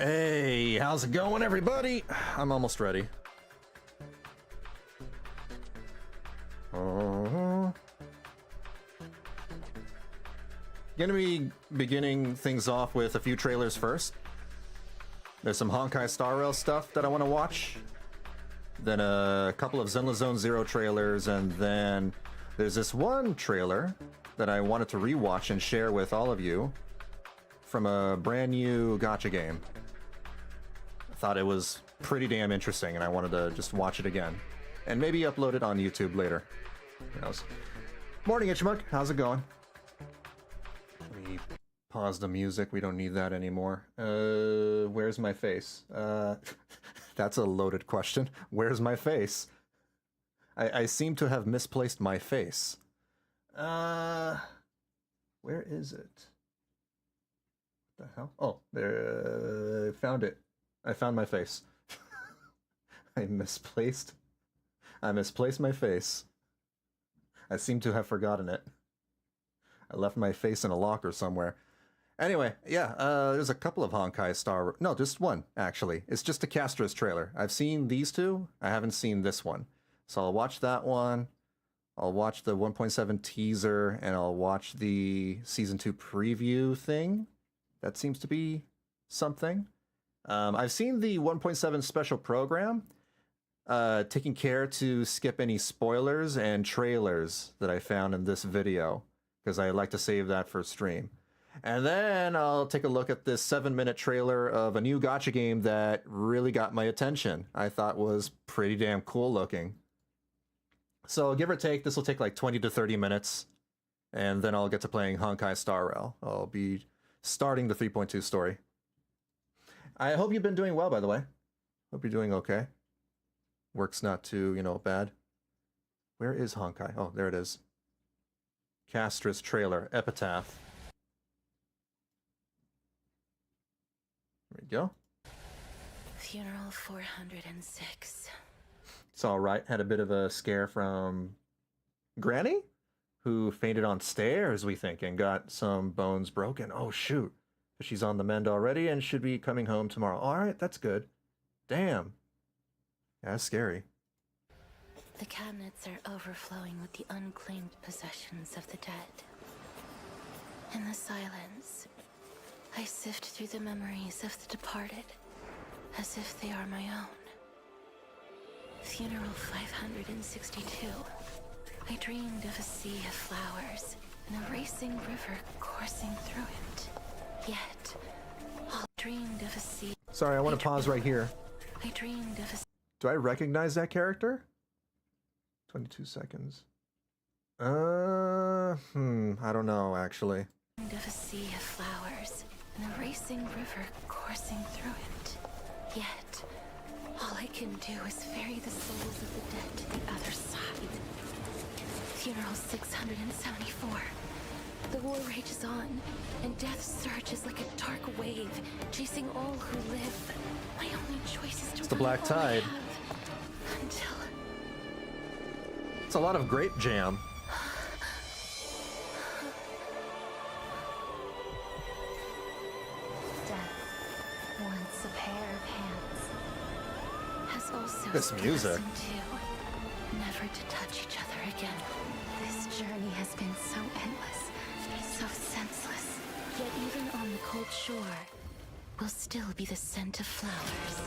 Hey, how's it going, everybody? I'm almost ready. Gonna be beginning things off with a few trailers first. There's some Honkai Star Rail stuff that I want to watch. Then a couple of Zenless Zone Zero trailers, and then there's this one trailer that I wanted to rewatch and share with all of you from a brand new gacha game. I thought it was pretty damn interesting, and I wanted to just watch it again. And maybe upload it on YouTube later. Who knows? Morning, Itchmuk. How's it going? Let me pause the music. We don't need that anymore. Where's my face? That's a loaded question. Where's my face? I seem to have misplaced my face. Where is it? What the hell? Oh, there. I found it. I found my face. I misplaced my face. I seem to have forgotten it. I left my face in a locker somewhere. Anyway, yeah, there's a couple of Honkai Star... No, just one, actually. It's just a Castorice trailer. I've seen these two. I haven't seen this one. So I'll watch that one. I'll watch the 1.7 teaser, and I'll watch the Season 2 preview thing. That seems to be something. I've seen the 1.7 special program, taking care to skip any spoilers and trailers that I found in this video, because I like to save that for stream. And then I'll take a look at this 7-minute trailer of a new gacha game that really got my attention. I thought was pretty damn cool looking. So give or take, this will take like 20 to 30 minutes, and then I'll get to playing Honkai Star Rail. I'll be starting the 3.2 story. I hope you've been doing well, by the way. Hope you're doing okay. Work's not too, bad. Where is Honkai? Oh, there it is. Castorice trailer, Epitaph. There we go. Funeral 406. It's alright. Had a bit of a scare from Granny, who fainted on stairs, we think, and got some bones broken. Oh, shoot. She's on the mend already and should be coming home tomorrow. Alright, that's good. Damn. Yeah, that's scary. The cabinets are overflowing with the unclaimed possessions of the dead. In the silence, I sift through the memories of the departed, as if they are my own. Funeral 562. I dreamed of a sea of flowers and a racing river coursing through it. Yet, I dreamed of a sea. Sorry, I want to pause right here. I dreamed of a... Do I recognize that character? 22 seconds. I don't know, actually. Of a sea of flowers and a racing river coursing through it. Yet, all I can do is ferry the souls of the dead to the other side. Funeral 674. The war rages on, and death surges like a dark wave, chasing all who live. My only choice is to... It's the Black Tide. Until... It's a lot of grape jam. Death, once a pair of hands, has also This music. never to touch each other again. This journey has been so endless, so senseless. Yet even on the cold shore, will still be the scent of flowers.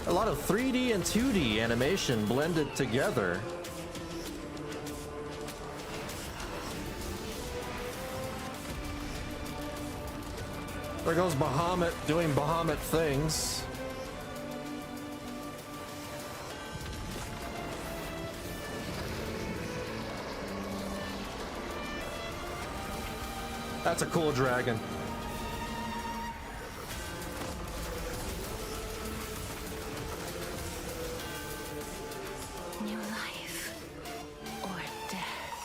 A lot of 3D and 2D animation blended together. There goes Bahamut doing Bahamut things. That's a cool dragon. New life or death.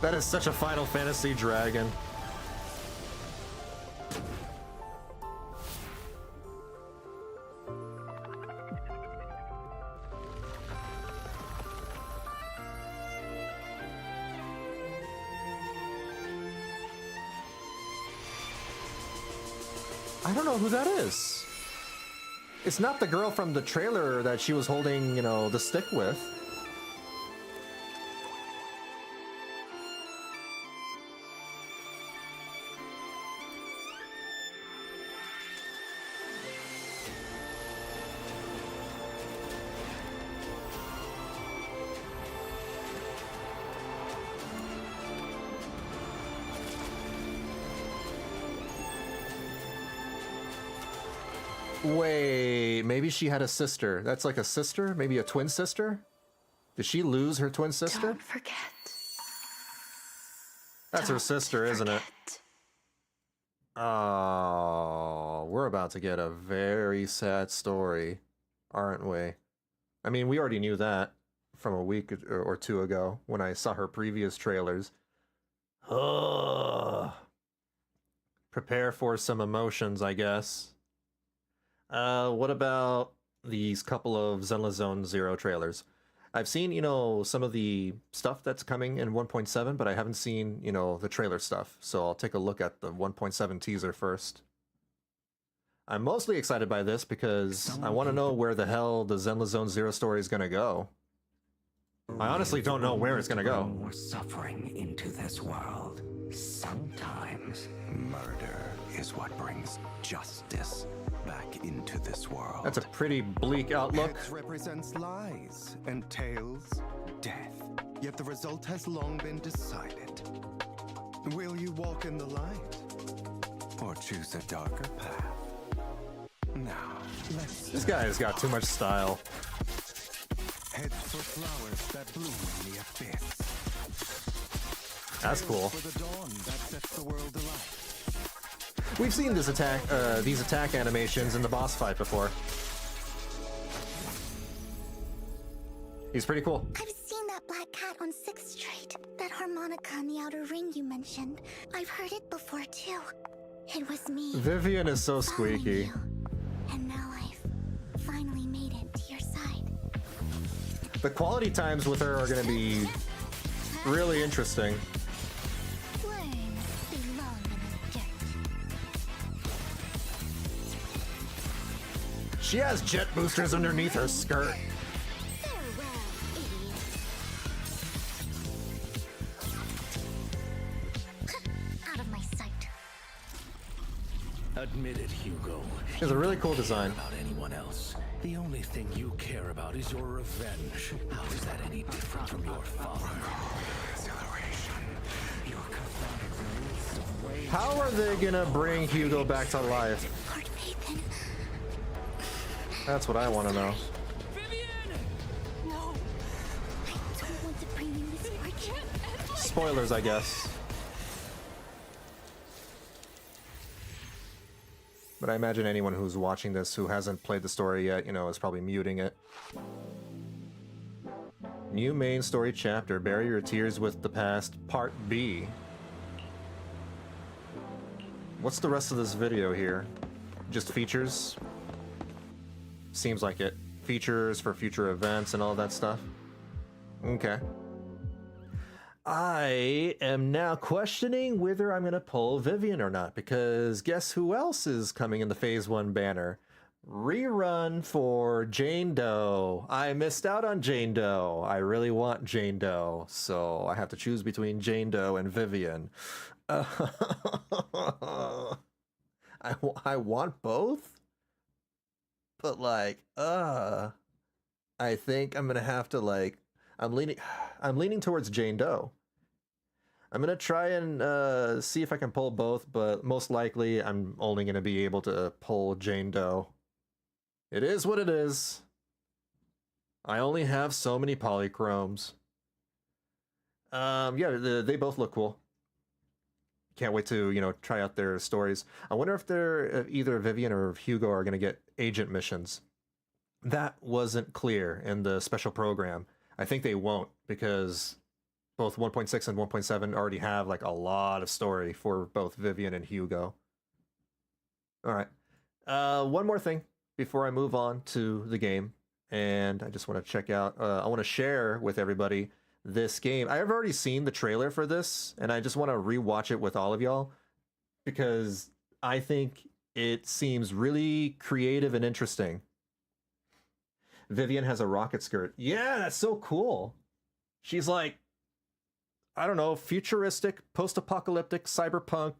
That is such a Final Fantasy dragon. I don't know who that is. It's not the girl from the trailer that she was holding, you know, the stick with. Wait, maybe she had a sister. That's like a sister? Maybe a twin sister? Did she lose her twin sister? Don't forget. That's her sister, isn't it? Oh, we're about to get a very sad story, aren't we? I mean, we already knew that from a week or two ago when I saw her previous trailers. Ugh. Prepare for some emotions, I guess. What about these couple of Zenless Zone Zero trailers? I've seen, you know, some of the stuff that's coming in 1.7, but I haven't seen, you know, the trailer stuff. So I'll take a look at the 1.7 teaser first. I'm mostly excited by this because I want to know where the hell the Zenless Zone Zero story is going to go. I honestly don't know where it's going to go. More suffering into this world. Sometimes murder is what brings justice back into this world. That's a pretty bleak outlook. Heads represents lies, and tails, death. Yet the result has long been decided. Will you walk in the light, or choose a darker path? Now, let's This guy has got too much style. head for flowers that bloom in the abyss. That's cool. For the dawn that sets the world alight. We've seen these attack animations in the boss fight before. He's pretty cool. I've seen that black cat on 6th Street. That harmonica in the outer ring you mentioned. I've heard it before too. It was me. Vivian is so following squeaky. you. And now I've finally made it to your side. The quality times with her are going to be really interesting. Flames belong in the dirt. She has jet boosters underneath her skirt. Farewell, idiot. Out of my sight. Admit it, Hugo. She has a really cool design. About anyone else. The only thing you care about is your revenge. How is that any different from your father? Your cathartic release of rage. How are they gonna bring Hugo back to life? Lord Nathan. That's what I want to know. No. I don't want to bring you misfortune. Spoilers, I guess. But I imagine anyone who's watching this who hasn't played the story yet, you know, is probably muting it. New main story chapter, Bury Your Tears with the Past, Part B. What's the rest of this video here? Just features? Seems like it. Features for future events and all that stuff. Okay. I am now questioning whether I'm going to pull Vivian or not, because guess who else is coming in the Phase 1 banner? Rerun for Jane Doe. I missed out on Jane Doe. I really want Jane Doe, so I have to choose between Jane Doe and Vivian. I want both, but like, I think I'm gonna have to like. I'm leaning towards Jane Doe. I'm gonna try and see if I can pull both, but most likely I'm only gonna be able to pull Jane Doe. It is what it is. I only have so many polychromes. Yeah, they both look cool. Can't wait to, you know, try out their stories. I wonder if they're either Vivian or Hugo are gonna get agent missions. That wasn't clear in the special program. I think they won't, because both 1.6 and 1.7 already have like a lot of story for both Vivian and Hugo. All right. One more thing before I move on to the game, and I just want to check out, I want to share with everybody this game. I've already seen the trailer for this, and I just want to rewatch it with all of y'all, because I think It seems really creative and interesting. Vivian has a rocket skirt. Yeah, that's so cool. She's like, I don't know, futuristic, post-apocalyptic, cyberpunk,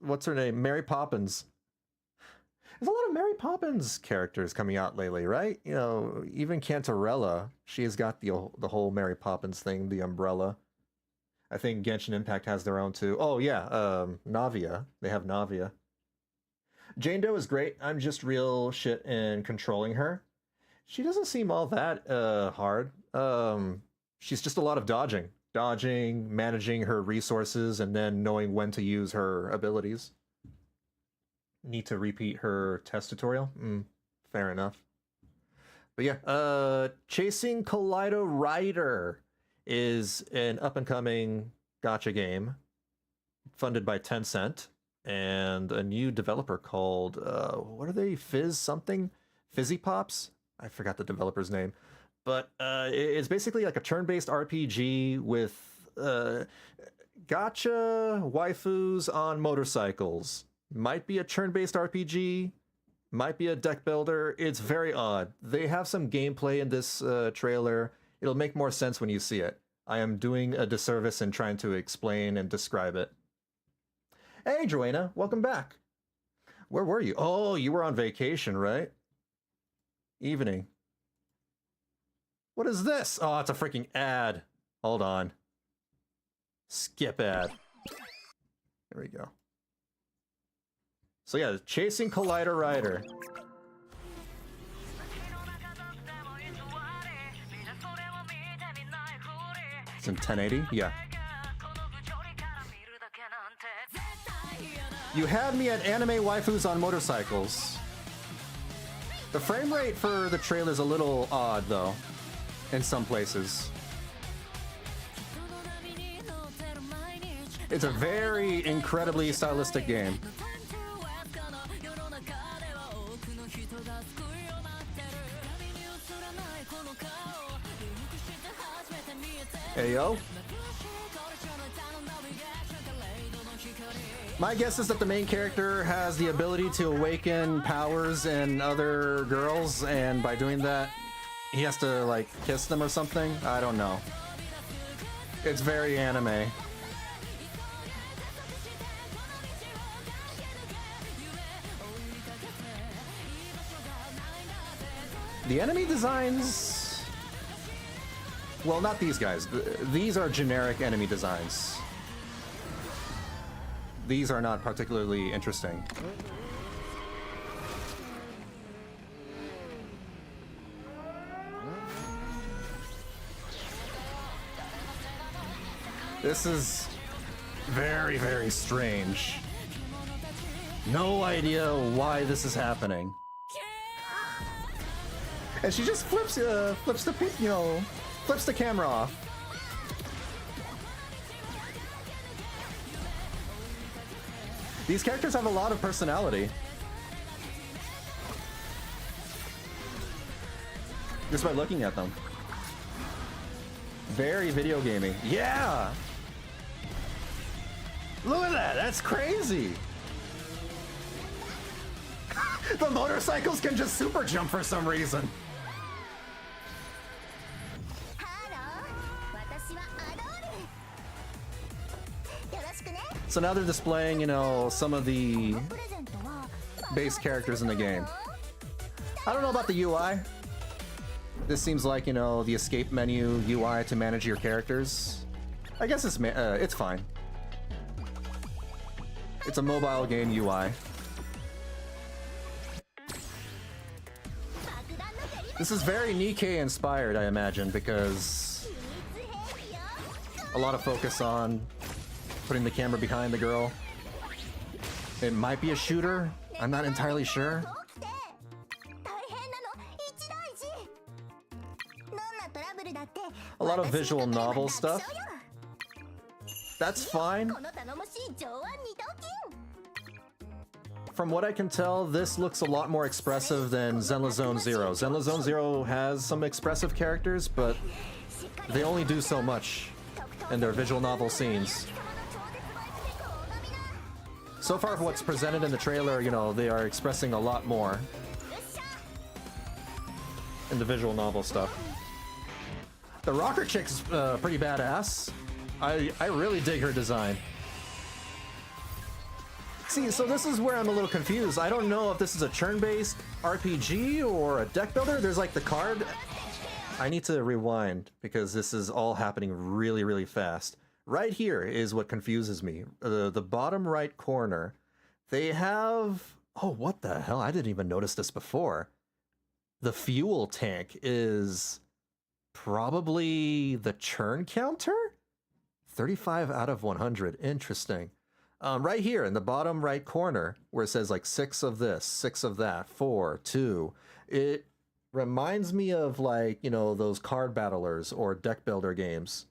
what's her name? Mary Poppins. There's a lot of Mary Poppins characters coming out lately, right? You know, even Cantarella, she has got the whole Mary Poppins thing, the umbrella. I think Genshin Impact has their own too. Oh yeah, Navia. They have Navia. Jane Doe is great. I'm just real shit in controlling her. She doesn't seem all that hard. She's just a lot of dodging. Dodging, managing her resources, and then knowing when to use her abilities. Need to repeat her test tutorial? Fair enough. But yeah, Chasing Kaleido Rider is an up-and-coming gacha game funded by Tencent and a new developer called, what are they? Fizz something? Fizzy Pops? I forgot the developer's name. But it's basically like a turn-based RPG with gacha waifus on motorcycles. Might be a turn-based RPG, might be a deck builder. It's very odd. They have some gameplay in this trailer. It'll make more sense when you see it. I am doing a disservice in trying to explain and describe it. Hey, Joanna, welcome back. Where were you? Oh, you were on vacation, right? Evening. What is this? Oh, it's a freaking ad. Hold on. Skip ad. There we go. So yeah, Chasing Kaleido Rider. It's in 1080? Yeah. You had me at anime waifus on motorcycles. The frame rate for the trailer is a little odd, though, in some places. It's a very incredibly stylistic game. Hey, yo. My guess is that the main character has the ability to awaken powers in other girls, and by doing that, he has to, like, kiss them or something? I don't know. It's very anime. The enemy designs... Well, not these guys. These are generic enemy designs. These are not particularly interesting. This is very, very strange. No idea why this is happening. And she just flips the flips the camera off. These characters have a lot of personality. Just by looking at them. Very video gaming. Yeah! Look at that! That's crazy! The motorcycles can just super jump for some reason. So now they're displaying, you know, some of the base characters in the game. I don't know about the UI. This seems like, you know, the escape menu UI to manage your characters. I guess it's fine. It's a mobile game UI. This is very Nikkei inspired, I imagine, because a lot of focus on putting the camera behind the girl. It might be a shooter. I'm not entirely sure. A lot of visual novel stuff. That's fine. From what I can tell, this looks a lot more expressive than Zenless Zone Zero. Zenless Zone Zero has some expressive characters, but they only do so much in their visual novel scenes. So far, what's presented in the trailer, you know, they are expressing a lot more in the visual novel stuff. The rocker chick's pretty badass. I really dig her design. See, so this is where I'm a little confused. I don't know if this is a turn-based RPG or a deck builder. There's like the card. I need to rewind because this is all happening really, really fast. Right here is what confuses me. The bottom right corner, they have... Oh, what the hell? I didn't even notice this before. The fuel tank is probably the churn counter? 35 out of 100. Interesting. Right here in the bottom right corner where it says like 6 of this, 6 of that, 4, 2. It reminds me of like, you know, those card battlers or deck builder games.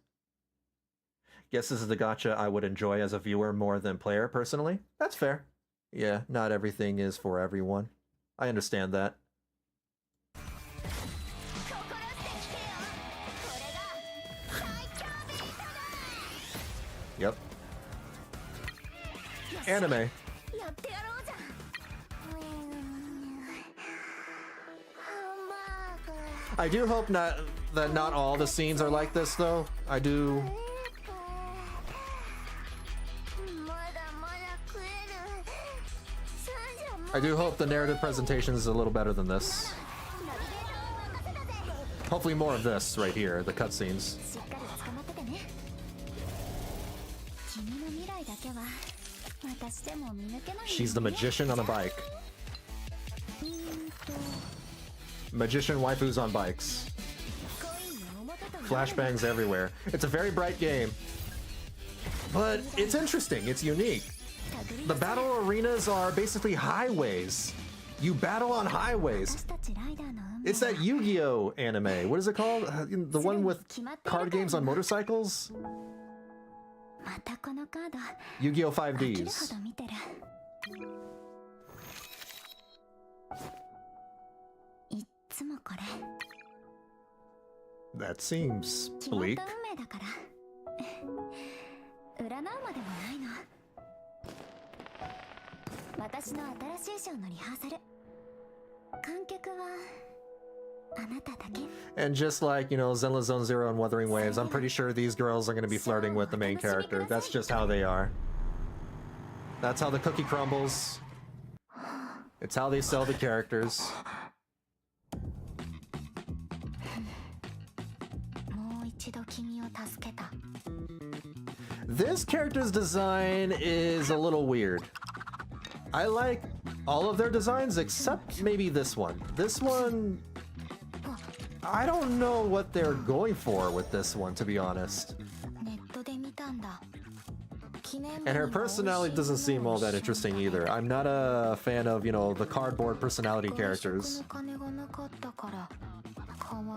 Guess this is the gacha I would enjoy as a viewer more than player personally. That's fair. Yeah, not everything is for everyone. I understand that. Yep. Anime. I do hope that not all the scenes are like this, though. I do hope the narrative presentation is a little better than this. Hopefully more of this right here, the cutscenes. She's the magician on a bike. Magician waifus on bikes. Flashbangs everywhere. It's a very bright game. But it's interesting, it's unique. The battle arenas are basically highways. You battle on highways. It's that Yu-Gi-Oh anime. What is it called? The one with card games on motorcycles? Yu-Gi-Oh 5Ds. That seems bleak. And just like, you know, Zenless Zone Zero and Wuthering Waves, I'm pretty sure these girls are going to be flirting with the main character. That's just how they are. That's how the cookie crumbles. It's how they sell the characters. This character's design is a little weird. I like all of their designs except maybe this one. This one, I don't know what they're going for with this one, to be honest. And her personality doesn't seem all that interesting either. I'm not a fan of, you know, the cardboard personality characters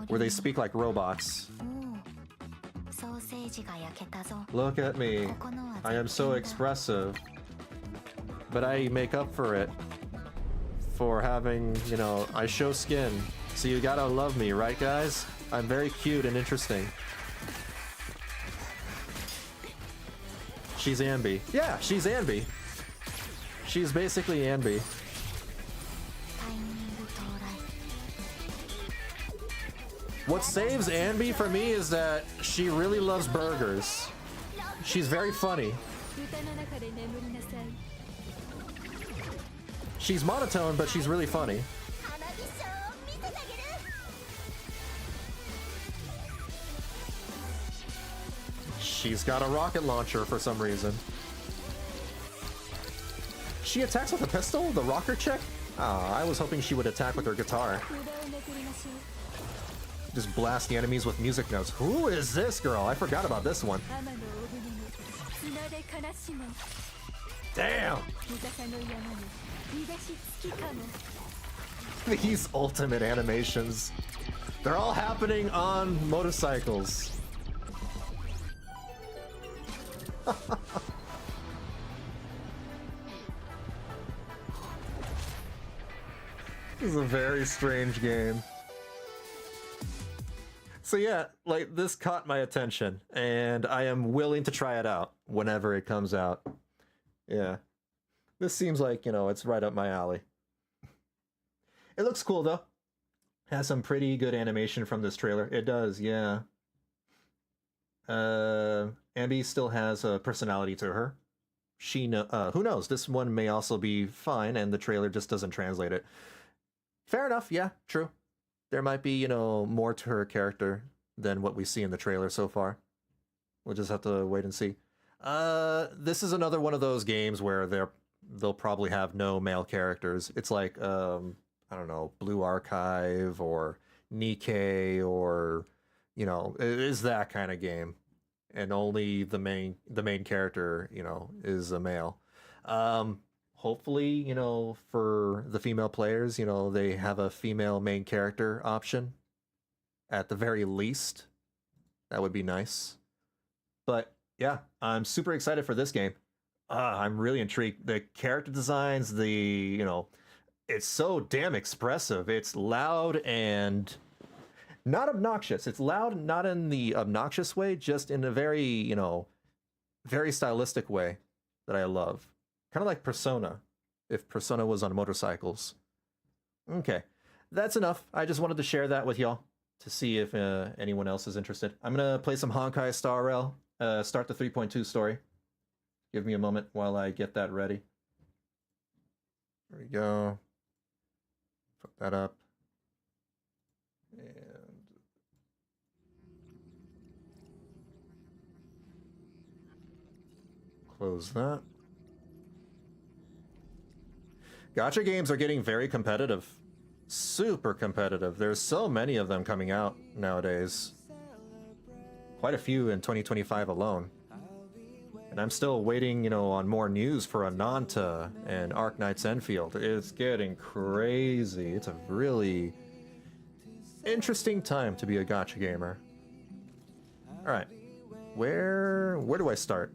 where they speak like robots. Look at me. I am so expressive. But I make up for it for having, you know, I show skin. So you gotta love me, right guys? I'm very cute and interesting. She's Ambi. Yeah, she's Ambi. She's basically Ambi. What saves Ambi for me is that she really loves burgers. She's very funny. She's monotone, but she's really funny. She's got a rocket launcher for some reason. She attacks with a pistol? The rocker chick? Oh, I was hoping she would attack with her guitar. Just blast the enemies with music notes. Who is this girl? I forgot about this one. Damn! These ultimate animations. They're all happening on motorcycles. This is a very strange game. So yeah, like this caught my attention and I am willing to try it out whenever it comes out. Yeah. This seems like, you know, it's right up my alley. It looks cool, though. Has some pretty good animation from this trailer. It does, yeah. Ambi still has a personality to her. Who knows? This one may also be fine, and the trailer just doesn't translate it. Fair enough, yeah, true. There might be, you know, more to her character than what we see in the trailer so far. We'll just have to wait and see. This is another one of those games where they'll probably have no male characters. It's like, I don't know, Blue Archive or Nikkei, or, you know, it is that kind of game. And only the main character, you know, is a male. Hopefully, you know, for the female players, you know, they have a female main character option. At the very least, that would be nice. But yeah, I'm super excited for this game. I'm really intrigued. The character designs, you know, it's so damn expressive. It's loud and not obnoxious. It's loud, not in the obnoxious way, just in a very, you know, very stylistic way that I love. Kind of like Persona, if Persona was on motorcycles. Okay, that's enough. I just wanted to share that with y'all to see if anyone else is interested. I'm going to play some Honkai Star Rail, start the 3.2 story. Give me a moment while I get that ready. There we go. Put that up. And close that. Gacha games are getting very competitive. Super competitive. There's so many of them coming out nowadays. Quite a few in 2025 alone. And I'm still waiting, you know, on more news for Ananta and Arknight's Enfield. It's getting crazy. It's a really interesting time to be a gacha gamer. Alright. Where do I start?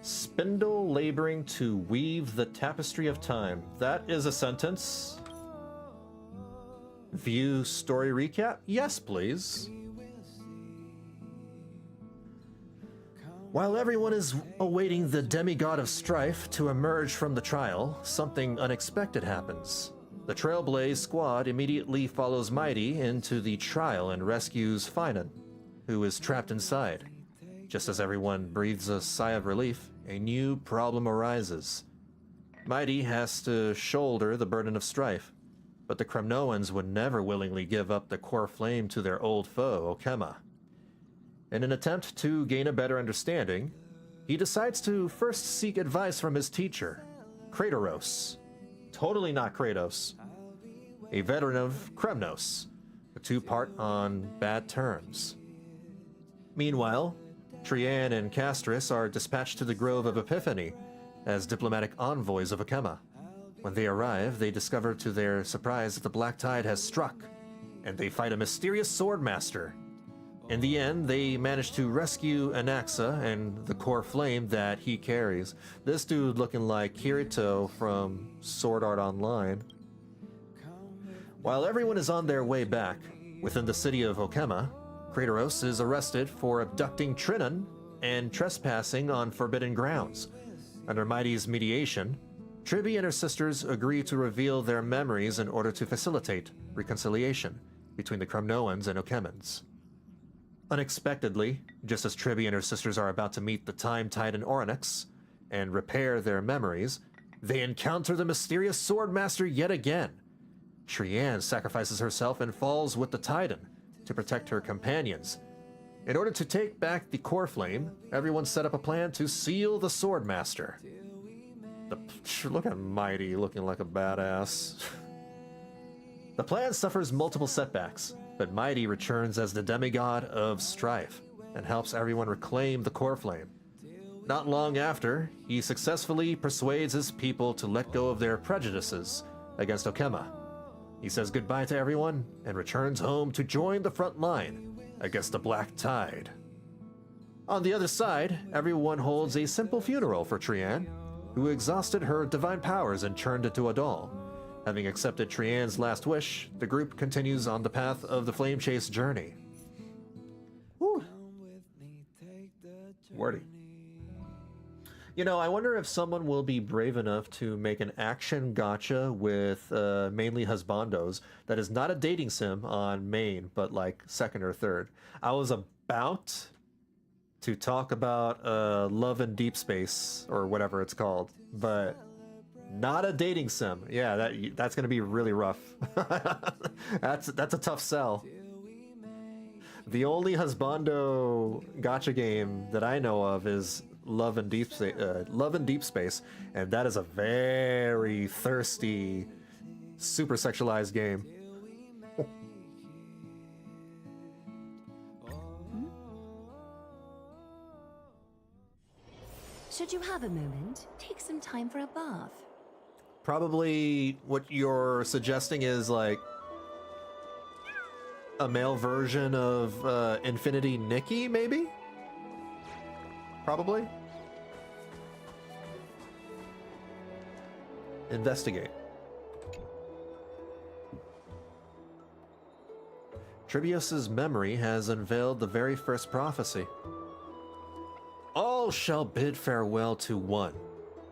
Spindle laboring to weave the tapestry of time. That is a sentence. View story recap? Yes, please. While everyone is awaiting the demigod of strife to emerge from the trial, something unexpected happens. The Trailblaze squad immediately follows Mighty into the trial and rescues Finan, who is trapped inside. Just as everyone breathes a sigh of relief, a new problem arises. Mighty has to shoulder the burden of strife, but the Kremnoans would never willingly give up the core flame to their old foe, Okema. In an attempt to gain a better understanding, he decides to first seek advice from his teacher, Kratos. Totally not Kratos. A veteran of Kremnos. The two part on bad terms. Meanwhile, Trian and Castorice are dispatched to the Grove of Epiphany as diplomatic envoys of Okema. When they arrive, they discover to their surprise that the Black Tide has struck, and they fight a mysterious swordmaster. In the end, they manage to rescue Anaxa and the core flame that he carries. This dude looking like Kirito from Sword Art Online. While everyone is on their way back, within the city of Okema, Kratos is arrested for abducting Trinan and trespassing on forbidden grounds. Under Mighty's mediation, Tribi and her sisters agree to reveal their memories in order to facilitate reconciliation between the Kremnoans and Okemans. Unexpectedly, just as Tribi and her sisters are about to meet the Time Titan Oryx and repair their memories, they encounter the mysterious Swordmaster yet again. Trian sacrifices herself and falls with the Titan to protect her companions. In order to take back the core flame, everyone set up a plan to seal the Swordmaster. Look at Mighty looking like a badass. The plan suffers multiple setbacks, but Mighty returns as the demigod of strife and helps everyone reclaim the core flame. Not long after, he successfully persuades his people to let go of their prejudices against Okema. He says goodbye to everyone and returns home to join the front line against the Black Tide. On the other side, everyone holds a simple funeral for Trian, who exhausted her divine powers and turned into a doll. Having accepted Trian's last wish, the group continues on the path of the Flame Chase journey. Woo! Wordy. You know, I wonder if someone will be brave enough to make an action gacha with mainly husbandos that is not a dating sim on main, but like second or third. I was about to talk about Love in Deep Space or whatever it's called, but not a dating sim. Yeah, that's gonna be really rough. That's a tough sell. The only husbando gacha game that I know of is Love in Deep Space, and that is a very thirsty, super sexualized game. Should you have a moment, take some time for a bath. Probably what you're suggesting is like a male version of Infinity Nikki, maybe? Probably. Investigate. Tribios's memory has unveiled the very first prophecy. All shall bid farewell to one,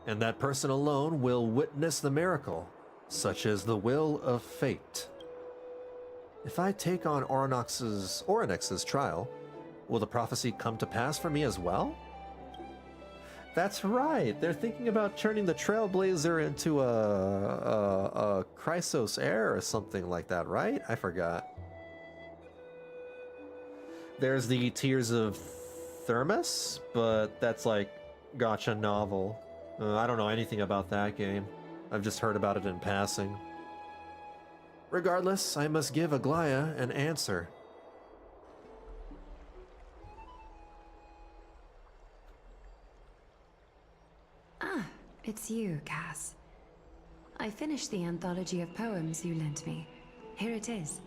and that person alone will witness the miracle, such as the will of fate. If I take on Oryx's trial, will the prophecy come to pass for me as well? That's right. They're thinking about turning the Trailblazer into a Chrysos heir or something like that, right? I forgot. There's the Tears of Thermos, but that's like gacha novel. I don't know anything about that game. I've just heard about it in passing. Regardless, I must give Aglaya an answer. Ah, it's you, Cass. I finished the anthology of poems you lent me. Here it is.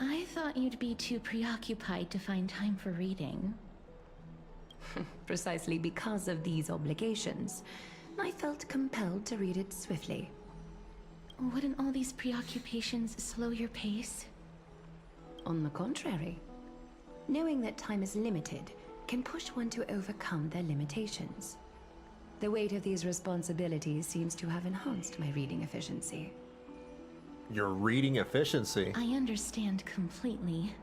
I thought you'd be too preoccupied to find time for reading. Precisely because of these obligations, I felt compelled to read it swiftly. Wouldn't all these preoccupations slow your pace? On the contrary, knowing that time is limited can push one to overcome their limitations. The weight of these responsibilities seems to have enhanced my reading efficiency. Your reading efficiency? I understand completely.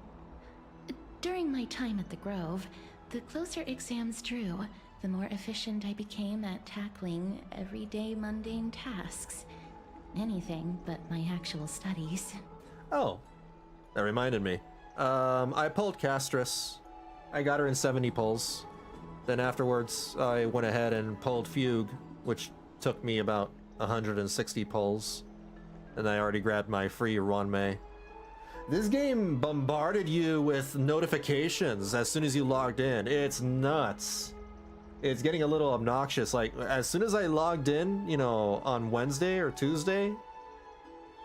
During my time at the Grove, the closer exams drew, the more efficient I became at tackling everyday mundane tasks. Anything but my actual studies. Oh, that reminded me. I pulled Castorice. I got her in 70 pulls. Then afterwards, I went ahead and pulled Fugue, which took me about 160 pulls. And I already grabbed my free Ronmei. This game bombarded you with notifications as soon as you logged in. It's nuts. It's getting a little obnoxious. Like, as soon as I logged in, you know, on Wednesday or Tuesday,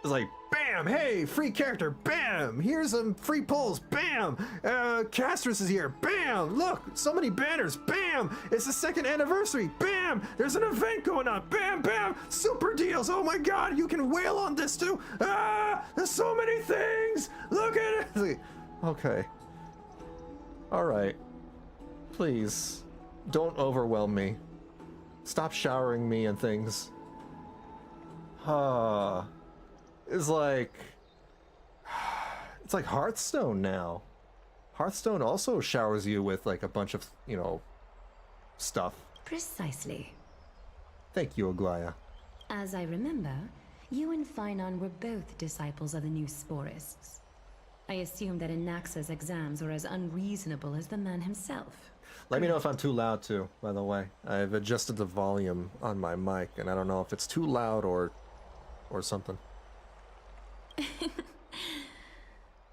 it's like, bam, hey, free character, bam, here's some free pulls, bam, Castorice is here, bam, look, so many banners, bam, it's the 2nd anniversary, bam, there's an event going on, bam, bam, super deals, oh my god, you can whale on this too, there's so many things, look at it. Like, okay, all right, please, don't overwhelm me, stop showering me and things. It's like Hearthstone now. Hearthstone also showers you with like a bunch of, you know, stuff. Precisely. Thank you, Aglaya. As I remember, you and Finon were both disciples of the new Sporists. I assume that Anaxa's exams were as unreasonable as the man himself. Let me know if I'm too loud too, by the way. I've adjusted the volume on my mic, and I don't know if it's too loud or something.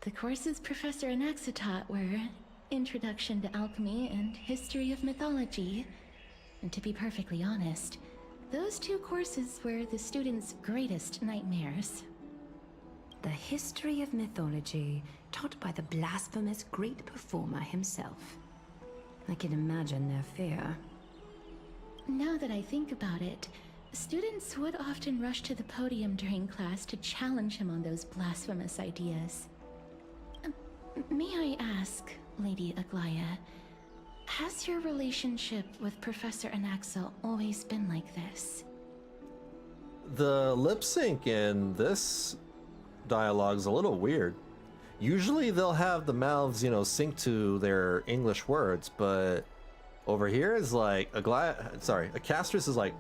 The courses Professor Anaxa taught were Introduction to Alchemy and History of Mythology. And to be perfectly honest, those 2 courses were the students' greatest nightmares. The history of mythology, taught by the blasphemous great performer himself. I can imagine their fear. Now that I think about it, students would often rush to the podium during class to challenge him on those blasphemous ideas. May I ask, Lady Aglaya, has your relationship with Professor Anaxa always been like this? The lip sync in this dialogue's a little weird. Usually they'll have the mouths, sync to their English words, but over here is like a Castorice is like,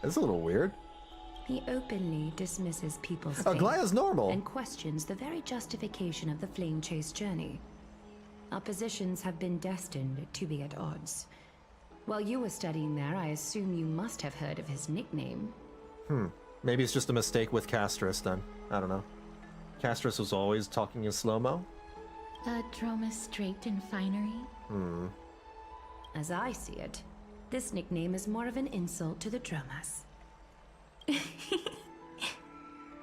it's a little weird. He openly dismisses people's Aglaya's normal. and questions the very justification of the flame chase journey. Our positions have been destined to be at odds. While you were studying there, I assume you must have heard of his nickname. Maybe it's just a mistake with Castorice then. I don't know. Castorice was always talking in slow-mo? A Dromus straight in finery? As I see it, this nickname is more of an insult to the Dromas.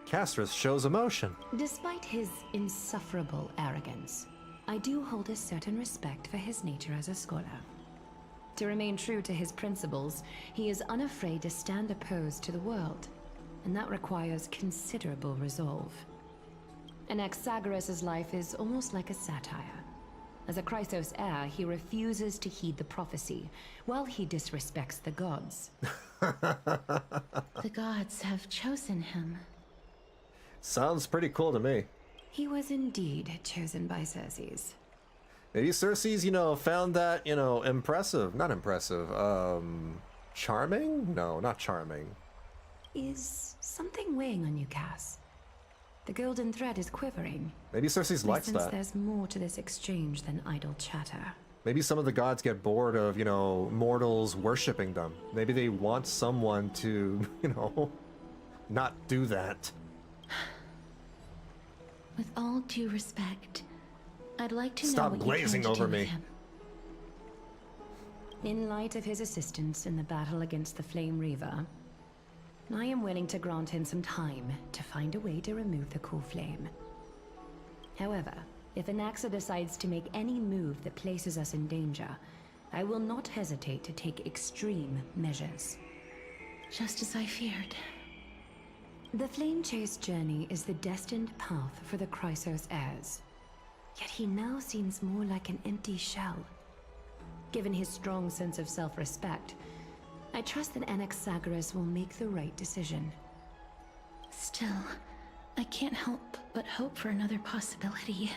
Castorice shows emotion. Despite his insufferable arrogance, I do hold a certain respect for his nature as a scholar. To remain true to his principles, he is unafraid to stand opposed to the world, and that requires considerable resolve. Anaxagoras' life is almost like a satire. As a Chrysos heir, he refuses to heed the prophecy, while he disrespects the gods. The gods have chosen him. Sounds pretty cool to me. He was indeed chosen by Circes. Maybe Circes, found that, impressive. Not impressive. Charming? No, not charming. Is something weighing on you, Cass? The golden thread is quivering. Maybe Circes likes Since that. there's more to this exchange than idle chatter. Maybe some of the gods get bored of, mortals worshipping them. Maybe they want someone to, not do that. With all due respect, I'd like to Stop know what glazing you plan to over do with me. him. In light of his assistance in the battle against the Flame Reaver, I am willing to grant him some time to find a way to remove the cool flame. However, if Anaxa decides to make any move that places us in danger, I will not hesitate to take extreme measures. Just as I feared. The Flame Chase journey is the destined path for the Chrysos heirs. Yet he now seems more like an empty shell. Given his strong sense of self-respect, I trust that Anaxagoras will make the right decision. Still, I can't help but hope for another possibility.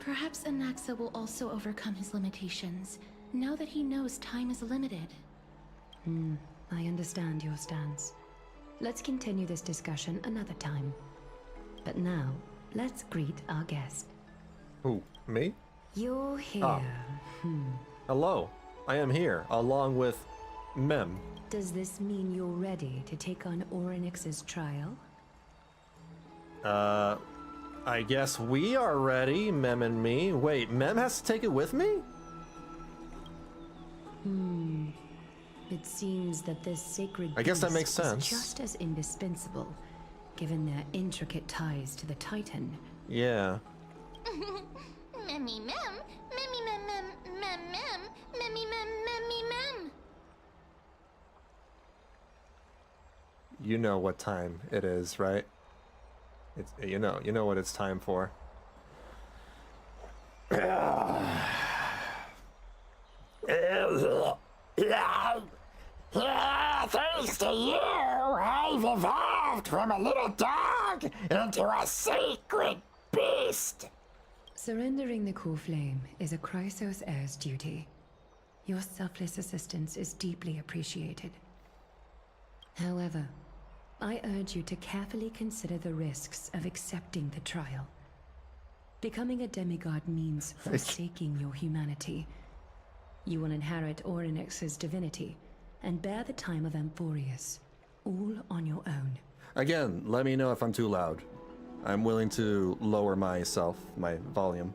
Perhaps Anaxa will also overcome his limitations, now that he knows time is limited. I understand your stance. Let's continue this discussion another time. But now, let's greet our guest. Who, me? You're here. Ah. Hello, I am here, along with Mem. Does this mean you're ready to take on Orynyx's trial? I guess we are ready, Mem and me. Wait, Mem has to take it with me? It seems that this sacred I guess that beast makes sense. is just as indispensable, given their intricate ties to the Titan. Yeah. Memmy mem, memmy mem mem mem mem, memmy mem memmy mem. You know what time it is, right? It's you know what it's time for. Thanks to you, I've evolved from a little dog into a sacred beast. Surrendering the cool flame is a Chrysos heir's duty. Your selfless assistance is deeply appreciated. However, I urge you to carefully consider the risks of accepting the trial. Becoming a demigod means forsaking your humanity. You will inherit Orynyx's divinity and bear the time of Amphoreus, all on your own. Again, let me know if I'm too loud. I'm willing to lower my volume.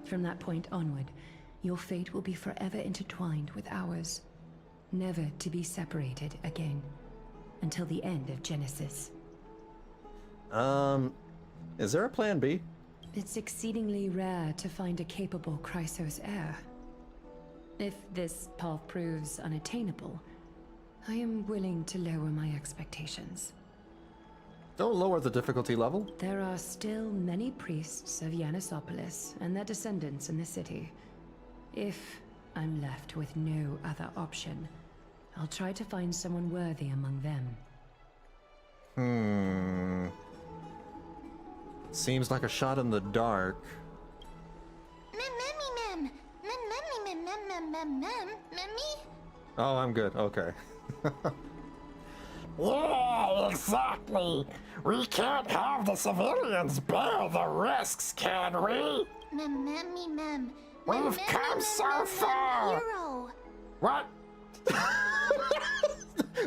From that point onward, your fate will be forever intertwined with ours, never to be separated again, until the end of Genesis. Is there a plan B? It's exceedingly rare to find a capable Chrysos heir. If this path proves unattainable, I am willing to lower my expectations. Don't lower the difficulty level. There are still many priests of Yanisopolis and their descendants in the city. If I'm left with no other option, I'll try to find someone worthy among them. Seems like a shot in the dark. Oh, I'm good. Okay. Yeah, exactly. We can't have the civilians bear the risks, can we? We've come so far. Hero. What?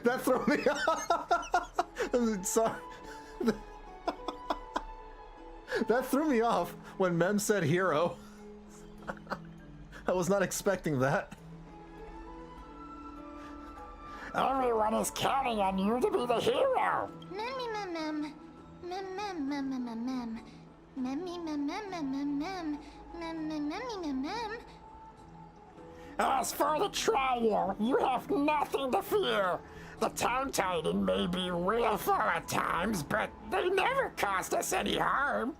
That threw me off. I'm sorry. That threw me off when Mem said hero. I was not expecting that. Everyone is counting on you to be the hero. As for the trial, you have nothing to fear. The Time Titan may be willful at times, but they never caused us any harm.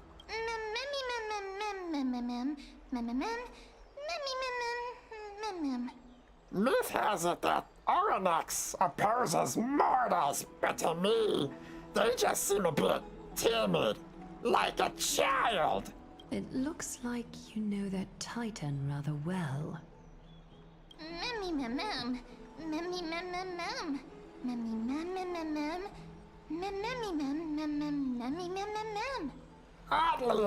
Myth has it that Onyx opposes mortals, but to me, they just seem a bit timid, like a child. It looks like you know that Titan rather well. Oddly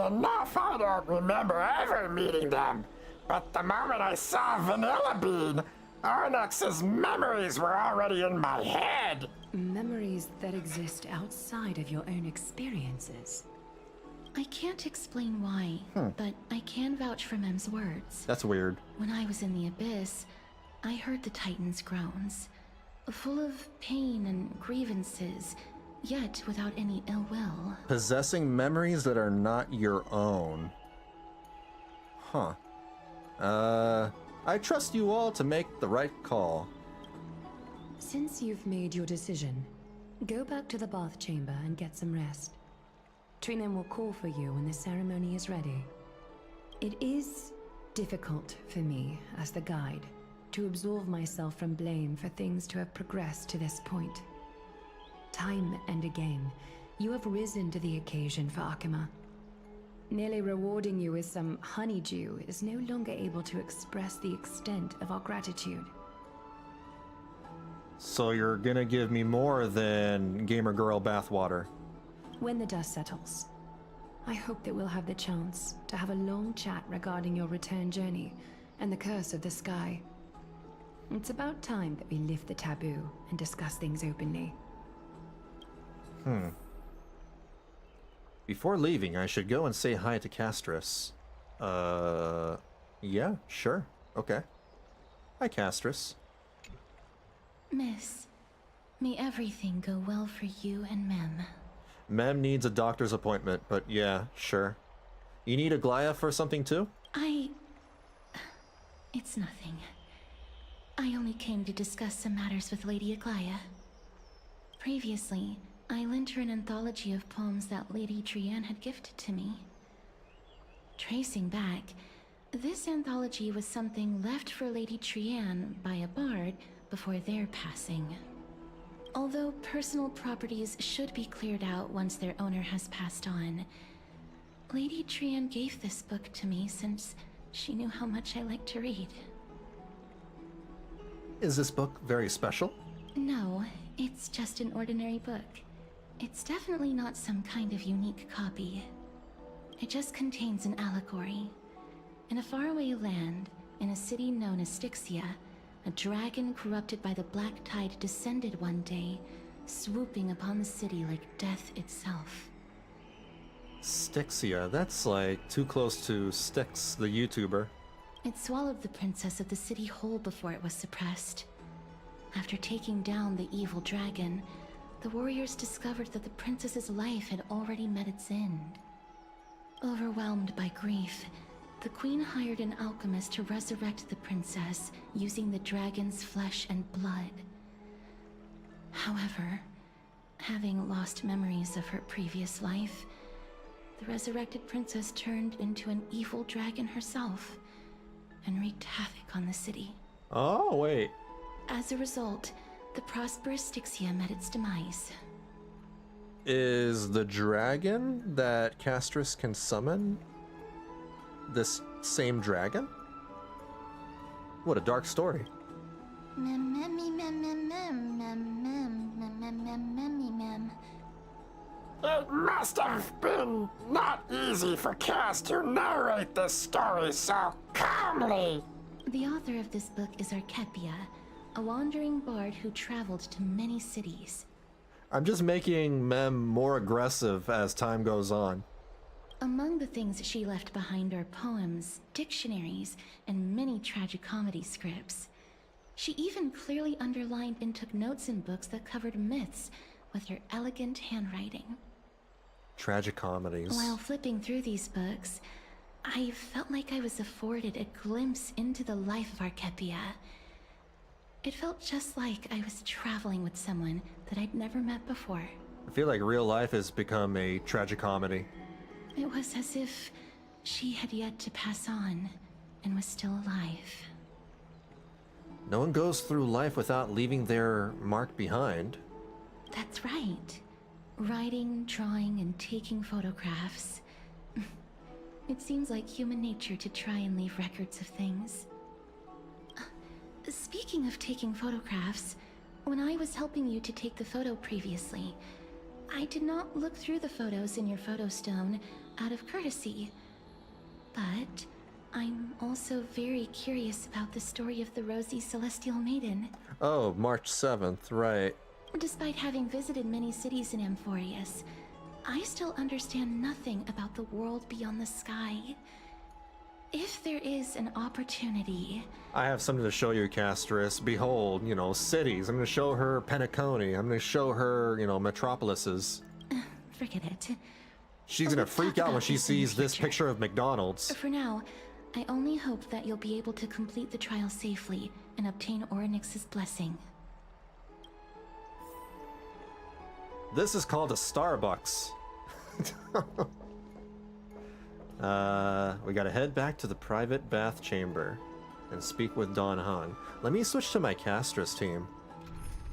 enough, I don't remember ever meeting them. But the moment I saw Vanillabean, Onyx's memories were already in my head. Memories that exist outside of your own experiences. I can't explain why, but I can vouch for Mem's words. That's weird. When I was in the Abyss, I heard the Titan's groans, full of pain and grievances, yet without any ill will. Possessing memories that are not your own. Huh. I trust you all to make the right call. Since you've made your decision, go back to the bath chamber and get some rest. Trinan will call for you when the ceremony is ready. It is difficult for me, as the guide, to absolve myself from blame for things to have progressed to this point. Time and again, you have risen to the occasion for Akima. Nearly rewarding you with some honeydew is no longer able to express the extent of our gratitude. So you're gonna give me more than gamer girl bathwater. When the dust settles, I hope that we'll have the chance to have a long chat regarding your return journey and the curse of the sky. It's about time that we lift the taboo and discuss things openly. Before leaving, I should go and say hi to Castorice. Yeah, sure. Okay. Hi, Castorice. Miss, may everything go well for you and Mem. Mem needs a doctor's appointment, but yeah, sure. You need Aglaia for something too? It's nothing. I only came to discuss some matters with Lady Aglaia. Previously, I lent her an anthology of poems that Lady Trianne had gifted to me. Tracing back, this anthology was something left for Lady Trianne by a bard before their passing. Although personal properties should be cleared out once their owner has passed on, Lady Trianne gave this book to me since she knew how much I like to read. Is this book very special? No, it's just an ordinary book. It's definitely not some kind of unique copy. It just contains an allegory. In a faraway land, in a city known as Styxia, a dragon corrupted by the Black Tide descended one day, swooping upon the city like death itself. Styxia, that's like too close to Styx, the YouTuber. It swallowed the princess of the city whole before it was suppressed. After taking down the evil dragon, the warriors discovered that the princess's life had already met its end. Overwhelmed by grief, the queen hired an alchemist to resurrect the princess using the dragon's flesh and blood. However, Having lost memories of her previous life, the resurrected princess turned into an evil dragon herself and wreaked havoc on the city. Oh, wait. As a result, the prosperous Styxia met its demise. Is the dragon that Castorice can summon this same dragon? What a dark story. It must have been not easy for Cass to narrate this story so calmly. The author of this book is Archepia, a wandering bard who traveled to many cities. I'm just making Mem more aggressive as time goes on. Among the things she left behind are poems, dictionaries, and many tragicomedy scripts. She even clearly underlined and took notes in books that covered myths with her elegant handwriting. Tragicomedies. While flipping through these books, I felt like I was afforded a glimpse into the life of Archepia. It felt just like I was traveling with someone that I'd never met before. I feel like real life has become a tragicomedy. It was as if she had yet to pass on and was still alive. No one goes through life without leaving their mark behind. That's right. Writing, drawing, and taking photographs. It seems like human nature to try and leave records of things. Speaking of taking photographs, when I was helping you to take the photo previously, I did not look through the photos in your photo stone out of courtesy. But I'm also very curious about the story of the Rosy Celestial Maiden. Oh, March 7th, right. Despite having visited many cities in Amphoreus, I still understand nothing about the world beyond the sky. If there is an opportunity... I have something to show you, Castorice. Behold, cities. I'm going to show her Penacony. I'm going to show her, metropolises. Forget it. She's going to freak out when she sees this picture of McDonald's. For now, I only hope that you'll be able to complete the trial safely and obtain Orynyx's blessing. This is called a Starbucks. We gotta head back to the private bath chamber and speak with Don Hung. Let me switch to my Castorice team.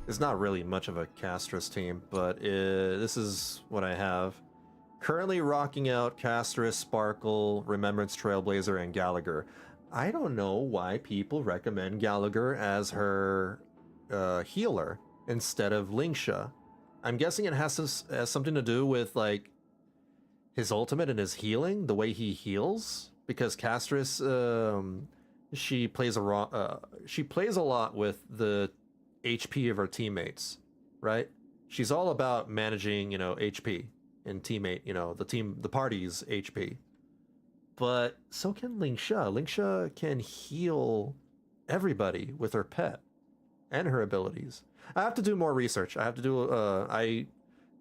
It's not really much of a Castorice team, but this is what I have. Currently rocking out Castorice, Sparkle, Remembrance Trailblazer, and Gallagher. I don't know why people recommend Gallagher as her healer instead of Linksha. I'm guessing it has something to do with like his ultimate and his healing, the way he heals. Because Castorice, she plays a lot with the HP of her teammates, right? She's all about managing, HP and teammate, the party's HP. But so can Linksha. Linksha can heal everybody with her pet and her abilities. I have to do more research. I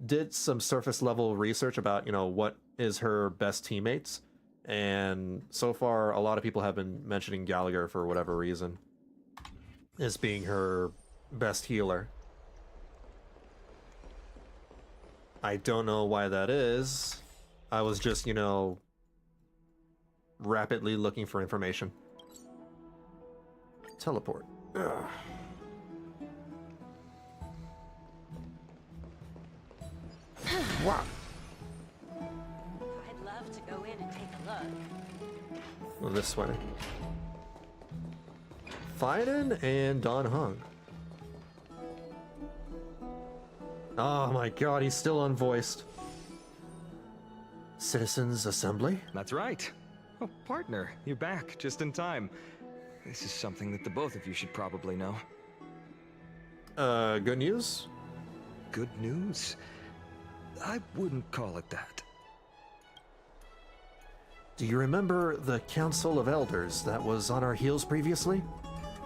did some surface level research about, what is her best teammates. And so far, a lot of people have been mentioning Gallagher for whatever reason as being her best healer. I don't know why that is. I was just, rapidly looking for information. Teleport. Ugh. Wow. I'd love to go in and take a look. Well, this way. Fiden and Don Hung. Oh my god, he's still unvoiced. Citizens Assembly? That's right. Oh, partner, you're back just in time. This is something that the both of you should probably know. Good news? Good news? I wouldn't call it that. Do you remember the Council of Elders that was on our heels previously?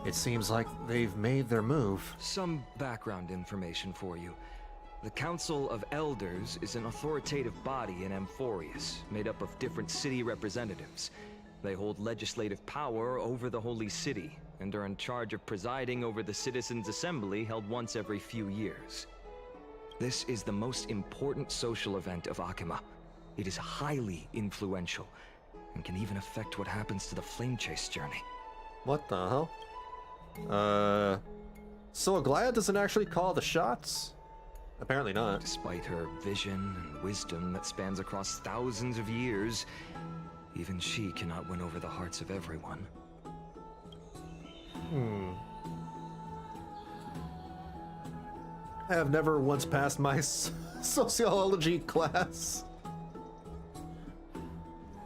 It seems like they've made their move. Some background information for you. The Council of Elders is an authoritative body in Amphoreus, made up of different city representatives. They hold legislative power over the Holy City, and are in charge of presiding over the Citizens' Assembly held once every few years. This is the most important social event of Akima. It is highly influential, and can even affect what happens to the Flame Chase journey. What the hell? So Aglaya doesn't actually call the shots? Apparently not. Despite her vision and wisdom that spans across thousands of years, even she cannot win over the hearts of everyone. I have never once passed my sociology class.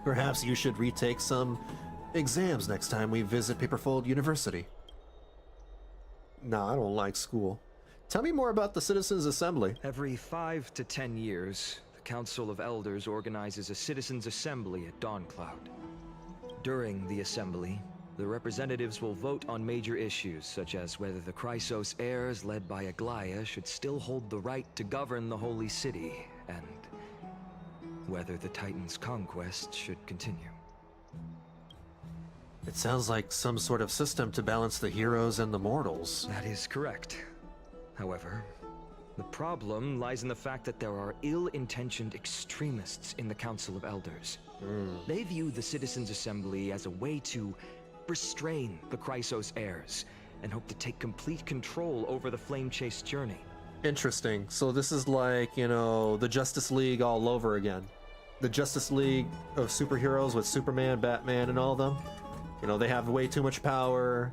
Perhaps you should retake some exams next time we visit Paperfold University. Nah, I don't like school. Tell me more about the Citizens' Assembly. Every 5 to 10 years, the Council of Elders organizes a Citizens' Assembly at Dawncloud. During the assembly, the representatives will vote on major issues, such as whether the Chrysos heirs led by Aglaya should still hold the right to govern the Holy City, and whether the Titan's conquest should continue. It sounds like some sort of system to balance the heroes and the mortals. That is correct. However, the problem lies in the fact that there are ill-intentioned extremists in the Council of Elders. They view the Citizens' Assembly as a way to restrain the Chrysos heirs, and hope to take complete control over the Flame Chase journey. Interesting. So this is like, you know, the Justice League all over again. The Justice League of superheroes with Superman, Batman, and all of them. You know, they have way too much power.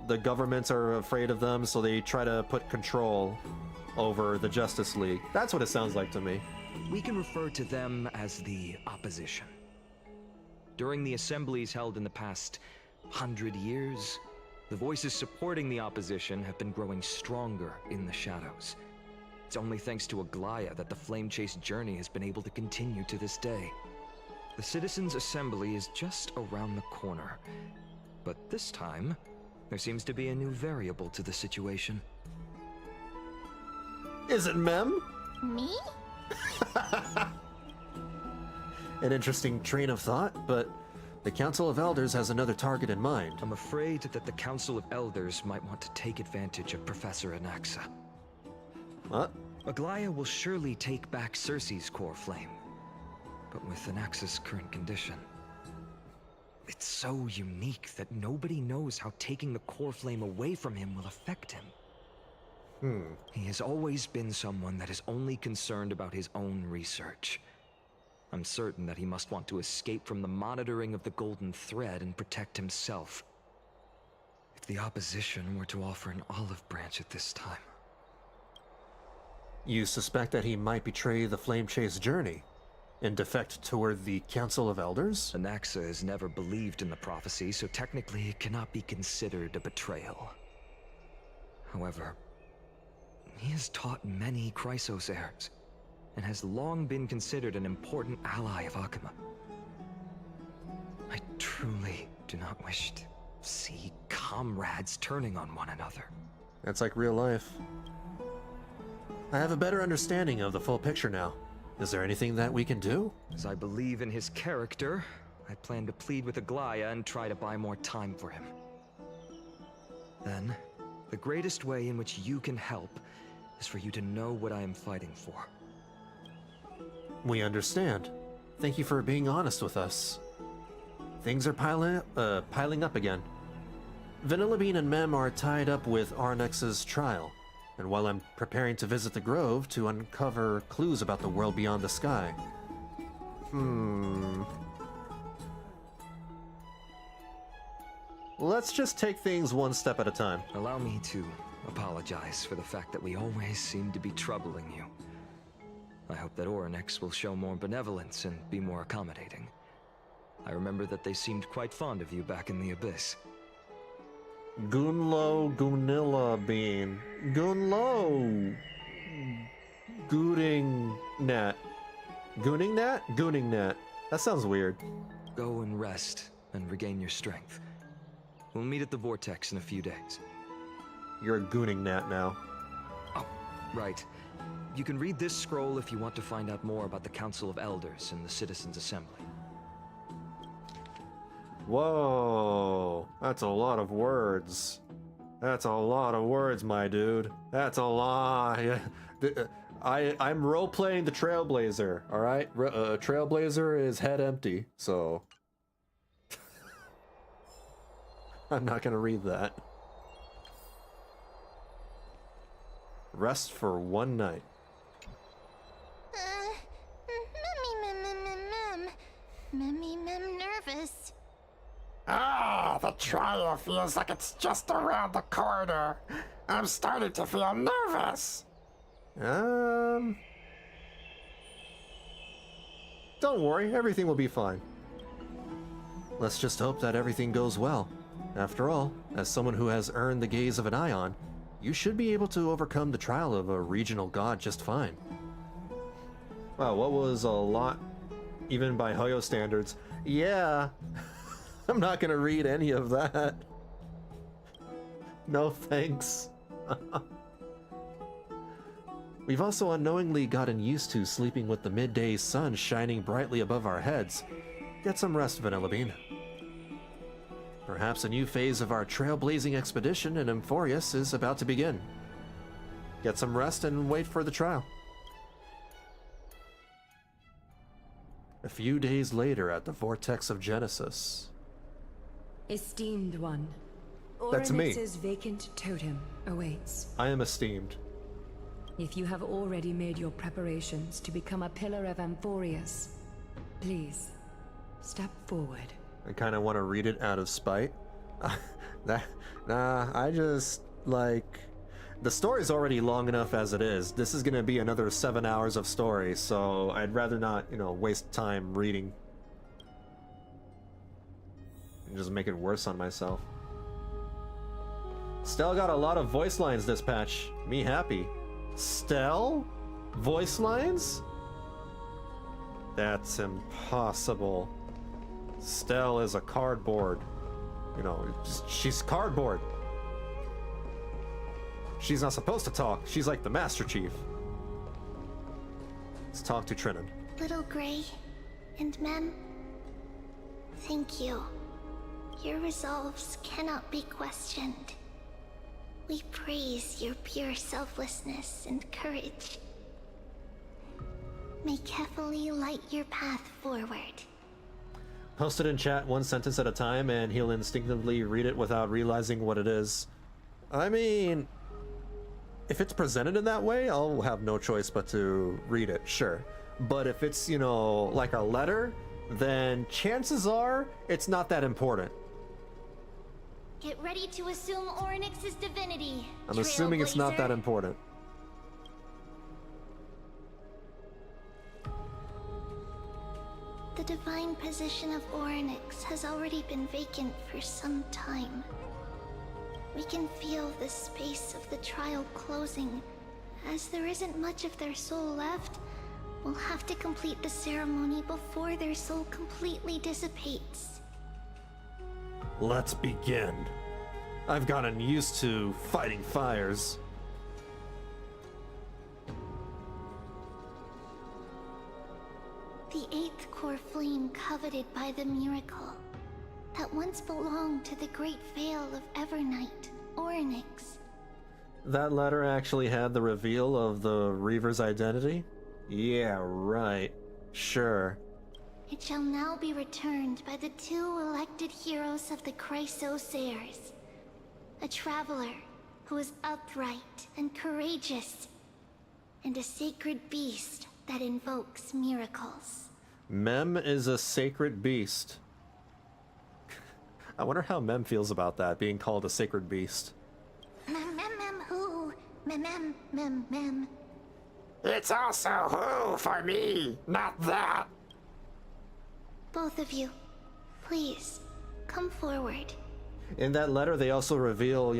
The governments are afraid of them, so they try to put control over the Justice League. That's what it sounds like to me. We can refer to them as the opposition. During the assemblies held in the past 100 years, the voices supporting the opposition have been growing stronger in the shadows. It's only thanks to Aglaya that the Flame Chase journey has been able to continue to this day. The Citizens' Assembly is just around the corner, but this time, there seems to be a new variable to the situation. Is it Mem? Me? An interesting train of thought, but the Council of Elders has another target in mind. I'm afraid that the Council of Elders might want to take advantage of Professor Anaxa. What? Aglaya will surely take back Circe's core flame, but with Anaxa's current condition, it's so unique that nobody knows how taking the core flame away from him will affect him. He has always been someone that is only concerned about his own research. I'm certain that he must want to escape from the monitoring of the Golden Thread and protect himself. If the opposition were to offer an olive branch at this time... You suspect that he might betray the Flame Chase journey and defect toward the Council of Elders? Anaxa has never believed in the prophecy, so technically it cannot be considered a betrayal. However, he has taught many Chrysos heirs, and has long been considered an important ally of Akima. I truly do not wish to see comrades turning on one another. That's like real life. I have a better understanding of the full picture now. Is there anything that we can do? As I believe in his character, I plan to plead with Aglaya and try to buy more time for him. Then, the greatest way in which you can help is for you to know what I am fighting for. We understand. Thank you for being honest with us. Things are piling up again. Vanillabean and Mem are tied up with Arnex's trial, and while I'm preparing to visit the Grove to uncover clues about the world beyond the sky. Let's just take things one step at a time. Allow me to apologize for the fact that we always seem to be troubling you. I hope that Ornex will show more benevolence and be more accommodating. I remember that they seemed quite fond of you back in the Abyss. Vanillabean. Gunlo. Gooning Nat. Gooning Nat? Gooning Nat. That sounds weird. Go and rest and regain your strength. We'll meet at the Vortex in a few days. You're a Gooning Nat now. Oh, right. You can read this scroll if you want to find out more about the Council of Elders and the Citizens' Assembly. Whoa, that's a lot of words. That's a lot of words, my dude. That's a lot. I'm role-playing the Trailblazer, alright? Trailblazer is head empty, so... I'm not gonna read that. Rest for one night. Mem nervous. Ah, the trial feels like it's just around the corner. I'm starting to feel nervous. Don't worry, everything will be fine. Let's just hope that everything goes well. After all, as someone who has earned the gaze of an Ion, you should be able to overcome the trial of a regional god just fine. Wow, what was a lot, even by Hoyo standards? Yeah, I'm not gonna read any of that. No thanks. We've also unknowingly gotten used to sleeping with the midday sun shining brightly above our heads. Get some rest, Vanillabean. Perhaps a new phase of our trailblazing expedition in Amphoreus is about to begin. Get some rest and wait for the trial. A few days later at the Vortex of Genesis. Esteemed one, That's me. Oryx's vacant totem awaits. I am esteemed. If you have already made your preparations to become a pillar of Amphoreus, please, step forward. I kind of want to read it out of spite. I just, like... The story's already long enough as it is. This is gonna be another 7 hours of story, so I'd rather not, waste time reading. And just make it worse on myself. Stell got a lot of voice lines this patch. Me happy. Stell? Voice lines? That's impossible. Stell is a cardboard. She's cardboard. She's not supposed to talk. She's like the Master Chief. Let's talk to Trinan. Little Gray and Mem, thank you. Your resolves cannot be questioned. We praise your pure selflessness and courage. May Kefali light your path forward. Post it in chat one sentence at a time and he'll instinctively read it without realizing what it is. I mean, if it's presented in that way, I'll have no choice but to read it, sure. But if it's, like a letter, then chances are it's not that important. Get ready to assume Oryx's divinity. I'm assuming it's not that important. The divine position of Oryx has already been vacant for some time. We can feel the space of the trial closing. As there isn't much of their soul left, we'll have to complete the ceremony before their soul completely dissipates. Let's begin. I've gotten used to fighting fires. The eighth core flame coveted by the miracle that once belonged to the great veil of Evernight, Oryx. That letter actually had the reveal of the Reaver's identity? Yeah, right. Sure. It shall now be returned by the two elected heroes of the Chrysosairs. A traveler who is upright and courageous, and a sacred beast that invokes miracles. Mem is a sacred beast. I wonder how Mem feels about that, being called a sacred beast. Mem who? Mem. It's also who for me, not that. Both of you, please, come forward. In that letter, they also reveal,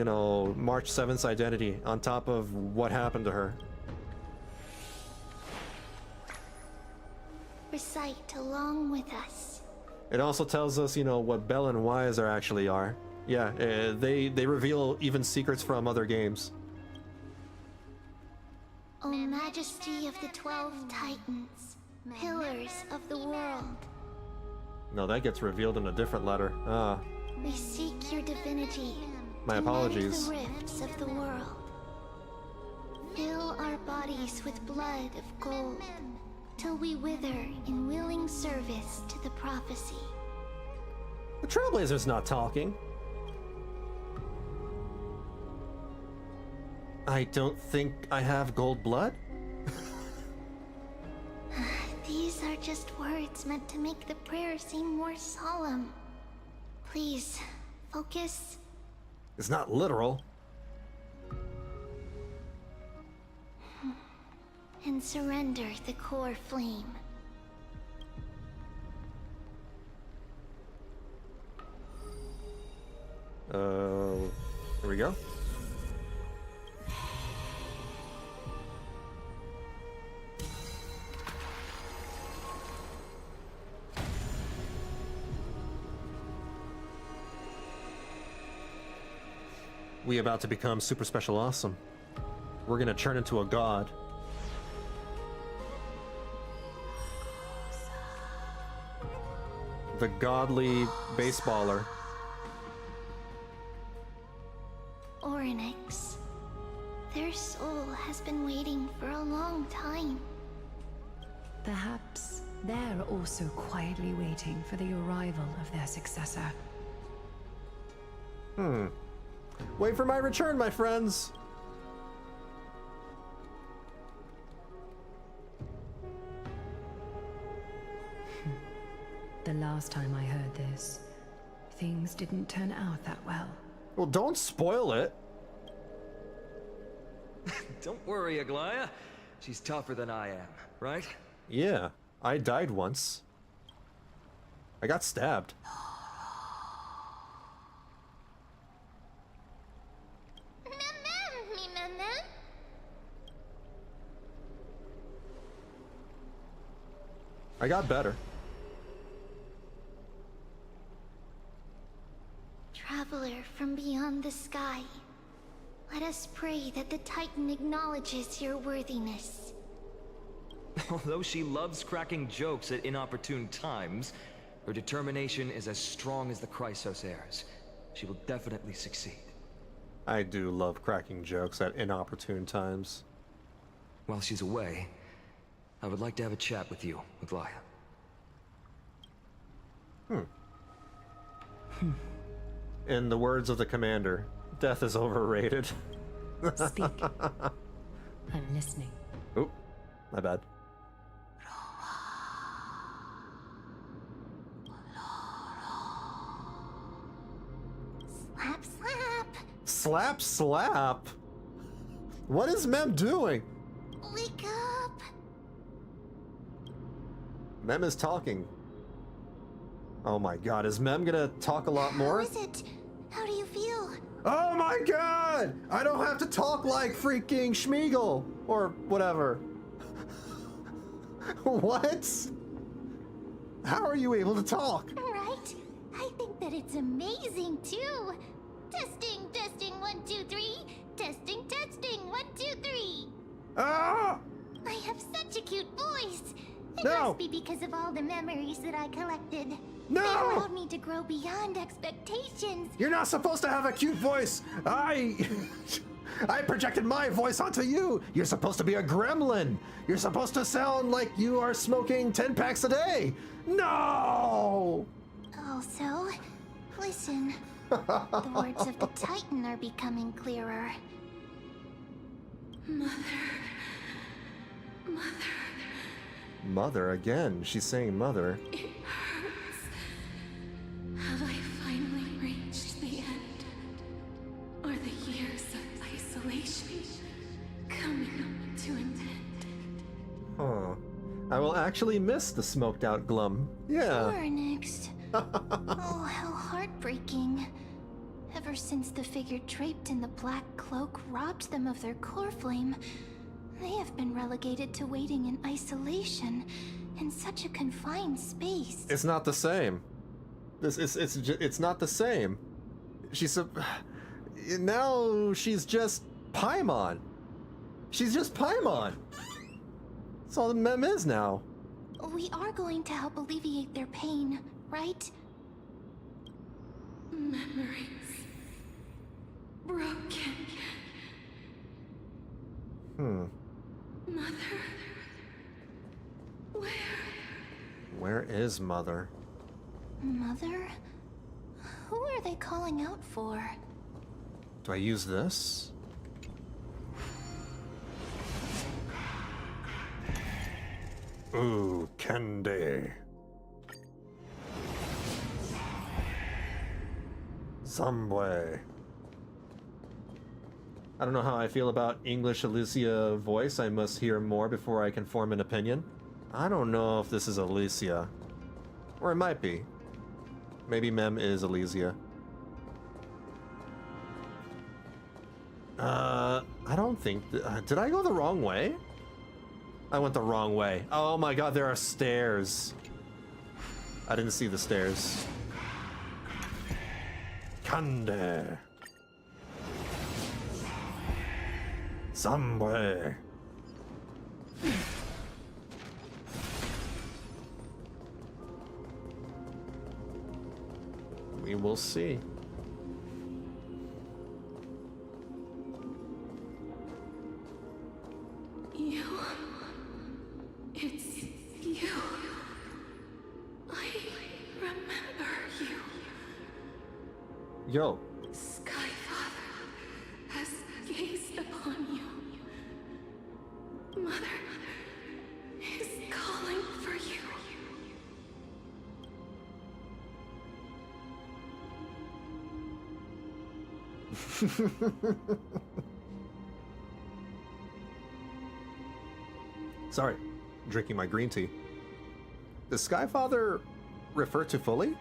March 7th's identity on top of what happened to her. Recite along with us. It also tells us, what Bell and Wise actually are. Yeah, they reveal even secrets from other games. O Majesty of the 12 Titans, pillars of the world. No, that gets revealed in a different letter. Ah. We seek your divinity. My to mend apologies. the rifts of the world. Fill our bodies with blood of gold, till we wither in willing service to the prophecy. The Trailblazer's not talking. I don't think I have gold blood. These are just words meant to make the prayer seem more solemn. Please, focus. It's not literal. And surrender the core flame. Here we go. We about to become super special awesome. We're gonna turn into a god. The godly baseballer. Oryx. Their soul has been waiting for a long time. Perhaps they're also quietly waiting for the arrival of their successor. Wait for my return, my friends. The last time I heard this, things didn't turn out that well. Well, don't spoil it. Don't worry, Aglaya. She's tougher than I am, right? Yeah, I died once. I got stabbed. I got better. Traveler from beyond the sky, let us pray that the Titan acknowledges your worthiness. Although she loves cracking jokes at inopportune times, her determination is as strong as the Chrysos heirs. She will definitely succeed. I do love cracking jokes at inopportune times. While she's away, I would like to have a chat with you, Aglaya. In the words of the commander, death is overrated. Speak. I'm listening. Oop, my bad. Slap, slap. Slap, slap. What is Mem doing? Wake up. Mem is talking. Oh my god, is Mem gonna talk a lot more? How is it? How do you feel? Oh my god! I don't have to talk like freaking Schmeagol or whatever. What? How are you able to talk? Right? I think that it's amazing too. Testing, testing, 1, 2, 3. Testing, testing, 1, 2, 3. Ah! I have such a cute voice. It No! must be because of all the memories that I collected. No! They allowed me to grow beyond expectations. You're not supposed to have a cute voice. I projected my voice onto you. You're supposed to be a gremlin. You're supposed to sound like you are smoking 10 packs a day. No! Also, listen. The words of the Titan are becoming clearer. Mother again. She's saying mother. Have I finally reached the end? Are the years of isolation coming to an end? Huh. I will actually miss the smoked out glum. Yeah. Next. Oh, how heartbreaking. Ever since the figure draped in the black cloak robbed them of their core flame, they have been relegated to waiting in isolation in such a confined space. It's not the same. It's not the same. Now she's just Paimon. She's just Paimon. That's all the Mem is now. We are going to help alleviate their pain, right? Memories broken. Where is Mother? Mother? Who are they calling out for? Do I use this? Ooh, candy. Some way. I don't know how I feel about English Alicia voice. I must hear more before I can form an opinion. I don't know if this is Alicia. Or it might be. Maybe Mem is Alicia. I don't think... did I go the wrong way? I went the wrong way. Oh my god, there are stairs. I didn't see the stairs. Candy. Somewhere. We will see. You. It's you. I remember you. Yo. Skyfather has gazed upon you. Mother is calling for you. Sorry, drinking my green tea. Does Skyfather refer to Fully?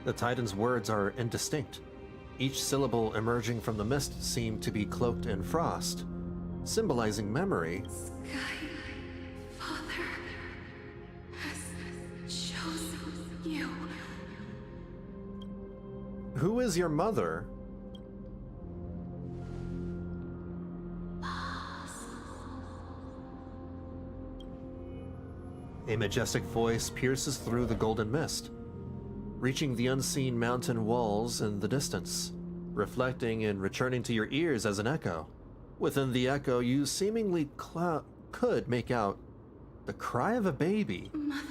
The Titan's words are indistinct. Each syllable emerging from the mist seemed to be cloaked in frost, symbolizing memory. Father has chosen you. Who is your mother? A majestic voice pierces through the golden mist, reaching the unseen mountain walls in the distance, reflecting and returning to your ears as an echo. Within the echo, you seemingly could make out the cry of a baby. Mother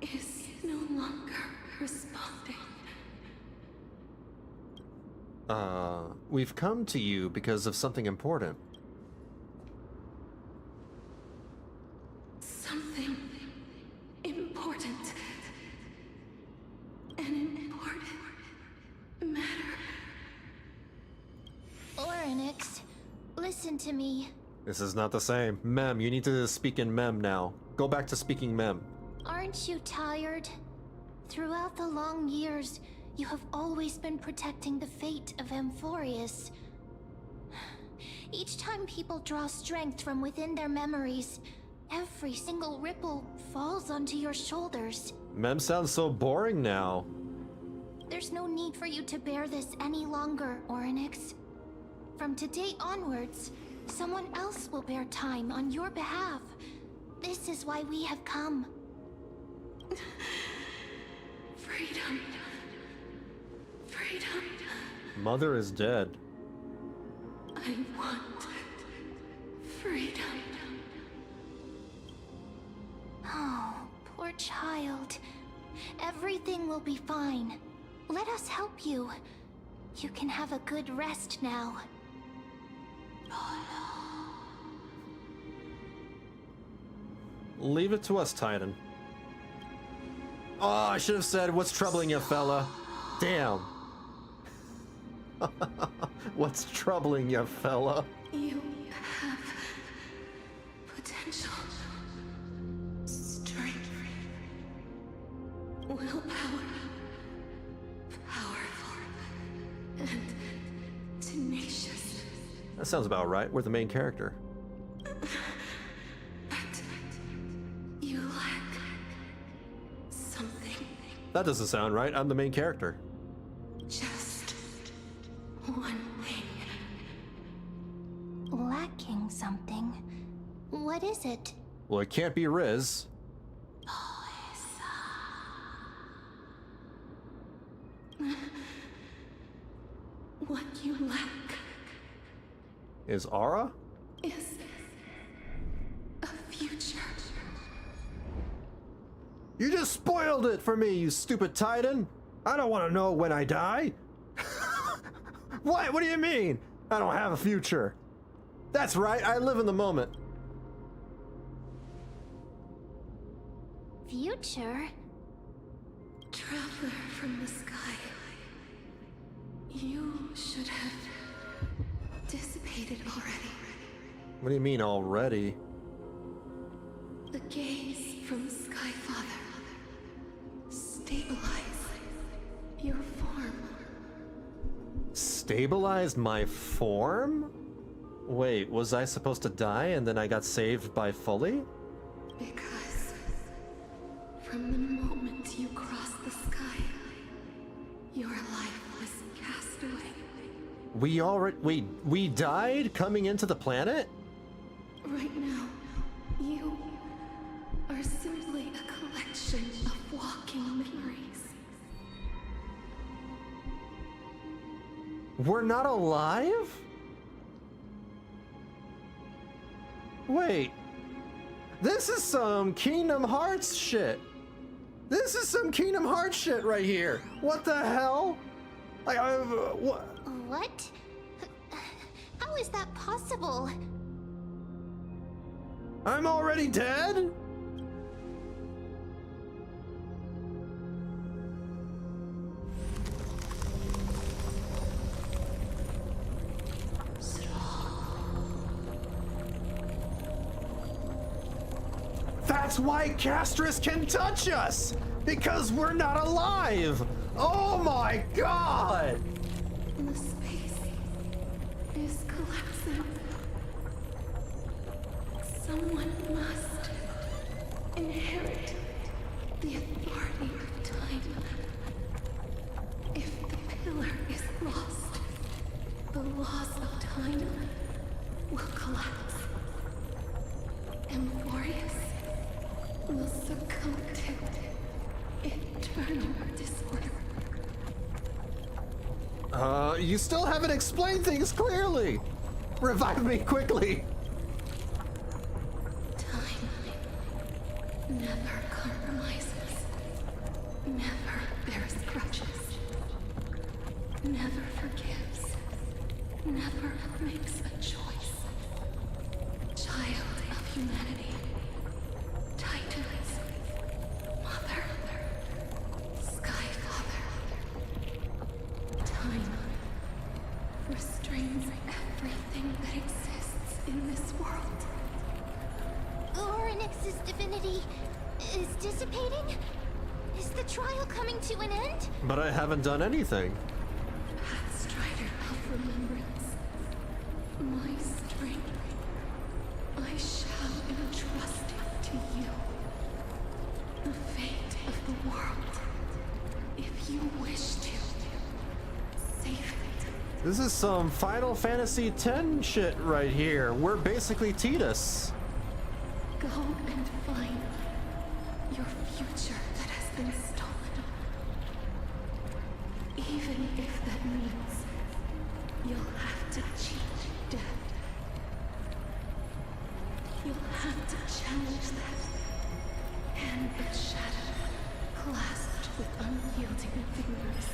is no longer responding. We've come to you because of something important. Something important. An important matter. Oryx, listen to me. This is not the same. Mem, you need to speak in Mem now. Go back to speaking Mem. Aren't you tired? Throughout the long years, you have always been protecting the fate of Amphoreus. Each time people draw strength from within their memories, every single ripple falls onto your shoulders. Mem sounds so boring now. There's no need for you to bear this any longer, Oryx. From today onwards, someone else will bear time on your behalf. This is why we have come. Freedom. Freedom. Mother is dead. I want freedom. Oh, poor child. Everything will be fine. Let us help you. You can have a good rest now. Leave it to us, Titan. Oh, I should have said, what's troubling you, fella? Damn. What's troubling you, fella? You have potential, strength, willpower, powerful, and tenacious. That sounds about right. We're the main character. But you lack something. That doesn't sound right. I'm the main character. Just one thing. Lacking something. What is it? Well, it can't be Riz. What you lack Is Aura? is a future. You just spoiled it for me, you stupid Titan! I don't want to know when I die! What? What do you mean? I don't have a future. That's right, I live in the moment. Future? Traveler from the sky. You should have dissipated already. What do you mean already? The gaze from Sky Father. Stabilize your form. Stabilized my form? Wait, was I supposed to die and then I got saved by Fully? Because from the moment you crossed the sky, your life was cast away. We died coming into the planet? Right now, you are simply a collection of walking memories. We're not alive? Wait. This is some Kingdom Hearts shit. This is some Kingdom Hearts shit right here. What the hell? Like, what? What? How is that possible? I'm already dead? That's why Castorice can touch us! Because we're not alive! Oh my god! The space is collapsing. Someone must inherit the authority of time. If the pillar is lost, the laws of time will collapse. Amphoreus will succumb to eternal disorder. You still haven't explained things clearly! Revive me quickly! Time never compromises, never bears grudges, never forgives, never makes a choice. Child of humanity, Titans, Mother, Sky Father. Time restrains everything that exists in this world. Oryx's divinity is dissipating? Is the trial coming to an end? But I haven't done anything. Pathstrider of remembrance, my strength, I shall entrust it to you. The fate of the world, if you wish to, save it. This is some Final Fantasy X shit right here. We're basically Tidus. Go and find your future that has been stolen. Even if that means you'll have to cheat death. You'll have to challenge that hand of shadow clasped with unyielding fingers.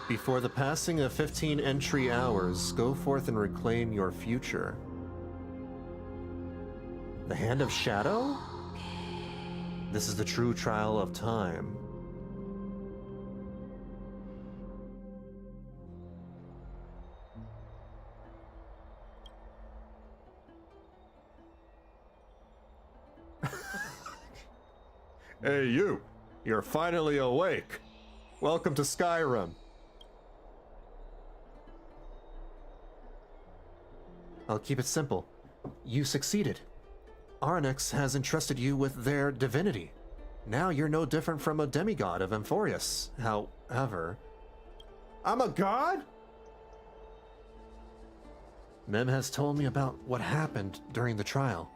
Before the passing of 15 entry hours, go forth and reclaim your future. The Hand of Shadow? This is the true trial of time. Hey you! You're finally awake! Welcome to Skyrim. I'll keep it simple. You succeeded. Arnix has entrusted you with their divinity. Now you're no different from a demigod of Amphoreus. However... I'm a god? Mem has told me about what happened during the trial.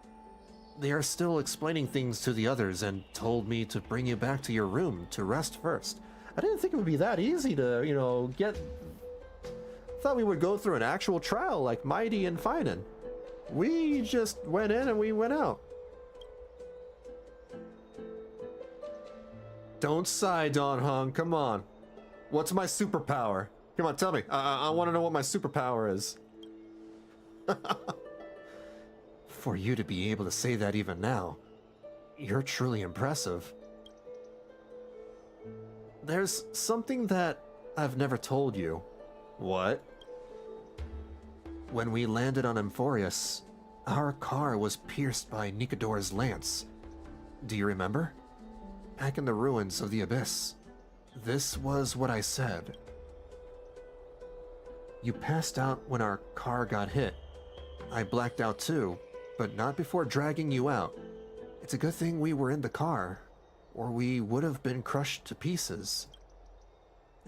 They are still explaining things to the others and told me to bring you back to your room to rest first. I didn't think it would be that easy to, get thought we would go through an actual trial like Mighty and Finan. We just went in and we went out. Don't sigh, Don Hong. Come on. What's my superpower? Come on, tell me. I want to know what my superpower is. For you to be able to say that even now, you're truly impressive. There's something that I've never told you. What? When we landed on Amphoreus, our car was pierced by Nikador's lance. Do you remember? Back in the ruins of the Abyss, this was what I said. You passed out when our car got hit. I blacked out too, but not before dragging you out. It's a good thing we were in the car, or we would have been crushed to pieces.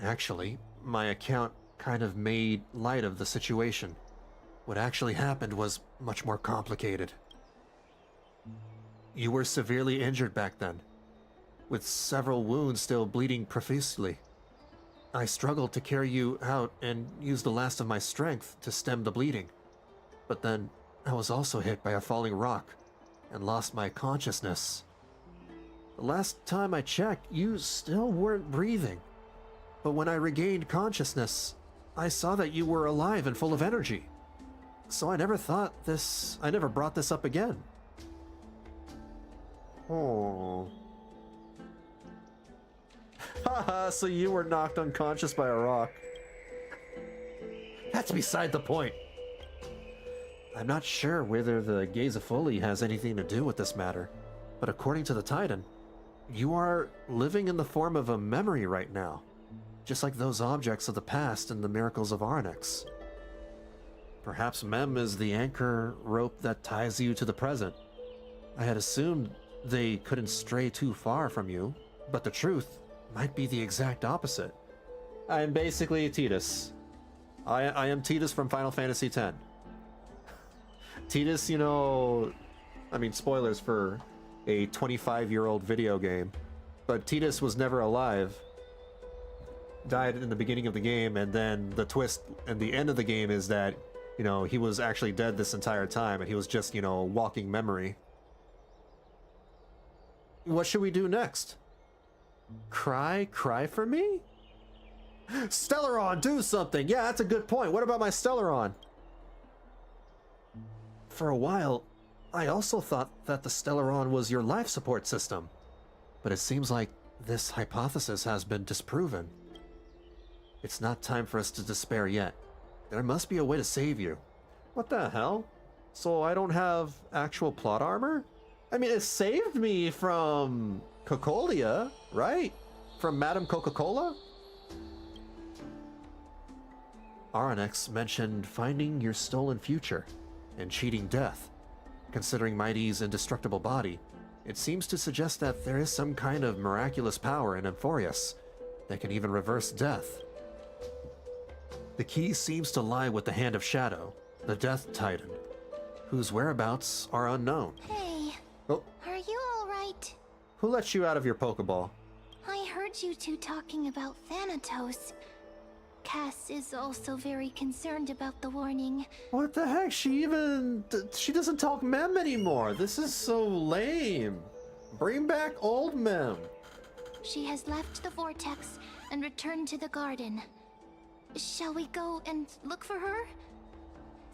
Actually, my account kind of made light of the situation. What actually happened was much more complicated. You were severely injured back then, with several wounds still bleeding profusely. I struggled to carry you out and used the last of my strength to stem the bleeding. But then I was also hit by a falling rock and lost my consciousness. The last time I checked, you still weren't breathing. But when I regained consciousness, I saw that you were alive and full of energy. So I never brought this up again. Oh. Haha, so you were knocked unconscious by a rock. That's beside the point. I'm not sure whether the Gaze of Foley has anything to do with this matter, but according to the Titan, you are living in the form of a memory right now, just like those objects of the past in the miracles of Arnix. Perhaps Mem is the anchor rope that ties you to the present. I had assumed they couldn't stray too far from you, but the truth might be the exact opposite. I am basically Tidus. I am Tidus from Final Fantasy X. Tidus, you know, I mean, spoilers for a 25-year-old video game, but Tidus was never alive. Died in the beginning of the game, and then the twist and the end of the game is that, you know, he was actually dead this entire time, and he was just, you know, walking memory. What should we do next? Cry for me? Stellaron, do something! Yeah, that's a good point. What about my Stellaron? For a while, I also thought that the Stellaron was your life support system. But it seems like this hypothesis has been disproven. It's not time for us to despair yet. There must be a way to save you. What the hell? So I don't have actual plot armor? I mean, it saved me from Cocolia, right? From Madame Coca-Cola? Arnix mentioned finding your stolen future and cheating death. Considering Mighty's indestructible body, it seems to suggest that there is some kind of miraculous power in Amphoreus that can even reverse death. The key seems to lie with the Hand of Shadow, the Death Titan, whose whereabouts are unknown. Hey, Oh, are you alright? who let you out of your Pokeball? I heard you two talking about Thanatos. Cass is also very concerned about the warning. What the heck? She doesn't talk Mem anymore. This is so lame. Bring back old Mem. She has left the vortex and returned to the garden. Shall we go and look for her?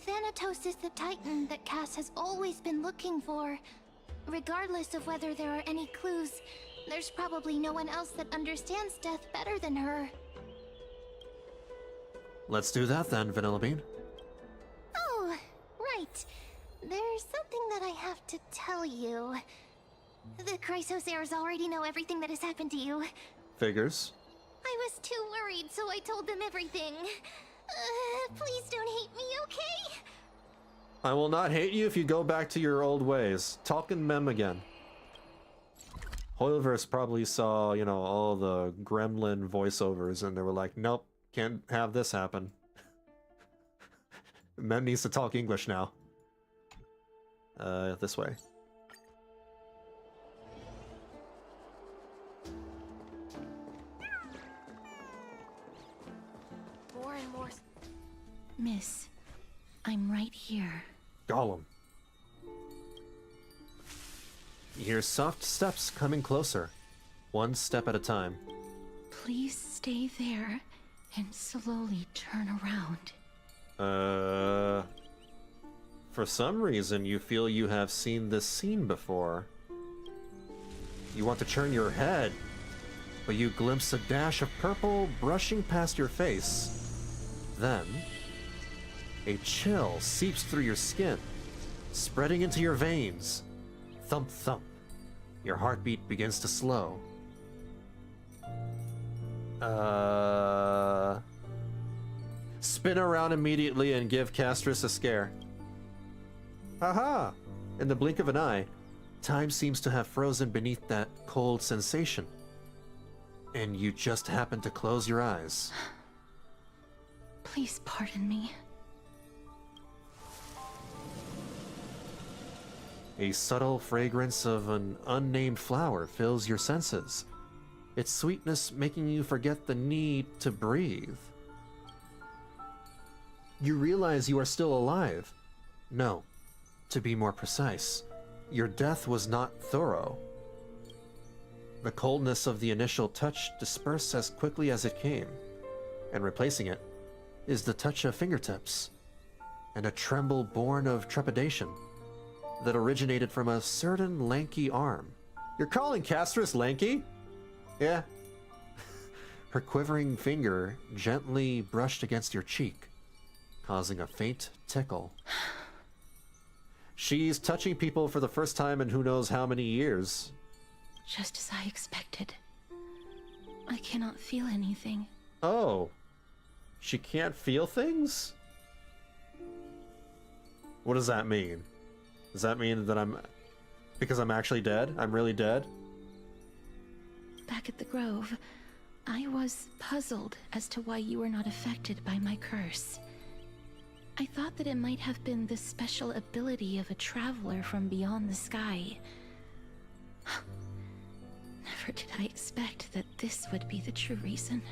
Thanatos is the Titan that Cass has always been looking for. Regardless of whether there are any clues, there's probably no one else that understands death better than her. Let's do that then, Vanillabean. Oh, right. There's something that I have to tell you. The Chrysosairs already know everything that has happened to you. Figures. I was too worried, so I told them everything. Please don't hate me, okay? I will not hate you if you go back to your old ways. Talking Mem again. Hoyoverse probably saw, you know, all the gremlin voiceovers and they were like, nope, can't have this happen. Mem needs to talk English now. This way. More and more. Miss, I'm right here. Gollum. You hear soft steps coming closer, one step at a time. Please stay there and slowly turn around. For some reason, you feel you have seen this scene before. You want to turn your head, but you glimpse a dash of purple brushing past your face. Then, a chill seeps through your skin, spreading into your veins. Thump, thump. Your heartbeat begins to slow. Spin around immediately and give Castorice a scare. Haha! In the blink of an eye, time seems to have frozen beneath that cold sensation. And you just happen to close your eyes. Please pardon me. A subtle fragrance of an unnamed flower fills your senses, its sweetness making you forget the need to breathe. You realize you are still alive. No, to be more precise, your death was not thorough. The coldness of the initial touch dispersed as quickly as it came, and replacing it is the touch of fingertips, and a tremble born of trepidation that originated from a certain lanky arm. You're calling Castorice lanky? Yeah. Her quivering finger gently brushed against your cheek, causing a faint tickle. She's touching people for the first time in who knows how many years. Just as I expected. I cannot feel anything. Oh. She can't feel things? What does that mean? Does that mean that because I'm actually dead? I'm really dead? Back at the Grove, I was puzzled as to why you were not affected by my curse. I thought that it might have been the special ability of a traveler from beyond the sky. Never did I expect that this would be the true reason.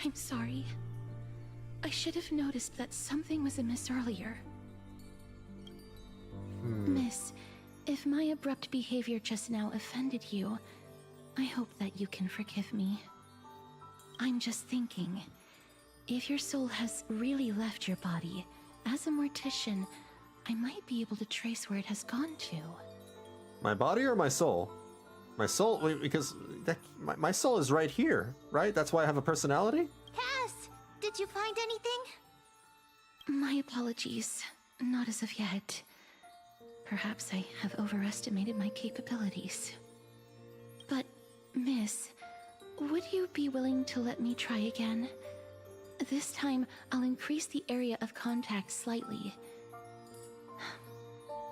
I'm sorry. I should have noticed that something was amiss earlier. Miss, if my abrupt behavior just now offended you, I hope that you can forgive me. I'm just thinking, if your soul has really left your body, as a mortician, I might be able to trace where it has gone to. My body or my soul? My soul, wait, because my soul is right here, right? That's why I have a personality? Cass, did you find anything? My apologies. Not as of yet. Perhaps I have overestimated my capabilities. But, Miss, would you be willing to let me try again? This time, I'll increase the area of contact slightly.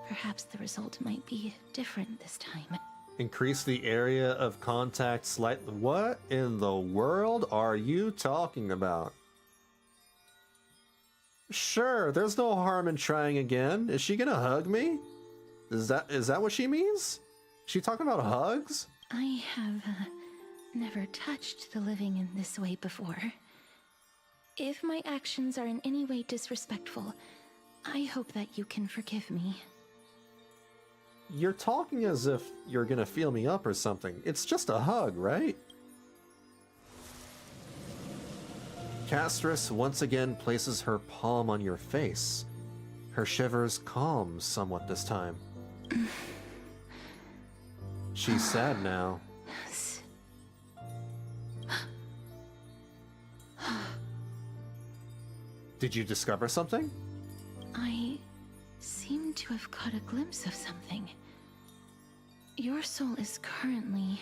Perhaps the result might be different this time. Increase the area of contact slightly. What in the world are you talking about? Sure, there's no harm in trying again. Is she gonna hug me? Is that what she means? She talking about hugs? I have never touched the living in this way before. If my actions are in any way disrespectful, I hope that you can forgive me. You're talking as if you're gonna feel me up or something. It's just a hug, right? Castorice once again places her palm on your face. Her shivers calm somewhat this time. She's sad now. Did you discover something? I seem to have caught a glimpse of something. Your soul is currently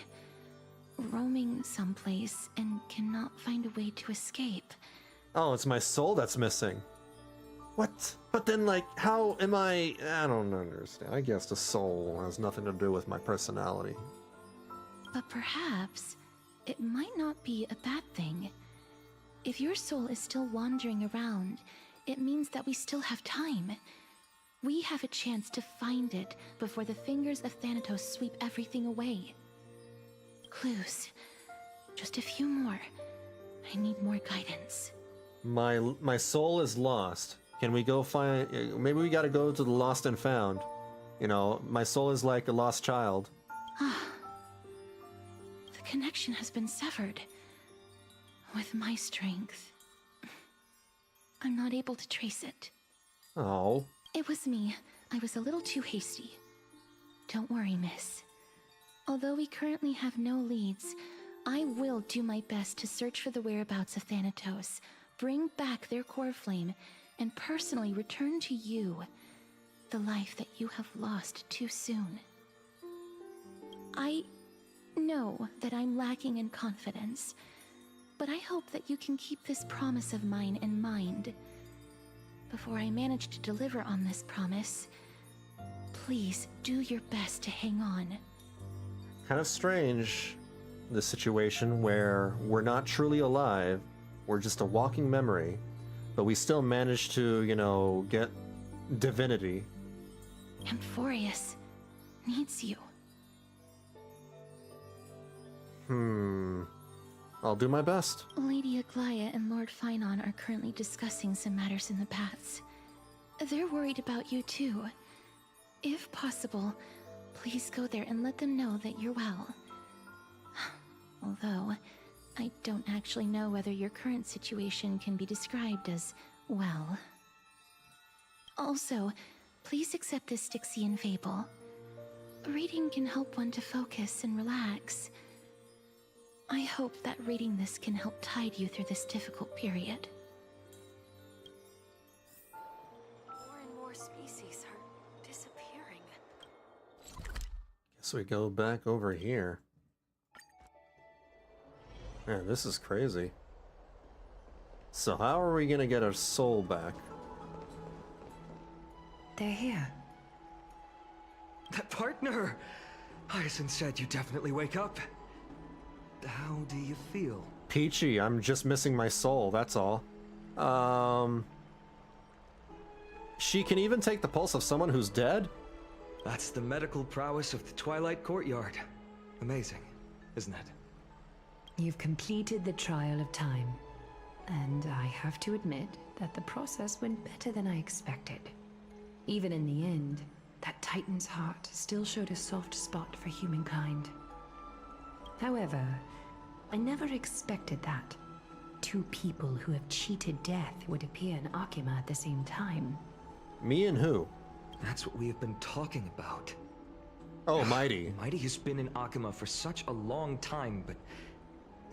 roaming someplace and cannot find a way to escape. Oh, it's my soul that's missing. What? But then, like, how am I don't understand. I guess the soul has nothing to do with my personality. But perhaps it might not be a bad thing. If your soul is still wandering around, it means that we still have time. We have a chance to find it before the fingers of Thanatos sweep everything away. Clues. Just a few more. I need more guidance. My soul is lost. Can we go find... Maybe we gotta go to the lost and found. You know, my soul is like a lost child. The connection has been severed. With my strength, I'm not able to trace it. Oh. It was me. I was a little too hasty. Don't worry, miss. Although we currently have no leads, I will do my best to search for the whereabouts of Thanatos, bring back their core flame, and personally return to you the life that you have lost too soon. I know that I'm lacking in confidence, but I hope that you can keep this promise of mine in mind. Before I manage to deliver on this promise, please do your best to hang on. Kind of strange, this situation where we're not truly alive, we're just a walking memory, but we still manage to, you know, get divinity. Amphoreus needs you. I'll do my best. Lady Aglaya and Lord Finon are currently discussing some matters in the paths. They're worried about you too. If possible, please go there and let them know that you're well. Although, I don't actually know whether your current situation can be described as well. Also, please accept this Styxian fable. Reading can help one to focus and relax. I hope that reading this can help tide you through this difficult period. More and more species are disappearing. So we go back over here. Man, this is crazy. So how are we gonna get our soul back? They're here. That partner! Hyacinth said you definitely wake up. How do you feel? Peachy, I'm just missing my soul, that's all. She can even take the pulse of someone who's dead? That's the medical prowess of the Twilight Courtyard. Amazing, isn't it? You've completed the trial of time, and I have to admit that the process went better than I expected. Even in the end, that Titan's heart still showed a soft spot for humankind. However, I never expected that two people who have cheated death would appear in Akima at the same time. Me and who? That's what we have been talking about. Oh, Mighty. Mighty has been in Akima for such a long time, but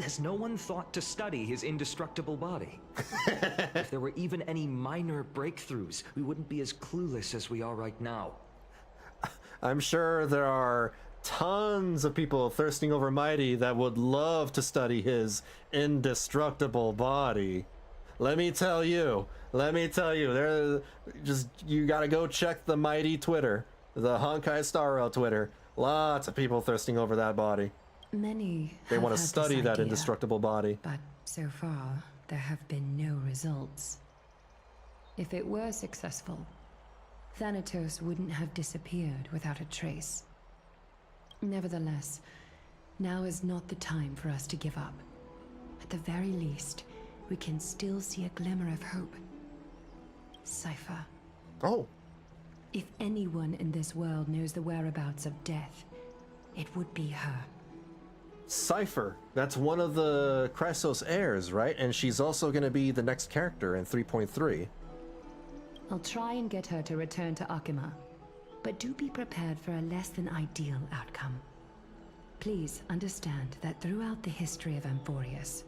has no one thought to study his indestructible body? If there were even any minor breakthroughs, we wouldn't be as clueless as we are right now. I'm sure there are tons of people thirsting over Mighty that would love to study his indestructible body. Let me tell you, you gotta go check the Mighty Twitter, the Honkai Star Rail Twitter. Lots of people thirsting over that body. Many They have want to had study this that idea, indestructible body. but so far, there have been no results. If it were successful, Thanatos wouldn't have disappeared without a trace. Nevertheless, now is not the time for us to give up. At the very least, we can still see a glimmer of hope. Cipher. Oh. If anyone in this world knows the whereabouts of death, it would be her. Cipher. That's one of the Chrysos heirs, right? And she's also going to be the next character in 3.3. I'll try and get her to return to Akima, but do be prepared for a less than ideal outcome. Please understand that throughout the history of Amphoreus,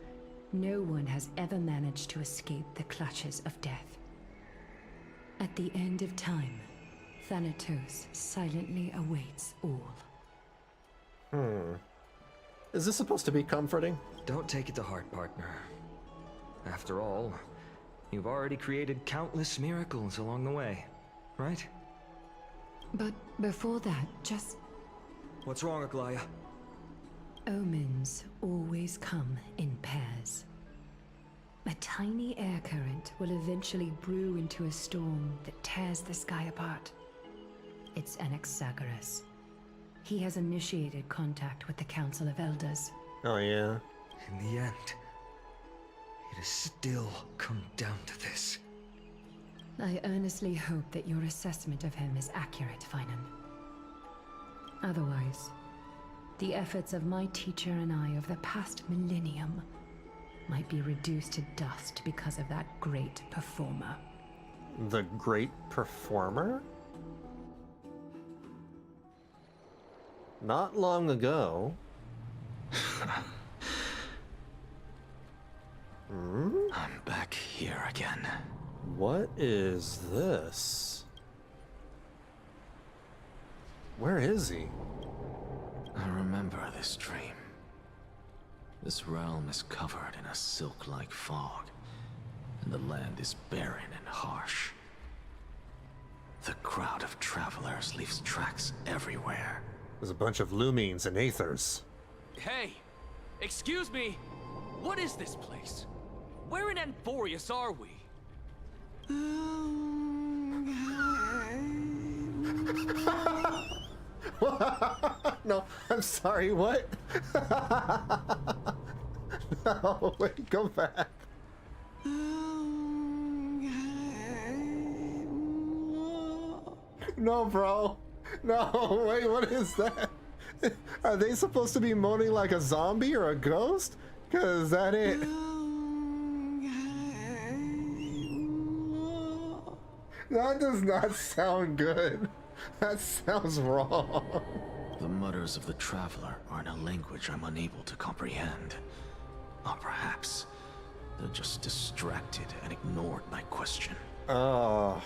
no one has ever managed to escape the clutches of death. At the end of time, Thanatos silently awaits all. Is this supposed to be comforting? Don't take it to heart, partner. After all, you've already created countless miracles along the way, right? But before that, just... What's wrong, Aglaya? Omens always come in pairs. A tiny air current will eventually brew into a storm that tears the sky apart. It's Anaxagoras. He has initiated contact with the Council of Elders. Oh, yeah. In the end, It has still come down to this. I earnestly hope that your assessment of him is accurate, Finan. Otherwise, the efforts of my teacher and I of the past millennium might be reduced to dust because of that great performer. The great performer? Not long ago. I'm back here again. What is this? Where is he? I remember this dream. This realm is covered in a silk-like fog, and the land is barren and harsh. The crowd of travelers leaves tracks everywhere. There's a bunch of lumines and aethers. Hey! Excuse me! What is this place? Where in Amphoreus are we? No, I'm sorry, what? No, wait, go back. No, bro. No, wait, what is that? Are they supposed to be moaning like a zombie or a ghost? Cause that ain't... That does not sound good. That sounds wrong. The mutters of the traveler are in a language I'm unable to comprehend. Or perhaps they're just distracted and ignored my question. Oh.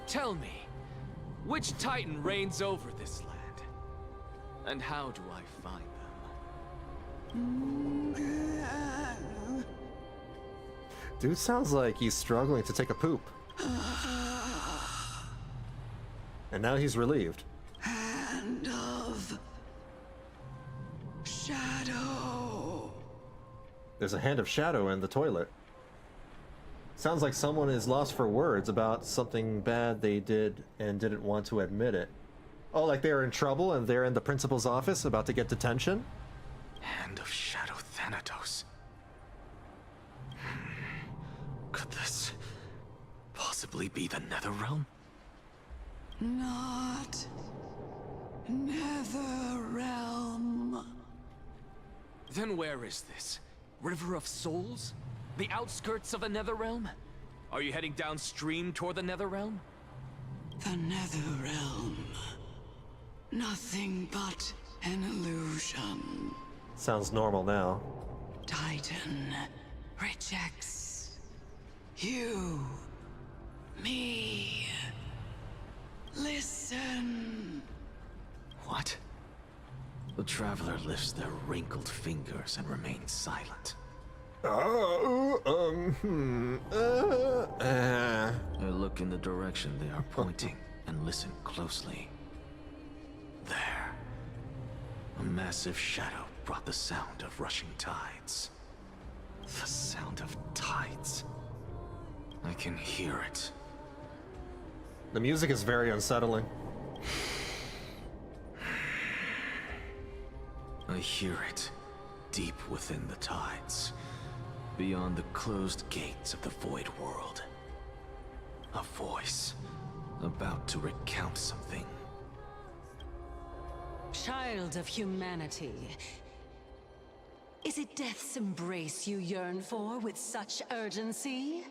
Tell me, which Titan reigns over this land? And how do I find them? Dude sounds like he's struggling to take a poop. And now he's relieved. Hand of shadow. There's a hand of shadow in the toilet. Sounds like someone is lost for words about something bad they did and didn't want to admit it. Oh, like they're in trouble and they're in the principal's office about to get detention? Hand of Shadow Thanatos. Could this possibly be the Netherrealm? Not Netherrealm. Then where is this? River of Souls? The outskirts of a Netherrealm? Are you heading downstream toward the Netherrealm? The Netherrealm. Nothing but an illusion. Sounds normal now. Titan rejects you, me. Listen. What? The traveler lifts their wrinkled fingers and remains silent. I look in the direction they are pointing and listen closely. There. A massive shadow brought the sound of rushing tides. The sound of tides. I can hear it. The music is very unsettling. I hear it, deep within the tides, beyond the closed gates of the void world. A voice, about to recount something. Child of humanity, is it death's embrace you yearn for with such urgency?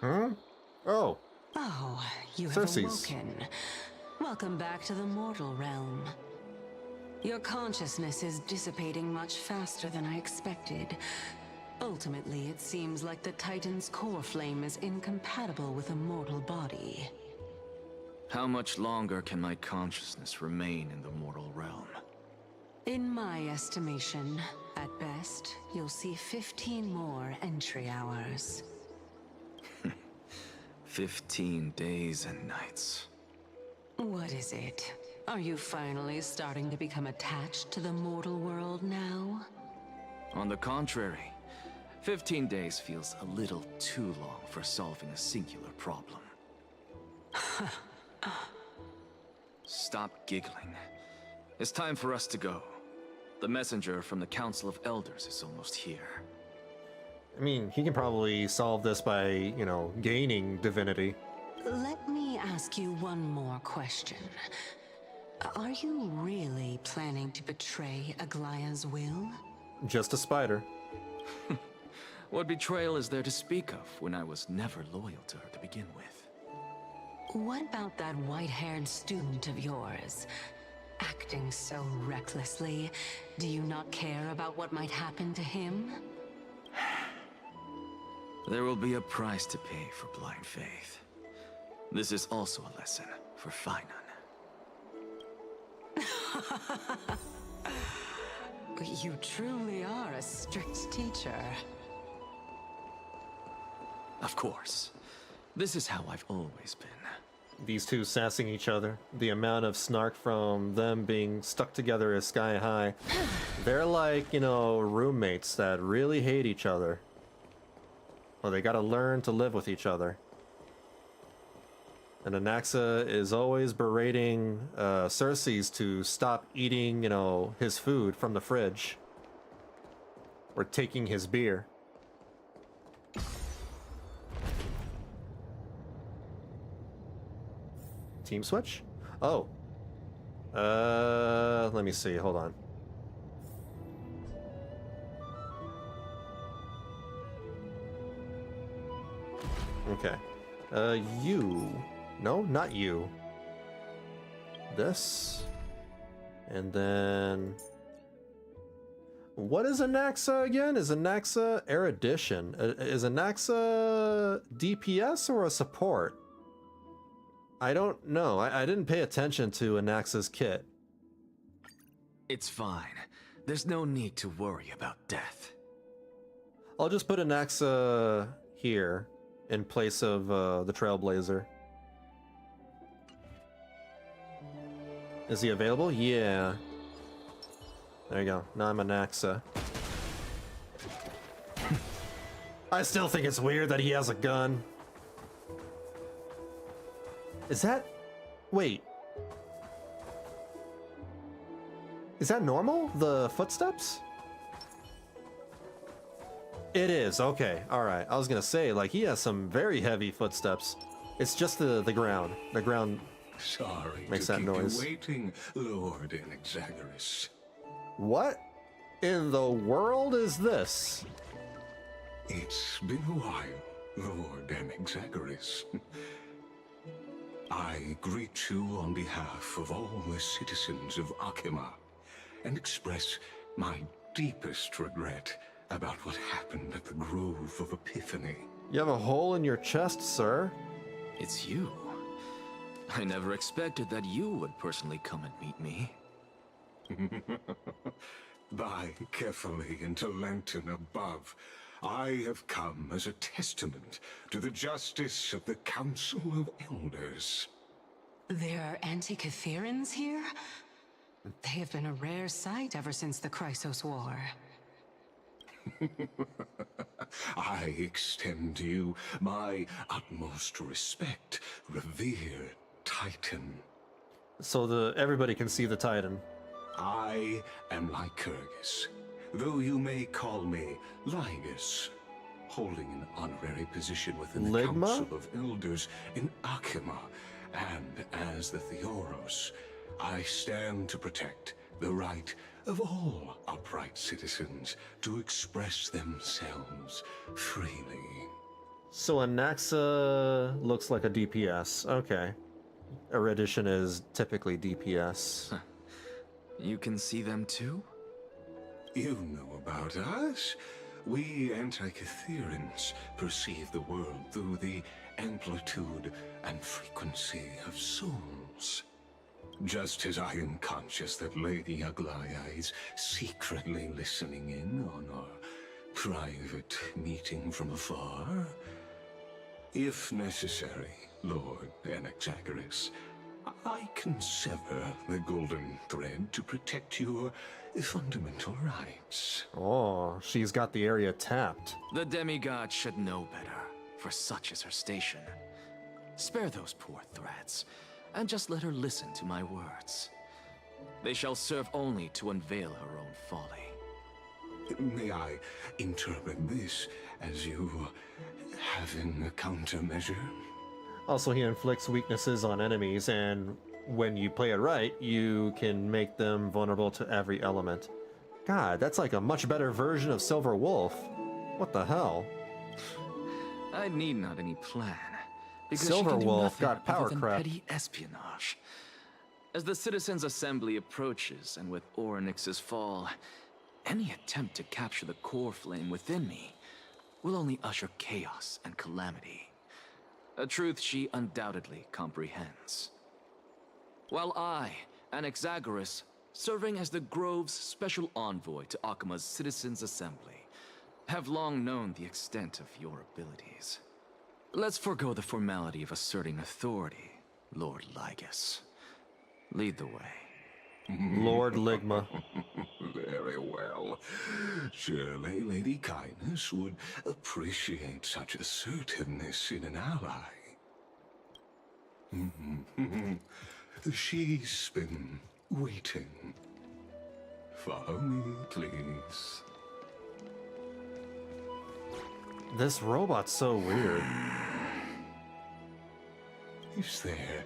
Huh? Oh. Oh, you have Circes. awoken. Welcome back to the mortal realm. Your consciousness is dissipating much faster than I expected. Ultimately, it seems like the Titan's core flame is incompatible with a mortal body. How much longer can my consciousness remain in the mortal realm? In my estimation, at best, you'll see 15 more entry hours. 15 days and nights. What is it? Are you finally starting to become attached to the mortal world now? On the contrary, 15 days feels a little too long for solving a singular problem. Stop giggling. It's time for us to go. The messenger from the Council of Elders is almost here. I mean, he can probably solve this by, you know, gaining divinity. Let me ask you one more question. Are you really planning to betray Aglaya's will? Just a spider. What betrayal is there to speak of when I was never loyal to her to begin with? What about that white-haired student of yours? Acting so recklessly, do you not care about what might happen to him? There will be a price to pay for blind faith. This is also a lesson for Finan. You truly are a strict teacher. Of course. This is how I've always been. These two sassing each other. The amount of snark from them being stuck together is sky high. They're like, you know, roommates that really hate each other. Well, they gotta learn to live with each other. And Anaxa is always berating Cersei's to stop eating, you know, his food from the fridge. Or taking his beer. Team switch? Oh. Let me see. Hold on. Okay. You. No, not you. This. And then... What is Anaxa again? Is Anaxa erudition? Is Anaxa DPS or a support? I don't know. I didn't pay attention to Anaxa's kit. It's fine. There's no need to worry about death. I'll just put Anaxa here in place of the Trailblazer. Is he available? Yeah. There you go. Now I'm Anaxa. I still think it's weird that he has a gun. Is that... Wait. Is that normal? The footsteps? It is. Okay. Alright. I was gonna say, like, he has some very heavy footsteps. It's just the ground. The ground Sorry makes to that keep noise. you waiting, Lord Anaxagoras. What in the world is this? It's been a while, Lord Anaxagoras. I greet you on behalf of all the citizens of Akima and express my deepest regret about what happened at the Grove of Epiphany. You have a hole in your chest, sir. It's you. I never expected that you would personally come and meet me. By carefully into lantern above, I have come as a testament to the justice of the Council of Elders. There are anti-Catherians here? They have been a rare sight ever since the Chrysos War. I extend to you my utmost respect, revered Titan. So everybody can see the Titan. I am Lycurgus, though you may call me Lygus, holding an honorary position within the Ligma? Council of Elders in Akima, and as the Theoros, I stand to protect the right of all upright citizens to express themselves freely. So Anaxa looks like a DPS. Okay. Erudition is typically DPS. You can see them too? You know about us. We anti-Catherians perceive the world through the amplitude and frequency of souls. Just as I am conscious that Lady Aglaya is secretly listening in on our private meeting from afar. If necessary, Lord Anaxagoras, I can sever the golden thread to protect your fundamental rights. Oh, she's got the area tapped. The demigod should know better, for such is her station. Spare those poor threats, and just let her listen to my words. They shall serve only to unveil her own folly. May I interpret this as you having a countermeasure? Also, he inflicts weaknesses on enemies, and when you play it right, you can make them vulnerable to every element. God, that's like a much better version of Silver Wolf. What the hell? I need not any plan. Because Silver she can do Wolf nothing got power other than crap. petty espionage. As the Citizens' Assembly approaches, and with Orynyx's fall, any attempt to capture the core flame within me will only usher chaos and calamity. A truth she undoubtedly comprehends. While I, Anaxagoras, serving as the Grove's special envoy to Akima's Citizens' Assembly, have long known the extent of your abilities. Let's forego the formality of asserting authority, Lord Lygus. Lead the way. Lord Ligma. Very well. Surely Lady Kindness would appreciate such assertiveness in an ally. She's been waiting. Follow me, please. This robot's so weird. Is there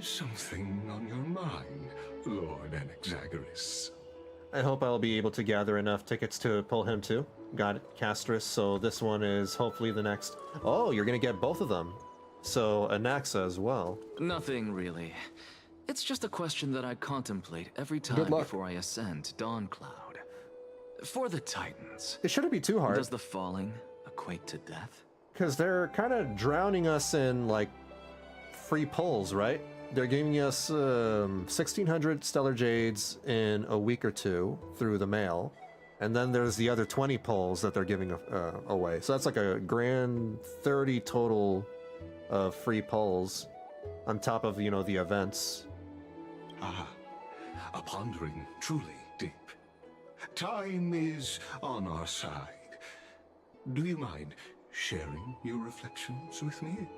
something on your mind, Lord Anaxagoras? I hope I'll be able to gather enough tickets to pull him too. Got Castorice, so this one is hopefully the next. Oh, you're gonna get both of them. So Anaxa as well. Nothing really. It's just a question that I contemplate every Good time luck. before I ascend to Dawncloud. For the Titans, It shouldn't be too hard. does the falling equate to death? Because they're kind of drowning us in, like, free pulls, right? They're giving us 1,600 Stellar Jades in a week or two through the mail. And then there's the other 20 pulls that they're giving away. So that's like a grand 30 total of free pulls on top of, you know, the events. Ah, a pondering truly deep. Time is on our side. Do you mind sharing your reflections with me?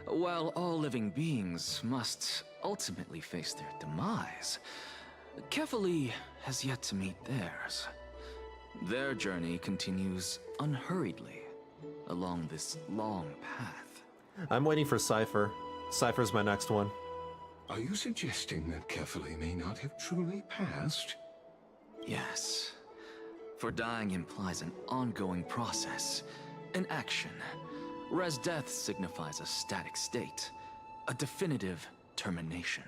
While all living beings must ultimately face their demise, Kefali has yet to meet theirs. Their journey continues unhurriedly along this long path. I'm waiting for Cipher. Cipher's my next one. Are you suggesting that Kefali may not have truly passed? Yes. For dying implies an ongoing process, an action, whereas death signifies a static state, a definitive termination.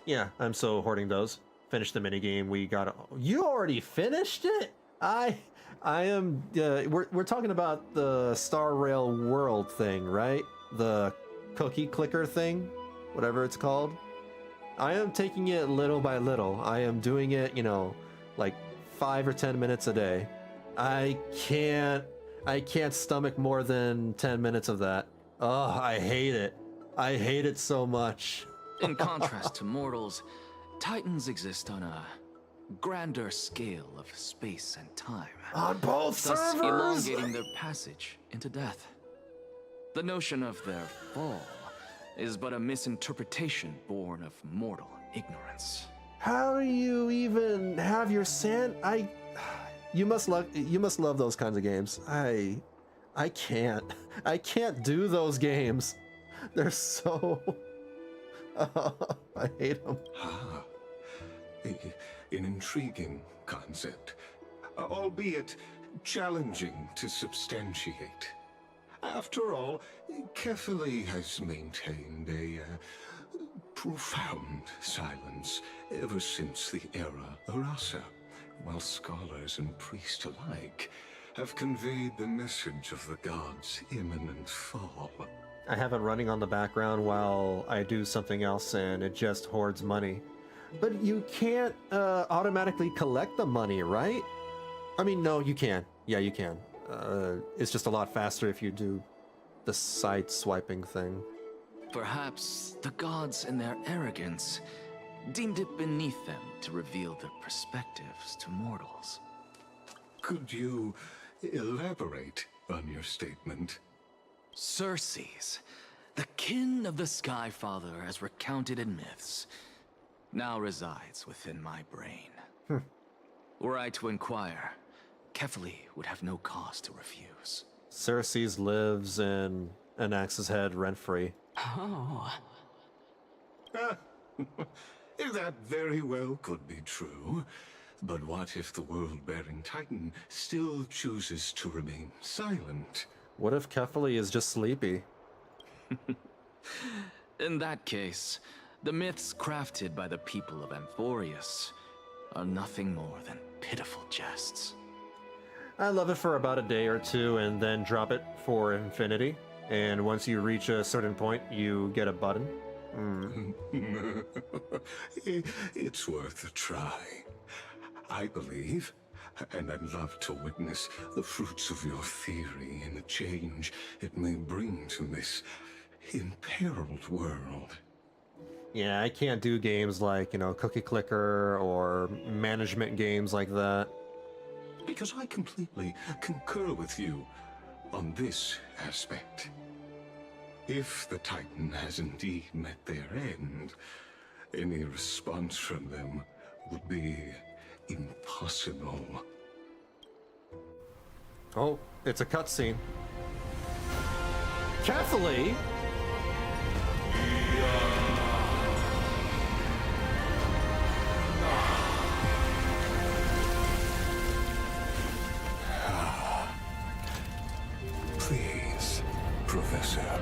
Yeah, I'm so hoarding those. Finish the minigame. We got. You already finished it? I am. We're talking about the Star Rail world thing, right? The cookie clicker thing, whatever it's called. I am taking it little by little. I am doing it, you know, like 5 or 10 minutes a day. I can't stomach more than 10 minutes of that. Oh, I hate it. I hate it so much. In contrast to mortals, Titans exist on a grander scale of space and time. On both thus servers! elongating their passage into death. The notion of their fall is but a misinterpretation born of mortal ignorance. How do you even have your sand? You must love those kinds of games. I can't do those games. They're so. I hate them. Ah, an intriguing concept, albeit challenging to substantiate. After all, Kefali has maintained a profound silence ever since the era Arasa, while scholars and priests alike have conveyed the message of the gods' imminent fall. I have it running on the background while I do something else, and it just hoards money. But you can't automatically collect the money, right? I mean, no, you can. Yeah, you can. It's just a lot faster if you do the side swiping thing. Perhaps the gods in their arrogance deemed it beneath them to reveal their perspectives to mortals. Could you elaborate on your statement? Circes, the kin of the Skyfather as recounted in myths, now resides within my brain. Were I to inquire, Kefali would have no cause to refuse. Ceres lives in Anaxa's head rent-free. Oh. That very well could be true. But what if the world-bearing Titan still chooses to remain silent? What if Kefali is just sleepy? In that case, the myths crafted by the people of Amphoreus are nothing more than pitiful jests. I love it for about a day or two and then drop it for infinity. And once you reach a certain point, you get a button. It's worth a try. I believe, and I'd love to witness the fruits of your theory and the change it may bring to this imperiled world. Yeah, I can't do games like, Cookie Clicker or management games like that. Because I completely concur with you on this aspect. If the Titan has indeed met their end, any response from them would be impossible. Oh, it's a cutscene. Kefali? Please, Professor.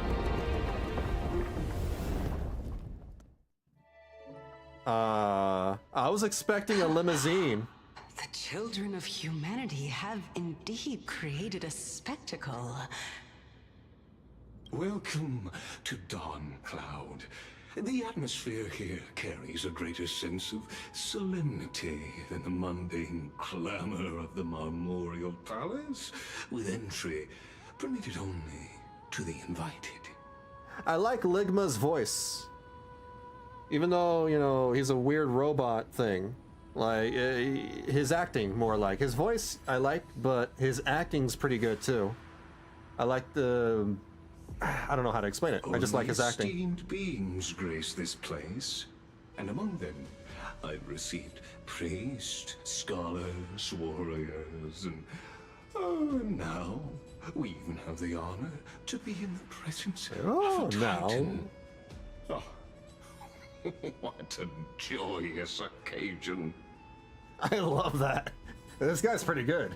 I was expecting a limousine. The children of humanity have indeed created a spectacle. Welcome to Dawn Cloud. The atmosphere here carries a greater sense of solemnity than the mundane clamor of the Marmorial Palace, with entry permitted only to the invited. I like Ligma's voice. Even though, he's a weird robot thing. Like, his acting, more like. His voice, I like, but his acting's pretty good, too. I like the... I don't know how to explain it. I just like his acting. Esteemed beings grace this place, and among them, I've received priests, scholars, warriors, and now we even have the honor to be in the presence of a Titan. Oh, what a joyous occasion! I love that. This guy's pretty good.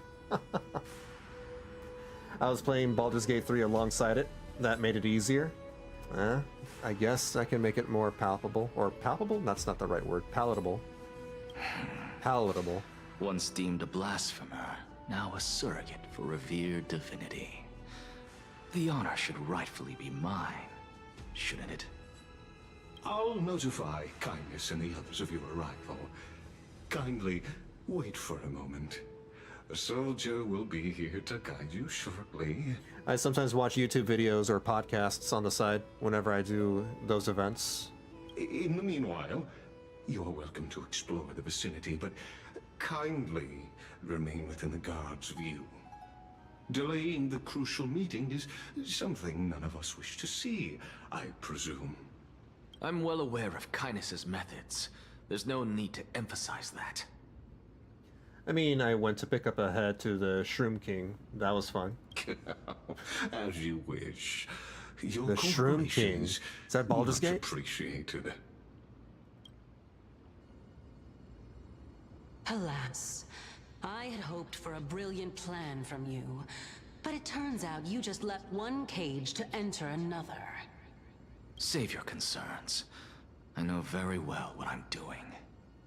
I was playing Baldur's Gate 3 alongside it. That made it easier. I guess I can make it more palpable. Or palpable? That's not the right word. Palatable. Palatable. Once deemed a blasphemer, now a surrogate for revered divinity. The honor should rightfully be mine, shouldn't it? I'll notify Kindness and the others of your arrival. Kindly wait for a moment. A soldier will be here to guide you shortly. I sometimes watch YouTube videos or podcasts on the side whenever I do those events. In the meanwhile, you are welcome to explore the vicinity, but kindly remain within the guard's view. Delaying the crucial meeting is something none of us wish to see, I presume. I'm well aware of Kindness's methods. There's no need to emphasize that. I mean, I went to pick up a head to the Shroom King. That was fun. As you wish. Your the Shroom King. Is that Baldur's Gate? Appreciated. Alas, I had hoped for a brilliant plan from you, but it turns out you just left one cage to enter another. Save your concerns. I know very well what I'm doing.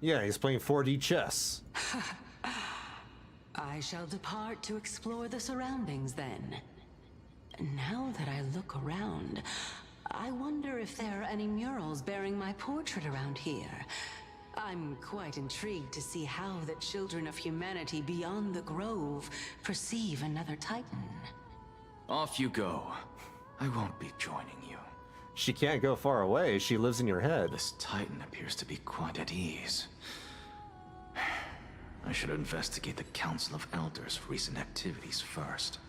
Yeah, he's playing 4D chess. I shall depart to explore the surroundings then. Now that I look around, I wonder if there are any murals bearing my portrait around here. I'm quite intrigued to see how the children of humanity beyond the grove perceive another Titan. Off you go. I won't be joining you. She can't go far away. She lives in your head. This Titan appears to be quite at ease. I should investigate the Council of Elders' recent activities first.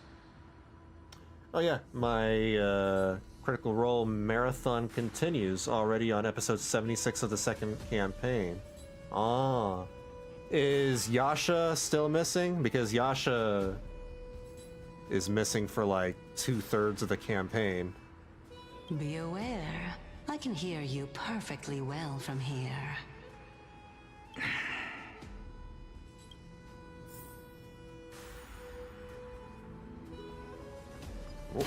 Oh yeah, my Critical Role marathon continues already on episode 76 of the second campaign. Ah. Is Yasha still missing? Because Yasha is missing for like 2/3 of the campaign. Be aware. I can hear you perfectly well from here. Oh.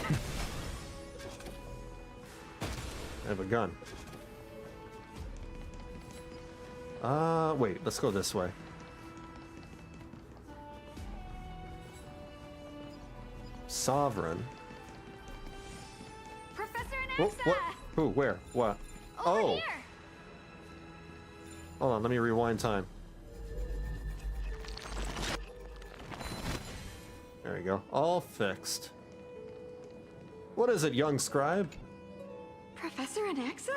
I have a gun. Wait, let's go this way. Sovereign. Professor Oh, Anaxa! what? Who? Where? What? Over here! Hold on, let me rewind time. There we go. All fixed. What is it, young scribe? Professor Anaxa?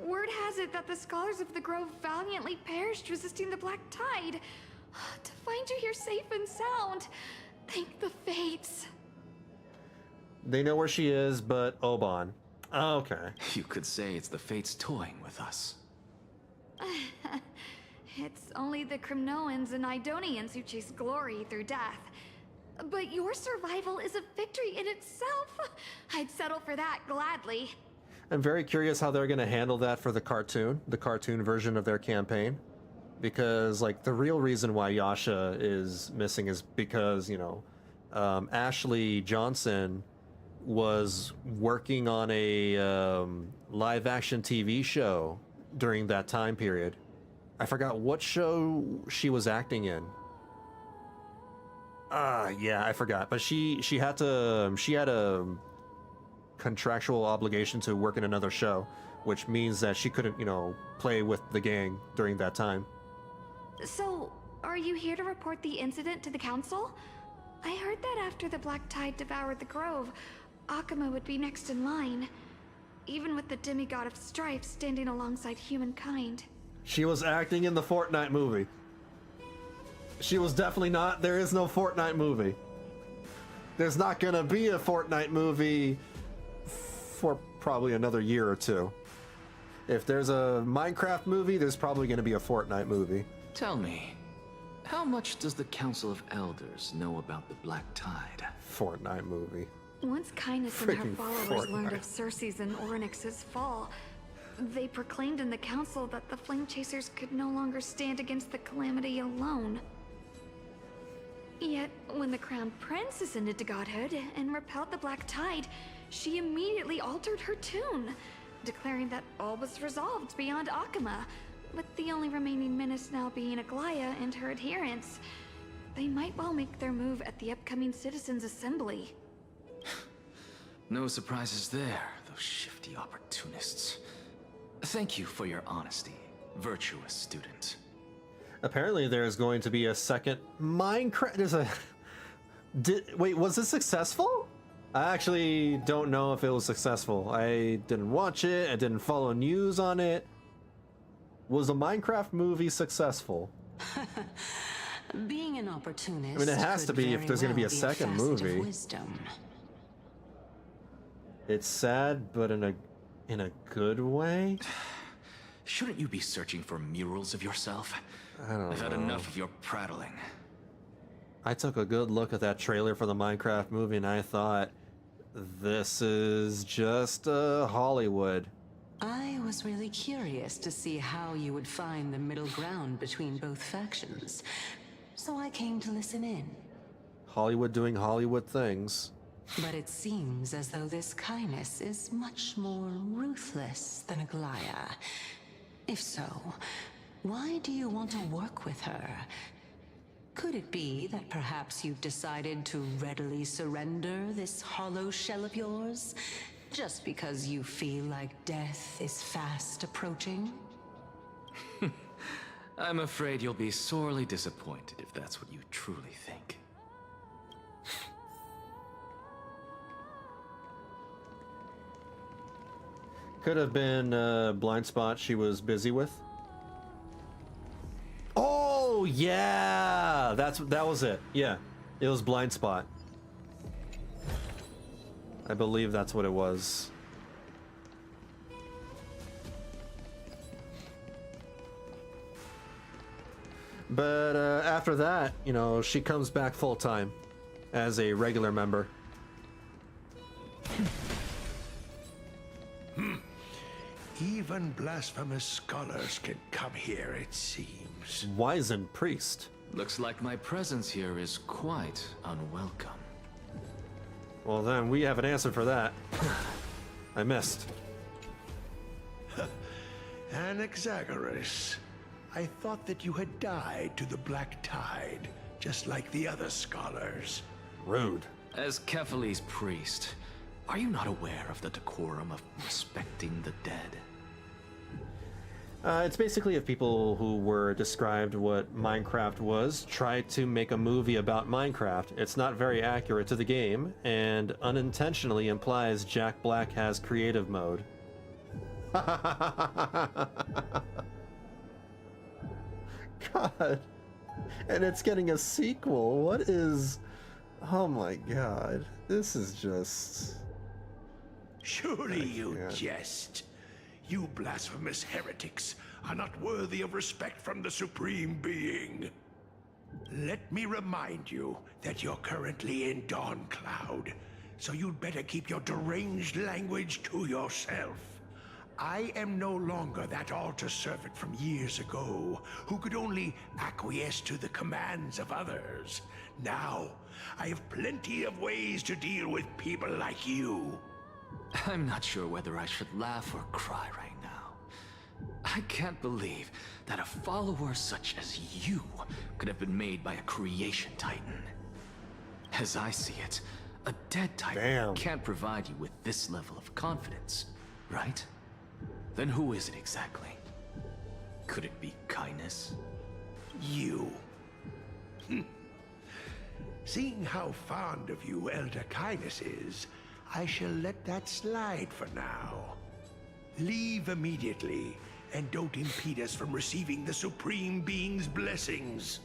Word has it that the scholars of the Grove valiantly perished resisting the Black Tide. To find you here safe and sound, thank the fates. They know where she is, but Oban. Okay. You could say it's the fates toying with us. It's only the Kremnoans and Idonians who chase glory through death. But your survival is a victory in itself. I'd settle for that gladly. I'm very curious how they're going to handle that for the cartoon version of their campaign. Because, like, the real reason why Yasha is missing is because, you know, Ashley Johnson was working on a live-action TV show during that time period. I forgot what show she was acting in. Yeah, I forgot. But she had a contractual obligation to work in another show, which means that she couldn't, you know, play with the gang during that time. So, are you here to report the incident to the council? I heard that after the Black Tide devoured the Grove, Akuma would be next in line, even with the demigod of strife standing alongside humankind. She was acting in the Fortnite movie. She was definitely not. There is no Fortnite movie. There's not gonna be a Fortnite movie for probably another year or two. If there's a Minecraft movie, there's probably gonna be a Fortnite movie. Tell me, how much does the Council of Elders know about the Black Tide? Fortnite movie. Once Kindness and her Freaking followers learned Fortnite. of Circe's and Orynyx's fall, they proclaimed in the council that the Flame Chasers could no longer stand against the calamity alone. Yet, when the Crown Prince ascended to godhood and repelled the Black Tide, she immediately altered her tune, declaring that all was resolved beyond Akuma, with the only remaining menace now being Aglaya and her adherents. They might well make their move at the upcoming Citizens' Assembly. No surprises there, those shifty opportunists. Thank you for your honesty, virtuous student. Apparently there's going to be a second Minecraft. There's a... Wait, was it successful? I actually don't know if it was successful. I didn't watch it. I didn't follow news on it. Was the Minecraft movie successful? Being an opportunist. I mean, it has to be if there's going to be a second movie. It's sad, but in a good way. Shouldn't you be searching for murals of yourself? I've had enough of your prattling. I took a good look at that trailer for the Minecraft movie and I thought, this is just Hollywood. I was really curious to see how you would find the middle ground between both factions, so I came to listen in. Hollywood doing Hollywood things. But it seems as though this Kindness is much more ruthless than Aglaya. If so, why do you want to work with her? Could it be that perhaps you've decided to readily surrender this hollow shell of yours, just because you feel like death is fast approaching? I'm afraid you'll be sorely disappointed if that's what you truly think. Could have been a blind spot she was busy with. Oh yeah, that was it. Yeah, it was blind spot. I believe that's what it was. But after that, you know, she comes back full time as a regular member. Even blasphemous scholars can come here, it seems. Wizened priest. Looks like my presence here is quite unwelcome. Well, then we have an answer for that. I missed. Anaxagoras, I thought that you had died to the Black Tide, just like the other scholars. Rude. As Kefali's priest, are you not aware of the decorum of respecting the dead? It's basically if people who were described what Minecraft was tried to make a movie about Minecraft. It's not very accurate to the game, and unintentionally implies Jack Black has creative mode. God. And it's getting a sequel. What is... Oh my god. This is just... Surely you jest. You blasphemous heretics are not worthy of respect from the Supreme Being. Let me remind you that you're currently in Dawn Cloud, so you'd better keep your deranged language to yourself. I am no longer that altar servant from years ago, who could only acquiesce to the commands of others. Now, I have plenty of ways to deal with people like you. I'm not sure whether I should laugh or cry right now. I can't believe that a follower such as you could have been made by a creation titan. As I see it, a dead titan can't provide you with this level of confidence, right? Then who is it exactly? Could it be kindness? You. Seeing how fond of you Elder Kindness is, I shall let that slide for now. Leave immediately, and don't impede us from receiving the Supreme Being's blessings.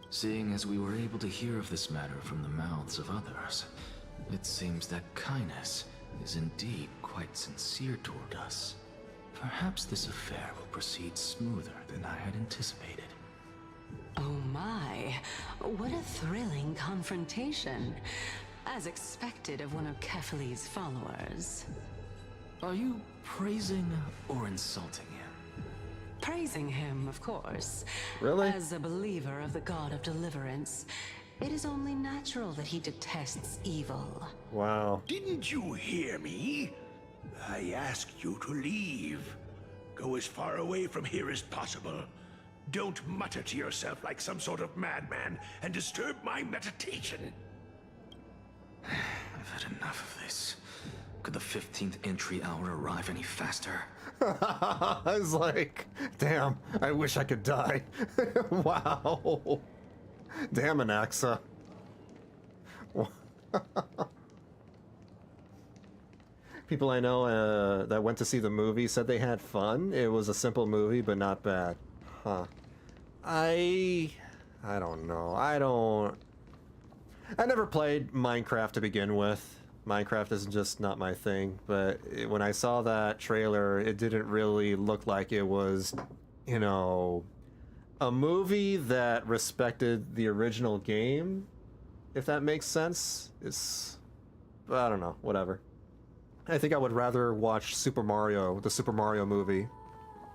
Seeing as we were able to hear of this matter from the mouths of others, it seems that kindness is indeed quite sincere toward us. Perhaps this affair will proceed smoother than I had anticipated. Oh my, what a thrilling confrontation. As expected of one of Kefali's followers. Are you praising or insulting him? Praising him, of course. Really? As a believer of the God of Deliverance, it is only natural that he detests evil. Wow. Didn't you hear me? I asked you to leave. Go as far away from here as possible. Don't mutter to yourself like some sort of madman and disturb my meditation. I've had enough of this. Could the 15th entry hour arrive any faster? I was like, damn, I wish I could die. Wow. Damn, Anaxa. People I know that went to see the movie said they had fun. It was a simple movie, but not bad. Huh. I don't know. I never played Minecraft to begin with. Minecraft is just not my thing, but when I saw that trailer, it didn't really look like it was, you know, a movie that respected the original game, if that makes sense. I don't know, whatever. I think I would rather watch Super Mario, the Super Mario movie,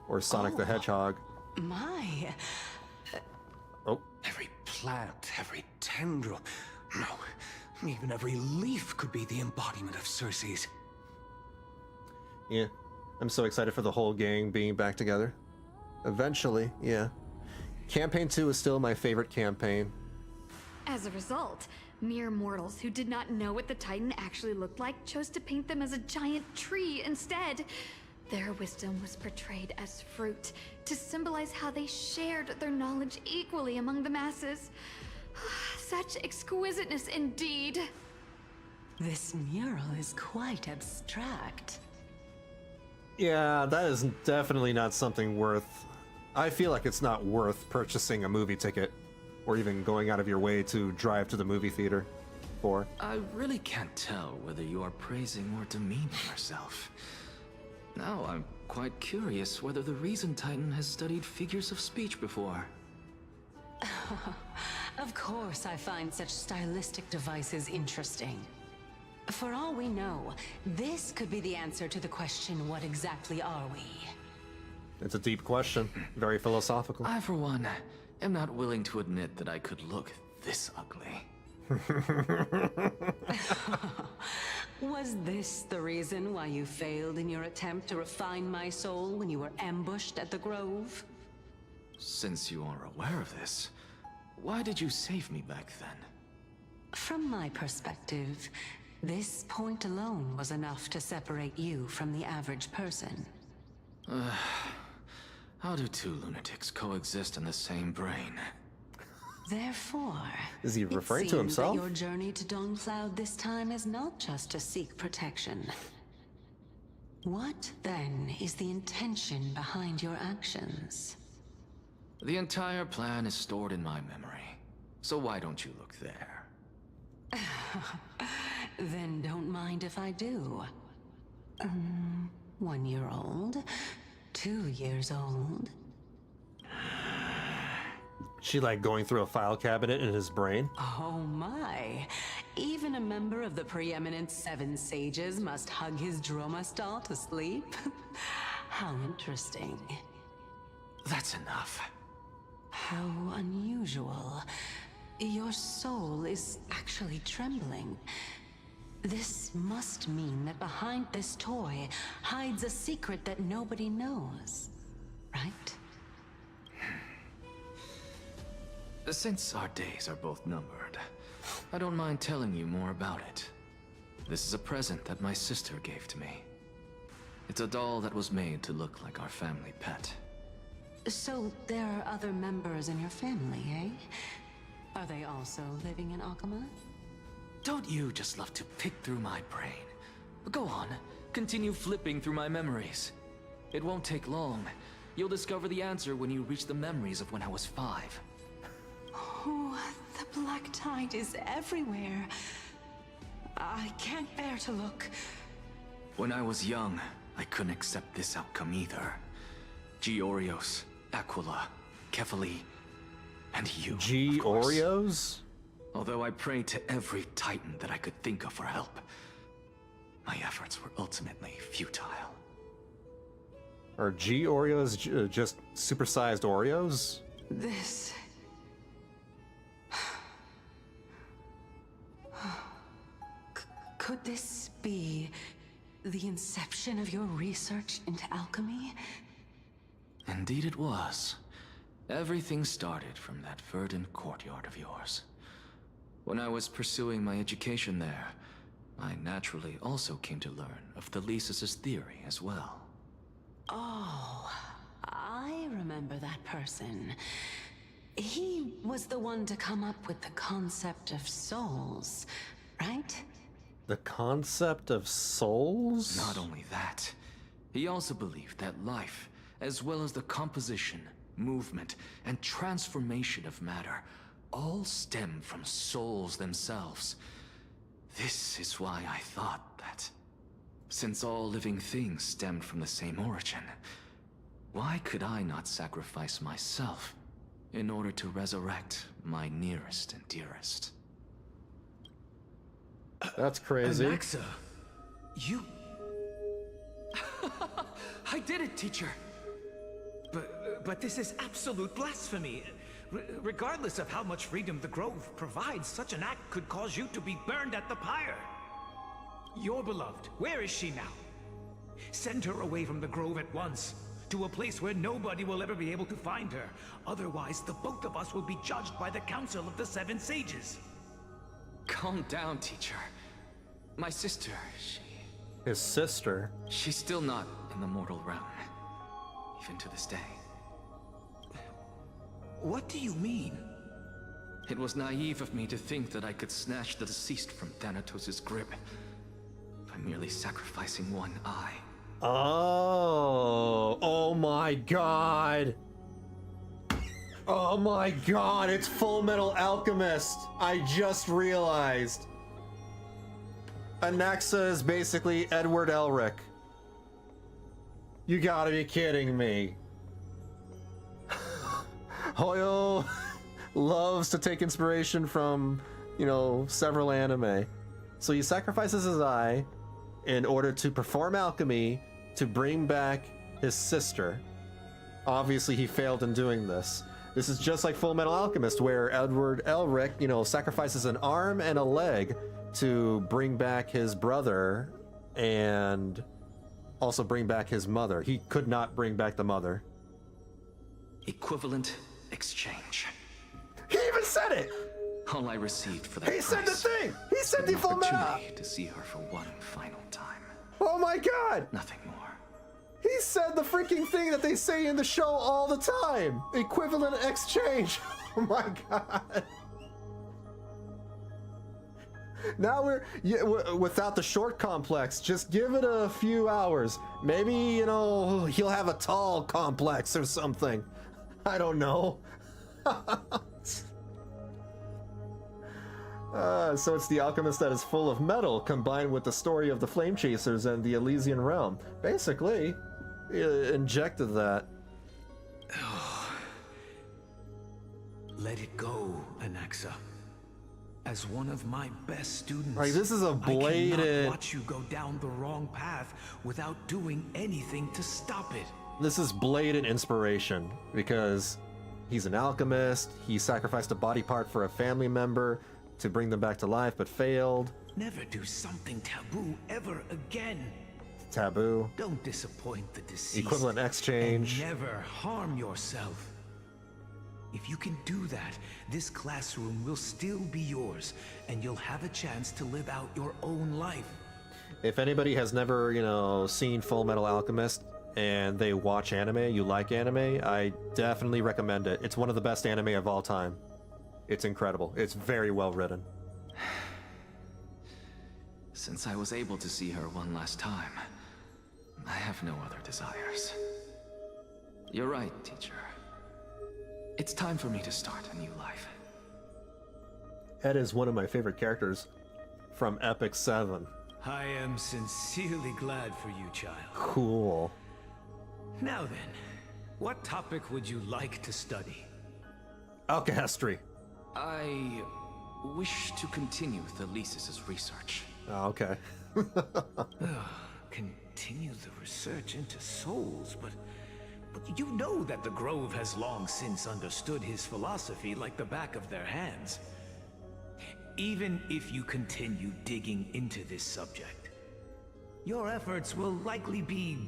or Sonic the Hedgehog. My. Oh. Every plant, every tendril, no, even every leaf could be the embodiment of Circe's. Yeah, I'm so excited for the whole gang being back together. Eventually, yeah. Campaign 2 is still my favorite campaign. As a result, mere mortals who did not know what the Titan actually looked like chose to paint them as a giant tree instead. Their wisdom was portrayed as fruit, to symbolize how they shared their knowledge equally among the masses. Such exquisiteness indeed. This mural is quite abstract. Yeah, that is definitely not something worth... I feel like it's not worth purchasing a movie ticket, or even going out of your way to drive to the movie theater for. I really can't tell whether you are praising or demeaning yourself. Now I'm quite curious whether the Reason Titan has studied figures of speech before. Of course I find such stylistic devices interesting. For all we know, this could be the answer to the question, what exactly are we? It's a deep question. Very philosophical. I, for one, am not willing to admit that I could look this ugly. Was this the reason why you failed in your attempt to refine my soul when you were ambushed at the Grove? Since you are aware of this, why did you save me back then? From my perspective, this point alone was enough to separate you from the average person. How do two lunatics coexist in the same brain? Therefore, is he referring to that himself? Your journey to Dawncloud this time is not just to seek protection. What, then, is the intention behind your actions? The entire plan is stored in my memory, so why don't you look there? Then don't mind if I do. 1 year old? 2 years old? She like going through a file cabinet in his brain? Oh my. Even a member of the preeminent 7 sages must hug his droma stall to sleep? How interesting. That's enough. How unusual. Your soul is actually trembling. This must mean that behind this toy hides a secret that nobody knows, right? Since our days are both numbered, I don't mind telling you more about it. This is a present that my sister gave to me. It's a doll that was made to look like our family pet. So there are other members in your family, eh? Are they also living in Akama? Don't you just love to pick through my brain? Go on, continue flipping through my memories. It won't take long. You'll discover the answer when you reach the memories of when I was 5. Oh, the black tide is everywhere. I can't bear to look. When I was young, I couldn't accept this outcome either. Georios, Aquila, Kefali, and you. Georios? Although I prayed to every titan that I could think of for help, my efforts were ultimately futile. Are Georios just supersized Oreos? This... Could this be the inception of your research into alchemy? Indeed it was. Everything started from that verdant courtyard of yours. When I was pursuing my education there, I naturally also came to learn of Thalesis' theory as well. Oh, I remember that person. He was the one to come up with the concept of souls, right? The concept of souls? Not only that, he also believed that life, as well as the composition, movement, and transformation of matter, all stem from souls themselves. This is why I thought that, since all living things stemmed from the same origin, why could I not sacrifice myself in order to resurrect my nearest and dearest? That's crazy. Anaxa, you... I did it, teacher! But this is absolute blasphemy. Regardless of how much freedom the Grove provides, such an act could cause you to be burned at the pyre. Your beloved, where is she now? Send her away from the Grove at once, to a place where nobody will ever be able to find her. Otherwise, the both of us will be judged by the Council of the 7 Sages. Calm down, teacher. My sister, His sister? she's still not in the mortal realm. Even to this day. What do you mean? It was naive of me to think that I could snatch the deceased from Thanatos' grip by merely sacrificing one eye. Oh my god. Oh my god, it's Full Metal Alchemist. I just realized. Anaxa is basically Edward Elric. You gotta be kidding me. loves to take inspiration from, you know, several anime. So he sacrifices his eye in order to perform alchemy to bring back his sister. Obviously, he failed in doing this. This is just like Full Metal Alchemist, where Edward Elric, you know, sacrifices an arm and a leg to bring back his brother and also bring back his mother. He could not bring back the mother. Equivalent exchange. He even said it! All I received for that He said the price thing! He said was the an Full Metal! opportunity to see her for one final time. Oh my god! Nothing more. He said the freaking thing that they say in the show all the time! Equivalent exchange! Oh my god! Now we're without the short complex. Just give it a few hours. Maybe, you know, he'll have a tall complex or something. I don't know. So it's the alchemist that is full of metal combined with the story of the flame chasers and the Elysian realm. Basically, injected that. Let it go, Anaxa. As one of my best students, Like, this is a blatant... I cannot watch you go down the wrong path without doing anything to stop it. This is blatant inspiration because he's an alchemist. He sacrificed a body part for a family member to bring them back to life, but failed. Never do something taboo ever again. Taboo. Don't disappoint the deceased. Equivalent exchange. And never harm yourself. If you can do that, this classroom will still be yours, and you'll have a chance to live out your own life. If anybody has never, you know, seen Full Metal Alchemist and they watch anime, you like anime, I definitely recommend it. It's one of the best anime of all time. It's incredible. It's very well written. Since I was able to see her one last time, I have no other desires. You're right, teacher. It's time for me to start a new life. Ed is one of my favorite characters from Epic 7. I am sincerely glad for you, child. Cool. Now then, what topic would you like to study? Alchemy. I wish to continue Thelesis' research. Oh, okay. Continue the research into souls, but you know that the Grove has long since understood his philosophy like the back of their hands. Even if you continue digging into this subject, your efforts will likely be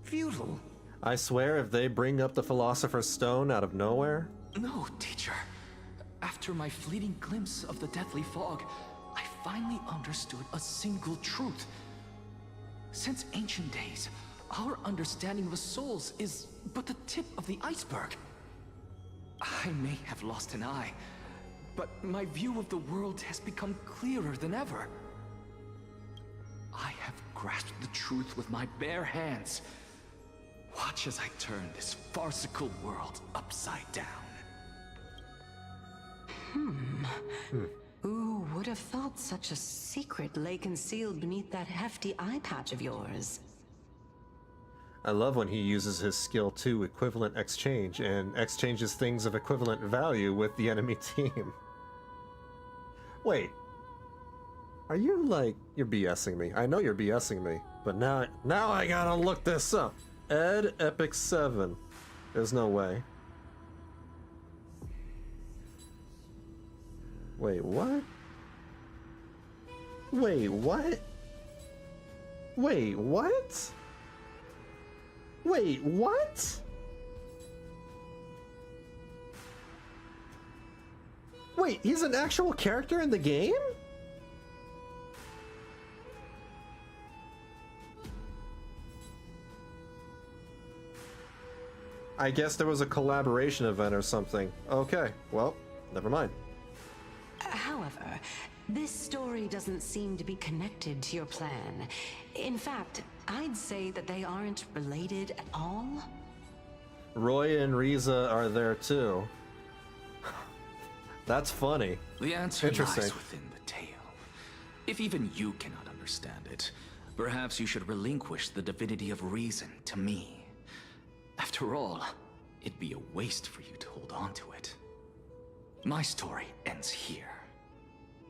futile. I swear if they bring up the Philosopher's Stone out of nowhere... No, teacher. After my fleeting glimpse of the deathly fog, I finally understood a single truth. Since ancient days, our understanding of the souls is but the tip of the iceberg. I may have lost an eye, but my view of the world has become clearer than ever. I have grasped the truth with my bare hands. Watch as I turn this farcical world upside down. Who would have thought such a secret lay concealed beneath that hefty eye patch of yours? I love when he uses his skill to equivalent exchange and exchanges things of equivalent value with the enemy team. Wait. Are you like... You're BSing me. I know you're BSing me. But now I gotta look this up. Ed Epic 7. There's no way. Wait, what? Wait, what? Wait, what? Wait, what? Wait, he's an actual character in the game? I guess there was a collaboration event or something. Okay, well, never mind. However, this story doesn't seem to be connected to your plan. In fact, I'd say that they aren't related at all. Roy and Riza are there too. That's funny. The answer Interesting. lies within the tale. If even you cannot understand it, perhaps you should relinquish the divinity of reason to me. After all, it'd be a waste for you to hold on to it. My story ends here.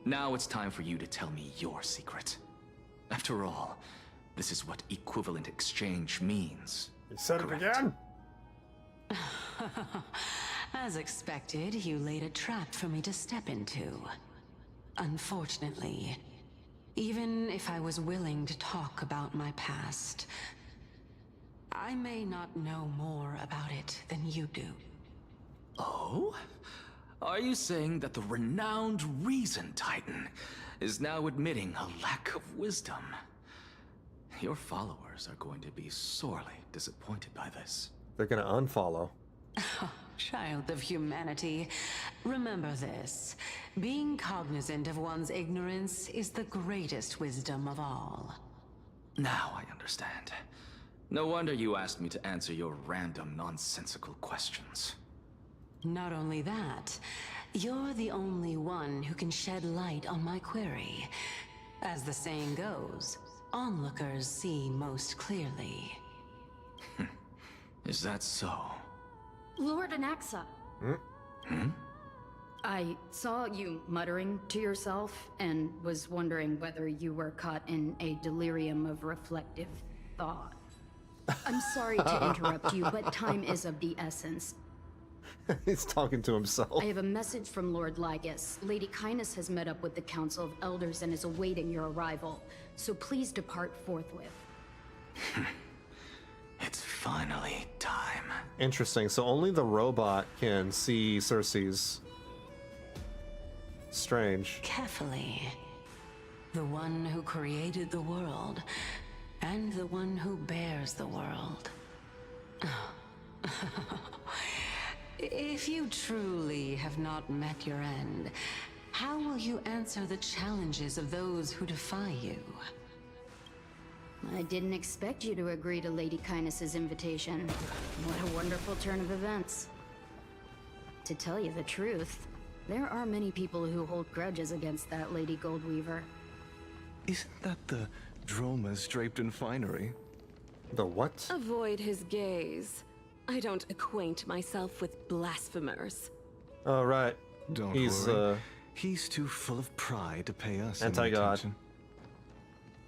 Now it's time for you to tell me your secret. After all, this is what equivalent exchange means. You said correct? it again? As expected, you laid a trap for me to step into. Unfortunately, even if I was willing to talk about my past, I may not know more about it than you do. Oh? Are you saying that the renowned Reason Titan is now admitting a lack of wisdom? Your followers are going to be sorely disappointed by this. They're gonna unfollow. Child of humanity, remember this. Being cognizant of one's ignorance is the greatest wisdom of all. Now I understand. No wonder you asked me to answer your random, nonsensical questions. Not only that, you're the only one who can shed light on my query. As the saying goes, onlookers see most clearly. Is that so? Lord Anaxa. I saw you muttering to yourself and was wondering whether you were caught in a delirium of reflective thought. I'm sorry to interrupt you, but time is of the essence. He's talking to himself. I have a message from Lord Lygus. Lady Kindness has met up with the Council of Elders and is awaiting your arrival. So please depart forthwith. It's finally time. Interesting. So only the robot can see Cersei's. Strange. Carefully. The one who created the world, and the one who bears the world. If you truly have not met your end, how will you answer the challenges of those who defy you? I didn't expect you to agree to Lady Kindness's invitation. What a wonderful turn of events. To tell you the truth, there are many people who hold grudges against that Lady Goldweaver. Isn't that the Dromas draped in finery? The what? Avoid his gaze. I don't acquaint myself with blasphemers. Oh, right. Don't worry. He's too full of pride to pay us any anti-god. attention.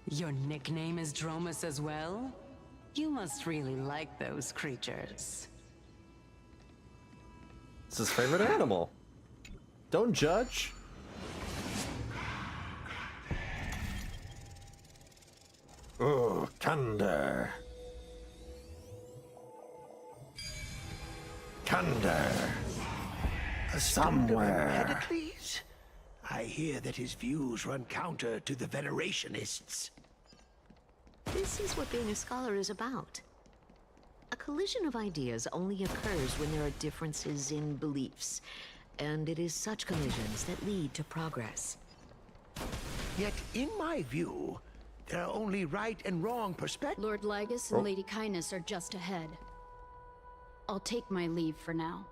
Your nickname is Dromas as well? You must really like those creatures. It's his favorite animal. Don't judge. Oh, Kander. Kander. Somewhere. Empedocles? I hear that his views run counter to the Venerationists. This is what being a scholar is about. A collision of ideas only occurs when there are differences in beliefs, and it is such collisions that lead to progress. Yet, in my view, there are only right and wrong perspectives. Lord Lygus and Lady Kindness are just ahead. I'll take my leave for now.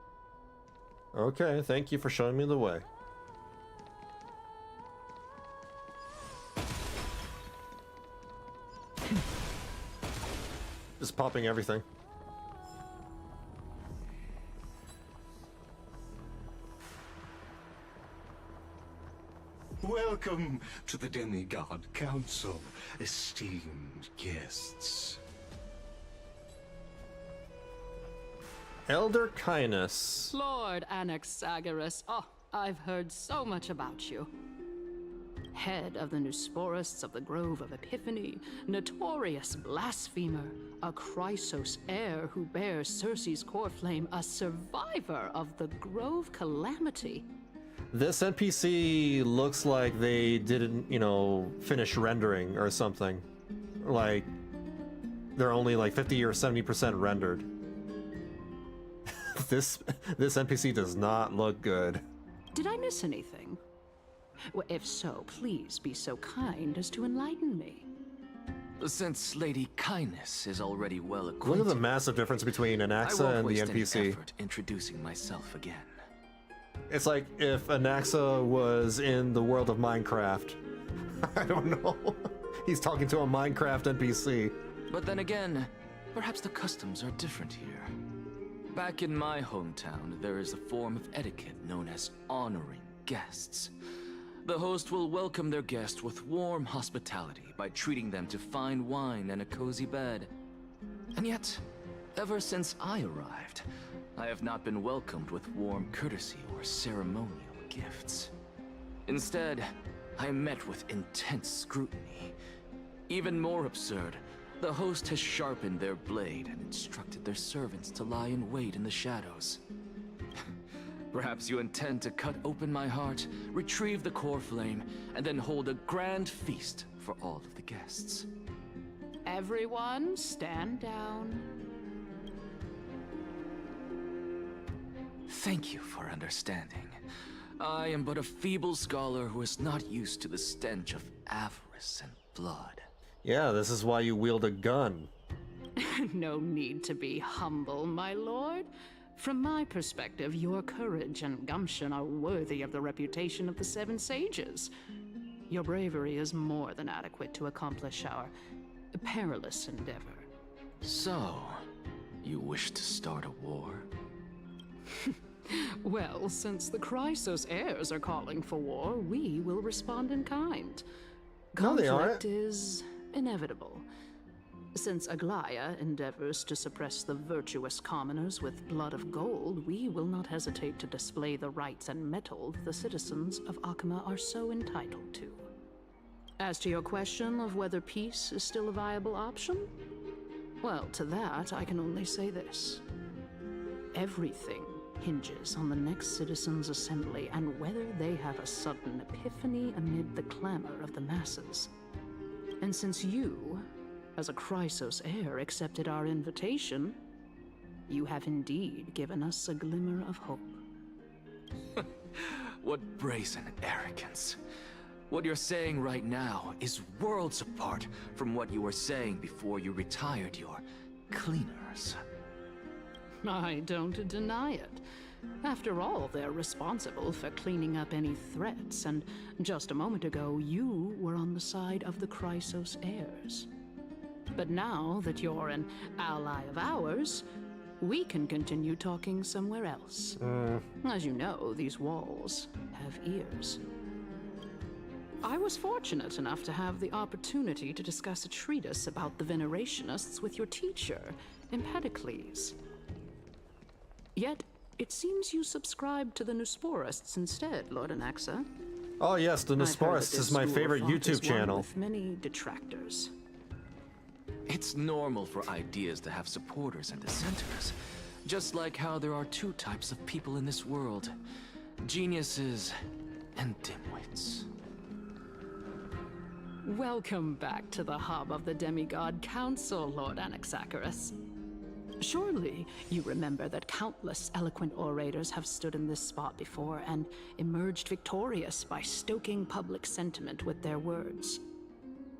Okay, thank you for showing me the way. Just popping everything. Welcome to the Demigod Council, esteemed guests. Elder Kindness. Lord Anaxagoras. Oh, I've heard so much about you. Head of the Neusporists of the Grove of Epiphany, notorious blasphemer, a Chrysos heir who bears Cersei's core flame, a survivor of the Grove calamity. This NPC looks like they didn't, finish rendering or something. Like, they're only like 50 or 70% rendered. This NPC does not look good. Did I miss anything? Well, if so, please be so kind as to enlighten me. Since Lady Kindness is already well acquainted, Look at the massive difference between Anaxa and the NPC. Effort introducing myself again. It's like if Anaxa was in the world of Minecraft. I don't know. He's talking to a Minecraft NPC. But then again, perhaps the customs are different here. Back in my hometown, there is a form of etiquette known as honoring guests. The host will welcome their guest with warm hospitality by treating them to fine wine and a cozy bed. And yet, ever since I arrived, I have not been welcomed with warm courtesy or ceremonial gifts. Instead, I am met with intense scrutiny. Even more absurd, the host has sharpened their blade and instructed their servants to lie in wait in the shadows. Perhaps you intend to cut open my heart, retrieve the core flame, and then hold a grand feast for all of the guests. Everyone, stand down. Thank you for understanding. I am but a feeble scholar who is not used to the stench of avarice and blood. Yeah, this is why you wield a gun. No need to be humble, my lord. From my perspective, your courage and gumption are worthy of the reputation of the Seven Sages. Your bravery is more than adequate to accomplish our perilous endeavor. So, you wish to start a war? Well, since the Chrysos heirs are calling for war, we will respond in kind. No, they aren't. Conflict is inevitable. Since Aglaya endeavors to suppress the virtuous commoners with blood of gold, we will not hesitate to display the rights and mettle the citizens of Akama are so entitled to. As to your question of whether peace is still a viable option, well, to that I can only say this. Everything hinges on the next citizens' assembly and whether they have a sudden epiphany amid the clamor of the masses. And since you, as a Chrysos heir, accepted our invitation, you have indeed given us a glimmer of hope. What brazen arrogance. What you're saying right now is worlds apart from what you were saying before you retired your cleaners. I don't deny it. After all, they're responsible for cleaning up any threats, and just a moment ago, you were on the side of the Chrysos heirs. But now that you're an ally of ours, we can continue talking somewhere else. As you know, these walls have ears. I was fortunate enough to have the opportunity to discuss a treatise about the Venerationists with your teacher, Empedocles. Yet, it seems you subscribe to the Nusporists instead, Lord Anaxa. Oh yes, the Nusporists is my favorite YouTube channel. With many detractors. It's normal for ideas to have supporters and dissenters, just like how there are two types of people in this world: geniuses and dimwits. Welcome back to the hub of the Demigod Council, Lord Anaxagoras. Surely you remember that countless eloquent orators have stood in this spot before and emerged victorious by stoking public sentiment with their words.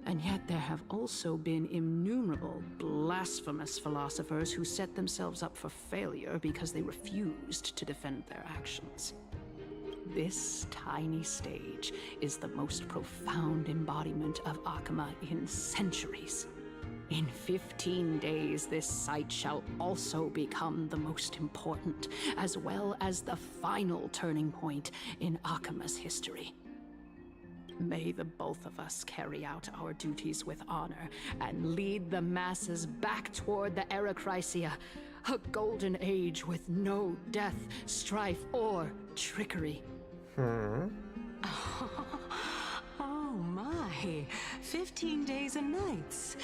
And yet there have also been innumerable blasphemous philosophers who set themselves up for failure because they refused to defend their actions. This tiny stage is the most profound embodiment of Akama in centuries. In 15 days, this site shall also become the most important, as well as the final turning point in Akama's history. May the both of us carry out our duties with honor and lead the masses back toward the Erechrysia, a golden age with no death, strife, or trickery. Oh my, 15 days and nights.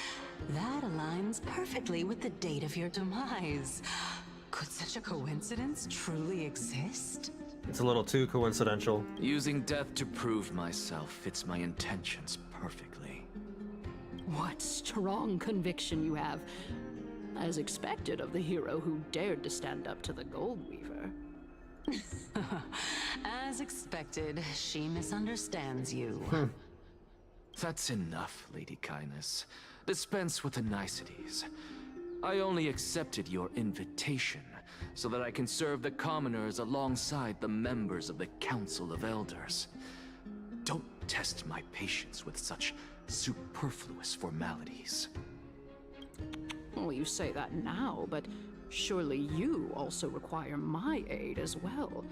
That aligns perfectly with the date of your demise. Could such a coincidence truly exist? It's a little too coincidental. Using death to prove myself fits my intentions perfectly. What strong conviction you have, as expected of the hero who dared to stand up to the Gold Weaver. As expected, she misunderstands you. That's enough, Lady Kindness. Dispense with the niceties. I only accepted your invitation so that I can serve the commoners alongside the members of the Council of Elders. Don't test my patience with such superfluous formalities. Well, you say that now, but Surely you also require my aid as well,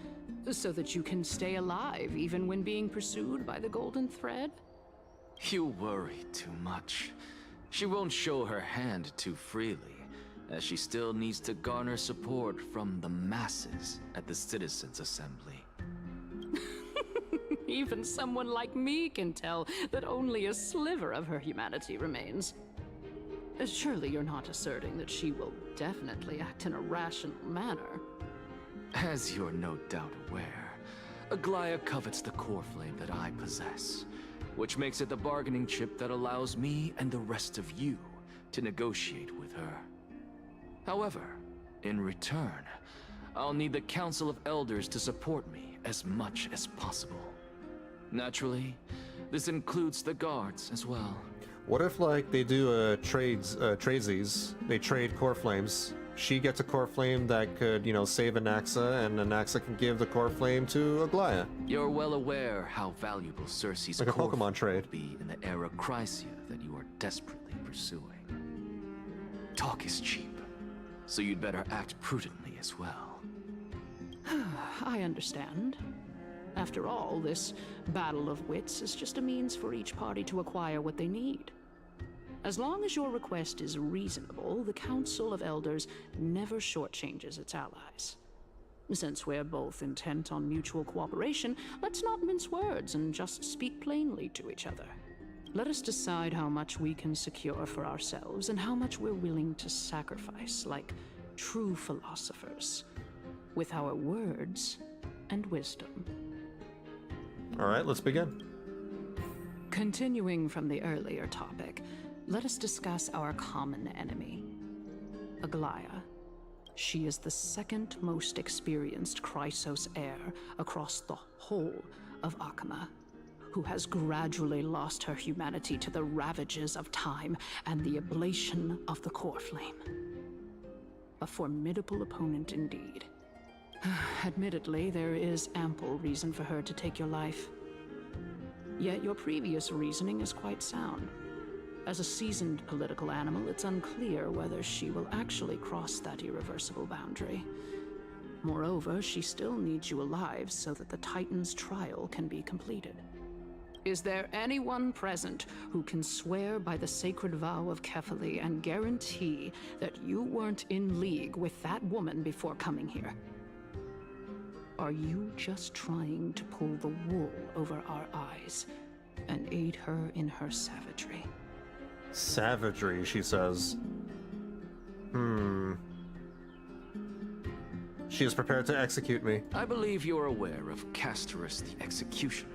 so that you can stay alive even when being pursued by the Golden Thread? You worry too much. She won't show her hand too freely, as she still needs to garner support from the masses at the Citizens' Assembly. Even someone like me can tell that only a sliver of her humanity remains. Surely you're not asserting that she will definitely act in a rational manner. As you're no doubt aware, Aglaia covets the core flame that I possess, which makes it the bargaining chip that allows me and the rest of you to negotiate with her. However, in return, I'll need the Council of Elders to support me as much as possible. Naturally, this includes the guards as well. What if, like, they do tradesies? They trade core flames. She gets a core flame that could, save Anaxa, and Anaxa can give the core flame to Aglaia. You're well aware how valuable Circe's like a core Pokemon trade will be in the era Chrysia that you are desperately pursuing. Talk is cheap, so you'd better act prudently as well. I understand. After all, this battle of wits is just a means for each party to acquire what they need. As long as your request is reasonable, the Council of Elders never shortchanges its allies. Since we're both intent on mutual cooperation, let's not mince words and just speak plainly to each other. Let us decide how much we can secure for ourselves and how much we're willing to sacrifice, like true philosophers, with our words and wisdom. All right, let's begin. Continuing from the earlier topic, let us discuss our common enemy, Aglaia. She is the second most experienced Chrysos heir across the whole of Akama, who has gradually lost her humanity to the ravages of time and the ablation of the core flame. A formidable opponent indeed. Admittedly, there is ample reason for her to take your life. Yet your previous reasoning is quite sound. As a seasoned political animal, it's unclear whether she will actually cross that irreversible boundary. Moreover, she still needs you alive so that the Titan's trial can be completed. Is there anyone present who can swear by the sacred vow of Kefali and guarantee that you weren't in league with that woman before coming here? Are you just trying to pull the wool over our eyes and aid her in her savagery? Savagery, she says. She is prepared to execute me. I believe you're aware of Castorice the Executioner.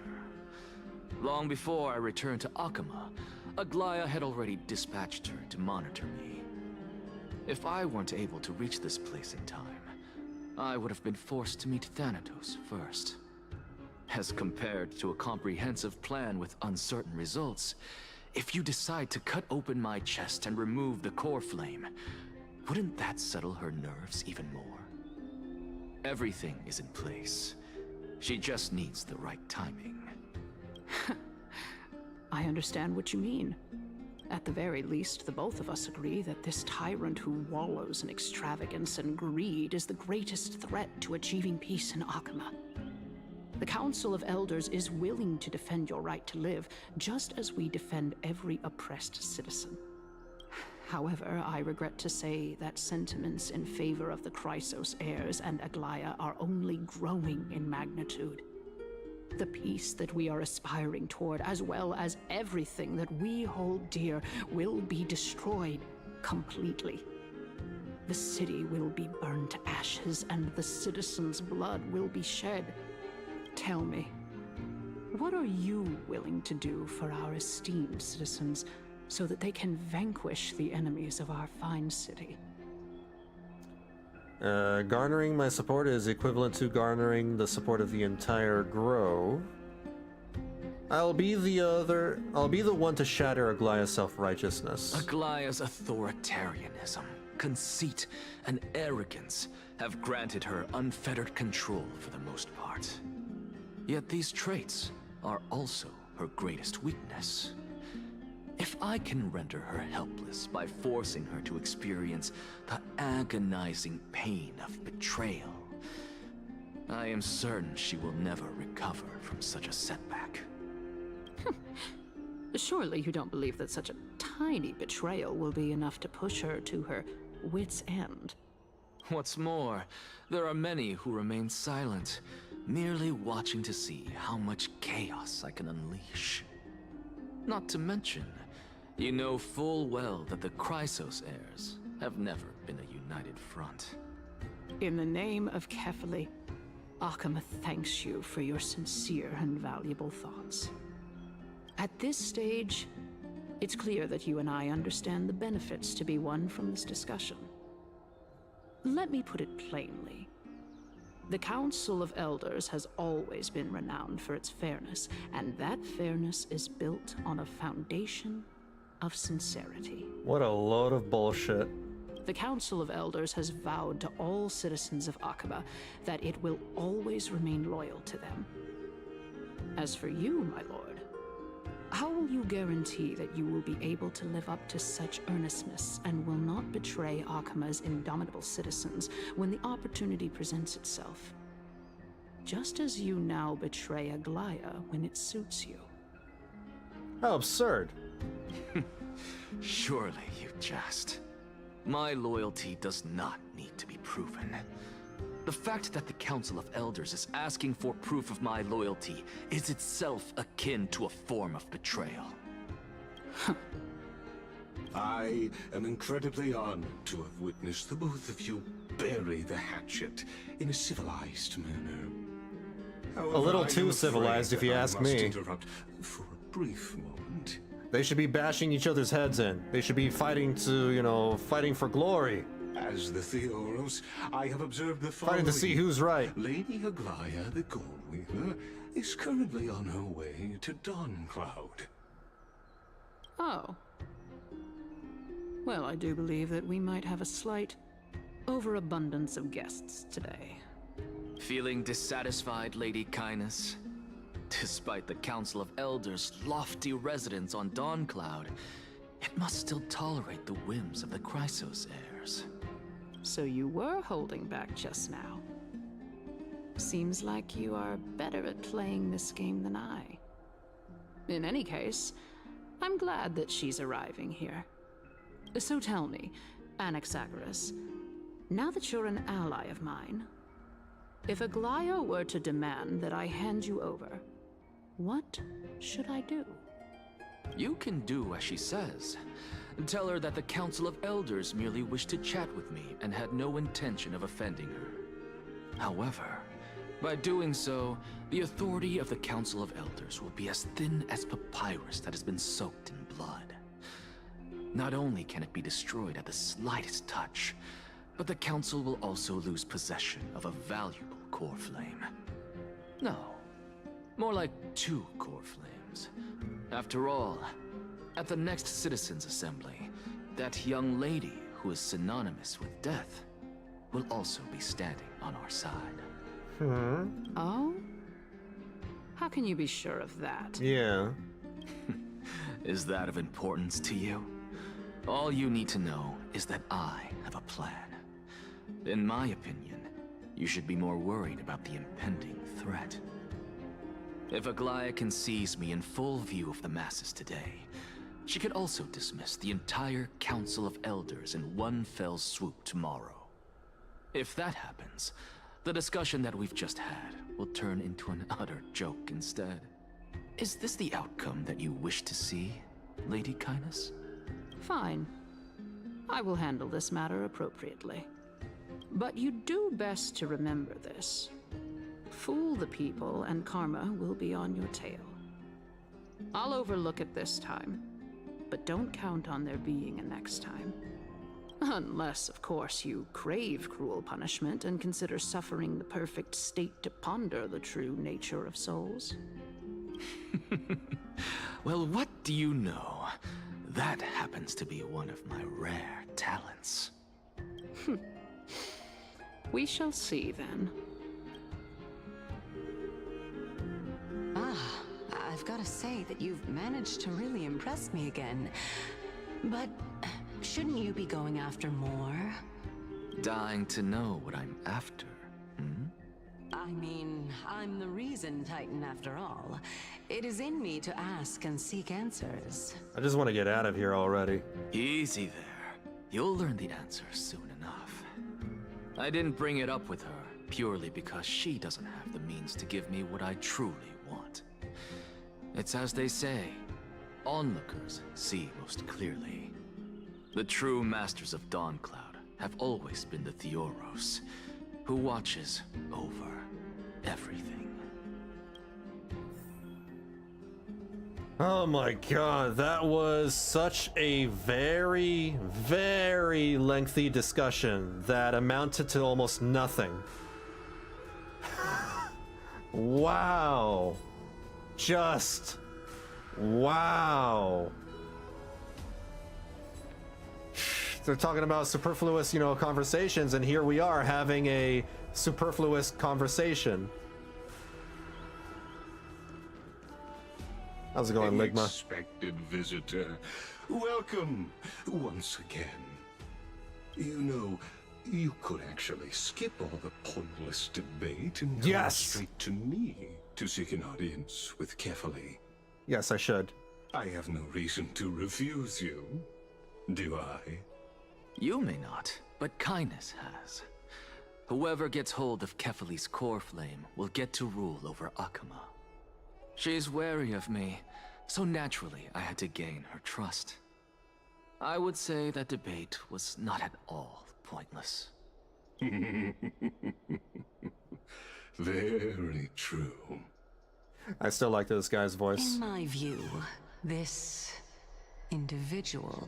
Long before I returned to Akama, Aglaia had already dispatched her to monitor me. If I weren't able to reach this place in time, I would have been forced to meet Thanatos first. As compared to a comprehensive plan with uncertain results, if you decide to cut open my chest and remove the core flame, wouldn't that settle her nerves even more? Everything is in place. She just needs the right timing. I understand what you mean. At the very least, the both of us agree that this tyrant who wallows in extravagance and greed is the greatest threat to achieving peace in Akama. The Council of Elders is willing to defend your right to live, just as we defend every oppressed citizen. However, I regret to say that sentiments in favor of the Chrysos heirs and Aglaia are only growing in magnitude. The peace that we are aspiring toward, as well as everything that we hold dear, will be destroyed completely. The city will be burned to ashes, and the citizens' blood will be shed. Tell me, what are you willing to do for our esteemed citizens so that they can vanquish the enemies of our fine city? Garnering my support is equivalent to garnering the support of the entire grove. I'll be the one to shatter Aglaia's self-righteousness. Aglaia's authoritarianism, conceit, and arrogance have granted her unfettered control for the most part. Yet these traits are also her greatest weakness. If I can render her helpless by forcing her to experience the agonizing pain of betrayal, I am certain she will never recover from such a setback. Surely you don't believe that such a tiny betrayal will be enough to push her to her wit's end. What's more, there are many who remain silent, merely watching to see how much chaos I can unleash. Not to mention, you know full well that the Chrysos heirs have never been a united front. In the name of Kefali, Akama thanks you for your sincere and valuable thoughts. At this stage, it's clear that you and I understand the benefits to be won from this discussion. Let me put it plainly. The Council of Elders has always been renowned for its fairness, and that fairness is built on a foundation of sincerity. What a load of bullshit. The Council of Elders has vowed to all citizens of Akaba that it will always remain loyal to them. As for you, my lord, how will you guarantee that you will be able to live up to such earnestness and will not betray Akama's indomitable citizens when the opportunity presents itself? Just as you now betray Aglaya when it suits you. How absurd. Surely you jest. My loyalty does not need to be proven. The fact that the Council of Elders is asking for proof of my loyalty is itself akin to a form of betrayal. I am incredibly honored to have witnessed the both of you bury the hatchet in a civilized manner. However, A little I too am civilized, afraid if you that I ask must me. interrupt for a brief moment. They should be bashing each other's heads in. They should be fighting to, fighting for glory. As the Theoros, I have observed the following. Fighting to see who's right. Lady Aglaya, the Goldweaver, is currently on her way to Dawncloud. Oh. Well, I do believe that we might have a slight overabundance of guests today. Feeling dissatisfied, Lady Kindness? Despite the Council of Elders' lofty residence on Dawncloud, it must still tolerate the whims of the Chrysos heirs. So you were holding back just now. Seems like you are better at playing this game than I. In any case, I'm glad that she's arriving here. So tell me, Anaxagoras, now that you're an ally of mine, if Aglaya were to demand that I hand you over, what should I do? You can do as she says. Tell her that the Council of Elders merely wished to chat with me and had no intention of offending her. However, by doing so, the authority of the Council of Elders will be as thin as papyrus that has been soaked in blood. Not only can it be destroyed at the slightest touch, but the Council will also lose possession of a valuable core flame. No, more like 2 core flames. After all, at the next Citizens' Assembly, that young lady who is synonymous with death will also be standing on our side. Oh? How can you be sure of that? Yeah. Is that of importance to you? All you need to know is that I have a plan. In my opinion, you should be more worried about the impending threat. If Aglaya can seize me in full view of the masses today, she could also dismiss the entire Council of Elders in one fell swoop tomorrow. If that happens, the discussion that we've just had will turn into an utter joke instead. Is this the outcome that you wish to see, Lady Kindness? Fine. I will handle this matter appropriately. But you do best to remember this. Fool the people and karma will be on your tail. I'll overlook it this time, but don't count on there being a next time. Unless, of course, you crave cruel punishment and consider suffering the perfect state to ponder the true nature of souls. Well, what do you know? That happens to be one of my rare talents. We shall see, then. I've got to say that you've managed to really impress me again. But shouldn't you be going after more? Dying to know what I'm after, hmm? I mean, I'm the reason Titan after all. It is in me to ask and seek answers. I just want to get out of here already. Easy there. You'll learn the answer soon enough. I didn't bring it up with her purely because she doesn't have the means to give me what I truly want. It's as they say, onlookers see most clearly. The true masters of Dawncloud have always been the Theoros, who watches over everything. Oh my god, that was such a very, very lengthy discussion that amounted to almost nothing. Wow. Just wow. They're talking about superfluous, conversations, and here we are having a superfluous conversation. How's it going, Ligma? Unexpected visitor. Welcome once again. You could actually skip all the pointless debate and come straight to me to seek an audience with Kefali. Yes, I should. I have no reason to refuse you, do I? You may not, but kindness has. Whoever gets hold of Kefali's core flame will get to rule over Akama. She's wary of me, so naturally I had to gain her trust. I would say that debate was not at all pointless. Very true. I still like this guy's voice. In my view, this individual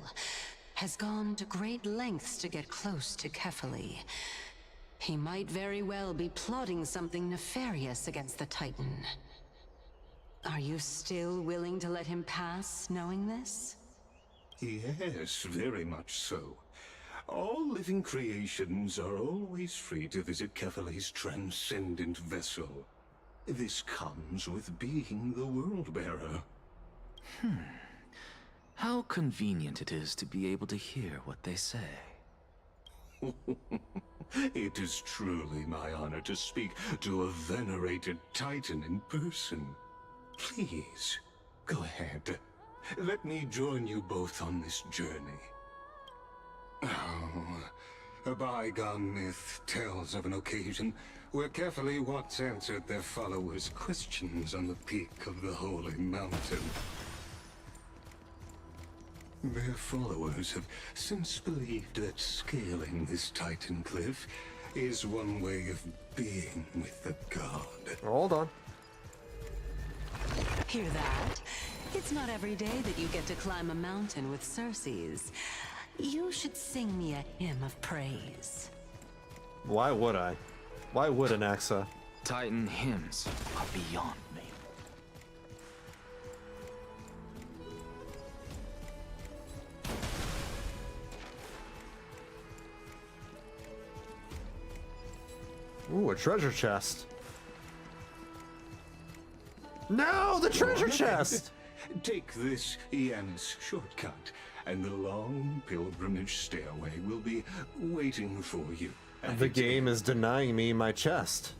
has gone to great lengths to get close to Kefali. He might very well be plotting something nefarious against the Titan. Are you still willing to let him pass, knowing this? Yes, very much so. All living creations are always free to visit Kefali's transcendent vessel. This comes with being the World-Bearer. How convenient it is to be able to hear what they say. It is truly my honor to speak to a venerated Titan in person. Please, go ahead. Let me join you both on this journey. Oh, a bygone myth tells of an occasion where Kefali once answered their followers' questions on the peak of the Holy Mountain. Their followers have since believed that scaling this Titan cliff is one way of being with the god. Hold on. Hear that? It's not every day that you get to climb a mountain with Circes. You should sing me a hymn of praise. Why would I? Why would Anaxa? Titan hymns are beyond me. Ooh, a treasure chest. No, the treasure chest! Take this Ian's shortcut, and the long pilgrimage stairway will be waiting for you. The game is denying me my chest.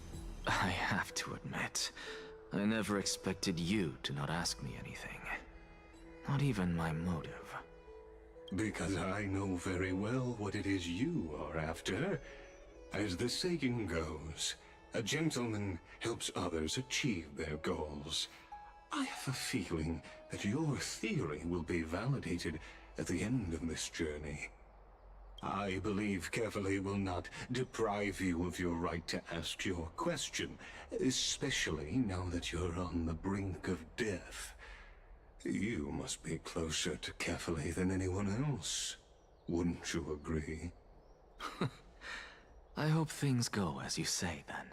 I have to admit, I never expected you to not ask me anything. Not even my motive. Because I know very well what it is you are after. As the saying goes, a gentleman helps others achieve their goals. I have a feeling that your theory will be validated at the end of this journey. I believe Kefali will not deprive you of your right to ask your question, especially now that you're on the brink of death. You must be closer to Kefali than anyone else. Wouldn't you agree? I hope things go as you say, then.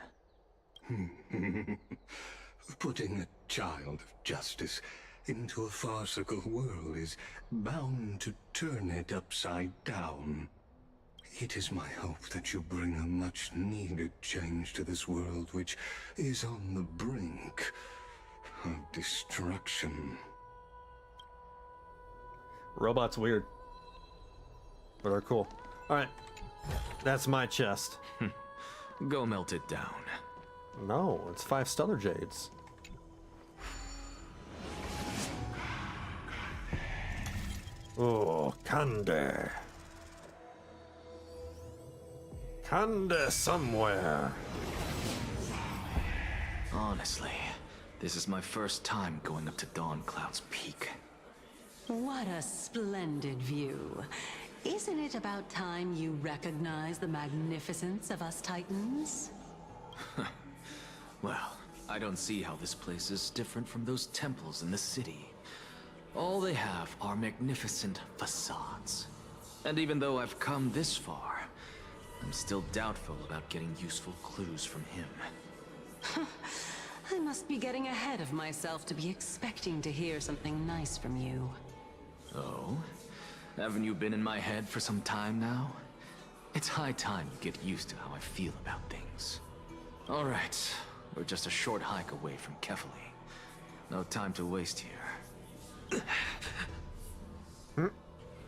Putting a child of justice into a farcical world is bound to turn it upside down. It is my hope that you bring a much-needed change to this world which is on the brink of destruction. Robots weird. But they're cool. Alright. That's my chest. Go melt it down. No, it's 5 stellar jades. Oh, Kande. Kande somewhere. Honestly, this is my first time going up to Dawn Cloud's peak. What a splendid view. Isn't it about time you recognize the magnificence of us Titans? Well, I don't see how this place is different from those temples in the city. All they have are magnificent facades. And even though I've come this far, I'm still doubtful about getting useful clues from him. I must be getting ahead of myself to be expecting to hear something nice from you. Oh? Haven't you been in my head for some time now? It's high time you get used to how I feel about things. Alright, we're just a short hike away from Kefali. No time to waste here.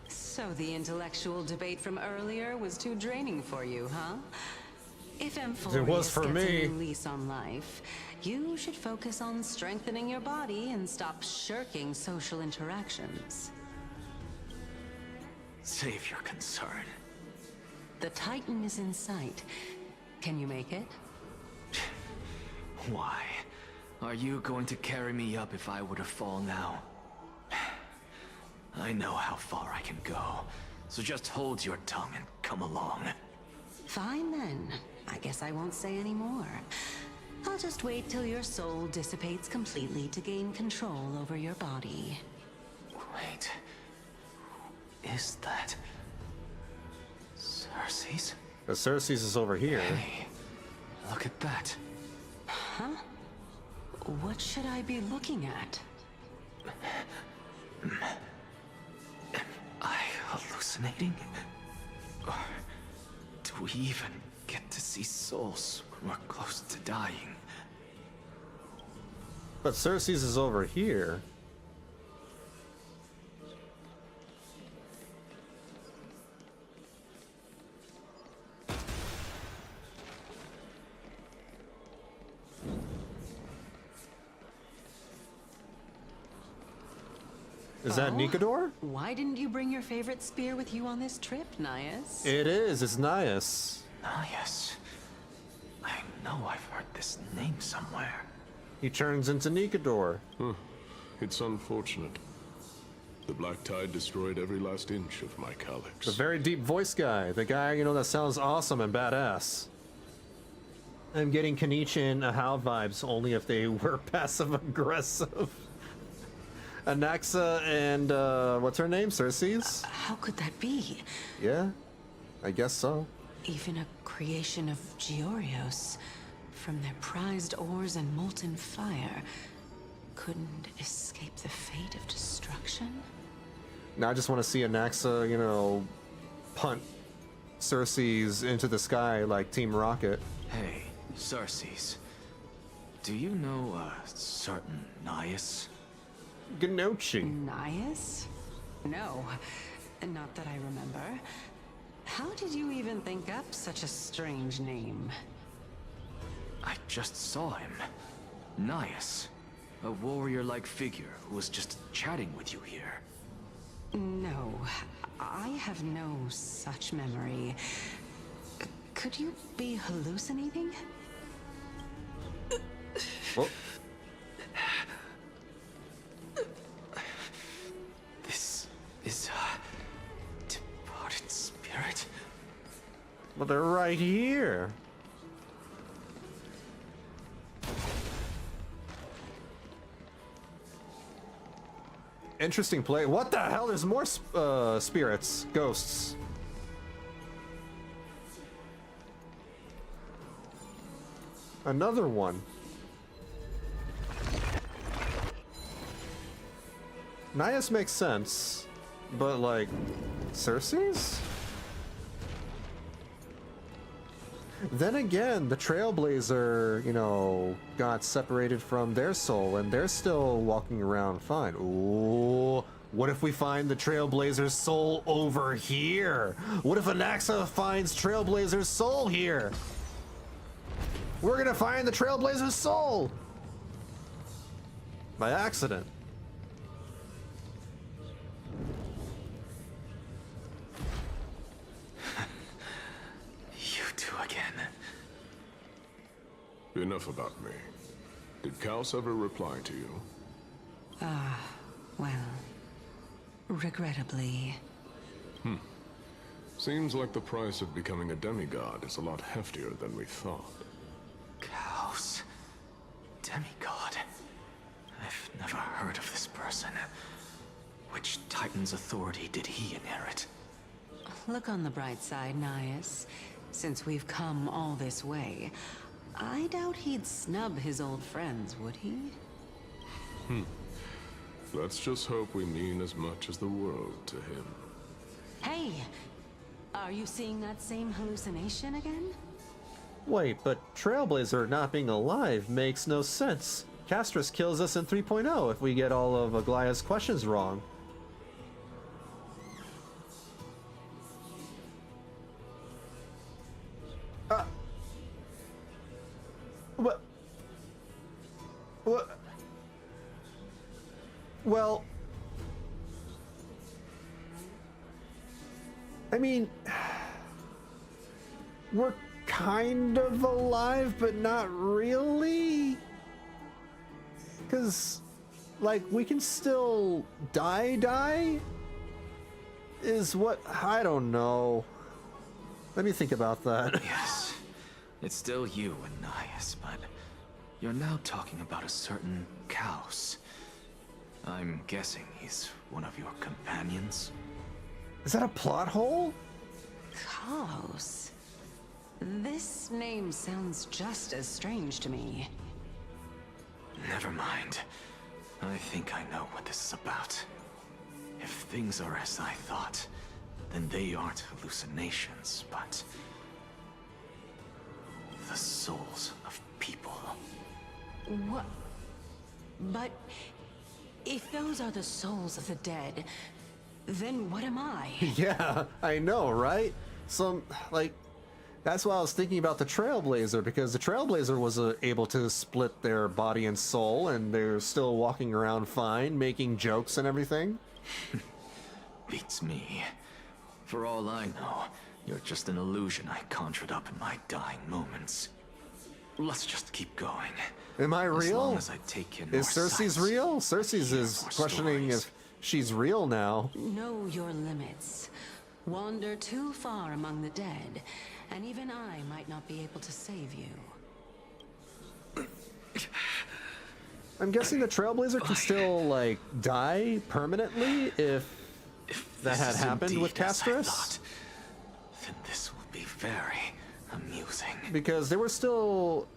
So the intellectual debate from earlier was too draining for you, huh? If Amphoreus was for gets me. a new lease on life, you should focus on strengthening your body and stop shirking social interactions. Save your concern. The Titan is in sight. Can you make it? Why? Are you going to carry me up if I were to fall now? I know how far I can go, so just hold your tongue and come along. Fine then. I guess I won't say any more. I'll just wait till your soul dissipates completely to gain control over your body. Wait. Who is that? Circe's? The Circe's is over here. Hey, look at that. Huh? What should I be looking at? Am I hallucinating? Or do we even get to see souls when we're close to dying? But Circe's is over here. Is that Nikador? Why didn't you bring your favorite spear with you on this trip, Nias? It is. It's Nias. Nias. I know I've heard this name somewhere. He turns into Nikador. It's unfortunate. The Black Tide destroyed every last inch of my calyx. The very deep voice guy. The guy, you know, that sounds awesome and badass. I'm getting Kanichi and Ahau vibes only if they were passive aggressive. Anaxa and, what's her name? Circe's? How could that be? Yeah, I guess so. Even a creation of Georios, from their prized ores and molten fire, couldn't escape the fate of destruction? Now I just want to see Anaxa, you know, punt Circe's into the sky like Team Rocket. Hey, Circe's. Do you know a certain Nias? Gnochi. Nias? No, not that I remember. How did you even think up such a strange name? I just saw him. Nias. A warrior-like figure who was just chatting with you here. No, I have no such memory. Could you be hallucinating? Well, this is a departed spirit. well, they're right here. Interesting play. What the hell? There's more spirits, ghosts. Another one. Nias makes sense, but like, Circe's? Then again, the Trailblazer, you know, got separated from their soul, and they're still walking around fine. Ooh, what if we find the Trailblazer's soul over here? What if Anaxa finds Trailblazer's soul here? We're gonna find the Trailblazer's soul! By accident. You two again. Enough about me. Did Kaos ever reply to you? Well, regrettably. Seems like the price of becoming a demigod is a lot heftier than we thought. Kaos. Demigod. I've never heard of this person. Which Titan's authority did he inherit? Look on the bright side, Nias. Since we've come all this way, I doubt he'd snub his old friends, would he? Let's just hope we mean as much as the world to him. Hey! Are you seeing that same hallucination again? Wait, but Trailblazer not being alive makes no sense. Castorice kills us in 3.0 if we get all of Aglaya's questions wrong. What? Well, I mean, we're kind of alive, but not really. Because, like, we can still die? Is what? I don't know. Let me think about that. Yes. It's still you and Nias, but you're now talking about a certain Kaos. I'm guessing he's one of your companions? Is that a plot hole? Kaos? This name sounds just as strange to me. Never mind. I think I know what this is about. If things are as I thought, then they aren't hallucinations, but the souls of people. What? But if those are the souls of the dead, then what am I? Yeah, I know, right? That's why I was thinking about the Trailblazer, because the Trailblazer was able to split their body and soul, and they're still walking around fine, making jokes and everything. Beats me. For all I know, you're just an illusion I conjured up in my dying moments. Let's just keep going. Am I real? As long as I take in more Is Cersei's sights, real? Cersei's is more questioning stories. if she's real now. Know your limits. Wander too far among the dead, and even I might not be able to save you. I'm guessing the Trailblazer can still, like, die permanently if that had happened with Castorice? Then this will be very amusing. Because they were still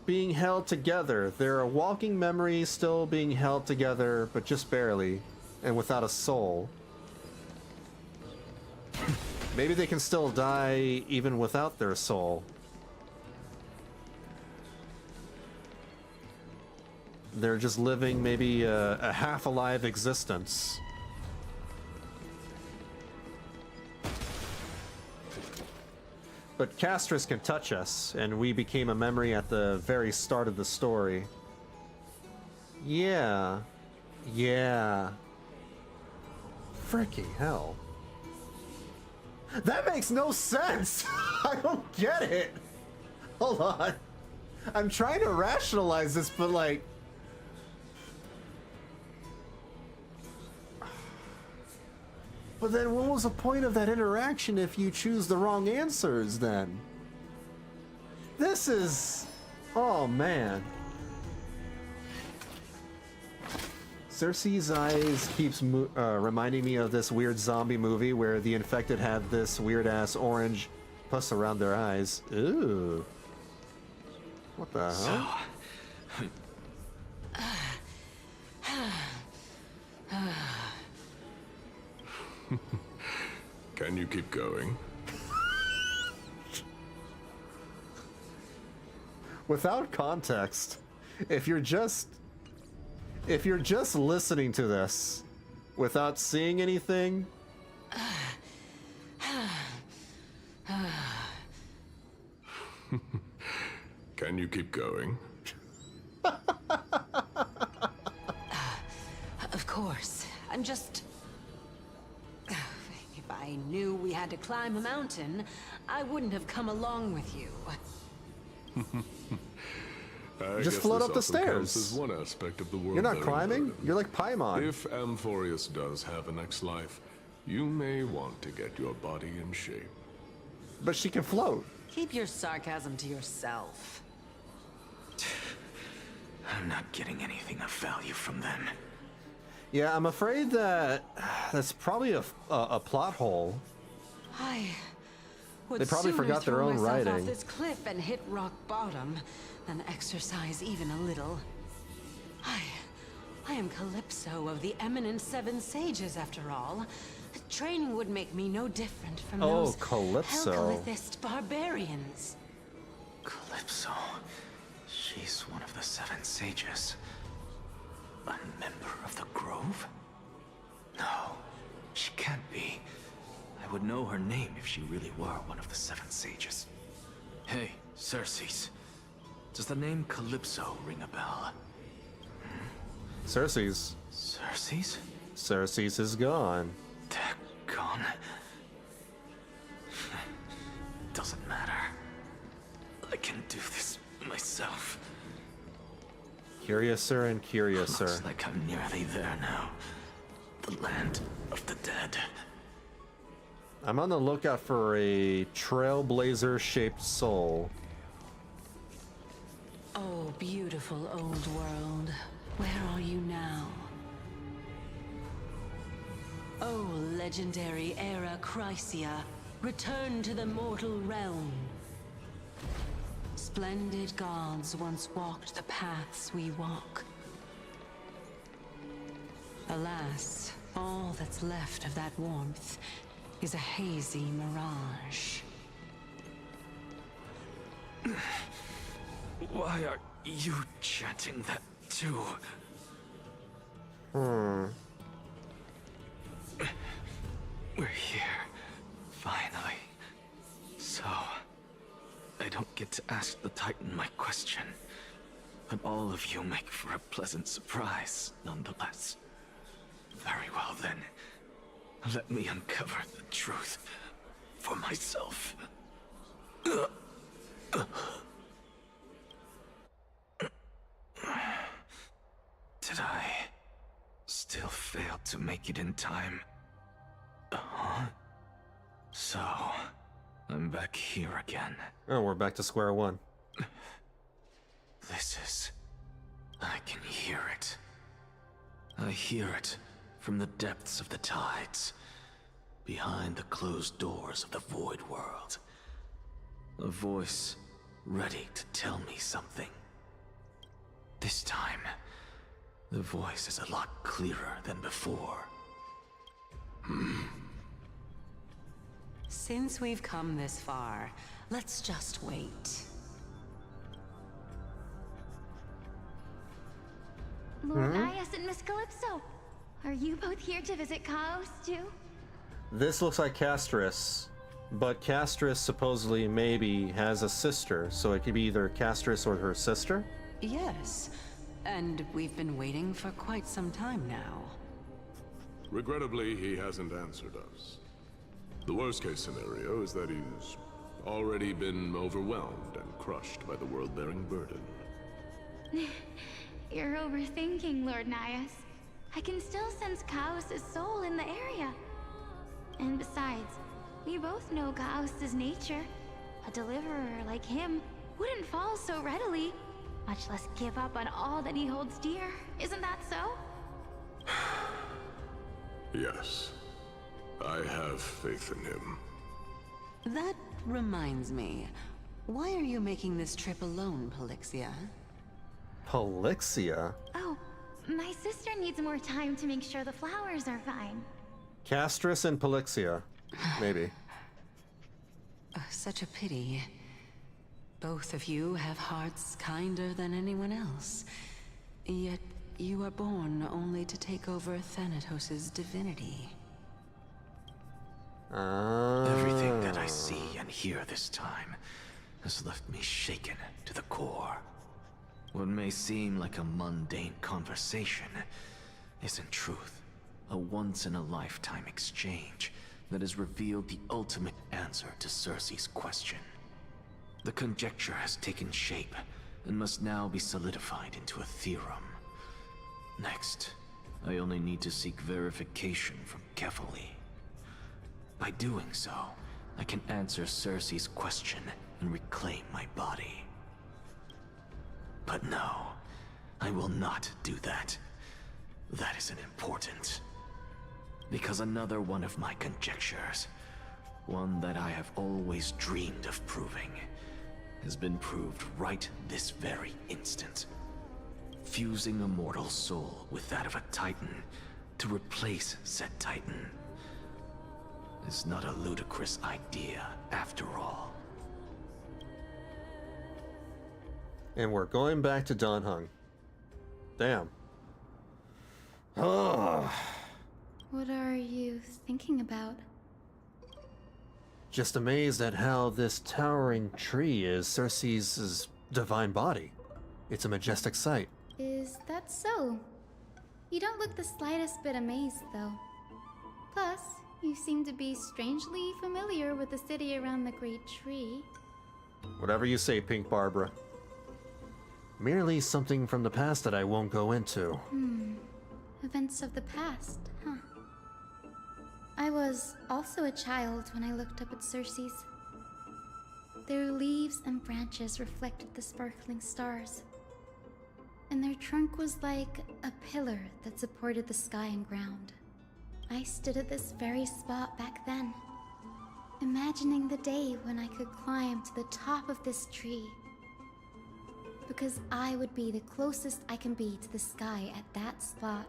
being held together. Their walking memory still being held together, but just barely, and without a soul. Maybe they can still die even without their soul. They're just living maybe a half-alive existence. But Castorice can touch us, and we became a memory at the very start of the story. Yeah. Yeah. Freaking hell. That makes no sense! I don't get it! Hold on. I'm trying to rationalize this, but like... But then what was the point of that interaction if you choose the wrong answers then? This is... Oh man. Cersei's eyes keeps reminding me of this weird zombie movie where the infected have this weird-ass orange pus around their eyes. Ooh. What the hell? Can you keep going? without context, if you're just listening to this without seeing anything, Can you keep going? Of course. I'm just... If I knew we had to climb a mountain, I wouldn't have come along with you. Just float up the This stairs. is one aspect of the world. You're not they're climbing? included. You're like Paimon. If Amphoreus does have a next life, you may want to get your body in shape. But she can float. Keep your sarcasm to yourself. I'm not getting anything of value from them. Yeah, I'm afraid that that's probably a plot hole. I would They probably sooner forgot their throw own myself writing. off this cliff and hit rock bottom than exercise even a little. I am Calypso of the eminent Seven Sages, after all. Training would make me no different from those Calypso. Helcalithist barbarians. Calypso. She's one of the Seven Sages. A member of the Grove? No, she can't be. I would know her name if she really were one of the Seven Sages. Hey, Circes. Does the name Calypso ring a bell? Circes. Circes? Circes is gone. Gone? Doesn't matter. I can do this myself. Curiouser and curiouser. Looks like I'm nearly there now. The land of the dead. I'm on the lookout for a trailblazer-shaped soul. Oh, beautiful old world. Where are you now? Oh, legendary era Chrysia, return to the mortal realm. Splendid gods once walked the paths we walk. Alas, all that's left of that warmth is a hazy mirage. Why are you chanting that too? We're here, finally. So, I don't get to ask the Titan my question, but all of you make for a pleasant surprise, nonetheless. Very well then, let me uncover the truth for myself. Did I still fail to make it in time? So, I'm back here again. Oh, we're back to square one. This is... I can hear it. I hear it from the depths of the tides, behind the closed doors of the Void World. A voice ready to tell me something. This time, the voice is a lot clearer than before. Since we've come this far, let's just wait. Lord Nias and Miss Calypso, are you both here to visit Chaos too? This looks like Castorice, but Castorice supposedly maybe has a sister, so it could be either Castorice or her sister? Yes, and we've been waiting for quite some time now. Regrettably, he hasn't answered us. The worst-case scenario is that he's already been overwhelmed and crushed by the world-bearing burden. You're overthinking, Lord Nias. I can still sense Chaos' soul in the area. And besides, we both know Chaos' nature. A deliverer like him wouldn't fall so readily, much less give up on all that he holds dear. Isn't that so? Yes. I have faith in him. That reminds me. Why are you making this trip alone, Polixia? Polixia? Oh, my sister needs more time to make sure the flowers are fine. Castorice and Polixia. Maybe. Such a pity. Both of you have hearts kinder than anyone else. Yet you are born only to take over Thanatos' divinity. Everything that I see and hear this time has left me shaken to the core. What may seem like a mundane conversation is in truth a once-in-a-lifetime exchange that has revealed the ultimate answer to Cersei's question. The conjecture has taken shape and must now be solidified into a theorem. Next, I only need to seek verification from Kefali. By doing so, I can answer Cersei's question and reclaim my body. But no, I will not do that. That isn't important. Because another one of my conjectures, one that I have always dreamed of proving, has been proved right this very instant. Fusing a mortal soul with that of a Titan to replace said Titan is not a ludicrous idea after all. And we're going back to Donhung. Damn. Oh. What are you thinking about? Just amazed at how this towering tree is Cersei's divine body. It's a majestic sight. Is that so? You don't look the slightest bit amazed, though. Plus, you seem to be strangely familiar with the city around the great tree. Whatever you say, Pink Barbara. Merely something from the past that I won't go into. Events of the past, huh? I was also a child when I looked up at Cersei's. Their leaves and branches reflected the sparkling stars. And their trunk was like a pillar that supported the sky and ground. I stood at this very spot back then, imagining the day when I could climb to the top of this tree. Because I would be the closest I can be to the sky at that spot.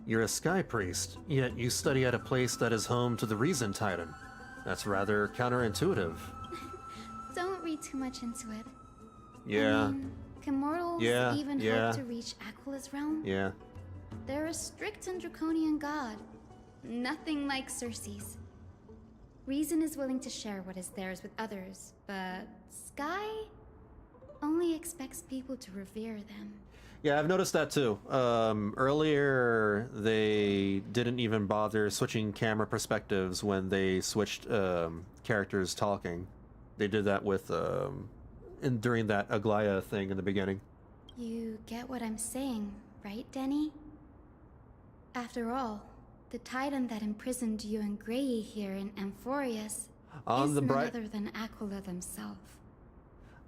You're a sky priest, yet you study at a place that is home to the Reason Titan. That's rather counterintuitive. Don't read too much into it. Yeah. I mean, can mortals even hope to reach Aquala's realm? Yeah. They're a strict and draconian god. Nothing like Cersei's. Reason is willing to share what is theirs with others, but Sky only expects people to revere them. Yeah, I've noticed that too. Earlier, they didn't even bother switching camera perspectives when they switched characters talking. They did that with during that Aglaya thing in the beginning. You get what I'm saying, right, Denny? After all, the Titan that imprisoned you and Grey here in Amphoreus is none other than Aquila themselves.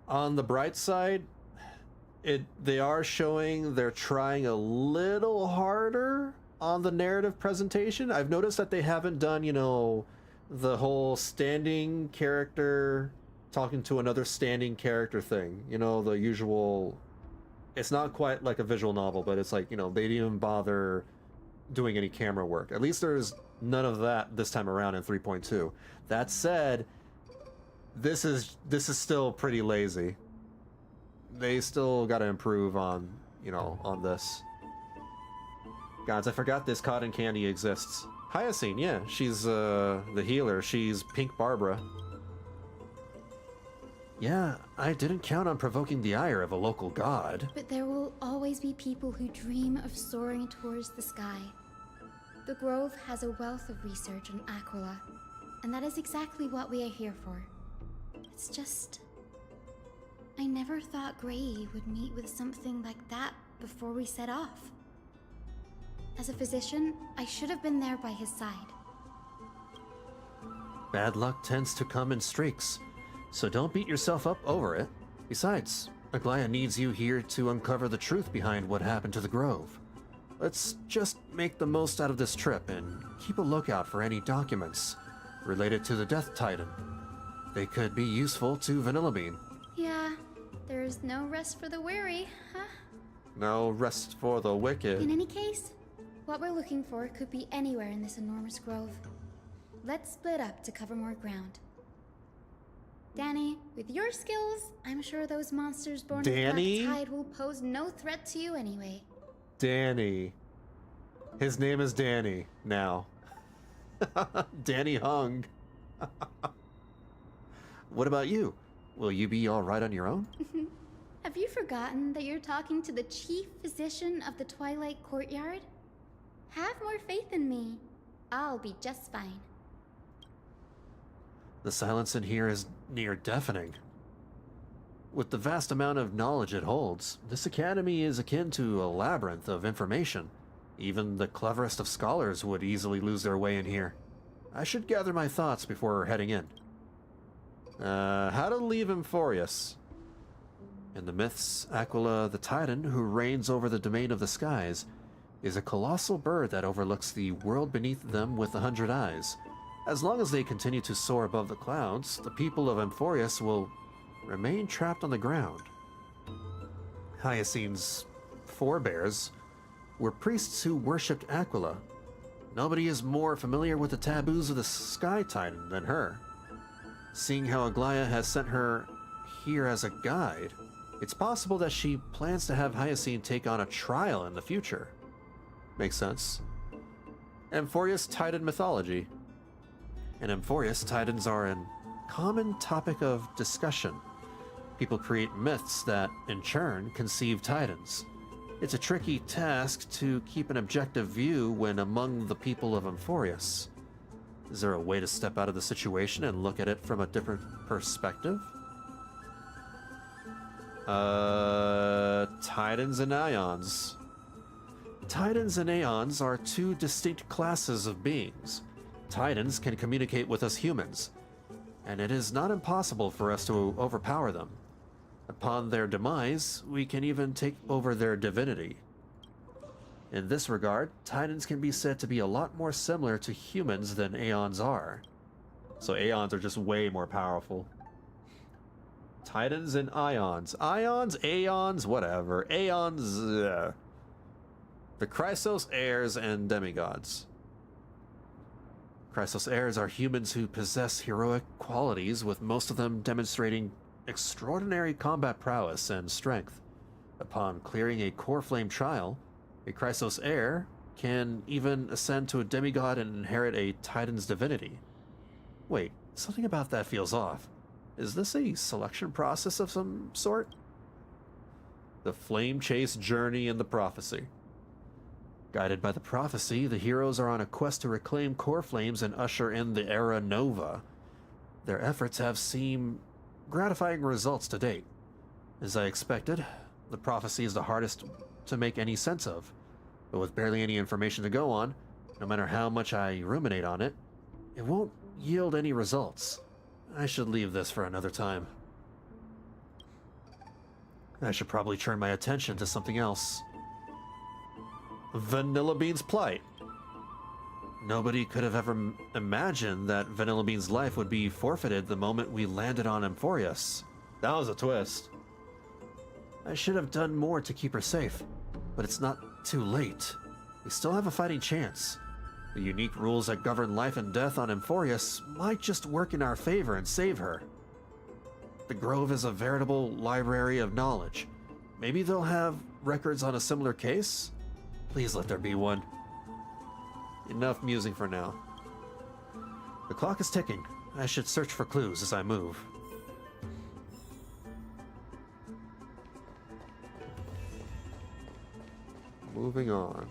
On the bright side, they are showing they're trying a little harder on the narrative presentation. I've noticed that they haven't done, you know, the whole standing character talking to another standing character thing. You know, the usual... It's not quite like a visual novel, but it's like, you know, they didn't even bother doing any camera work. At least there's none of that this time around in 3.2. That said, this is still pretty lazy. They still got to improve on, you know, on this. Gods, I forgot this cotton candy exists. Hyacine, yeah, she's the healer. She's Pink Barbara. Yeah, I didn't count on provoking the ire of a local god. But there will always be people who dream of soaring towards the sky. The Grove has a wealth of research on Aquila, and that is exactly what we are here for. It's just... I never thought Grey would meet with something like that before we set off. As a physician, I should have been there by his side. Bad luck tends to come in streaks, so don't beat yourself up over it. Besides, Aglaya needs you here to uncover the truth behind what happened to the Grove. Let's just make the most out of this trip and keep a lookout for any documents related to the Death Titan. They could be useful to Vanillabean. Yeah, there's no rest for the weary, huh? No rest for the wicked. In any case, what we're looking for could be anywhere in this enormous grove. Let's split up to cover more ground. Danny, with your skills, I'm sure those monsters born Danny? of Black Tide will pose no threat to you anyway. Danny. His name is Danny now. Danny Hung. What about you? Will you be all right on your own? Have you forgotten that you're talking to the chief physician of the Twilight Courtyard? Have more faith in me. I'll be just fine. The silence in here is near deafening. With the vast amount of knowledge it holds, this academy is akin to a labyrinth of information. Even the cleverest of scholars would easily lose their way in here. I should gather my thoughts before heading in. How to leave Amphoreus? In the myths, Aquila the Titan, who reigns over the domain of the skies, is a colossal bird that overlooks the world beneath them with 100 eyes. As long as they continue to soar above the clouds, the people of Amphoreus will remain trapped on the ground. Hyacine's forebears were priests who worshipped Aquila. Nobody is more familiar with the taboos of the Sky Titan than her. Seeing how Aglaia has sent her here as a guide, it's possible that she plans to have Hyacine take on a trial in the future. Makes sense. Amphoreus Titan mythology. In Amphoreus, Titans are a common topic of discussion. People create myths that, in turn, conceive Titans. It's a tricky task to keep an objective view when among the people of Amphoreus. Is there a way to step out of the situation and look at it from a different perspective? Titans and Ions. Titans and Aeons are two distinct classes of beings. Titans can communicate with us humans, and it is not impossible for us to overpower them. Upon their demise, we can even take over their divinity. In this regard, Titans can be said to be a lot more similar to humans than Aeons are. So Aeons are just way more powerful. Titans and Ions. Ions, Aeons, whatever. Aeons, the Chrysos heirs and demigods. Chrysos heirs are humans who possess heroic qualities, with most of them demonstrating extraordinary combat prowess and strength. Upon clearing a core flame trial, a Chrysos heir can even ascend to a demigod and inherit a Titan's divinity. Wait, something about that feels off. Is this a selection process of some sort? The Flame Chase Journey and the Prophecy. Guided by the prophecy, the heroes are on a quest to reclaim core flames and usher in the Era Nova. Their efforts have seen gratifying results to date. As I expected, the prophecy is the hardest to make any sense of, but with barely any information to go on, no matter how much I ruminate on it, it won't yield any results. I should leave this for another time. I should probably turn my attention to something else. Vanillabean's plight. Nobody could have ever imagined that Vanillabean's life would be forfeited the moment we landed on Amphoreus. That was a twist. I should have done more to keep her safe, but it's not too late. We still have a fighting chance. The unique rules that govern life and death on Amphoreus might just work in our favor and save her. The Grove is a veritable library of knowledge. Maybe they'll have records on a similar case? Please let there be one. Enough musing for now. The clock is ticking. I should search for clues as I move. Moving on.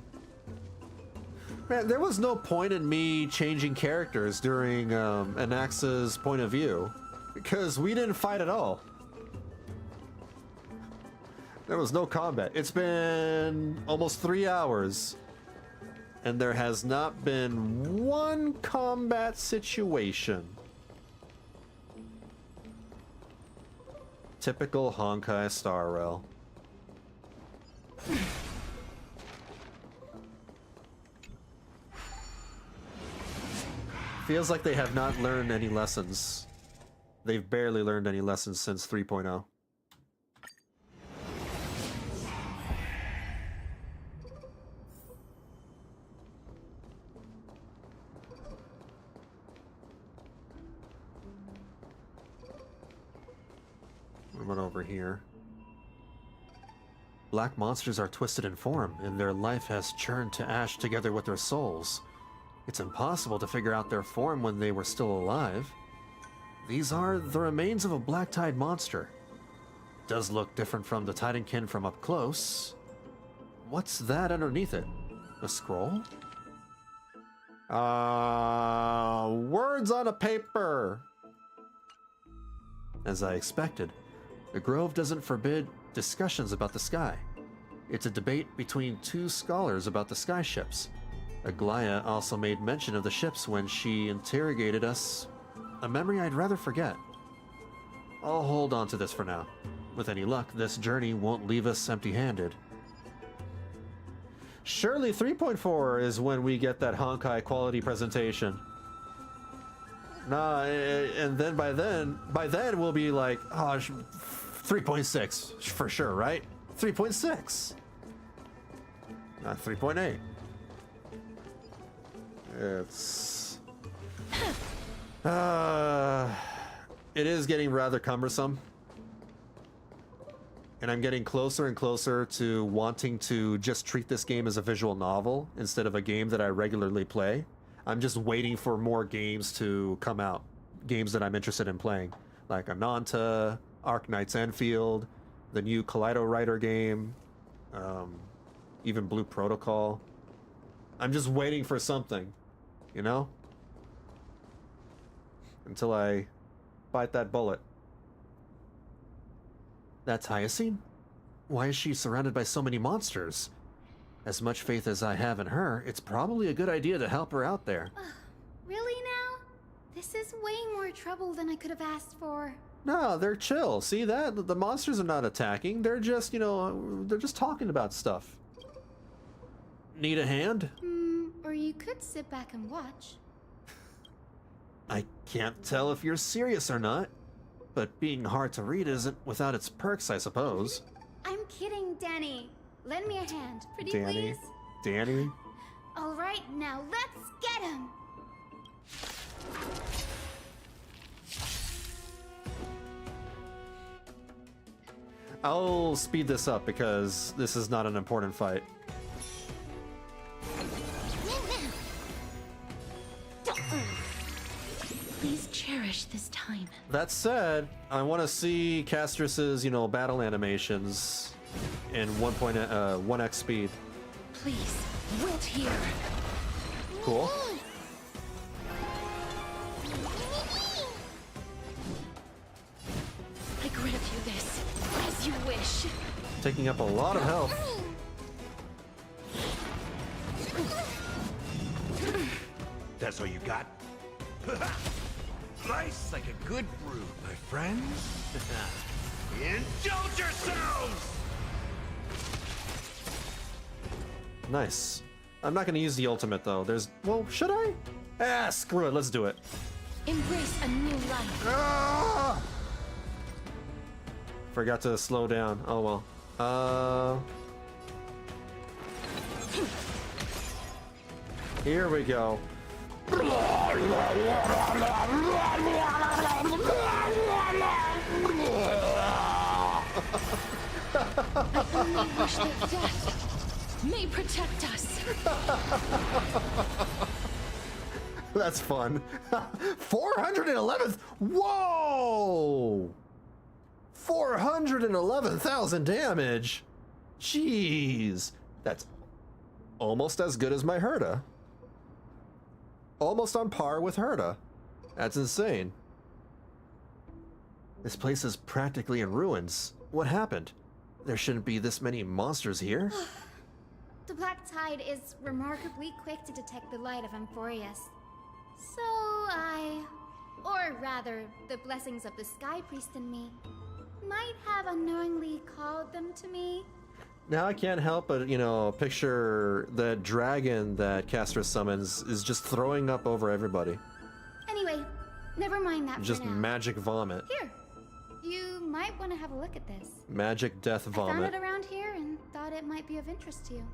Man, there was no point in me changing characters during Anaxa's point of view, because we didn't fight at all. There was no combat. It's been almost 3 hours, and there has not been one combat situation. Typical Honkai Star Rail. Feels like they have not learned any lessons. They've barely learned any lessons since 3.0. Run over here. Black monsters are twisted in form, and their life has churned to ash together with their souls. It's impossible to figure out their form when they were still alive. These are the remains of a black tide monster. Does look different from the Titankin from up close. What's that underneath it? A scroll? Words on a paper! As I expected, the Grove doesn't forbid discussions about the sky. It's a debate between two scholars about the sky ships. Aglaya also made mention of the ships when she interrogated us, a memory I'd rather forget. I'll hold on to this for now. With any luck, this journey won't leave us empty-handed. Surely 3.4 is when we get that Honkai quality presentation. Nah, and then by then we'll be like, oh, 3.6 for sure, right? 3.6. Not 3.8. It's it is getting rather cumbersome. And I'm getting closer and closer to wanting to just treat this game as a visual novel instead of a game that I regularly play. I'm just waiting for more games to come out. Games that I'm interested in playing. Like Ananta, Arknight's Enfield, the new Kaleido Rider game, even Blue Protocol. I'm just waiting for something, you know? Until I bite that bullet. That's Hyacine? Why is she surrounded by so many monsters? As much faith as I have in her, it's probably a good idea to help her out there. Really now? This is way more trouble than I could have asked for. No, they're chill. See that? The monsters are not attacking. They're just, you know, they're just talking about stuff. Need a hand? Or you could sit back and watch. I can't tell if you're serious or not. But being hard to read isn't without its perks, I suppose. I'm kidding, Danny. Lend me a hand, pretty Danny? please. Danny? All right, now let's get him. I'll speed this up because this is not an important fight. Please cherish this time. That said, I want to see Castorice's, you know, battle animations in 1x speed. Please, wait here. Cool. I grant you this, as you wish. Taking up a lot of health. That's all you got? Nice like a good brew, my friends. Indulge yourselves! Nice. I'm not going to use the ultimate, though. There's... Well, should I? Ah, screw it. Let's do it. Embrace a new life. Ah! Forgot to slow down. Oh, well. Here we go. I only wish that death may protect us. That's fun. 411th. Whoa! 411,000 damage. Jeez. That's almost as good as my Herta. Almost on par with Herta. That's insane. This place is practically in ruins. What happened? There shouldn't be this many monsters here. The Black Tide is remarkably quick to detect the light of Amphoreus. So or rather, the blessings of the Sky Priest in me, might have unknowingly called them to me. Now I can't help but, you know, picture the dragon that Castorice summons is just throwing up over everybody. Anyway, never mind that Just for now. magic vomit. Here, you might want to have a look at this. Magic death I found vomit. it around here and thought it might be of interest to you.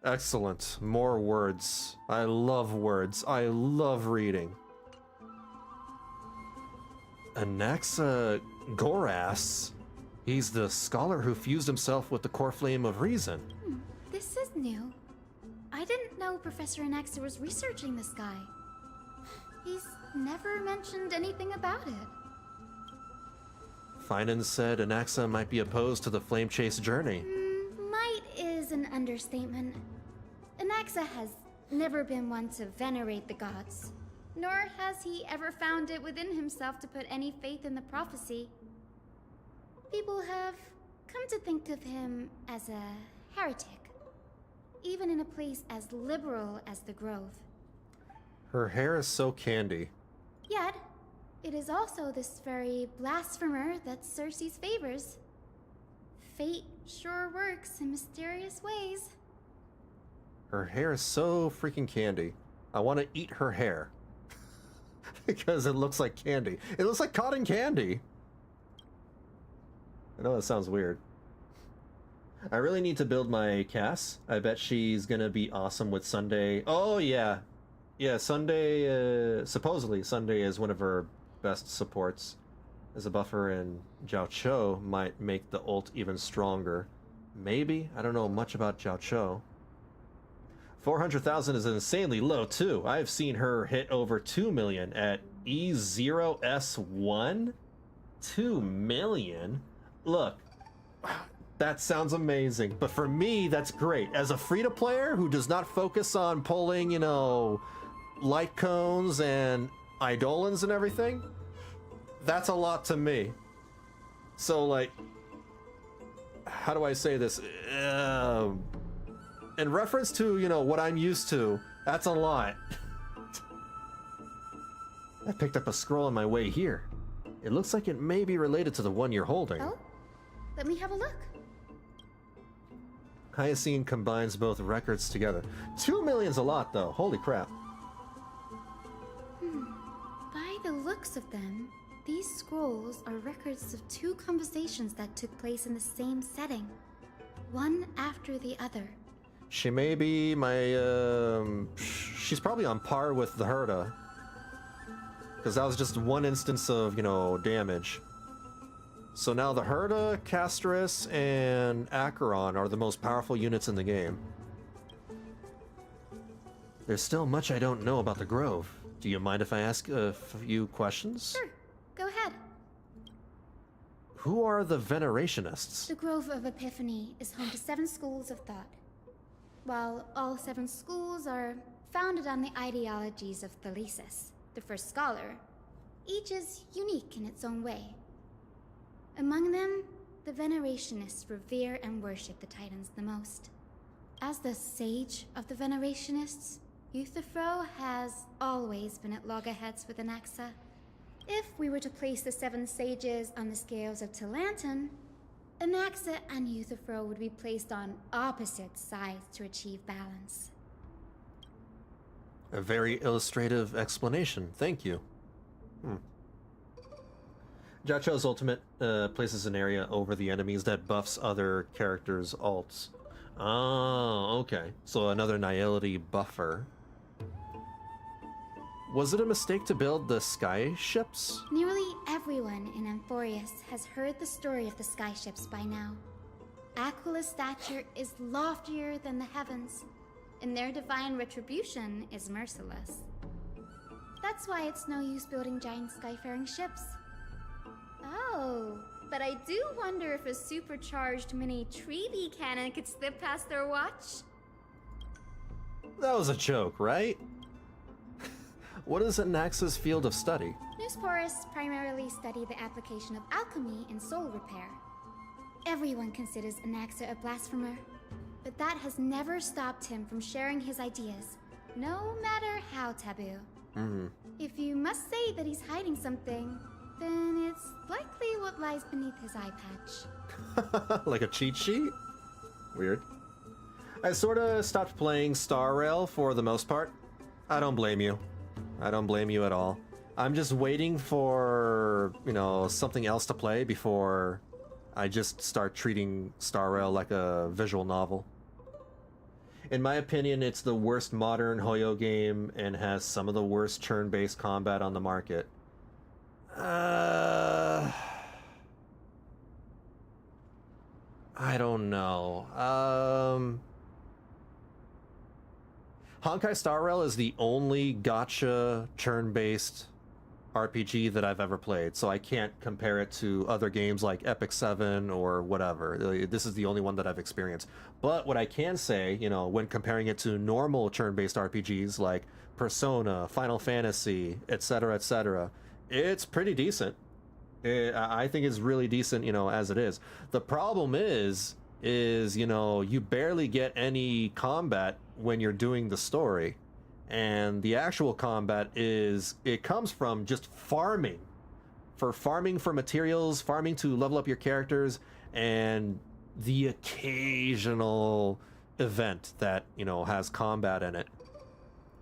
Excellent. More words. I love words. I love reading. Anaxa Goras. He's the scholar who fused himself with the core flame of reason. This is new. I didn't know Professor Anaxa was researching the sky. He's never mentioned anything about it. Finan said Anaxa might be opposed to the flame chase journey. Might is an understatement. Anaxa has never been one to venerate the gods, nor has he ever found it within himself to put any faith in the prophecy. People have come to think of him as a heretic, even in a place as liberal as the Grove. Her hair is so candy. Yet, it is also this very blasphemer that Cersei's favors. Fate sure works in mysterious ways. Her hair is so freaking candy. I want to eat her hair. Because it looks like candy. It looks like cotton candy. I know that sounds weird. I really need to build my Cass. I bet she's gonna be awesome with Sunday. Oh yeah. Yeah, Sunday, supposedly Sunday is one of her best supports as a buffer, and Jiao Cho might make the ult even stronger. Maybe? I don't know much about Jiao Cho. 400,000 is insanely low too. I've seen her hit over 2 million at E0S1? 2 million? Look, that sounds amazing, but for me, that's great. As a free-to-player who does not focus on pulling, you know, light cones and eidolons and everything, that's a lot to me. So, like, how do I say this? In reference to, you know, what I'm used to, that's a lot. I picked up a scroll on my way here. It looks like it may be related to the one you're holding. Oh? Let me have a look. Hyacine combines both records together. 2 million's a lot, though. Holy crap. By the looks of them, these scrolls are records of 2 conversations that took place in the same setting, one after the other. She may be my, she's probably on par with the Herda. Because that was just one instance of, you know, damage. So now the Herda, Castorice, and Acheron are the most powerful units in the game. There's still much I don't know about the Grove. Do you mind if I ask a few questions? Sure, go ahead. Who are the Venerationists? The Grove of Epiphany is home to 7 schools of thought. While all 7 schools are founded on the ideologies of Thalesis, the first scholar, each is unique in its own way. Among them, the Venerationists revere and worship the Titans the most. As the sage of the Venerationists, Euthyphro has always been at loggerheads with Anaxa. If we were to place the 7 sages on the scales of Talanton, Anaxa and Euthyphro would be placed on opposite sides to achieve balance. A very illustrative explanation. Thank you. Jiao Cho's ultimate places an area over the enemies that buffs other characters' ults. Oh, okay. So another nihility buffer. Was it a mistake to build the sky ships? Nearly everyone in Amphoreus has heard the story of the sky ships by now. Aquila's stature is loftier than the heavens, and their divine retribution is merciless. That's why it's no use building giant skyfaring ships. Oh, but I do wonder if a supercharged mini Treaty cannon could slip past their watch. That was a joke, right? What is Anaxa's field of study? Newsporists primarily study the application of alchemy in soul repair. Everyone considers Anaxa a blasphemer, but that has never stopped him from sharing his ideas, no matter how taboo. If you must say that he's hiding something, then it's likely what lies beneath his eye patch. Like a cheat sheet? Weird. I sorta stopped playing Star Rail for the most part. I don't blame you. I don't blame you at all. I'm just waiting for, you know, something else to play before I just start treating Star Rail like a visual novel. In my opinion, it's the worst modern Hoyo game and has some of the worst turn-based combat on the market. I don't know. Honkai Star Rail is the only gacha turn-based RPG that I've ever played, so I can't compare it to other games like Epic 7 or whatever. This is the only one that I've experienced. But what I can say, you know, when comparing it to normal turn-based RPGs like Persona, Final Fantasy, etc., it's pretty decent. I think it's really decent, you know, as it is. The problem is, you know, you barely get any combat when you're doing the story. And the actual combat it comes from just farming for materials, farming to level up your characters, and the occasional event that, you know, has combat in it.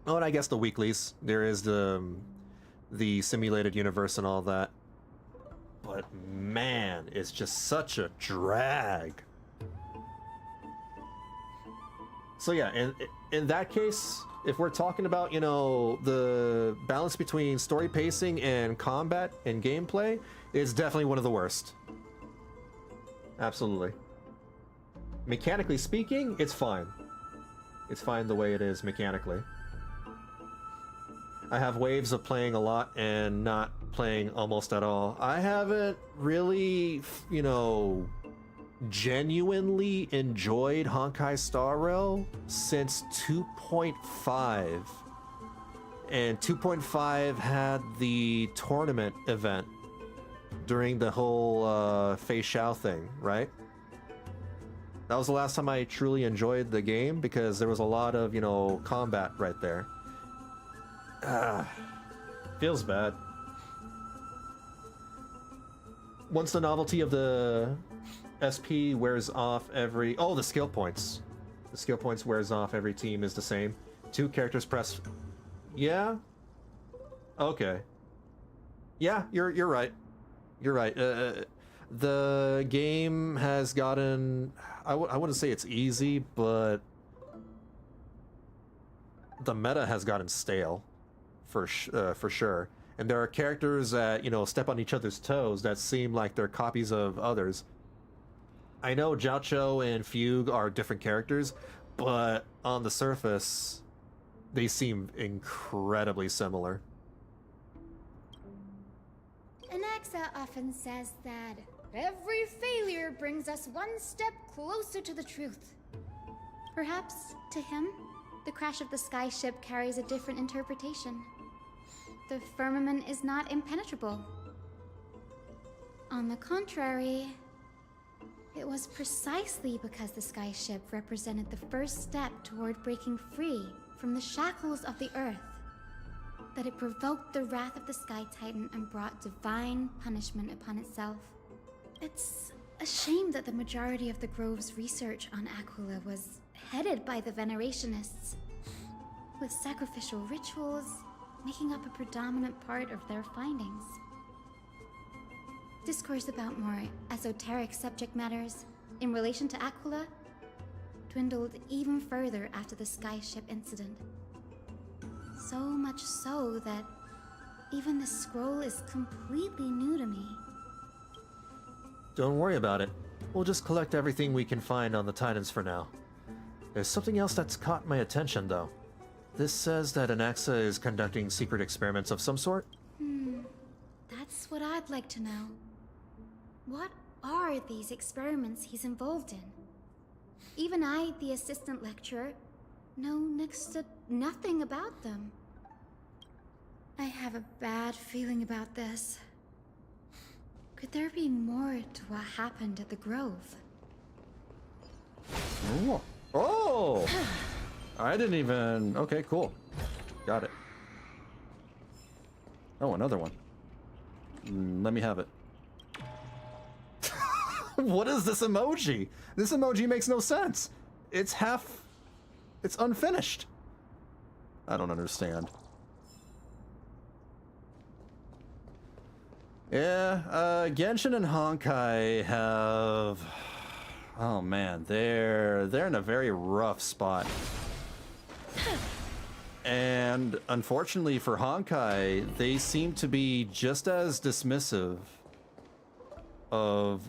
Oh, and I guess the weeklies. There is the simulated universe and all that. But man, it's just such a drag. So yeah, in that case, if we're talking about, you know, the balance between story pacing and combat and gameplay, it's definitely one of the worst. Absolutely. Mechanically speaking, it's fine. It's fine the way it is mechanically. I have waves of playing a lot and not playing almost at all. I haven't really, you know, genuinely enjoyed Honkai Star Rail since 2.5. And 2.5 had the tournament event during the whole Fei Xiao thing, right? That was the last time I truly enjoyed the game because there was a lot of, you know, combat right there. Feels bad. Once the novelty of the SP wears off every... Oh, the skill points. The skill points wears off every team is the same. 2 characters press... Yeah? Okay. Yeah, you're right. You're right. The game has gotten... I wouldn't say it's easy, but... the meta has gotten stale. For sure. And there are characters that, you know, step on each other's toes that seem like they're copies of others. I know Jiaoqiu and Fugue are different characters, but on the surface, they seem incredibly similar. Anaxa often says that every failure brings us one step closer to the truth. Perhaps, to him, the crash of the skyship carries a different interpretation. The firmament is not impenetrable. On the contrary, it was precisely because the skyship represented the first step toward breaking free from the shackles of the earth that it provoked the wrath of the Sky Titan and brought divine punishment upon itself. It's a shame that the majority of the Grove's research on Aquila was headed by the Venerationists, with sacrificial rituals making up a predominant part of their findings. Discourse about more esoteric subject matters in relation to Aquila dwindled even further after the skyship incident. So much so that even the scroll is completely new to me. Don't worry about it. We'll just collect everything we can find on the Titans for now. There's something else that's caught my attention, though. This says that Anaxa is conducting secret experiments of some sort? That's what I'd like to know. What are these experiments he's involved in? Even I, the assistant lecturer, know next to nothing about them. I have a bad feeling about this. Could there be more to what happened at the Grove? Oh! I didn't even... Okay, cool. Got it. Oh, another one. Let me have it. What is this emoji? This emoji makes no sense. It's half... It's unfinished. I don't understand. Yeah, Genshin and Honkai have... Oh man, they're in a very rough spot. And And unfortunately for Honkai, they seem to be just as dismissive of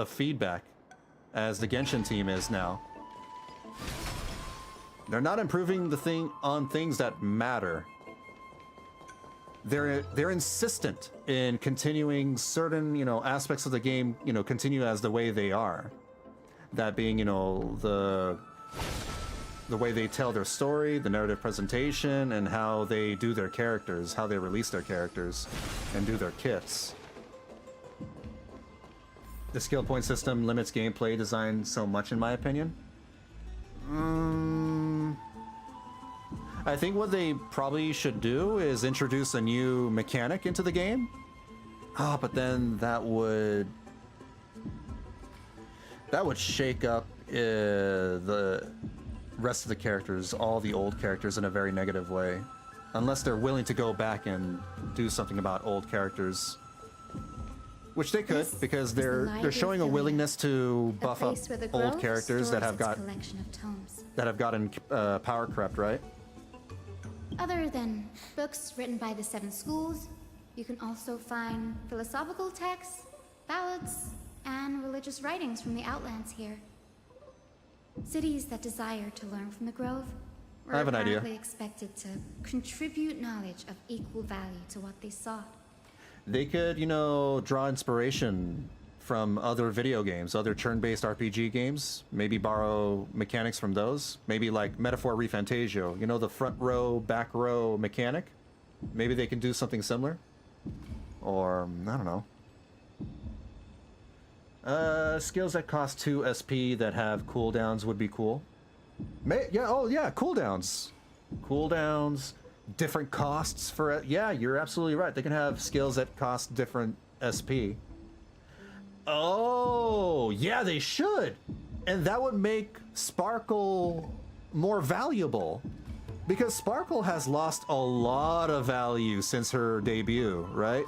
feedback as the Genshin team is now. They're not improving on things that matter. They're insistent in continuing certain, aspects of the game, continue as the way they are. That being, the way they tell their story, the narrative presentation, and how they do their characters, how they release their characters and do their kits. The skill point system limits gameplay design so much, in my opinion. I think what they probably should do is introduce a new mechanic into the game. But then that would shake up the rest of the characters, all the old characters, in a very negative way. Unless they're willing to go back and do something about old characters. Which they could, because they're showing a willingness to buff up old characters that have gotten power crept, right? Other than books written by the 7 schools, you can also find philosophical texts, ballads, and religious writings from the Outlands here. Cities that desire to learn from the Grove were apparently expected to contribute knowledge of equal value to what they sought. They could, draw inspiration from other video games, other turn-based RPG games, maybe borrow mechanics from those. Maybe like Metaphor Refantasio, the front row, back row mechanic. Maybe they can do something similar. Or, I don't know. Skills that cost 2 SP that have cooldowns would be cool. Cooldowns. Cooldowns, different costs for... Yeah, you're absolutely right. They can have skills that cost different SP. Oh, yeah, they should. And that would make Sparkle more valuable. Because Sparkle has lost a lot of value since her debut, right?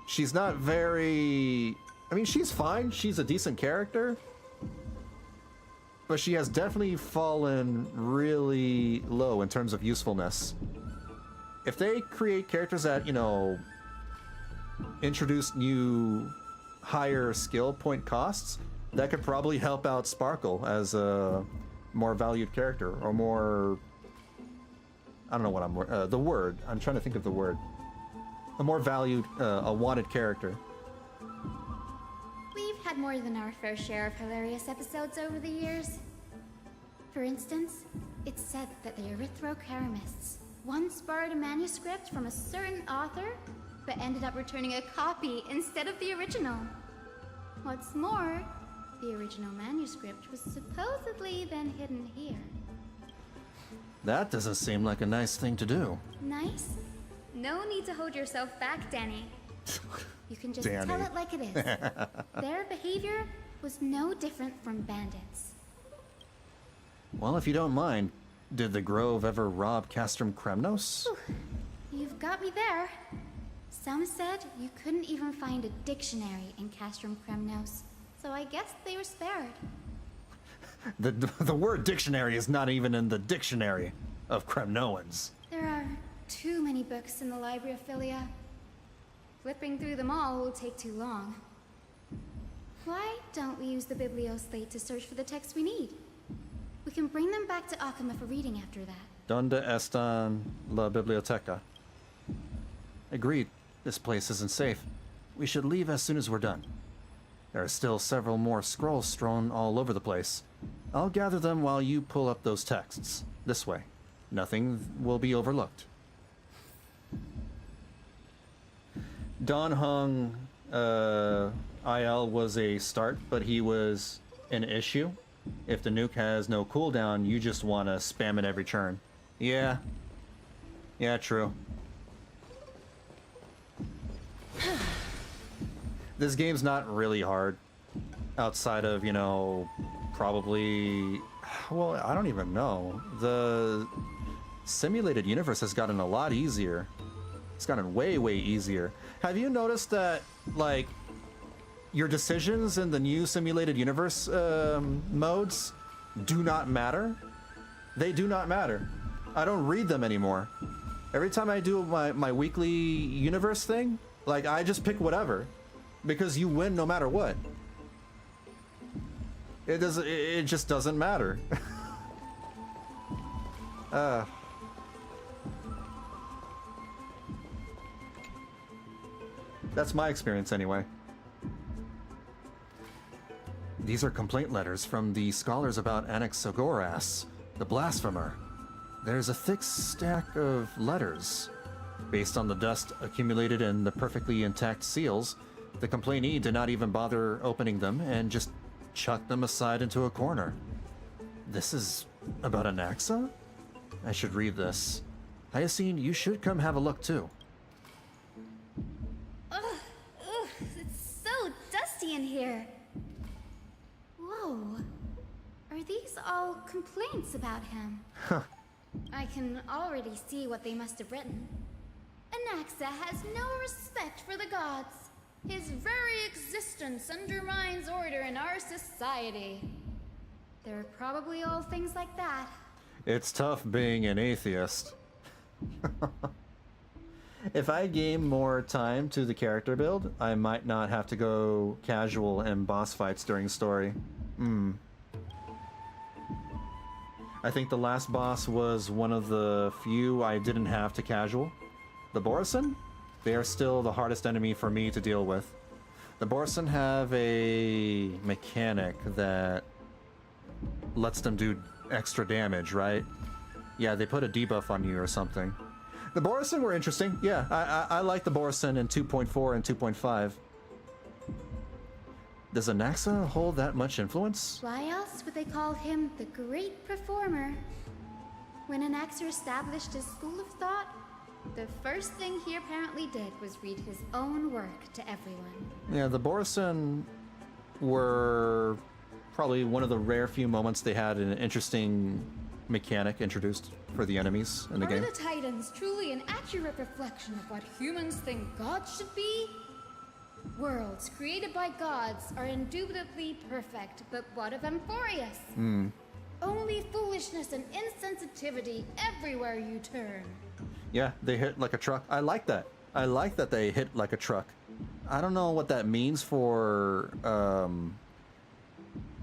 She's not very... I mean, she's fine. She's a decent character. But she has definitely fallen really low in terms of usefulness. If they create characters that, introduce new higher skill point costs, that could probably help out Sparkle as a more valued character, or more... I don't know what I'm... the word. I'm trying to think of the word. A more valued, a wanted character. We've had more than our fair share of hilarious episodes over the years. For instance, it's said that the Erythrocheramists once borrowed a manuscript from a certain author, but ended up returning a copy instead of the original. What's more, the original manuscript was supposedly then hidden here. That doesn't seem like a nice thing to do. Nice? No need to hold yourself back, Danny. You can just Danny. tell it like it is. Their behavior was no different from bandits. Well, if you don't mind, did the Grove ever rob Castrum Kremnos? You've got me there. Some said you couldn't even find a dictionary in Castrum Kremnos, so I guess they were spared. The word dictionary is not even in the dictionary of Kremnoans. There are too many books in the Library of Philia. Flipping through them all will take too long. Why don't we use the Biblioslate to search for the texts we need? We can bring them back to Akama for reading after that. Donde están la biblioteca? Agreed. This place isn't safe. We should leave as soon as we're done. There are still several more scrolls strewn all over the place. I'll gather them while you pull up those texts. This way. Nothing will be overlooked. Don Hung IL was a start, but he was an issue. If the nuke has no cooldown, you just want to spam it every turn. Yeah. Yeah, true. This game's not really hard. Outside of, probably... Well, I don't even know. The simulated universe has gotten a lot easier. It's gotten way, way easier. Have you noticed that, like, your decisions in the new simulated universe modes do not matter? They do not matter. I don't read them anymore. Every time I do my weekly universe thing, like, I just pick whatever. Because you win no matter what. It just doesn't matter. That's my experience anyway. These are complaint letters from the scholars about Anaxagoras, the blasphemer. There's a thick stack of letters. Based on the dust accumulated in the perfectly intact seals, the complainee did not even bother opening them and just chucked them aside into a corner. This is about Anaxa? I should read this. Hyacine, you should come have a look too. Ugh, it's so dusty in here. Whoa. Are these all complaints about him? Huh. I can already see what they must have written. Anaxa has no respect for the gods. His very existence undermines order in our society. They're probably all things like that. It's tough being an atheist. If I gave more time to the character build, I might not have to go casual in boss fights during story. I think the last boss was one of the few I didn't have to casual. The Borisin? They are still the hardest enemy for me to deal with. The Borisin have a mechanic that lets them do extra damage, right? Yeah, they put a debuff on you or something. The Borisin were interesting. Yeah, I like the Borisin in 2.4 and 2.5. Does Anaxa hold that much influence? Why else would they call him the Great Performer? When Anaxa established his school of thought, the first thing he apparently did was read his own work to everyone. Yeah, the Borisin were probably one of the rare few moments they had an interesting mechanic introduced for the enemies in the game. Are the Titans truly an accurate reflection of what humans think gods should be? Worlds created by gods are indubitably perfect, but what of Amphoreus? Only foolishness and insensitivity everywhere you turn. Yeah, they hit like a truck. I like that. I like that they hit like a truck. I don't know what that means for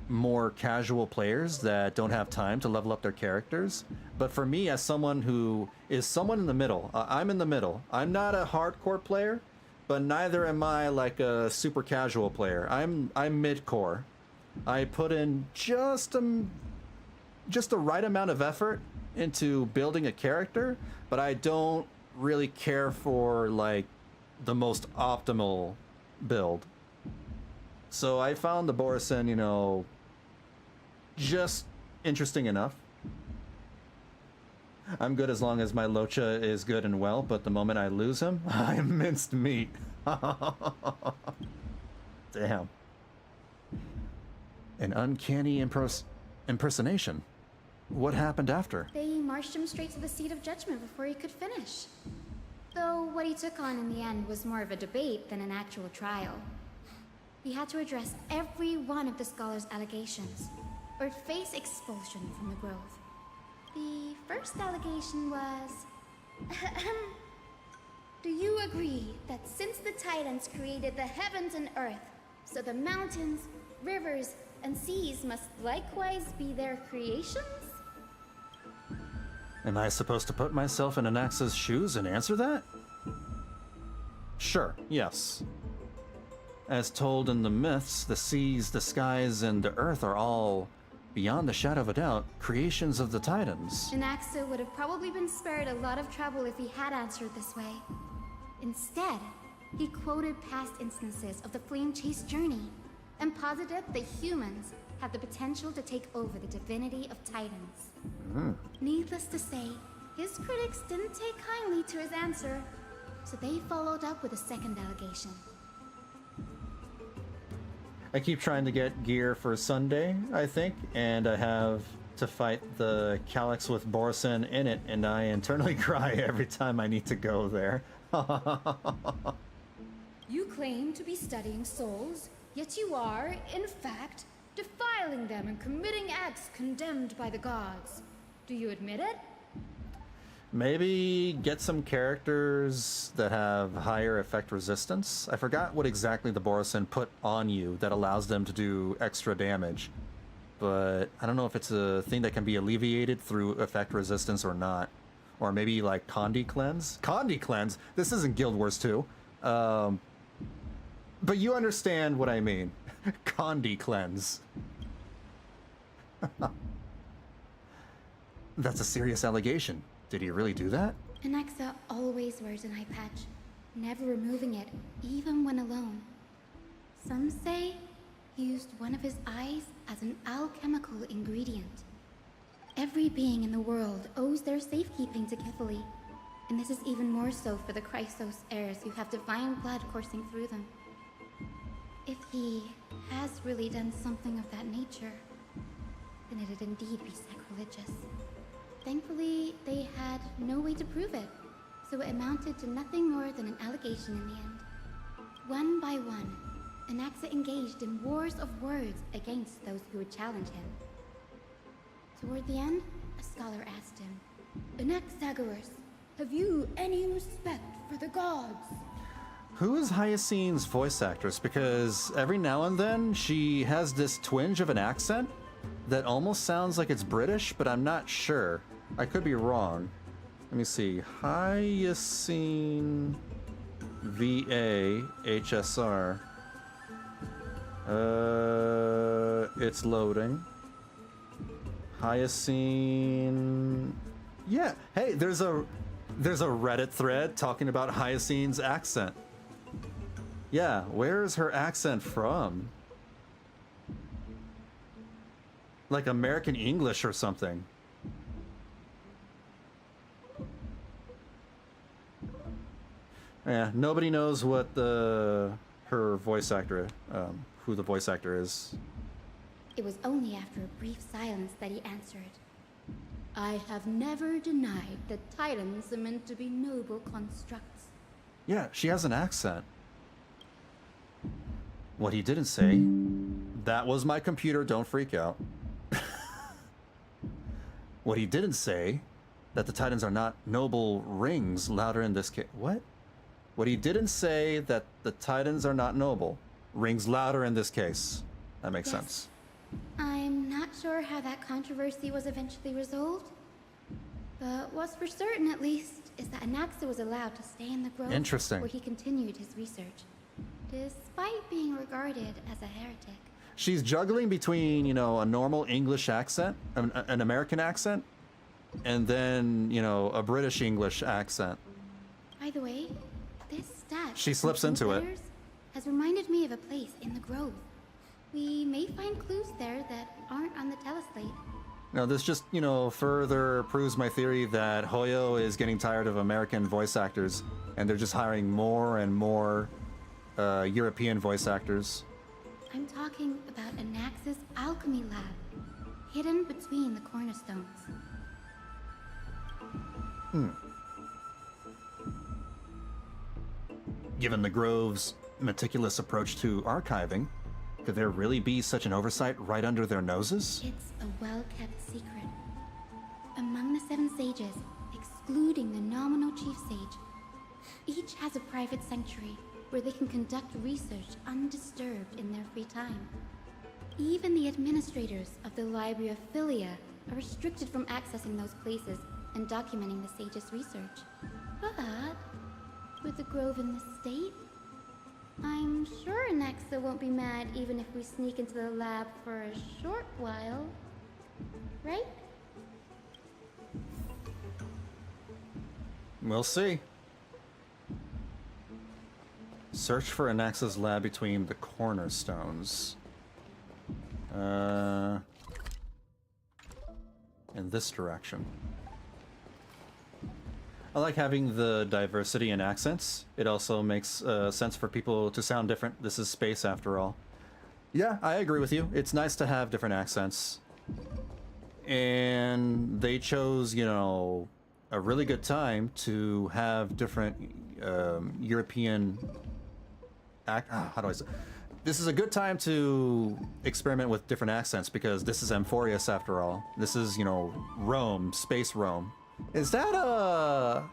more casual players that don't have time to level up their characters. But for me, as someone who is someone in the middle, I'm in the middle. I'm not a hardcore player, but neither am I like a super casual player. I'm mid-core. I put in just the right amount of effort into building a character, but I don't really care for like the most optimal build. So I found the Borisin, you know, just interesting enough. I'm good as long as my Locha is good and well, but the moment I lose him, I'm minced meat. Damn. An uncanny impersonation. What happened after? They marched him straight to the seat of judgment before he could finish. Though what he took on in the end was more of a debate than an actual trial. He had to address every one of the scholar's allegations, or face expulsion from the Grove. The first allegation was... Do you agree that since the Titans created the heavens and earth, so the mountains, rivers, and seas must likewise be their creations? Am I supposed to put myself in Anaxa's shoes and answer that? Sure, yes. As told in the myths, the seas, the skies, and the earth are all, beyond the shadow of a doubt, creations of the Titans. Anaxa would have probably been spared a lot of trouble if he had answered this way. Instead, he quoted past instances of the Flame Chase journey, and posited the humans have the potential to take over the divinity of Titans. Needless to say, his critics didn't take kindly to his answer, so they followed up with a second allegation. I keep trying to get gear for Sunday, I think, and I have to fight the Calyx with Borisin in it, and I internally cry every time I need to go there. You claim to be studying souls, yet you are, in fact, defiling them and committing acts condemned by the gods. Do you admit it? Maybe get some characters that have higher effect resistance. I forgot what exactly the Borosin put on you that allows them to do extra damage. But I don't know if it's a thing that can be alleviated through effect resistance or not. Or maybe like Condi Cleanse? Condi Cleanse? This isn't Guild Wars 2. But you understand what I mean. Condi Cleanse. That's a serious allegation. Did he really do that? Anaxa always wears an eye patch, never removing it, even when alone. Some say he used one of his eyes as an alchemical ingredient. Every being in the world owes their safekeeping to Kifili, and this is even more so for the Chrysos heirs who have divine blood coursing through them. If he has really done something of that nature, then it'd indeed be sacrilegious. Thankfully, they had no way to prove it, so it amounted to nothing more than an allegation in the end. One by one, Anaxa engaged in wars of words against those who would challenge him. Toward the end, a scholar asked him, "Anaxagoras, have you any respect for the gods?" Who is Hyacine's voice actress? Because every now and then she has this twinge of an accent that almost sounds like it's British, but I'm not sure. I could be wrong. Let me see. Hyacine VA HSR. It's loading. Hyacine. Yeah. Hey, there's a Reddit thread talking about Hyacine's accent. Yeah, where is her accent from? Like American English or something. Yeah, nobody knows what her voice actor, who the voice actor is. It was only after a brief silence that he answered, "I have never denied that titans are meant to be noble constructs." Yeah, she has an accent. What he didn't say, that was my computer, don't freak out. What he didn't say, that the titans are not noble rings, louder in this case. What? What he didn't say, that the titans are not noble, rings louder in this case. That makes sense. I'm not sure how that controversy was eventually resolved, but what's for certain, at least, is that Anaxa was allowed to stay in the grove Interesting. where he continued his research, despite being regarded as a heretic. She's juggling between, you know, a normal English accent, an American accent, and then, you know, a British English accent. By the way, this stat She slips into it. has reminded me of a place in the grove. We may find clues there that aren't on the teleslate. Now, this just, you know, further proves my theory that Hoyo is getting tired of American voice actors, and they're just hiring more and more European voice actors. I'm talking about Anaxa's alchemy lab, hidden between the cornerstones. Given the Grove's meticulous approach to archiving, could there really be such an oversight right under their noses? It's a well-kept secret. Among the 7 sages, excluding the nominal chief sage, each has a private sanctuary where they can conduct research undisturbed in their free time. Even the administrators of the Library of Philia are restricted from accessing those places and documenting the sage's research. But with the grove in this state, I'm sure Anaxa won't be mad even if we sneak into the lab for a short while. Right? We'll see. Search for Anaxa's lab between the cornerstones. In this direction. I like having the diversity in accents. It also makes sense for people to sound different. This is space after all. Yeah, I agree with you. It's nice to have different accents. And they chose, you know, a really good time to have different European how do I say? This is a good time to experiment with different accents because this is Amphoreus after all. This is, you know, Rome, space Rome. Is that a...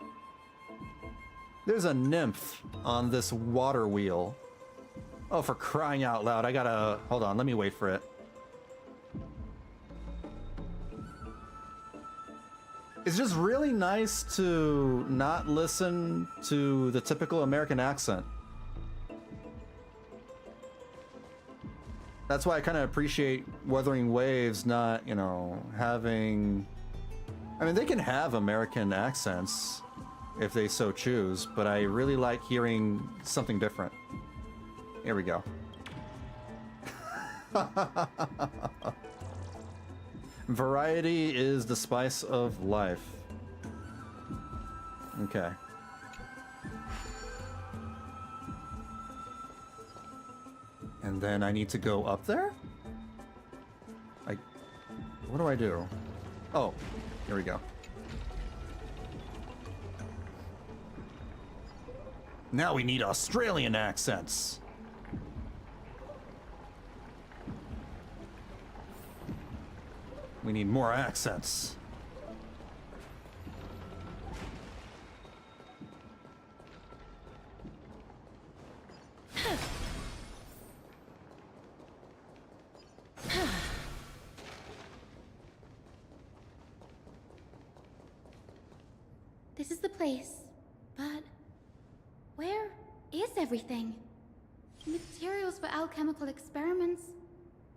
There's a nymph on this water wheel. Oh, for crying out loud. I gotta... Hold on, let me wait for it. It's just really nice to not listen to the typical American accent. That's why I kind of appreciate Wuthering Waves not, you know, having... I mean, they can have American accents if they so choose, but I really like hearing something different. Here we go. Variety is the spice of life. Okay. And then I need to go up there? What do I do? Oh, here we go. Now we need Australian accents. We need more accents. This is the place, but where is everything? Materials for alchemical experiments,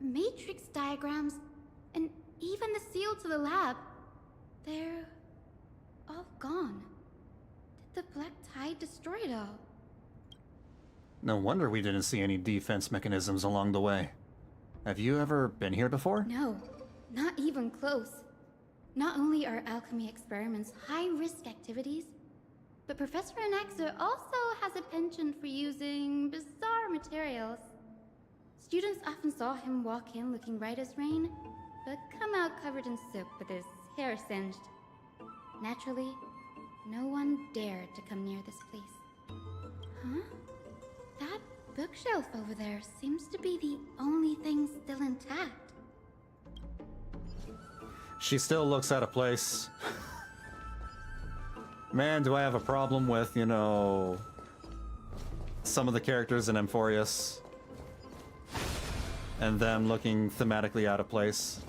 matrix diagrams, and even the seal to the lab. They're all gone. Did the Black Tide destroy it all? No wonder we didn't see any defense mechanisms along the way. Have you ever been here before? No, not even close. Not only are alchemy experiments high-risk activities, but Professor Anaxa also has a penchant for using bizarre materials. Students often saw him walk in looking right as rain, but come out covered in soot with his hair singed. Naturally, no one dared to come near this place. Huh? That bookshelf over there seems to be the only thing still intact. She still looks out of place. Man, do I have a problem with, you know, some of the characters in Amphoreus and them looking thematically out of place.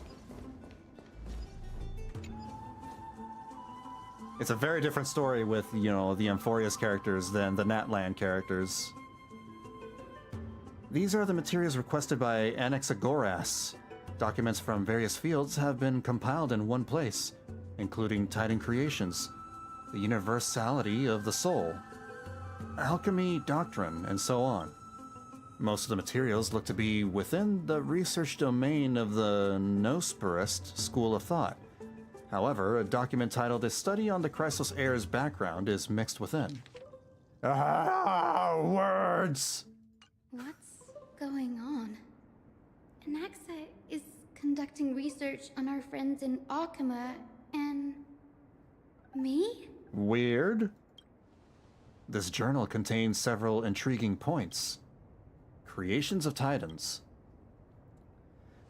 It's a very different story with, you know, the Amphoreus characters than the Natlan characters. These are the materials requested by Anaxa. Documents from various fields have been compiled in one place, including Titan creations, the universality of the soul, alchemy doctrine, and so on. Most of the materials look to be within the research domain of the Nosperist school of thought. However, a document titled A Study on the Chrysos Heir's Background is mixed within. Words! What's going on? Anaxa is conducting research on our friends in Alchema and... me? Weird. This journal contains several intriguing points. Creations of Titans.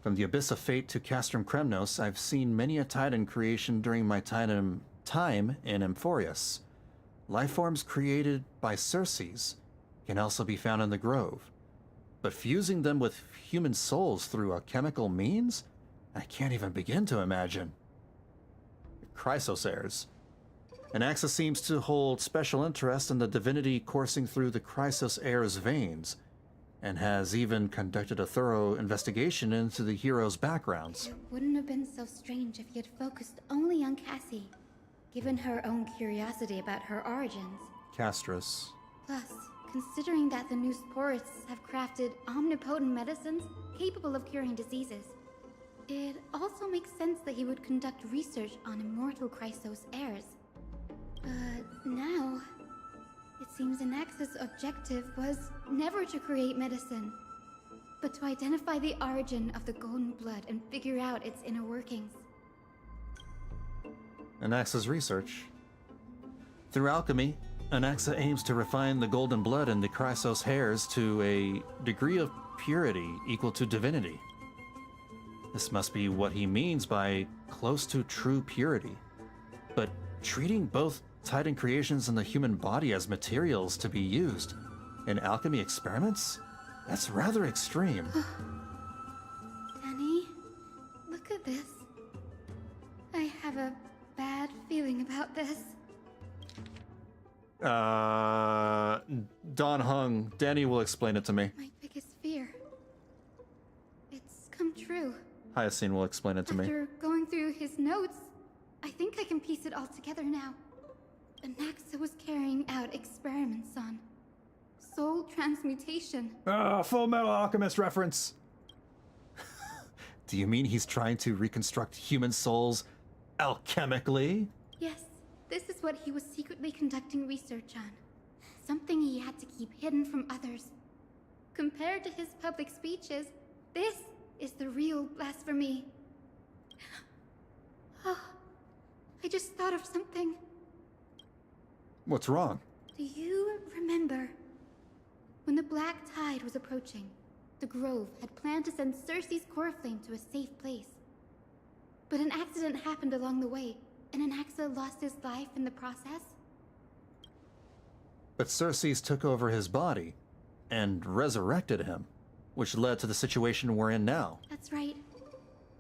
From the Abyss of Fate to Castrum Kremnos, I've seen many a Titan creation during my time in Amphoreus. Lifeforms created by Circes can also be found in the Grove. But fusing them with human souls through a chemical means? I can't even begin to imagine. Chrysos heirs. Anaxa seems to hold special interest in the divinity coursing through the Chrysos heir's veins, and has even conducted a thorough investigation into the heroes' backgrounds. It wouldn't have been so strange if he had focused only on Cassie, given her own curiosity about her origins. Castorice. Plus, considering that the Nosperorists have crafted omnipotent medicines capable of curing diseases, it also makes sense that he would conduct research on immortal Chrysos heirs. But now, it seems Anaxa's objective was never to create medicine, but to identify the origin of the golden blood and figure out its inner workings. Anaxa's research. Through alchemy, Anaxa aims to refine the golden blood in the Chrysos heirs to a degree of purity equal to divinity. This must be what he means by close to true purity. But treating both Titan creations and the human body as materials to be used in alchemy experiments? That's rather extreme. Danny, look at this. I have a bad feeling about this. Don Hung, Danny will explain it to me. My biggest fear. It's come true. Hyacine will explain it to me. After going through his notes, I think I can piece it all together now. Anaxa was carrying out experiments on soul transmutation. Full Metal Alchemist reference. Do you mean he's trying to reconstruct human souls alchemically? Yes, this is what he was secretly conducting research on. Something he had to keep hidden from others. Compared to his public speeches, this is the real blasphemy. Oh, I just thought of something. What's wrong? Do you remember when the Black Tide was approaching? The Grove had planned to send Circe's core flame to a safe place. But an accident happened along the way, and Anaxa lost his life in the process. But Circe's took over his body and resurrected him, which led to the situation we're in now. That's right.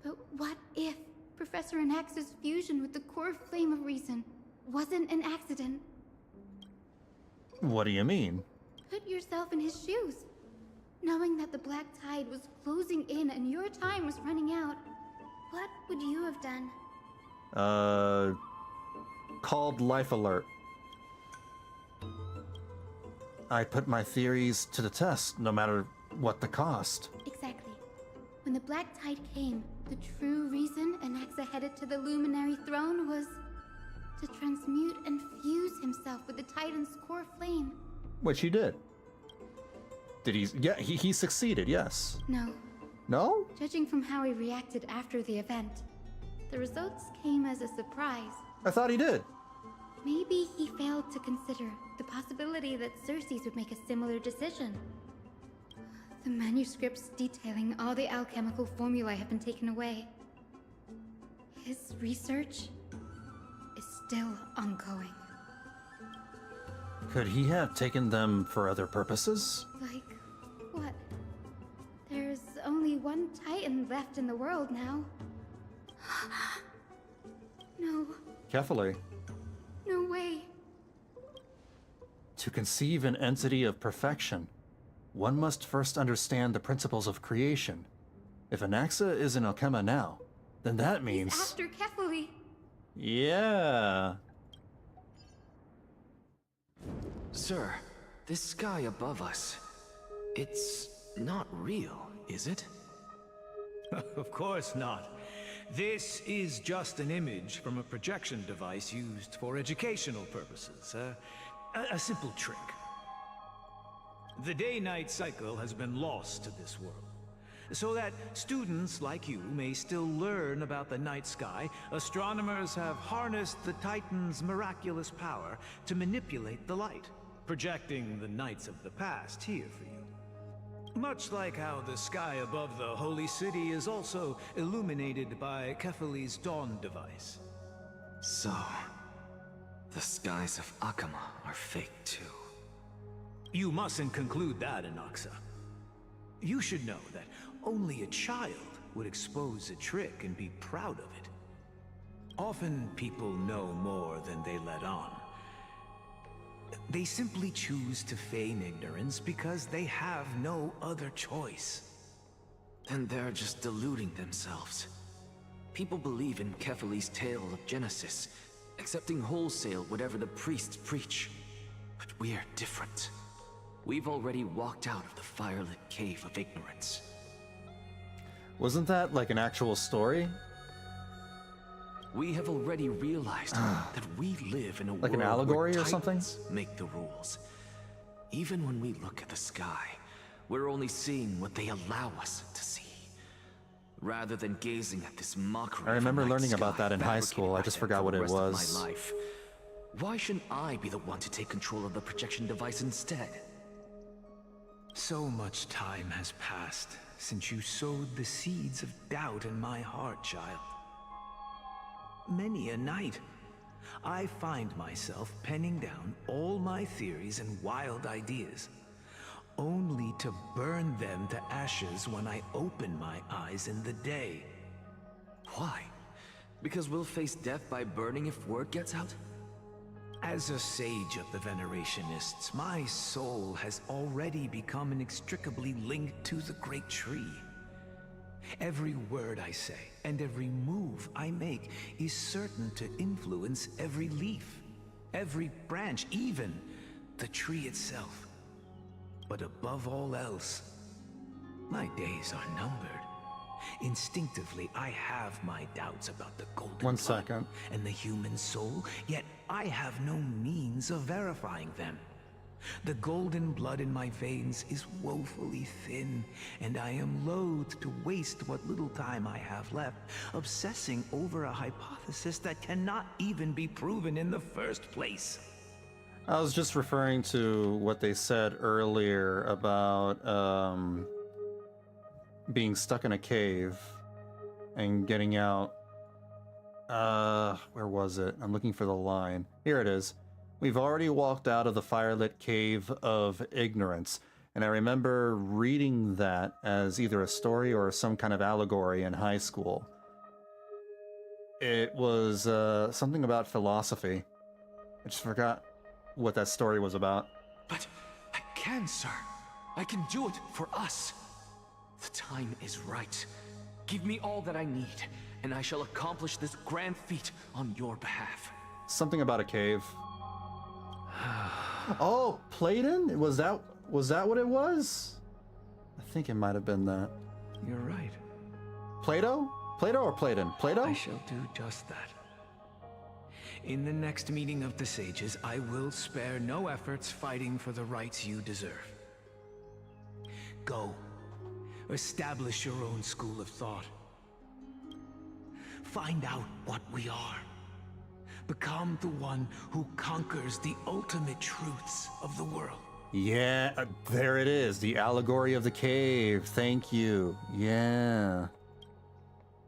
But what if Professor Anaxa's fusion with the core flame of reason wasn't an accident? What do you mean? Put yourself in his shoes. Knowing that the Black Tide was closing in and your time was running out, what would you have done? Called Life Alert. I put my theories to the test, no matter what the cost. Exactly. When the Black Tide came, the true reason Anaxa headed to the Luminary Throne was to transmute and fuse himself with the Titan's core flame. Which he did. Did he? Yeah, he succeeded, yes. No. No? Judging from how he reacted after the event, the results came as a surprise. I thought he did. Maybe he failed to consider the possibility that Circe's would make a similar decision. The manuscripts detailing all the alchemical formulae have been taken away. His research is still ongoing. Could he have taken them for other purposes? Like what? There's only one Titan left in the world now. No. Carefully. No way. To conceive an entity of perfection, one must first understand the principles of creation. If Anaxa is in Alchema now, then that means... He's after Kefali. Yeah. Sir, this sky above us, it's not real, is it? Of course not. This is just an image from a projection device used for educational purposes. A simple trick. The day-night cycle has been lost to this world. So that students like you may still learn about the night sky, astronomers have harnessed the Titan's miraculous power to manipulate the light, projecting the nights of the past here for you. Much like how the sky above the Holy City is also illuminated by Kefali's dawn device. So, the skies of Akama are fake too. You mustn't conclude that, Anaxa. You should know that only a child would expose a trick and be proud of it. Often people know more than they let on. They simply choose to feign ignorance because they have no other choice. Then they're just deluding themselves. People believe in Kefali's tale of Genesis, accepting wholesale whatever the priests preach. But we're different. We've already walked out of the firelit cave of ignorance. Wasn't that like an actual story? We have already realized that we live in a like world an allegory where or something? Titans make the rules. Even when we look at the sky, we're only seeing what they allow us to see. Rather than gazing at this mockery. I remember from night learning about sky that in high fabricated school. by I just them forgot for what the it rest of was. my life. Why shouldn't I be the one to take control of the projection device instead? So much time has passed since you sowed the seeds of doubt in my heart, child. Many a night, I find myself penning down all my theories and wild ideas, only to burn them to ashes when I open my eyes in the day. Why? Because we'll face death by burning if word gets out? As a sage of the Venerationists, my soul has already become inextricably linked to the great tree. Every word I say and every move I make is certain to influence every leaf, every branch, even the tree itself. But above all else, my days are numbered. Instinctively, I have my doubts about the golden One blood second. and the human soul, yet I have no means of verifying them. The golden blood in my veins is woefully thin, and I am loath to waste what little time I have left obsessing over a hypothesis that cannot even be proven in the first place. I was just referring to what they said earlier about being stuck in a cave and getting out. Where was it? I'm looking for the line. Here it is. We've already walked out of the firelit cave of ignorance. And I remember reading that as either a story or some kind of allegory in high school. It was something about philosophy. I just forgot what that story was about. But I can, sir. I can do it for us. The time is right. Give me all that I need, and I shall accomplish this grand feat on your behalf. Something about a cave. Oh, Playdon? Was that what it was? I think it might have been that. You're right. Plato? Plato or Playdon? Plato? I shall do just that. In the next meeting of the sages, I will spare no efforts fighting for the rights you deserve. Go. Establish your own school of thought. Find out what we are. Become the one who conquers the ultimate truths of the world. Yeah, there it is. The allegory of the cave. Thank you. Yeah.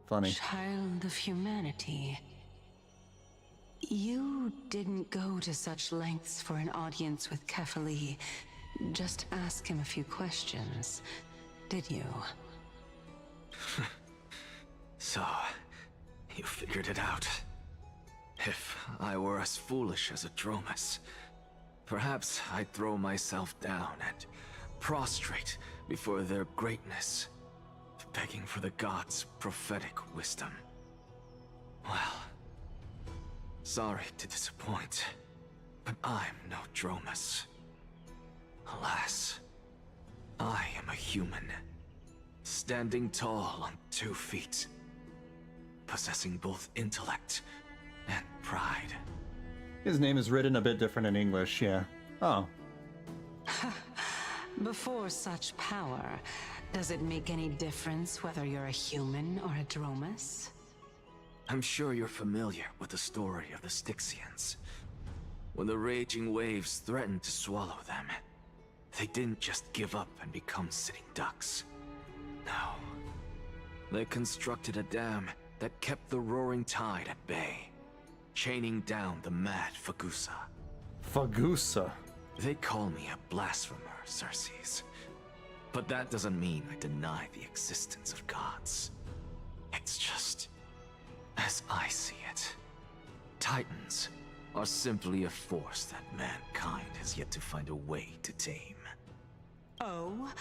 Funny. Child of humanity. You didn't go to such lengths for an audience with Kefali. Just ask him a few questions, did you? So, you figured it out. If I were as foolish as a Dromus, perhaps I'd throw myself down and prostrate before their greatness, begging for the gods' prophetic wisdom. Well, sorry to disappoint, but I'm no Dromus. Alas, I am a human, standing tall on 2 feet, possessing both intellect and pride. His name is written a bit different in English, yeah. Oh. Before such power, does it make any difference whether you're a human or a Dromus? I'm sure you're familiar with the story of the Styxians. When the raging waves threatened to swallow them, they didn't just give up and become sitting ducks. No. They constructed a dam that kept the roaring tide at bay, chaining down the mad Fagusa. Fagusa? They call me a blasphemer, Xerxes. But that doesn't mean I deny the existence of gods. It's just, as I see it, Titans are simply a force that mankind has yet to find a way to tame. Oh?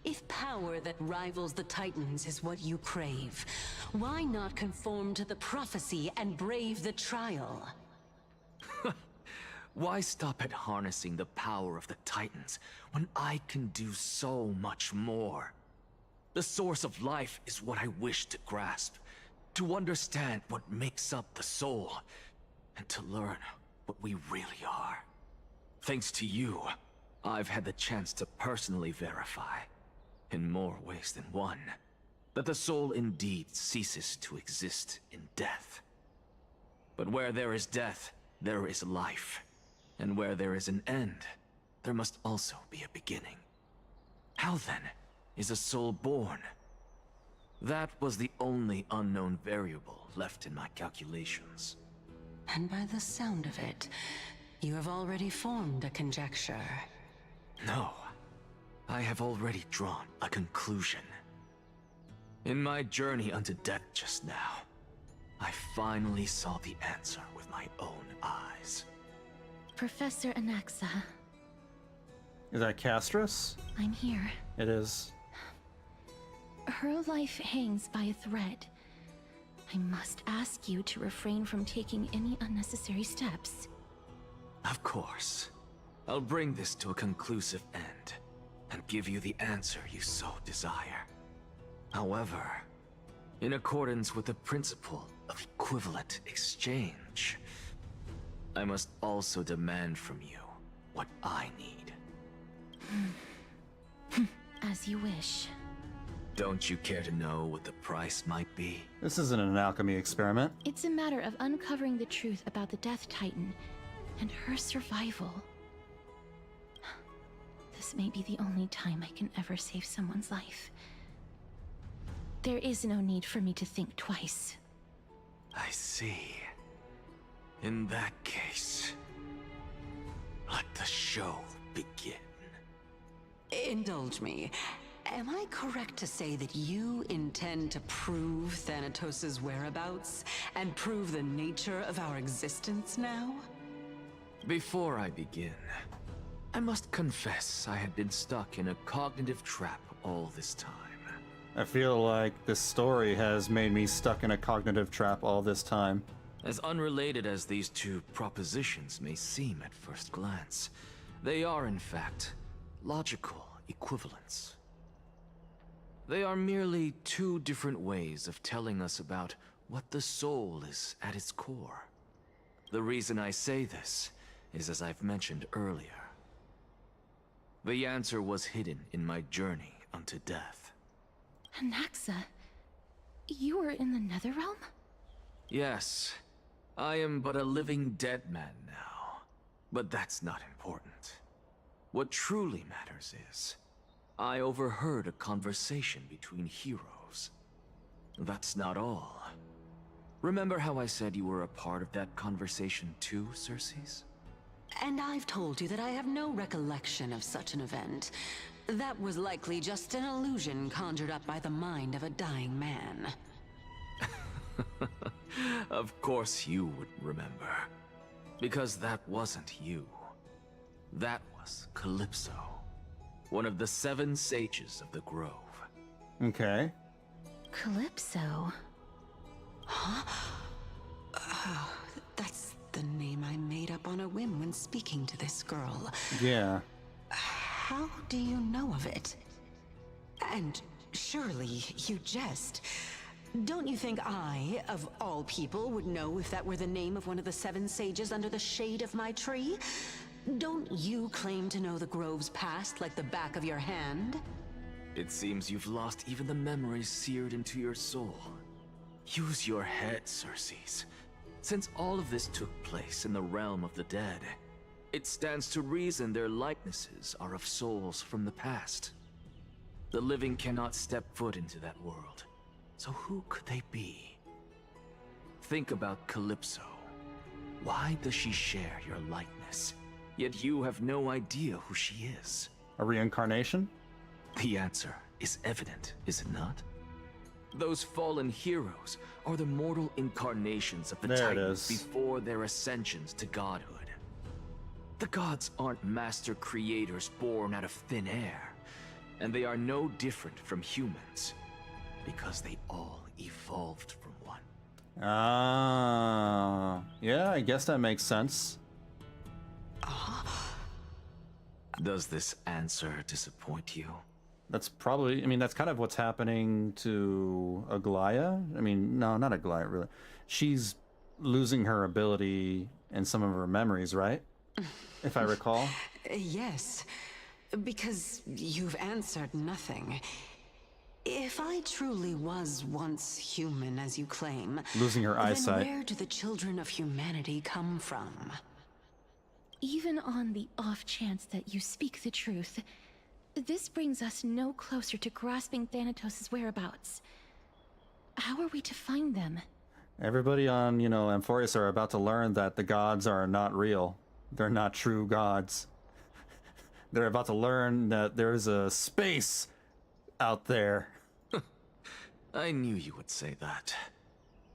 If power that rivals the Titans is what you crave, why not conform to the prophecy and brave the trial? Why stop at harnessing the power of the Titans when I can do so much more? The source of life is what I wish to grasp, to understand what makes up the soul, and to learn what we really are. Thanks to you, I've had the chance to personally verify, in more ways than one, that the soul indeed ceases to exist in death. But where there is death, there is life. And where there is an end, there must also be a beginning. How then is a soul born? That was the only unknown variable left in my calculations. And by the sound of it, you have already formed a conjecture. No. I have already drawn a conclusion. In my journey unto death just now, I finally saw the answer with my own eyes. Professor Anaxa, Is that Castorice? I'm here. It is. Her life hangs by a thread. I must ask you to refrain from taking any unnecessary steps. Of course. I'll bring this to a conclusive end, and give you the answer you so desire. However, in accordance with the principle of equivalent exchange, I must also demand from you what I need. As you wish. Don't you care to know what the price might be? This isn't an alchemy experiment. It's a matter of uncovering the truth about the Death Titan and her survival. This may be the only time I can ever save someone's life. There is no need for me to think twice. I see. In that case, let the show begin. Indulge me. Am I correct to say that you intend to prove Thanatos' whereabouts and prove the nature of our existence now? Before I begin, I must confess I had been stuck in a cognitive trap all this time. I feel like this story has made me stuck in a cognitive trap all this time. As unrelated as these two propositions may seem at first glance, they are in fact logical equivalents. They are merely two different ways of telling us about what the soul is at its core. The reason I say this is as I've mentioned earlier. The answer was hidden in my journey unto death. Anaxa, you were in the Netherrealm? Yes, I am but a living dead man now, but that's not important. What truly matters is, I overheard a conversation between heroes. That's not all. Remember how I said you were a part of that conversation too, Circes? And I've told you that I have no recollection of such an event. That was likely just an illusion conjured up by the mind of a dying man. Of course you would remember. Because that wasn't you. That was Calypso, one of the 7 sages of the Grove. Okay. Calypso? Huh? Oh, that's the name I made up on a whim when speaking to this girl. Yeah. How do you know of it? And surely you jest. Don't you think I, of all people, would know if that were the name of one of the 7 sages under the shade of my tree? Don't you claim to know the Grove's past like the back of your hand? It seems you've lost even the memories seared into your soul. Use your head, Circes. Since all of this took place in the realm of the dead, it stands to reason their likenesses are of souls from the past. The living cannot step foot into that world, so who could they be? Think about Calypso. Why does she share your likeness, yet you have no idea who she is? A reincarnation? The answer is evident, is it not? Those fallen heroes are the mortal incarnations of the Titans before their ascensions to godhood. The gods aren't master creators born out of thin air, and they are no different from humans, because they all evolved from one. Ah, yeah, I guess that makes sense. Does this answer disappoint you? That's probably, I mean, that's kind of what's happening to Aglaya. I mean, no, not Aglaya, really. She's losing her ability and some of her memories, right? If I recall. Yes, because you've answered nothing. If I truly was once human, as you claim, losing her eyesight, then where do the children of humanity come from? Even on the off chance that you speak the truth, this brings us no closer to grasping Thanatos' whereabouts. How are we to find them? Everybody on, you know, Amphoreus are about to learn that the gods are not real. They're not true gods. They're about to learn that there's a space out there. I knew you would say that.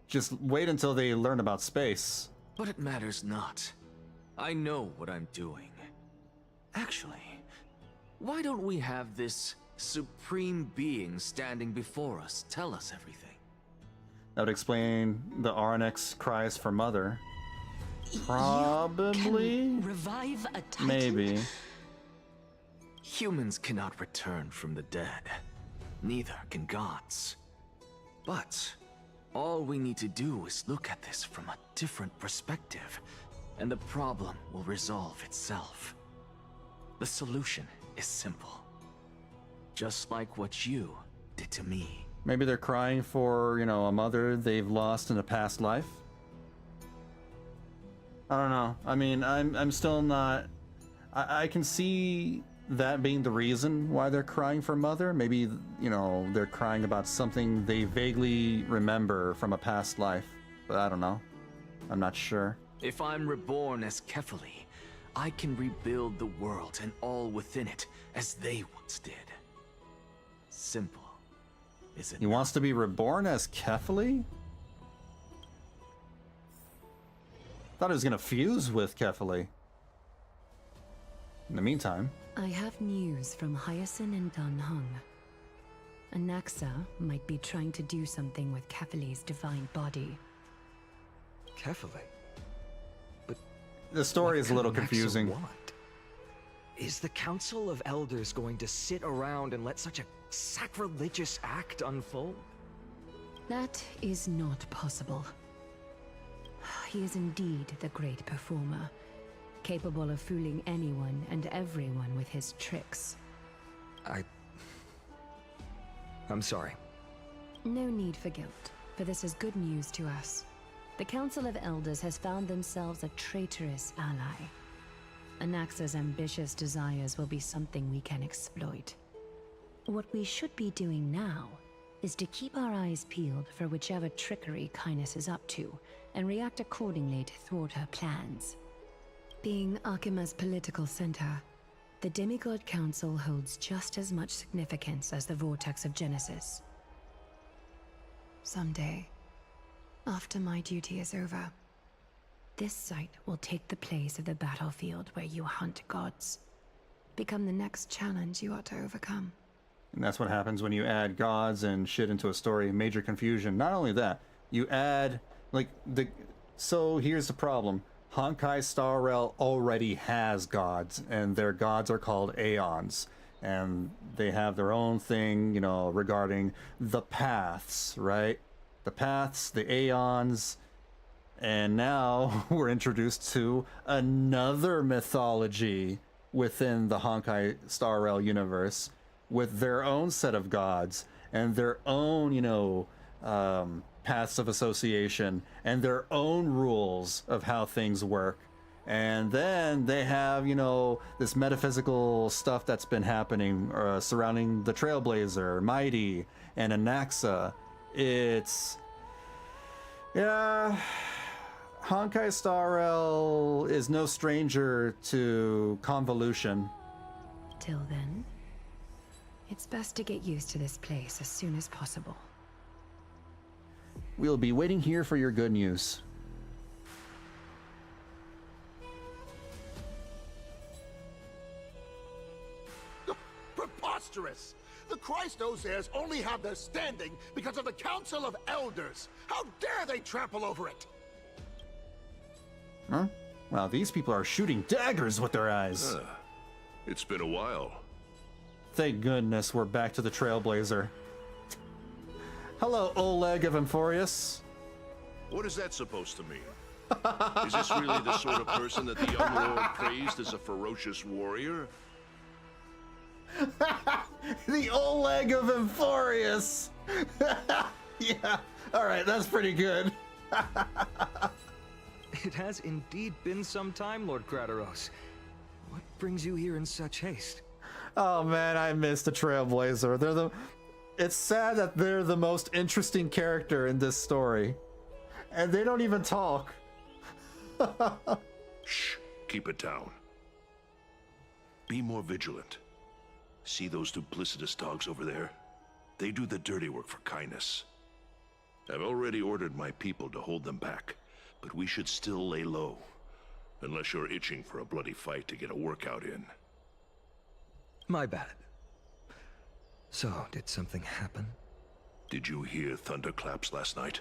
Just wait until they learn about space. But it matters not. I know what I'm doing. Actually, why don't we have this supreme being standing before us tell us everything? That would explain the Arnix cries for mother. Probably? Revive a titan? Maybe. Humans cannot return from the dead. Neither can gods. But all we need to do is look at this from a different perspective, and the problem will resolve itself. The solution is simple. Just like what you did to me. Maybe they're crying for, you know, a mother they've lost in a past life. I don't know. I mean, I'm still not... I can see that being the reason why they're crying for mother. Maybe, you know, they're crying about something they vaguely remember from a past life. But I don't know. I'm not sure. If I'm reborn as Kefali, I can rebuild the world and all within it as they once did. Simple. He wants to be reborn as Kefali? Thought he was gonna fuse with Kefali. In the meantime, I have news from Hyacinth and Danhung. Anaxa might be trying to do something with Kefali's divine body. Kefali? But the story is a little confusing. Want? Is the Council of Elders going to sit around and let such a sacrilegious act unfold? That is not possible. He is indeed the great performer, capable of fooling anyone and everyone with his tricks. I'm sorry. No need for guilt, for this is good news to us. The Council of Elders has found themselves a traitorous ally. Anaxa's ambitious desires will be something we can exploit. What we should be doing now is to keep our eyes peeled for whichever trickery Kynus is up to, and react accordingly to thwart her plans. Being Akima's political center, the Demigod Council holds just as much significance as the Vortex of Genesis. Someday, after my duty is over, this site will take the place of the battlefield where you hunt gods. Become the next challenge you ought to overcome. And that's what happens when you add gods and shit into a story. Major confusion. Not only that, you add, like, so here's the problem. Honkai Star Rail already has gods, and their gods are called Aeons. And they have their own thing, you know, regarding the paths, right? The paths, the Aeons. And now we're introduced to another mythology within the Honkai Star Rail universe with their own set of gods and their own, you know, paths of association and their own rules of how things work. And then they have, you know, this metaphysical stuff that's been happening surrounding the Trailblazer, Mighty, and Anaxa. It's... yeah... Honkai Star Rail is no stranger to convolution. Till then, it's best to get used to this place as soon as possible. We'll be waiting here for your good news. Preposterous! The Christos only have their standing because of the Council of Elders. How dare they trample over it? Huh? Wow, these people are shooting daggers with their eyes. It's been a while. Thank goodness we're back to the Trailblazer. Hello, Oleg of Amphoreus. What is that supposed to mean? Is this really the sort of person that the young lord praised as a ferocious warrior? The Oleg of Amphoreus! Yeah, alright, that's pretty good. It has indeed been some time, Lord Crateros. What brings you here in such haste? Oh man, I miss the Trailblazer. It's sad that they're the most interesting character in this story. And they don't even talk. Shh, keep it down. Be more vigilant. See those duplicitous dogs over there? They do the dirty work for kindness. I've already ordered my people to hold them back, but we should still lay low. Unless you're itching for a bloody fight to get a workout in. My bad. So, did something happen? Did you hear thunderclaps last night?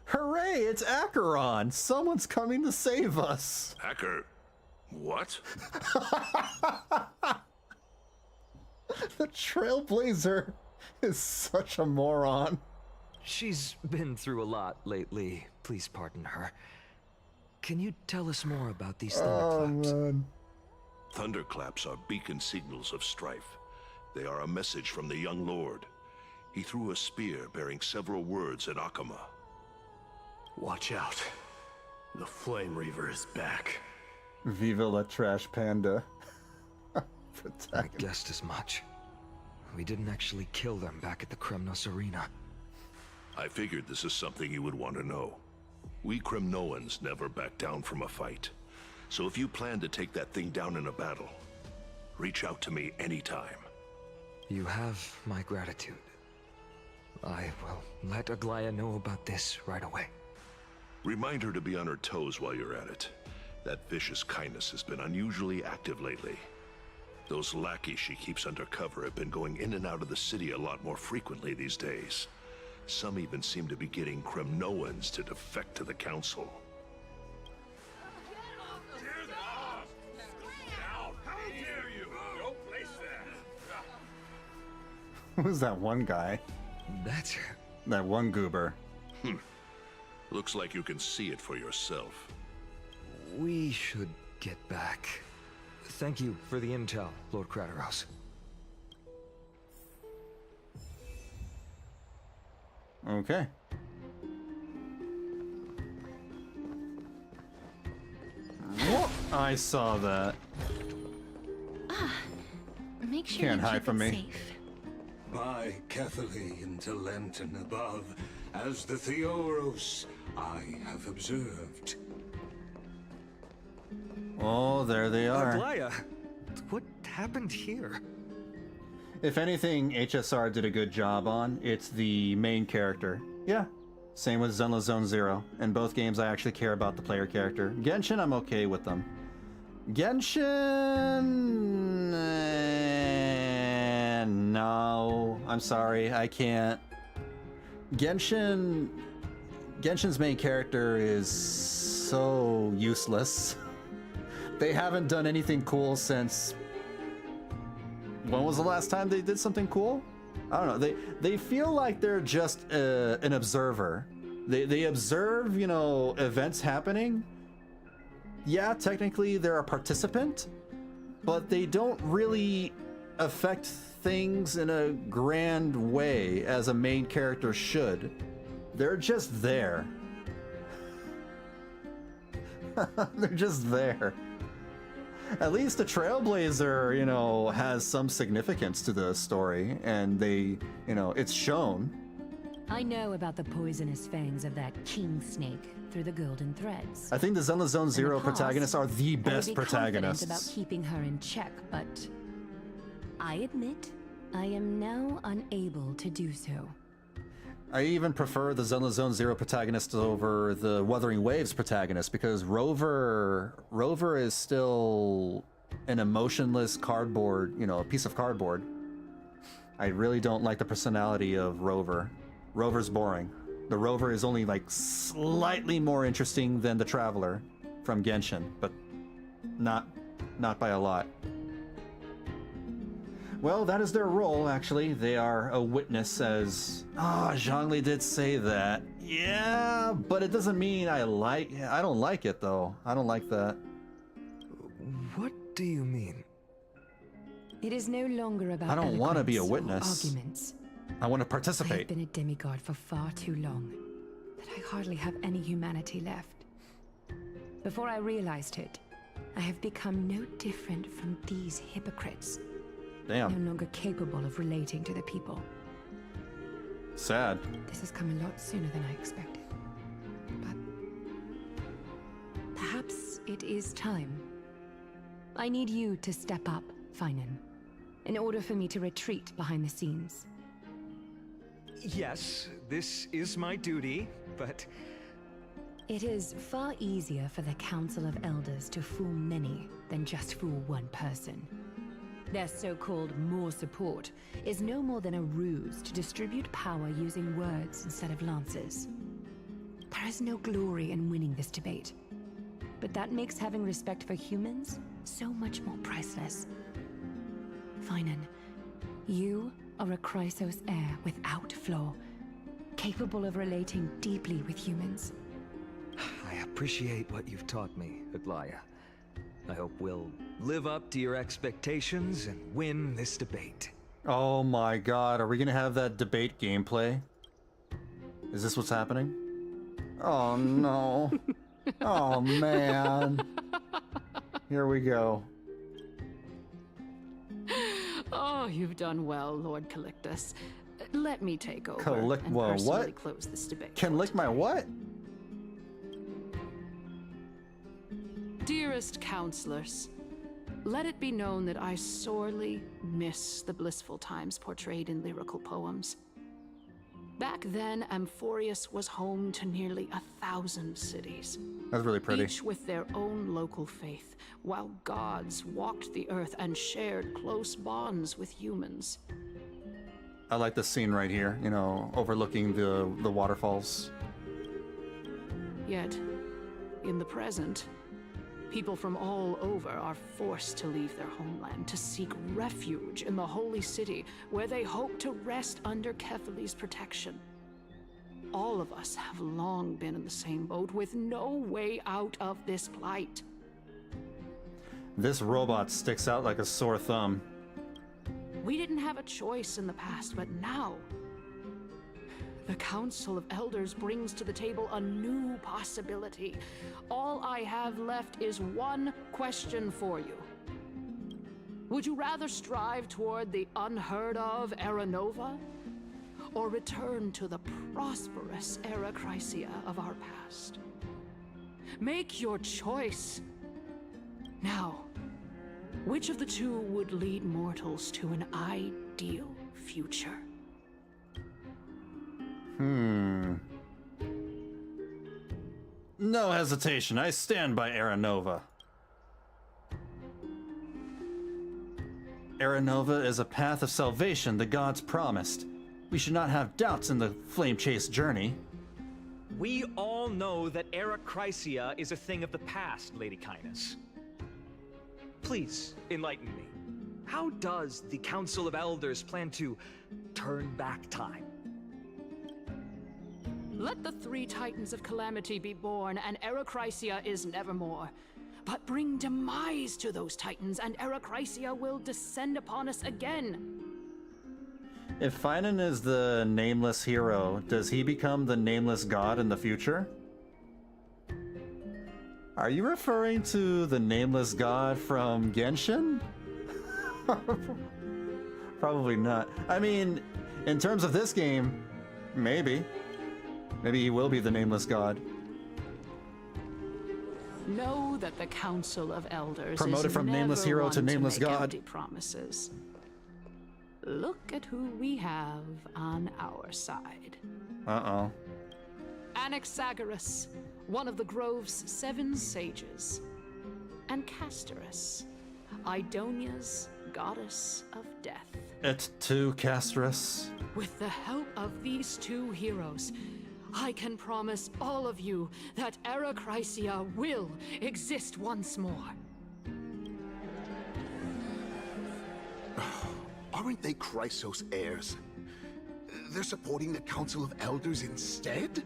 Hooray! It's Acheron! Someone's coming to save us! Hacker? What? The Trailblazer is such a moron. She's been through a lot lately. Please pardon her. Can you tell us more about these thunderclaps? Man. Thunderclaps are beacon signals of strife. They are a message from the young lord. He threw a spear bearing several words at Akama. Watch out. The Flame Reaver is back. Viva la Trash Panda. I guessed as much. We didn't actually kill them back at the Kremnos Arena. I figured this is something you would want to know. We Kremnoans never back down from a fight. So if you plan to take that thing down in a battle, reach out to me anytime. You have my gratitude. I will let Aglaya know about this right away. Remind her to be on her toes while you're at it. That vicious kindness has been unusually active lately. Those lackeys she keeps undercover have been going in and out of the city a lot more frequently these days. Some even seem to be getting Kremnoans to defect to the council. Who's that one guy? That's that one goober. Looks like you can see it for yourself. We should get back. Thank you for the intel, Lord Krateros. Okay. Whoop! I saw that. Make sure Can't you hide keep from it me. safe. By Catholic into Lantern above, as the Theoros I have observed. Oh, there they are. Aglaya, what happened here? If anything, HSR did a good job on, it's the main character. Yeah. Same with Zenless Zone Zero. In both games, I actually care about the player character. Genshin, I'm okay with them. Genshin... no. I'm sorry, I can't. Genshin's main character is so useless. They haven't done anything cool since... when was the last time they did something cool? I don't know. They feel like they're just an observer. They observe, you know, events happening. Yeah, technically they're a participant, but they don't really affect things in a grand way as a main character should. They're just there. They're just there. At least the Trailblazer, you know, has some significance to the story, and they, you know, it's shown. I know about the poisonous fangs of that king snake through the golden threads. I think the Zenless Zone Zero protagonists are the best I would be protagonists. confident about keeping her in check, but I admit I am now unable to do so. I even prefer the Zenless Zone Zero protagonist over the Wuthering Waves protagonist because Rover is still an emotionless cardboard, you know, a piece of cardboard. I really don't like the personality of Rover. Rover's boring. The Rover is only like slightly more interesting than the Traveler from Genshin, but not by a lot. Well, that is their role, actually. They are a witness as... oh, Zhongli did say that. Yeah, but it doesn't mean I don't like it, though. I don't like that. What do you mean? It is no longer about I don't want to be a eloquence or witness. arguments. I want to I have participate. been a demigod for far too long that I hardly have any humanity left. Before I realized it, I have become no different from these hypocrites. Damn. No longer capable of relating to the people. Sad. This has come a lot sooner than I expected. But perhaps it is time. I need you to step up, Finan, in order for me to retreat behind the scenes. Yes, this is my duty, but... It is far easier for the Council of Elders to fool many than just fool one person. Their so-called more support is no more than a ruse to distribute power using words instead of lances. There is no glory in winning this debate, but that makes having respect for humans so much more priceless. Finan, you are a Chrysos heir without flaw, capable of relating deeply with humans. I appreciate what you've taught me, Aglaya. I hope we'll live up to your expectations and win this debate. Oh my god, are we gonna have that debate gameplay? Is this what's happening? Oh no. Oh man. Here we go. Oh, you've done well, Lord Calictus. Let me take over and Whoa, personally what? close this debate. Can lick my what? Dearest counselors, let it be known that I sorely miss the blissful times portrayed in lyrical poems. Back then, Amphoreus was home to nearly 1,000 cities. That's really pretty. Each with their own local faith, while gods walked the earth and shared close bonds with humans. I like this scene right here, you know, overlooking the waterfalls. Yet, in the present, people from all over are forced to leave their homeland to seek refuge in the holy city, where they hope to rest under Kefali's protection. All of us have long been in the same boat, with no way out of this plight. This robot sticks out like a sore thumb. We didn't have a choice in the past, but now the Council of Elders brings to the table a new possibility. All I have left is one question for you. Would you rather strive toward the unheard of Era Nova, or return to the prosperous Era Chrysia of our past? Make your choice. Now, which of the two would lead mortals to an ideal future? No hesitation, I stand by Era Nova. Era Nova is a path of salvation the gods promised. We should not have doubts in the flame-chased journey. We all know that Era Chrysia is a thing of the past, Lady Kindness. Please, enlighten me. How does the Council of Elders plan to turn back time? Let the three Titans of Calamity be born, and Era Chrysia is nevermore. But bring demise to those Titans, and Era Chrysia will descend upon us again. If Finan is the nameless hero, does he become the nameless god in the future? Are you referring to the nameless god from Genshin? Probably not. I mean, in terms of this game, maybe. Maybe he will be the nameless god. Know that the Council of Elders Promoted is from never nameless hero to one nameless make god. Empty promises. Look at who we have on our side. Uh-oh. Anaxagoras, one of the Grove's 7 sages, and Castorice, Idonia's goddess of death. Et tu, Castorice? With the help of these two heroes, I can promise all of you that Era Chrysia will exist once more. Aren't they Chrysos heirs? They're supporting the Council of Elders instead?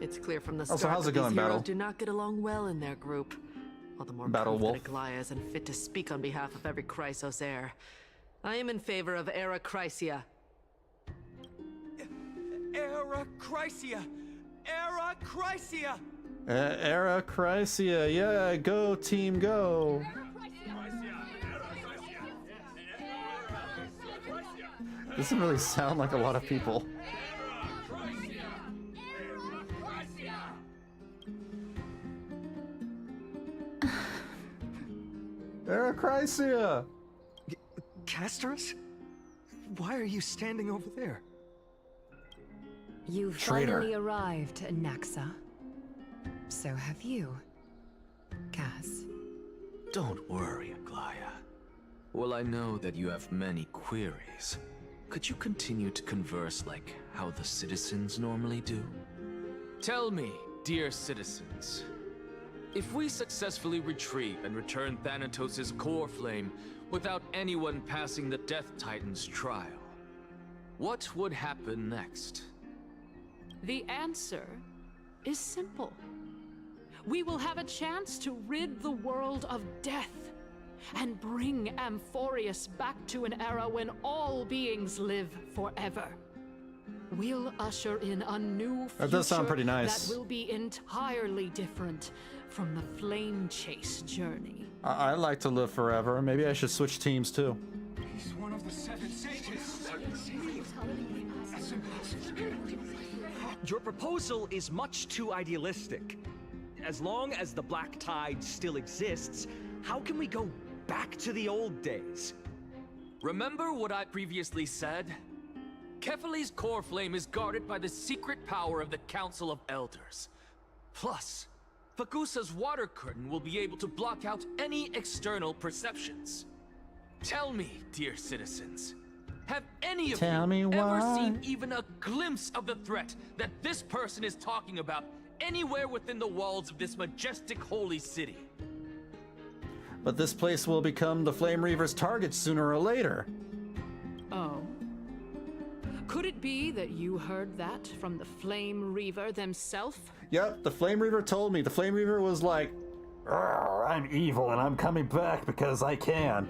It's clear from the so start how's that it going, these heroes Battle? do not get along well in their group. All the more Battle proof Wolf. that Aglaya isn't fit to speak on behalf of every Chrysos heir. I am in favor of Era Chrysia. Era Chrysia! Era Chrysia! Era Chrysia, yeah, go team, go! Doesn't really sound like a lot of people. Aerocracia! Castorice? Why are you standing over there? You've Traitor. finally arrived, Anaxa. So have you, Cass. Don't worry, Aglaya. Well, I know that you have many queries. Could you continue to converse like how the citizens normally do? Tell me, dear citizens, if we successfully retrieve and return Thanatos' core flame without anyone passing the Death Titan's trial, what would happen next? The answer is simple. We will have a chance to rid the world of death and bring Amphoreus back to an era when all beings live forever. We'll usher in a new future That does sound pretty nice. that will be entirely different from the flame chase journey. I like to live forever. Maybe I should switch teams too. He's one of the 7 sages. Your proposal is much too idealistic. As long as the Black Tide still exists, how can we go back to the old days? Remember what I previously said? Kefali's core flame is guarded by the secret power of the Council of Elders. Plus, Fagusa's water curtain will be able to block out any external perceptions. Tell me, dear citizens, have any of you ever seen even a glimpse of the threat that this person is talking about anywhere within the walls of this majestic holy city? But this place will become the Flame Reaver's target sooner or later. Oh. Could it be that you heard that from the Flame Reaver themselves? Yep, the Flame Reaver told me. The Flame Reaver was like, I'm evil and I'm coming back because I can.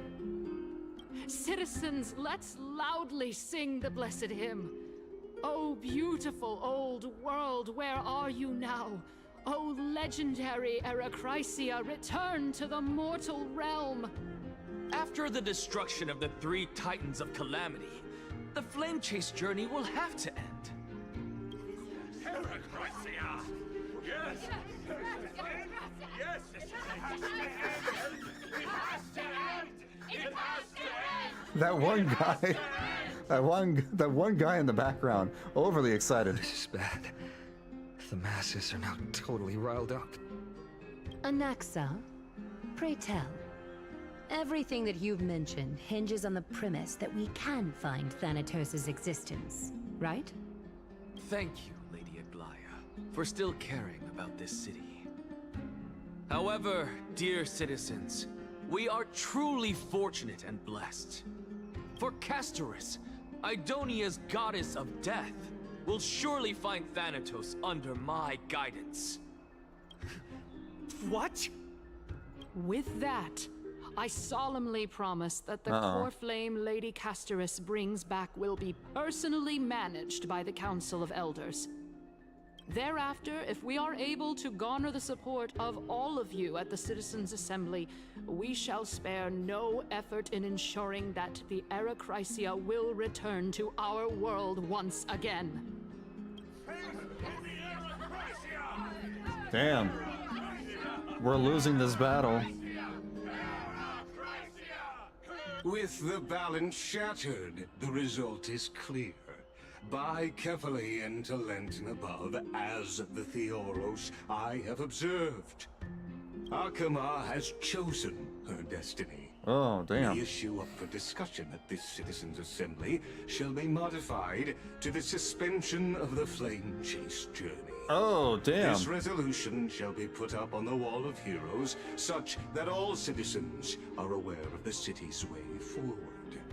Citizens, let's loudly sing the blessed hymn. Oh, beautiful old world, where are you now? Oh, legendary Aerocracia, return to the mortal realm. After the destruction of the 3 Titans of Calamity, the Flame Chase journey will have to end. Aerocracia! Yes! Yes! It has to end! It has to end! That one guy, that one guy in the background, overly excited. This is bad. The masses are now totally riled up. Anaxa, pray tell. Everything that you've mentioned hinges on the premise that we can find Thanatos' existence, right? Thank you, Lady Aglaya, for still caring about this city. However, dear citizens, we are truly fortunate and blessed. For Castorice, Idonia's goddess of death, will surely find Thanatos under my guidance. What? With that, I solemnly promise that the core flame Lady Castorice brings back will be personally managed by the Council of Elders. Thereafter, if we are able to garner the support of all of you at the Citizens' Assembly, we shall spare no effort in ensuring that the Aerocracia will return to our world once again. Damn. We're losing this battle. With the balance shattered, the result is clear. By carefully and to Lenten above, as the Theoros I have observed. Akama has chosen her destiny. Oh, damn. The issue up for discussion at this Citizens' Assembly shall be modified to the suspension of the Flame Chase journey. Oh, damn. This resolution shall be put up on the Wall of Heroes, such that all citizens are aware of the city's way forward.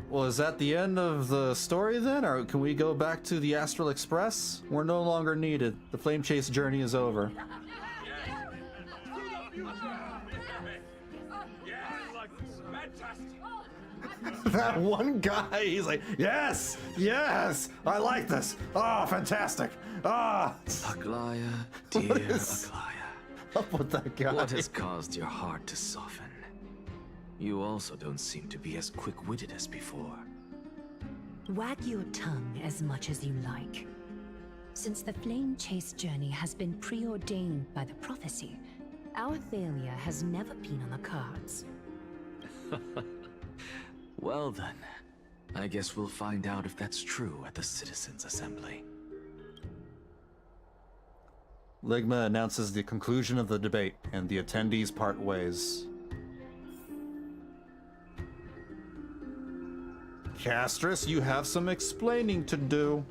Well, is that the end of the story then? Or can we go back to the Astral Express? We're no longer needed. The Flame Chase journey is over. That one guy, he's like, yes, yes, I like this. Oh, fantastic. Ah. Aglaya, dear Aglaya. Up with that guy. What has caused your heart to soften? You also don't seem to be as quick-witted as before. Wag your tongue as much as you like. Since the flame chase journey has been preordained by the prophecy, our failure has never been on the cards. Well then, I guess we'll find out if that's true at the Citizens' Assembly. Ligma announces the conclusion of the debate, and the attendees part ways. Castorice, you have some explaining to do.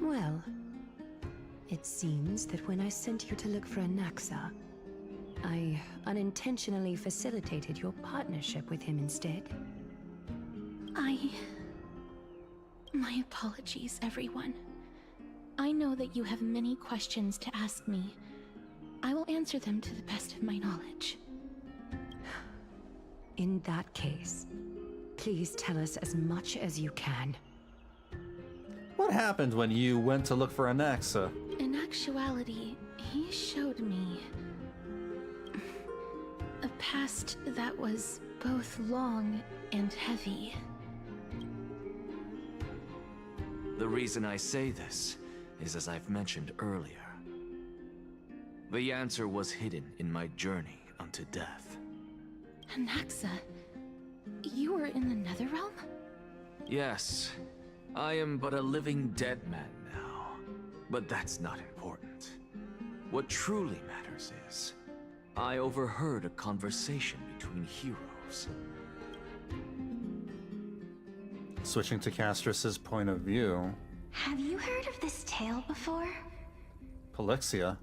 Well, it seems that when I sent you to look for Anaxa, I unintentionally facilitated your partnership with him instead. My apologies, everyone. I know that you have many questions to ask me. I will answer them to the best of my knowledge. In that case, please tell us as much as you can. What happened when you went to look for Anaxa? In actuality, he showed me a past that was both long and heavy. The reason I say this is as I've mentioned earlier. The answer was hidden in my journey unto death. Anaxa, you were in the Netherrealm? Yes, I am but a living dead man now, but that's not important. What truly matters is, I overheard a conversation between heroes. Switching to Castorice's point of view. Have you heard of this tale before? Polixia.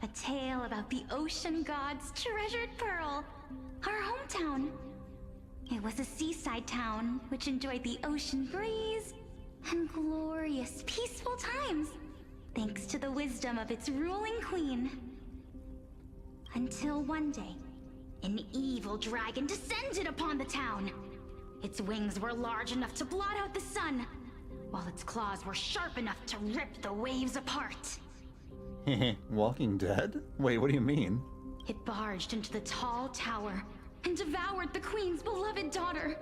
A tale about the ocean god's treasured pearl, our hometown. It was a seaside town which enjoyed the ocean breeze and glorious, peaceful times, thanks to the wisdom of its ruling queen. Until one day, an evil dragon descended upon the town. Its wings were large enough to blot out the sun, while its claws were sharp enough to rip the waves apart. Walking Dead? Wait, what do you mean? It barged into the tall tower and devoured the queen's beloved daughter.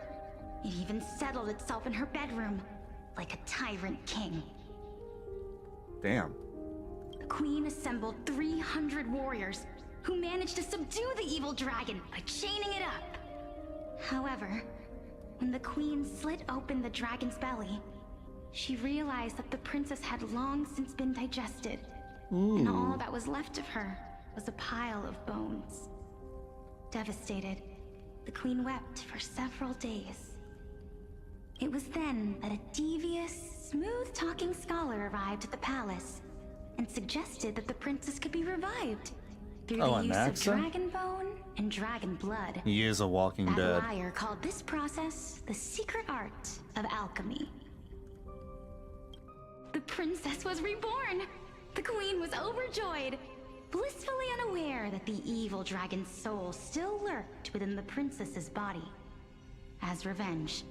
It even settled itself in her bedroom, like a tyrant king. Damn. The queen assembled 300 warriors who managed to subdue the evil dragon by chaining it up. However, when the queen slit open the dragon's belly, she realized that the princess had long since been digested, and all that was left of her was a pile of bones. Devastated, the queen wept for several days. It was then that a devious, smooth-talking scholar arrived at the palace and suggested that the princess could be revived through the use of dragon bone and dragon blood. He is a Walking That Dead. liar called this process the secret art of alchemy. The princess was reborn. The queen was overjoyed, blissfully unaware that the evil dragon's soul still lurked within the princess's body. As revenge,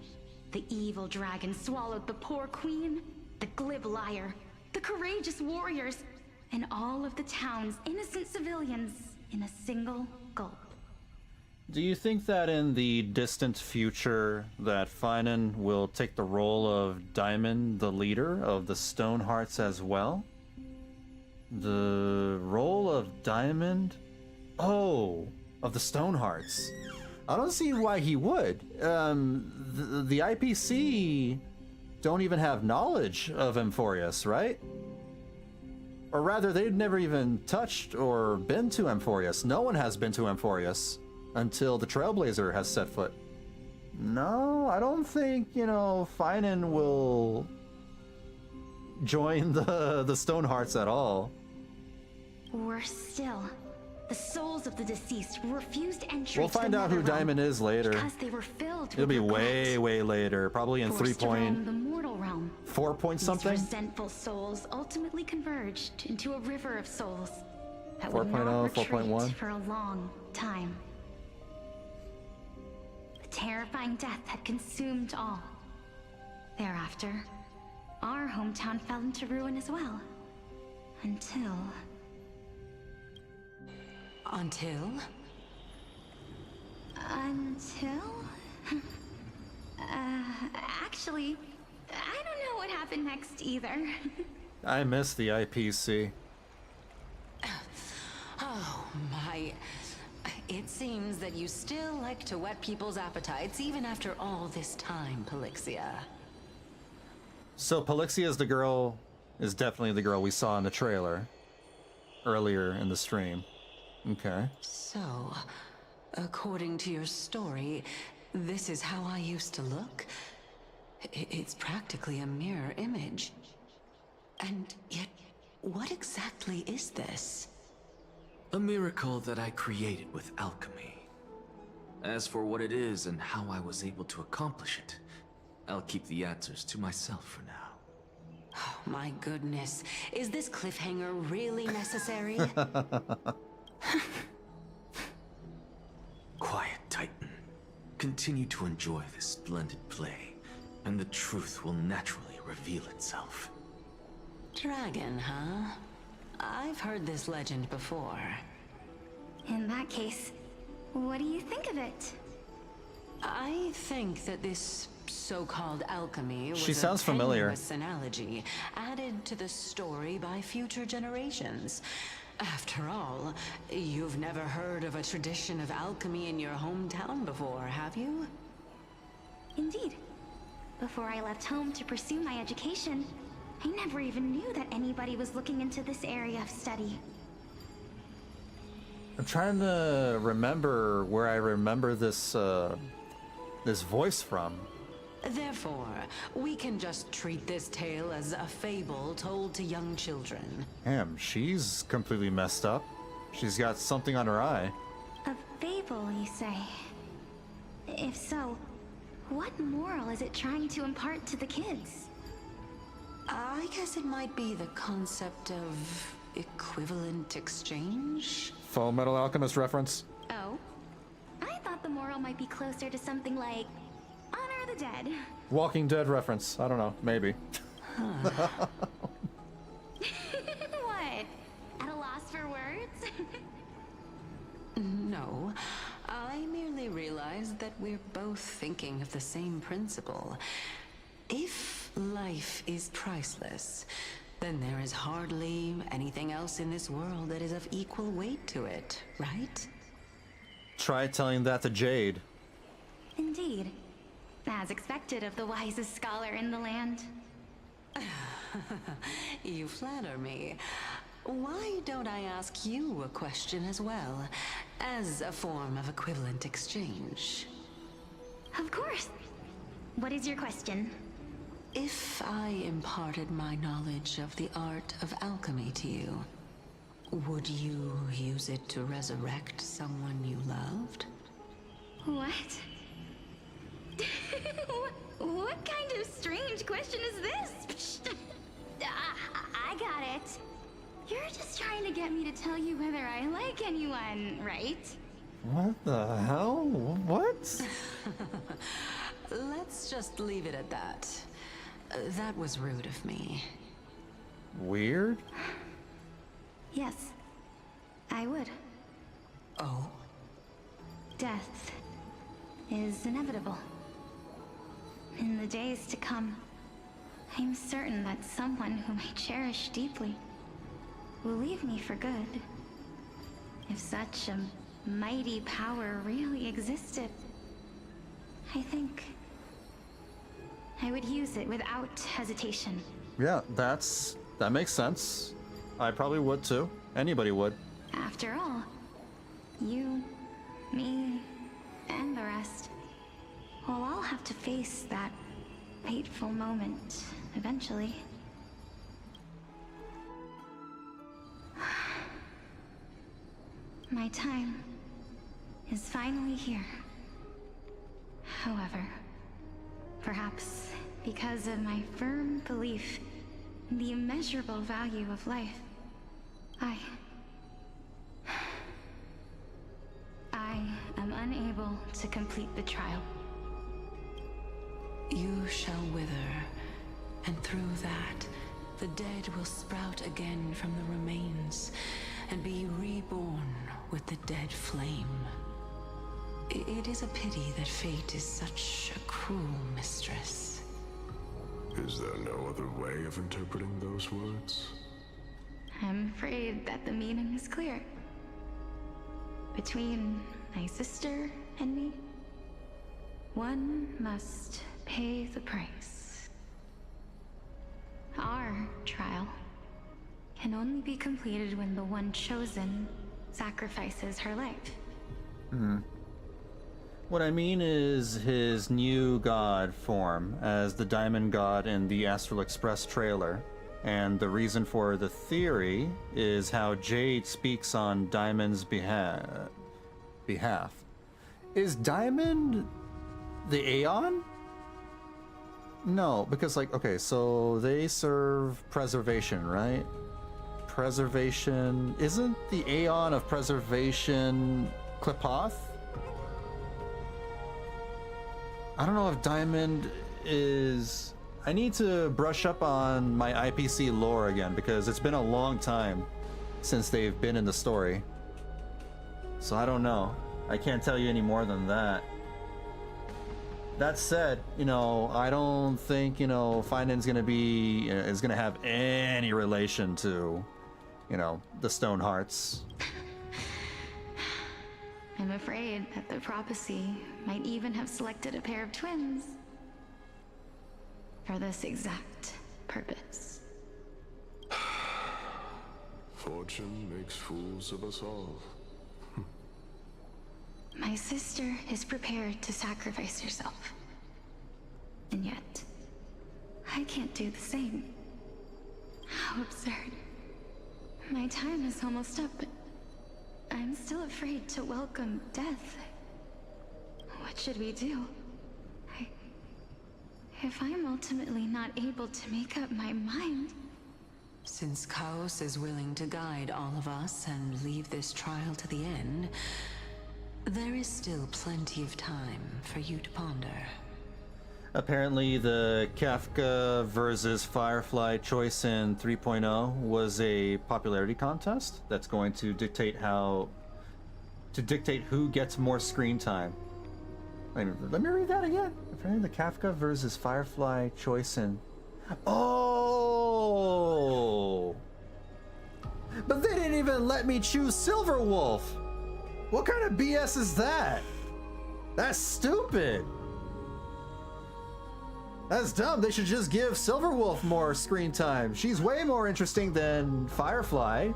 the evil dragon swallowed the poor queen, the glib liar, the courageous warriors, and all of the town's innocent civilians in a single gulp. Do you think that in the distant future that Finan will take the role of Diamond, the leader of the Stonehearts as well? The role of Diamond? Oh, of the Stonehearts. I don't see why he would. The IPC don't even have knowledge of Amphoreus, right? Or rather, they've never even touched or been to Amphoreus. No one has been to Amphoreus until the Trailblazer has set foot. No, I don't think, Finan will join the Stonehearts at all. Worse still, the souls of the deceased refused entry. We'll find out who Diamond is later. Because they were filled It'll with be regret. way later, probably in Forced to roam the mortal realm. 4 point something. These resentful souls ultimately converged into a river of souls that 4.0, would not retreat 4.1. for a long time. The terrifying death had consumed all. Thereafter, our hometown fell into ruin as well. Until... Until? Until? Actually, I don't know what happened next either. I miss the IPC. Oh my. It seems that you still like to whet people's appetites even after all this time, Pelixia. So Pelixia is definitely the girl we saw in the trailer earlier in the stream. Okay. So, according to your story, this is how I used to look? It's practically a mirror image. And yet, what exactly is this? A miracle that I created with alchemy. As for what it is and how I was able to accomplish it, I'll keep the answers to myself for now. Oh, my goodness. Is this cliffhanger really necessary? Quiet, Titan. Continue to enjoy this splendid play, and the truth will naturally reveal itself. Dragon, huh? I've heard this legend before. In that case, what do you think of it? I think that this so-called alchemy was She sounds familiar. a tenuous analogy added to the story by future generations. After all, you've never heard of a tradition of alchemy in your hometown before, have you? Indeed. Before I left home to pursue my education, I never even knew that anybody was looking into this area of study. I'm trying to remember where I remember this this voice from. Therefore, we can just treat this tale as a fable told to young children. Damn, she's completely messed up. She's got something on her eye. A fable, you say? If so, what moral is it trying to impart to the kids? I guess it might be the concept of equivalent exchange? Full Metal Alchemist reference. Oh? I thought the moral might be closer to something like honor the dead. Walking Dead reference. I don't know. Maybe. What? At a loss for words? No, I merely realized that we're both thinking of the same principle. If life is priceless, then there is hardly anything else in this world that is of equal weight to it, right? Try telling that to Jade. Indeed. As expected of the wisest scholar in the land. You flatter me. Why don't I ask you a question as well, as a form of equivalent exchange? Of course. What is your question? If I imparted my knowledge of the art of alchemy to you, would you use it to resurrect someone you loved? What? What kind of strange question is this? I got it. You're just trying to get me to tell you whether I like anyone, right? What the hell? What? Let's just leave it at that. That was rude of me. Weird? Yes, I would. Oh? Death is inevitable. In the days to come, I'm certain that someone whom I cherish deeply will leave me for good. If such a mighty power really existed, I think I would use it without hesitation. Yeah, that makes sense. I probably would too. Anybody would. After all, you, me, and the rest will all have to face that fateful moment eventually. My time is finally here. However, perhaps because of my firm belief in the immeasurable value of life, I am unable to complete the trial. You shall wither, and through that, the dead will sprout again from the remains, and be reborn with the dead flame. It is a pity that fate is such a cruel mistress. Is there no other way of interpreting those words? I'm afraid that the meaning is clear. Between my sister and me, one must pay the price. Our trial can only be completed when the one chosen sacrifices her life. What I mean is his new god form as the Diamond God in the Astral Express trailer. And the reason for the theory is how Jade speaks on Diamond's behalf. Is Diamond the Aeon? No, because like, okay, so they serve preservation, right? Preservation, isn't the Aeon of preservation Klipoth? I don't know if Diamond is... I need to brush up on my IPC lore again because it's been a long time since they've been in the story. So I don't know. I can't tell you any more than that. That said, you know, I don't think, you know, Finen's gonna be... is gonna have any relation to, you know, the Stone Hearts. I'm afraid that the prophecy might even have selected a pair of twins for this exact purpose. Fortune makes fools of us all. My sister is prepared to sacrifice herself. And yet, I can't do the same. How absurd. My time is almost up, but I'm still afraid to welcome death. What should we do? If I'm ultimately not able to make up my mind... Since Chaos is willing to guide all of us and leave this trial to the end, there is still plenty of time for you to ponder. Apparently the Kafka versus Firefly choice in 3.0 was a popularity contest that's going to dictate who gets more screen time. Wait, let me read that again. Apparently the Kafka versus Firefly choice in... Oh! But they didn't even let me choose Silverwolf! What kind of BS is that? That's stupid! That's dumb. They should just give Silverwolf more screen time. She's way more interesting than Firefly.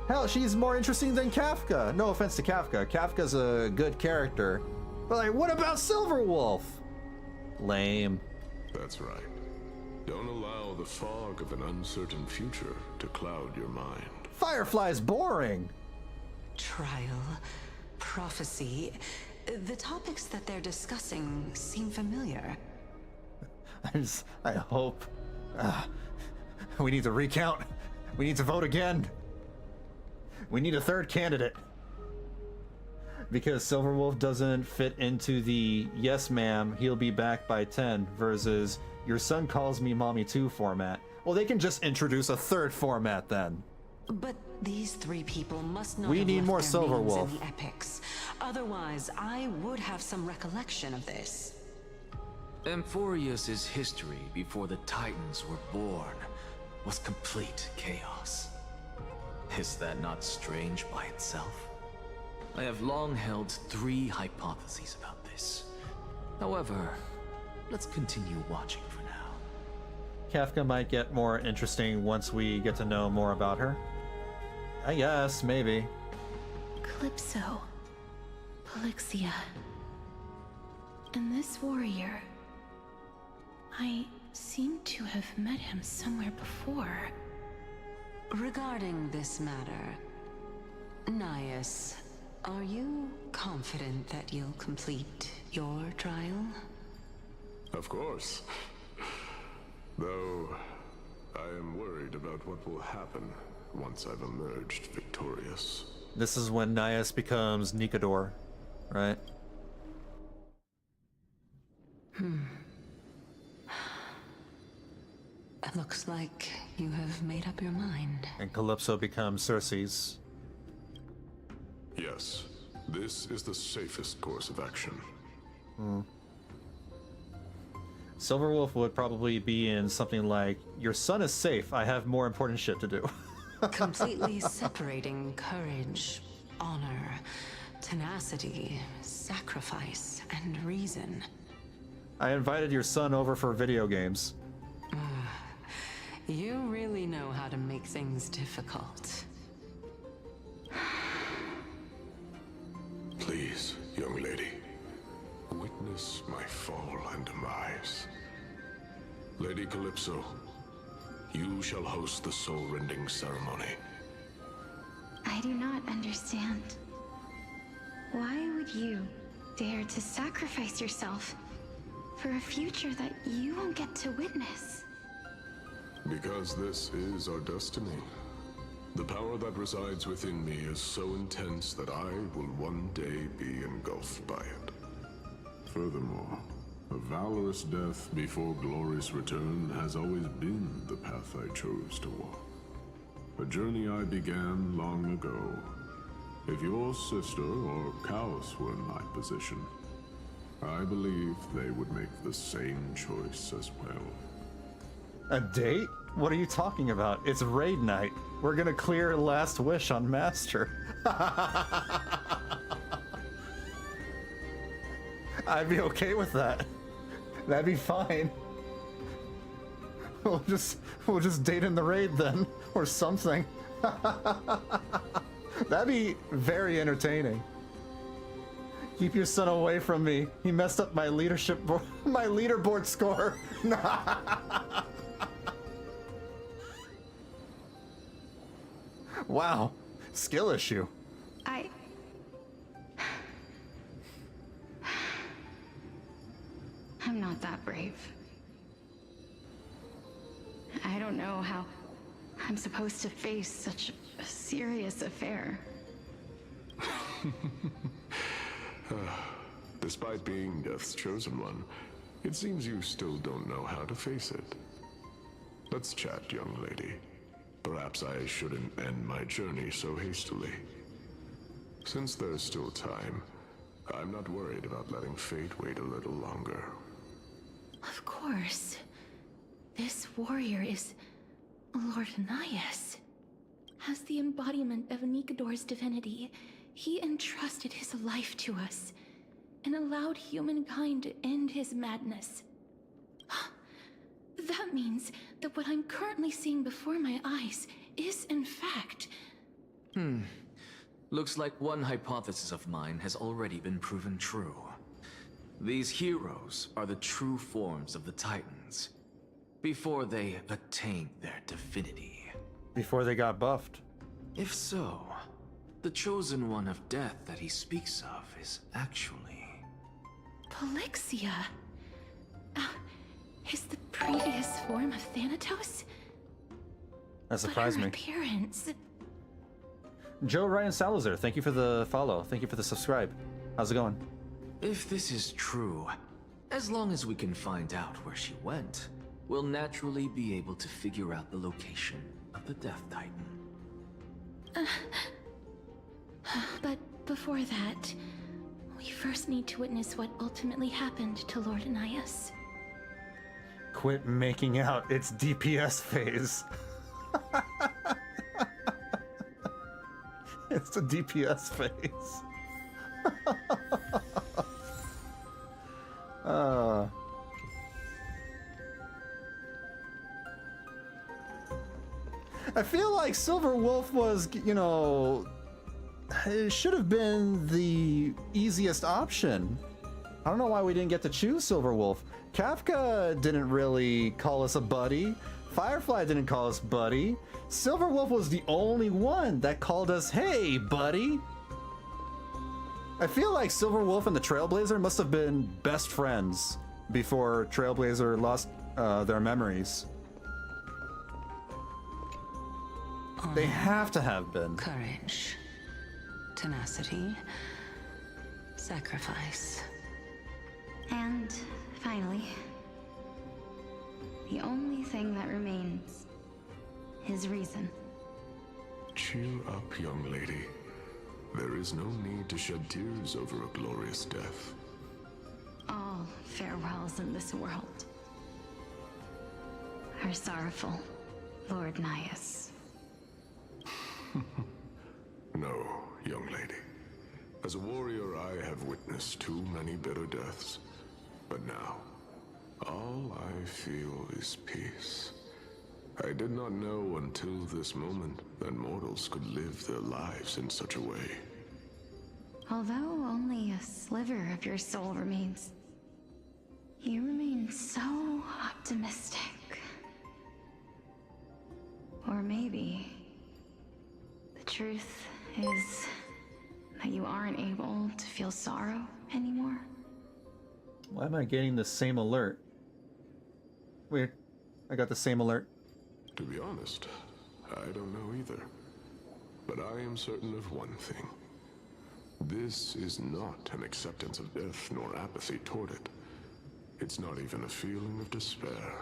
Hell, she's more interesting than Kafka. No offense to Kafka. Kafka's a good character. But like, what about Silverwolf? Lame. That's right. Don't allow the fog of an uncertain future to cloud your mind. Firefly's boring. Trial, prophecy, the topics that they're discussing seem familiar. I hope. We need to recount. We need to vote again. We need a third candidate. Because Silverwolf doesn't fit into the yes ma'am, he'll be back by 10 versus your son calls me mommy 2 format. Well, they can just introduce a third format then. But these three people must not We have need left more their Silverwolf. names in the epics. Otherwise, I would have some recollection of this. Amphoreus' history before the Titans were born was complete chaos. Is that not strange by itself? I have long held 3 hypotheses about this. However, let's continue watching for now. Kafka might get more interesting once we get to know more about her. I guess, maybe. Calypso, Polixia, and this warrior. I seem to have met him somewhere before. Regarding this matter, Nias, are you confident that you'll complete your trial? Of course. Though, I am worried about what will happen once I've emerged victorious. This is when Nias becomes Nikador, right? It looks like you have made up your mind. And Calypso becomes Cersei's. Yes, This is the safest course of action. Silverwolf would probably be in something like, "Your son is safe. I have more important shit to do." Completely separating courage, honor, tenacity, sacrifice, and reason. I invited your son over for video games. You really know how to make things difficult. Please, young lady, witness my fall and demise. Lady Calypso, you shall host the soul-rending ceremony. I do not understand. Why would you dare to sacrifice yourself for a future that you won't get to witness? Because this is our destiny. The power that resides within me is so intense that I will one day be engulfed by it. Furthermore, a valorous death before glory's return has always been the path I chose to walk. A journey I began long ago. If your sister or Chaos were in my position, I believe they would make the same choice as well. A date? What are you talking about? It's raid night. We're gonna clear Last Wish on Master. I'd be okay with that. That'd be fine. We'll just date in the raid then, or something. That'd be very entertaining. Keep your son away from me. He messed up my my leaderboard score. Wow, skill issue. I'm not that brave. I don't know how I'm supposed to face such a serious affair. Despite being Death's chosen one, it seems you still don't know how to face it. Let's chat, young lady. Perhaps I shouldn't end my journey so hastily. Since there's still time, I'm not worried about letting fate wait a little longer. Of course. This warrior is Lord Anias. As the embodiment of Nikador's divinity, he entrusted his life to us and allowed humankind to end his madness. That means that what I'm currently seeing before my eyes is, in fact... Looks like one hypothesis of mine has already been proven true. These heroes are the true forms of the Titans, before they attained their divinity. Before they got buffed. If so, the chosen one of death that he speaks of is actually... Polixia? Is the previous form of Thanatos? That surprised me. Appearance... Joe Ryan Salazar, thank you for the follow. Thank you for the subscribe. How's it going? If this is true, as long as we can find out where she went, we'll naturally be able to figure out the location of the Death Titan. But before that, we first need to witness what ultimately happened to Lord Anias. Quit making out. It's DPS phase. It's the DPS phase. I feel like Silver Wolf was, you know, it should have been the easiest option. I don't know why we didn't get to choose Silver Wolf. Kafka didn't really call us a buddy. Firefly didn't call us buddy. Silver Wolf was the only one that called us, hey, buddy. I feel like Silver Wolf and the Trailblazer must have been best friends before Trailblazer lost their memories. They have to have been. Courage, tenacity, sacrifice. And finally, the only thing that remains is reason. Cheer up, young lady. There is no need to shed tears over a glorious death. All farewells in this world are sorrowful, Lord Nias. No, young lady. As a warrior, I have witnessed too many bitter deaths. But now, all I feel is peace. I did not know until this moment that mortals could live their lives in such a way. Although only a sliver of your soul remains, you remain so optimistic. Or maybe the truth is that you aren't able to feel sorrow anymore. Why am I getting the same alert? Weird. I got the same alert. To be honest, I don't know either. But I am certain of one thing. This is not an acceptance of death nor apathy toward it. It's not even a feeling of despair.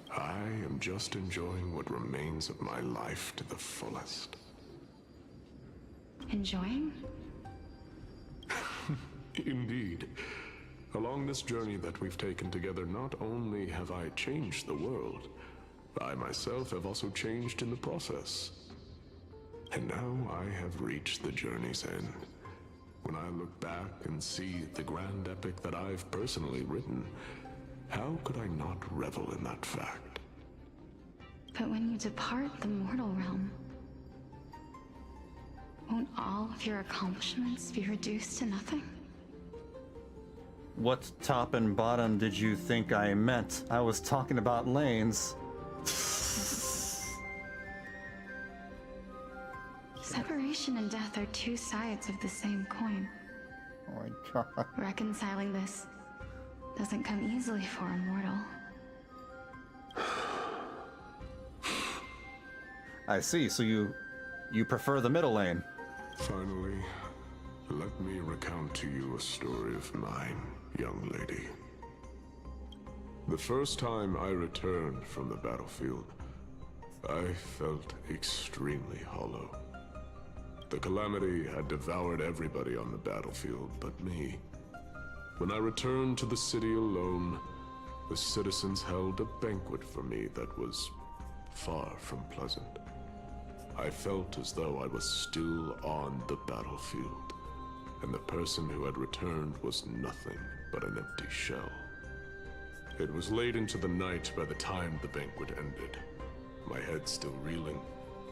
I am just enjoying what remains of my life to the fullest. Enjoying? Indeed. Along this journey that we've taken together, not only have I changed the world, I myself have also changed in the process. And now I have reached the journey's end. When I look back and see the grand epic that I've personally written, how could I not revel in that fact? But when you depart the mortal realm, won't all of your accomplishments be reduced to nothing? What top and bottom did you think I meant? I was talking about lanes. Separation and death are two sides of the same coin. Oh my god. Reconciling this doesn't come easily for a mortal. I see, so you prefer the middle lane. Finally, let me recount to you a story of mine, young lady. The first time I returned from the battlefield, I felt extremely hollow. The calamity had devoured everybody on the battlefield but me. When I returned to the city alone, the citizens held a banquet for me that was far from pleasant. I felt as though I was still on the battlefield, and the person who had returned was nothing but an empty shell. It was late into the night by the time the banquet ended. My head still reeling,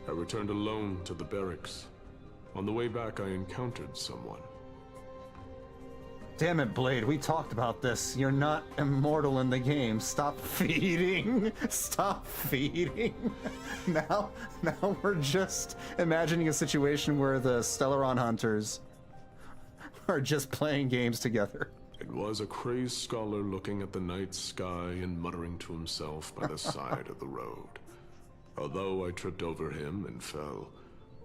I returned alone to the barracks. On the way back, I encountered someone. Damn it, Blade, we talked about this. You're not immortal in the game. Stop feeding. Stop feeding. Now we're just imagining a situation where the Stellaron hunters are just playing games together. It was a crazed scholar looking at the night sky and muttering to himself by the side of the road. Although I tripped over him and fell,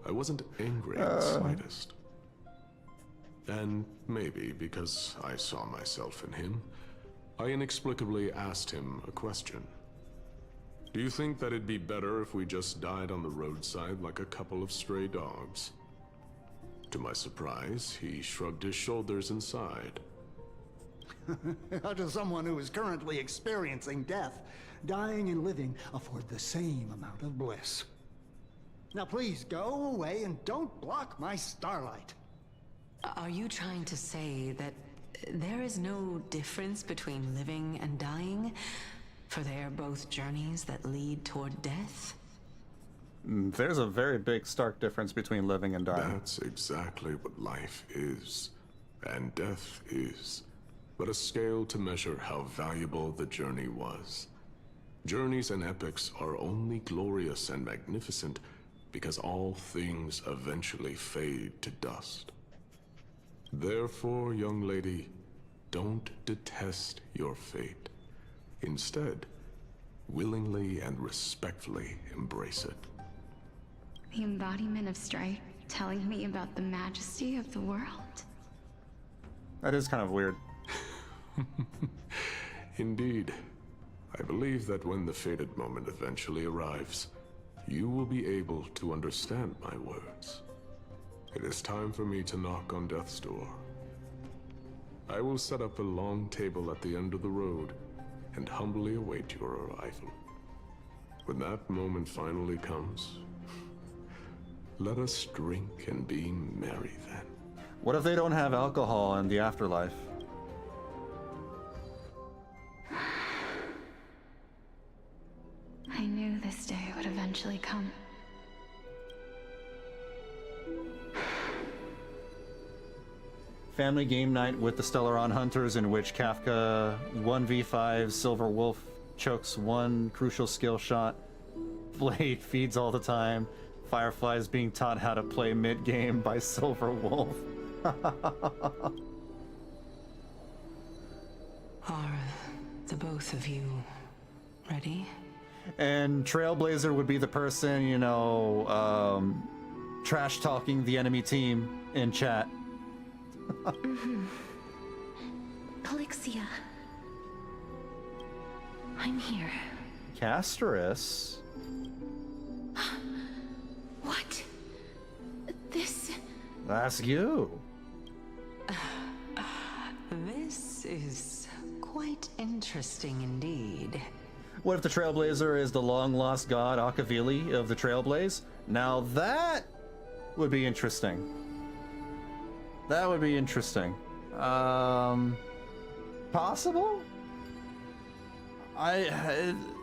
I wasn't angry in the slightest. And maybe because I saw myself in him, I inexplicably asked him a question. Do you think that it'd be better if we just died on the roadside like a couple of stray dogs? To my surprise, he shrugged his shoulders and sighed. To someone who is currently experiencing death, dying and living afford the same amount of bliss. Now please go away and don't block my starlight. Are you trying to say that there is no difference between living and dying? For they are both journeys that lead toward death? There's a very big, stark difference between living and dying. That's exactly what life is, and death is, but a scale to measure how valuable the journey was. Journeys and epics are only glorious and magnificent because all things eventually fade to dust. Therefore, young lady, don't detest your fate. Instead, willingly and respectfully embrace it. The embodiment of strife telling me about the majesty of the world. That is kind of weird. Indeed. I believe that when the fated moment eventually arrives, you will be able to understand my words. It is time for me to knock on death's door. I will set up a long table at the end of the road and humbly await your arrival. When that moment finally comes, let us drink and be merry then. What if they don't have alcohol in the afterlife? I knew this day would eventually come. Family game night with the Stellaron Hunters, in which Kafka 1v5 Silver Wolf chokes one crucial skill shot. Blade feeds all the time. Firefly is being taught how to play mid-game by Silver Wolf. Are the both of you ready? And Trailblazer would be the person, you know, trash talking the enemy team in chat. Polixia. I'm here. Castorice? What? This... That's you. This is quite interesting indeed. What if the Trailblazer is the long-lost god Akavili of the Trailblaze? Now that would be interesting. That would be interesting. Possible?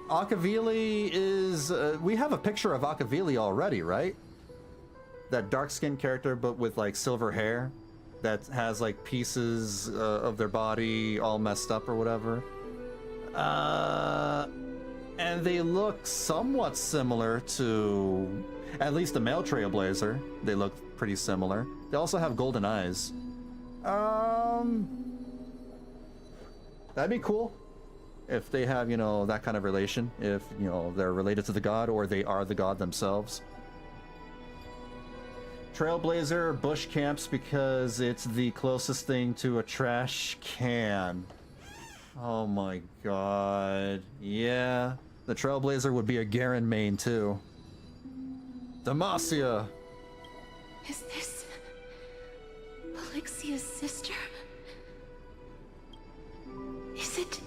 Akavili is... we have a picture of Akavili already, right? That dark-skinned character, but with, like, silver hair. That has, like, pieces of their body all messed up or whatever. And they look somewhat similar to... at least the male Trailblazer. They look pretty similar. They also have golden eyes. That'd be cool. If they have, you know, that kind of relation. If, you know, they're related to the god or they are the god themselves. Trailblazer bush camps because it's the closest thing to a trash can. Oh my god. Yeah. The Trailblazer would be a Garen main too. Demacia! Is this... Polixia's sister? Is it...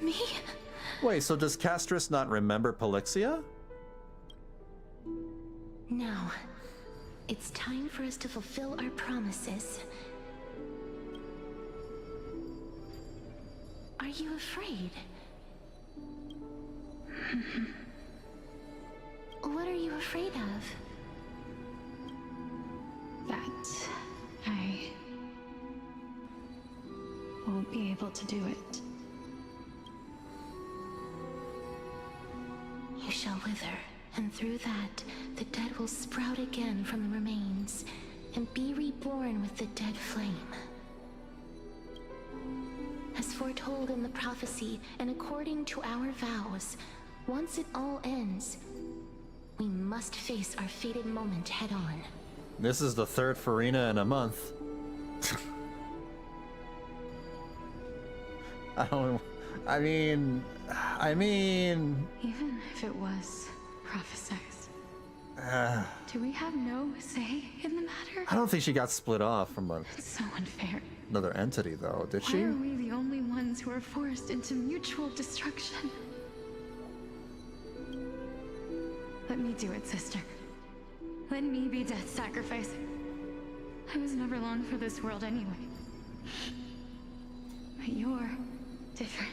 me? Wait, so does Castorice not remember Polixia? Now, it's time for us to fulfill our promises. Are you afraid? What are you afraid of? That I won't be able to do it. You shall wither, and through that, the dead will sprout again from the remains, and be reborn with the dead flame. As foretold in the prophecy, and according to our vows, once it all ends, we must face our fated moment head-on. This is the third Farina in a month. I mean... Even if it was prophesized, do we have no say in the matter? I don't think she got split off from It's so unfair. another entity, though, did Why she? are we the only ones who are forced into mutual destruction? Let me do it, sister. Let me be death's sacrifice. I was never long for this world anyway. But you're different.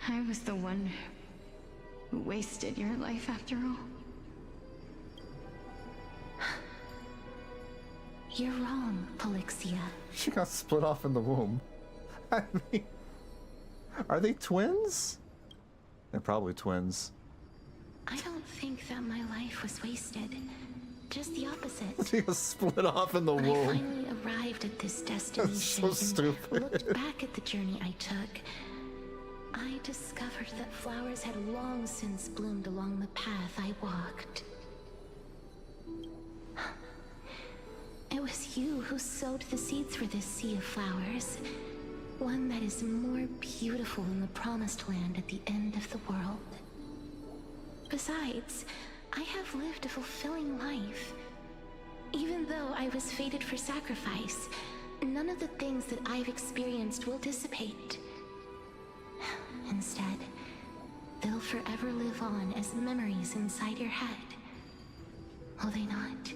I was the one who wasted your life after all. You're wrong, Polixia. She got split off in the womb. I mean... are they twins? They're probably twins. I don't think that my life was wasted. Just the opposite. She got split off in the When womb. I finally arrived at this destination so stupid. and looked back at the journey I took, I discovered that flowers had long since bloomed along the path I walked. It was you who sowed the seeds for this sea of flowers. One that is more beautiful than the promised land at the end of the world. Besides, I have lived a fulfilling life, Even though I was fated for sacrifice, none of the things that I've experienced will dissipate. Instead, they'll forever live on as memories inside your head. Will they not?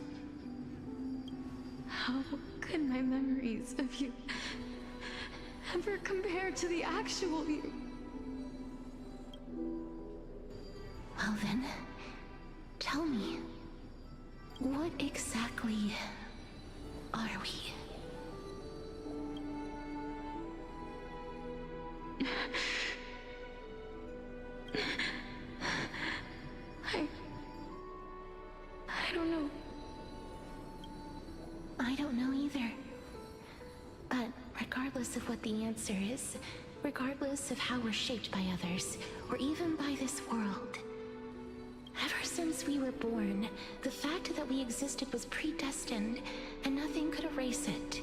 How could my memories of you ever compare to the actual you? Well then, tell me, what exactly are we? I don't know. I don't know either. But regardless of what the answer is, regardless of how we're shaped by others, or even by this world, ever since we were born, the fact that we existed was predestined, and nothing could erase it.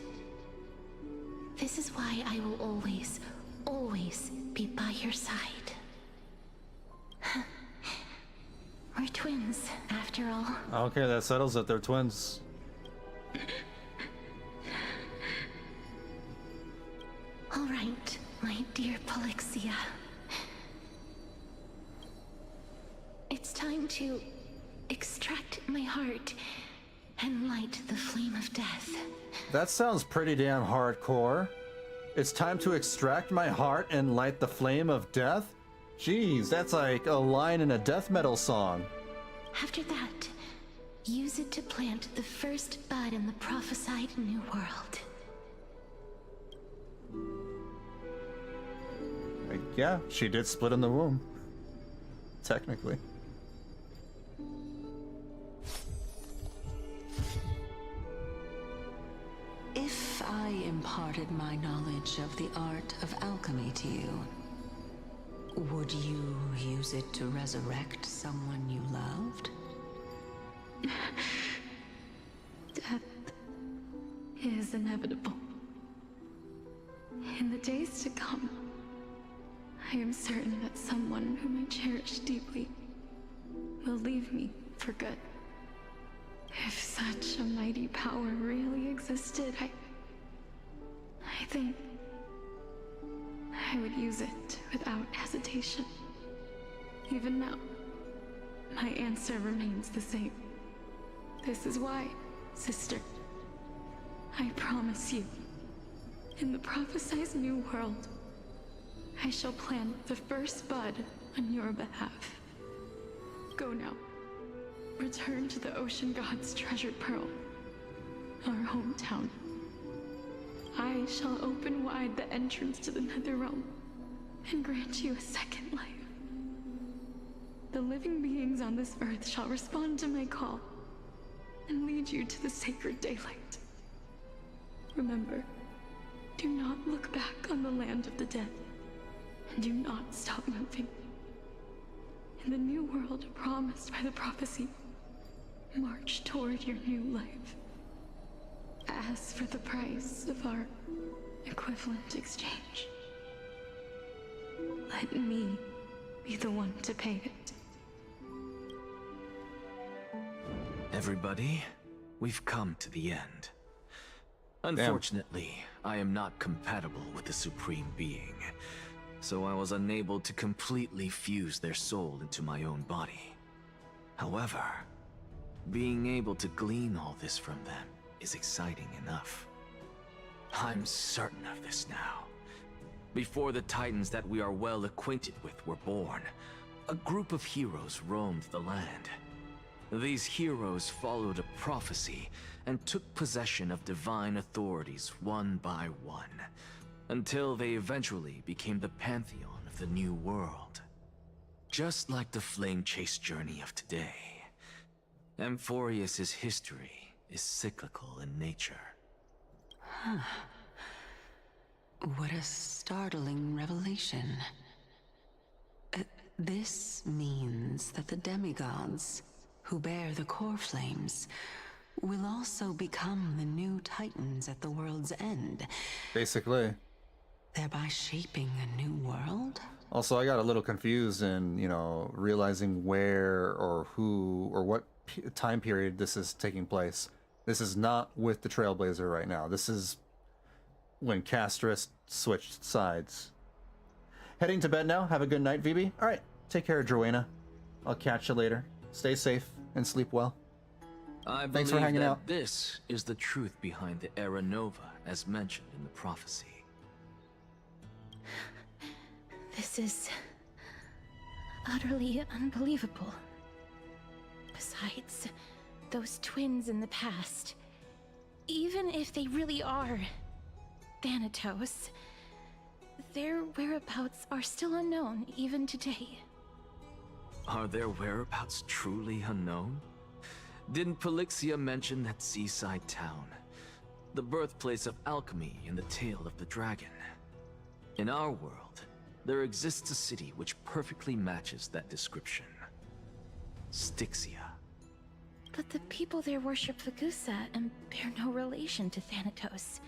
This is why I will always, always be by your side. We're twins, after all. Okay, that settles it. They're twins. All right, my dear Polixia. It's time to extract my heart and light the flame of death. That sounds pretty damn hardcore. It's time to extract my heart and light the flame of death? Jeez, that's like a line in a death metal song. After that, use it to plant the first bud in the prophesied new world. Yeah, she did split in the womb. Technically. If I imparted my knowledge of the art of alchemy to you, would you use it to resurrect someone you loved? Death is inevitable. In the days to come, I am certain that someone whom I cherish deeply will leave me for good. If such a mighty power really existed, I think I would use it without hesitation. Even now, my answer remains the same. This is why, sister, I promise you, in the prophesied new world, I shall plant the first bud on your behalf. Go now. Return to the ocean god's treasured pearl, our hometown. I shall open wide the entrance to the nether realm and grant you a second life. The living beings on this earth shall respond to my call and lead you to the sacred daylight. Remember, do not look back on the land of the dead, and do not stop moving. In the new world promised by the prophecy, march toward your new life. As for the price of our equivalent exchange, let me be the one to pay it. Everybody, we've come to the end. Unfortunately, I am not compatible with the Supreme Being, so I was unable to completely fuse their soul into my own body. However, being able to glean all this from them is exciting enough. I'm certain of this now. Before the Titans that we are well acquainted with were born, a group of heroes roamed the land. These heroes followed a prophecy and took possession of divine authorities one by one, until they eventually became the pantheon of the new world. Just like the flame chase journey of today, Amphoreus' history is cyclical in nature. Huh. What a startling revelation. This means that the demigods, who bear the core flames, will also become the new Titans at the world's end. Basically. Thereby shaping a new world? Also, I got a little confused in, realizing where or who or what time period this is taking place. This is not with the Trailblazer right now. This is when Castorice switched sides. Heading to bed now. Have a good night, VB. All right. Take care, Drowena. I'll catch you later. Stay safe and sleep well. Thanks for hanging out. This is the truth behind the Era Nova, as mentioned in the prophecy. This is utterly unbelievable. Besides, those twins in the past, even if they really are Thanatos, their whereabouts are still unknown even today. Are their whereabouts truly unknown? Didn't Polixia mention that seaside town? The birthplace of alchemy and the tale of the dragon. In our world, there exists a city which perfectly matches that description. Styxia. But the people there worship Vagusa and bear no relation to Thanatos.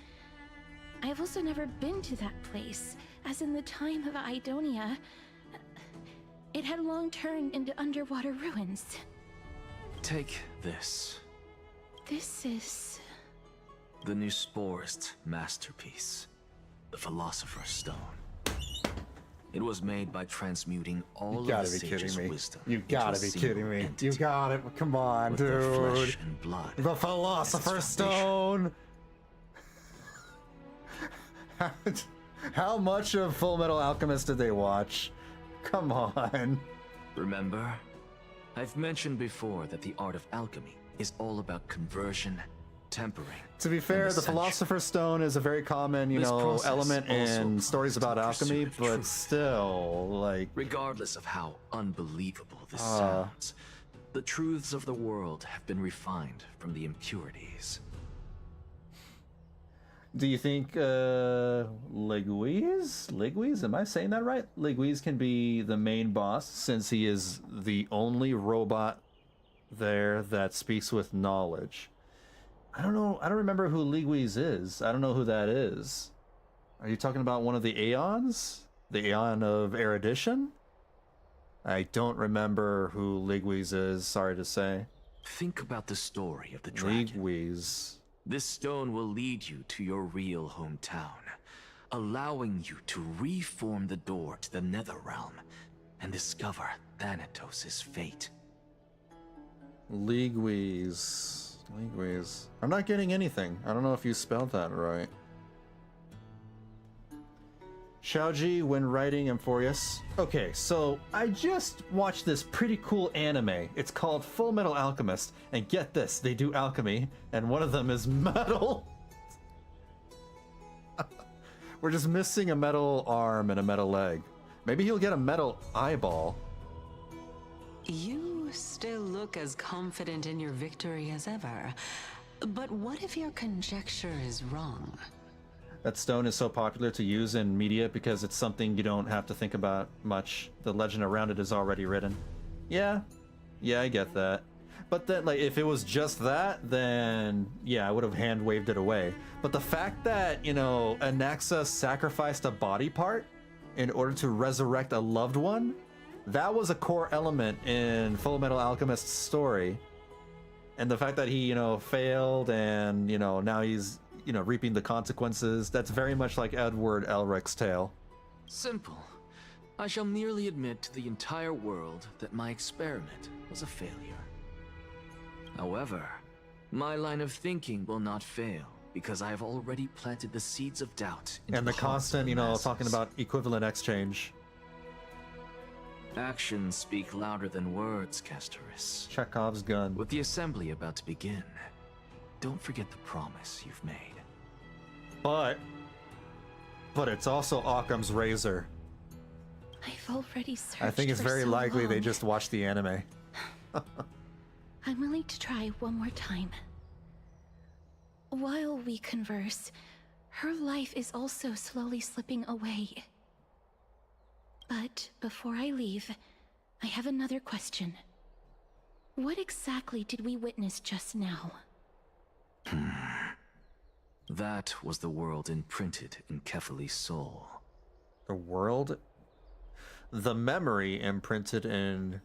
I have also never been to that place, as in the time of Idonia, it had long turned into underwater ruins. Take this. This is... the Nusporist masterpiece, the Philosopher's Stone. It was made by transmuting all of the sage's wisdom. You gotta be kidding me. You gotta, come on, dude. Flesh and blood. The Philosopher's Stone. How much of Full Metal Alchemist did they watch? Come on. Remember? I've mentioned before that the art of alchemy is all about conversion, tempering. To be fair, the Philosopher's Stone is a very common, element in stories about alchemy, but still, like... regardless of how unbelievable this sounds, the truths of the world have been refined from the impurities. Do you think Liguise, am I saying that right? Liguise can be the main boss since he is the only robot there that speaks with knowledge. I don't know. I don't remember who Liguise is. I don't know who that is. Are you talking about one of the Aeons? The Aeon of Erudition? I don't remember who Liguise is, sorry to say. Think about the story of the dragon. Liguise. This stone will lead you to your real hometown, allowing you to reform the door to the Nether Realm and discover Thanatos' fate. Liguise. I'm not getting anything. I don't know if you spelled that right. Shaoji when writing Amphoreus. Okay, so I just watched this pretty cool anime. It's called Full Metal Alchemist, and get this, they do alchemy, and one of them is metal. We're just missing a metal arm and a metal leg. Maybe he'll get a metal eyeball. You still look as confident in your victory as ever. But what if your conjecture is wrong? That stone is so popular to use in media because it's something you don't have to think about much. The legend around it is already written. Yeah, I get that. But then, like, if it was just that, then yeah, I would have hand waved it away. But the fact that, Anaxa sacrificed a body part in order to resurrect a loved one, that was a core element in Full Metal Alchemist's story. And the fact that he, failed and, now he's, reaping the consequences, that's very much like Edward Elric's tale. Simple. I shall merely admit to the entire world that my experiment was a failure. However, my line of thinking will not fail because I have already planted the seeds of doubt into And the constant, masses. talking about equivalent exchange. Actions speak louder than words, Castorice. Chekhov's gun. With the assembly about to begin, don't forget the promise you've made. But it's also Occam's razor. I've already searched. I think it's for very so likely long. they just watched the anime. I'm willing to try one more time. While we converse, her life is also slowly slipping away. But before I leave, I have another question. What exactly did we witness just now? That was the world imprinted in Kefali's soul. The world? The memory imprinted in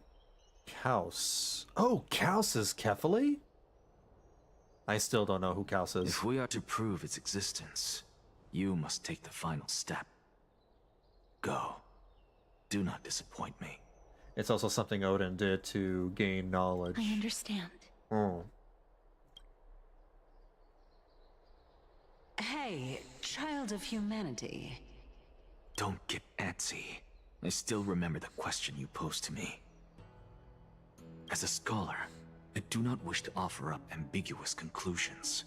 Kaus. Oh, Kaus is Kefali? I still don't know who Kaus is. If we are to prove its existence, you must take the final step. Go. Do not disappoint me. It's also something Odin did to gain knowledge. I understand. Oh. Hey, child of humanity. Don't get antsy. I still remember the question you posed to me. As a scholar, I do not wish to offer up ambiguous conclusions.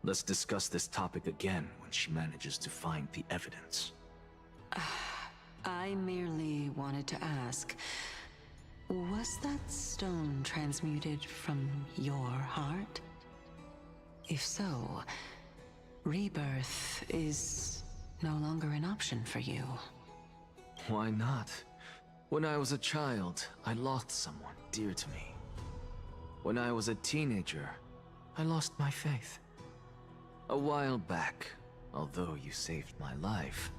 Let's discuss this topic again when she manages to find the evidence. I merely wanted to ask, was that stone transmuted from your heart? If so, rebirth is no longer an option for you. Why not? When I was a child, I lost someone dear to me. When I was a teenager, I lost my faith. A while back, although you saved my life,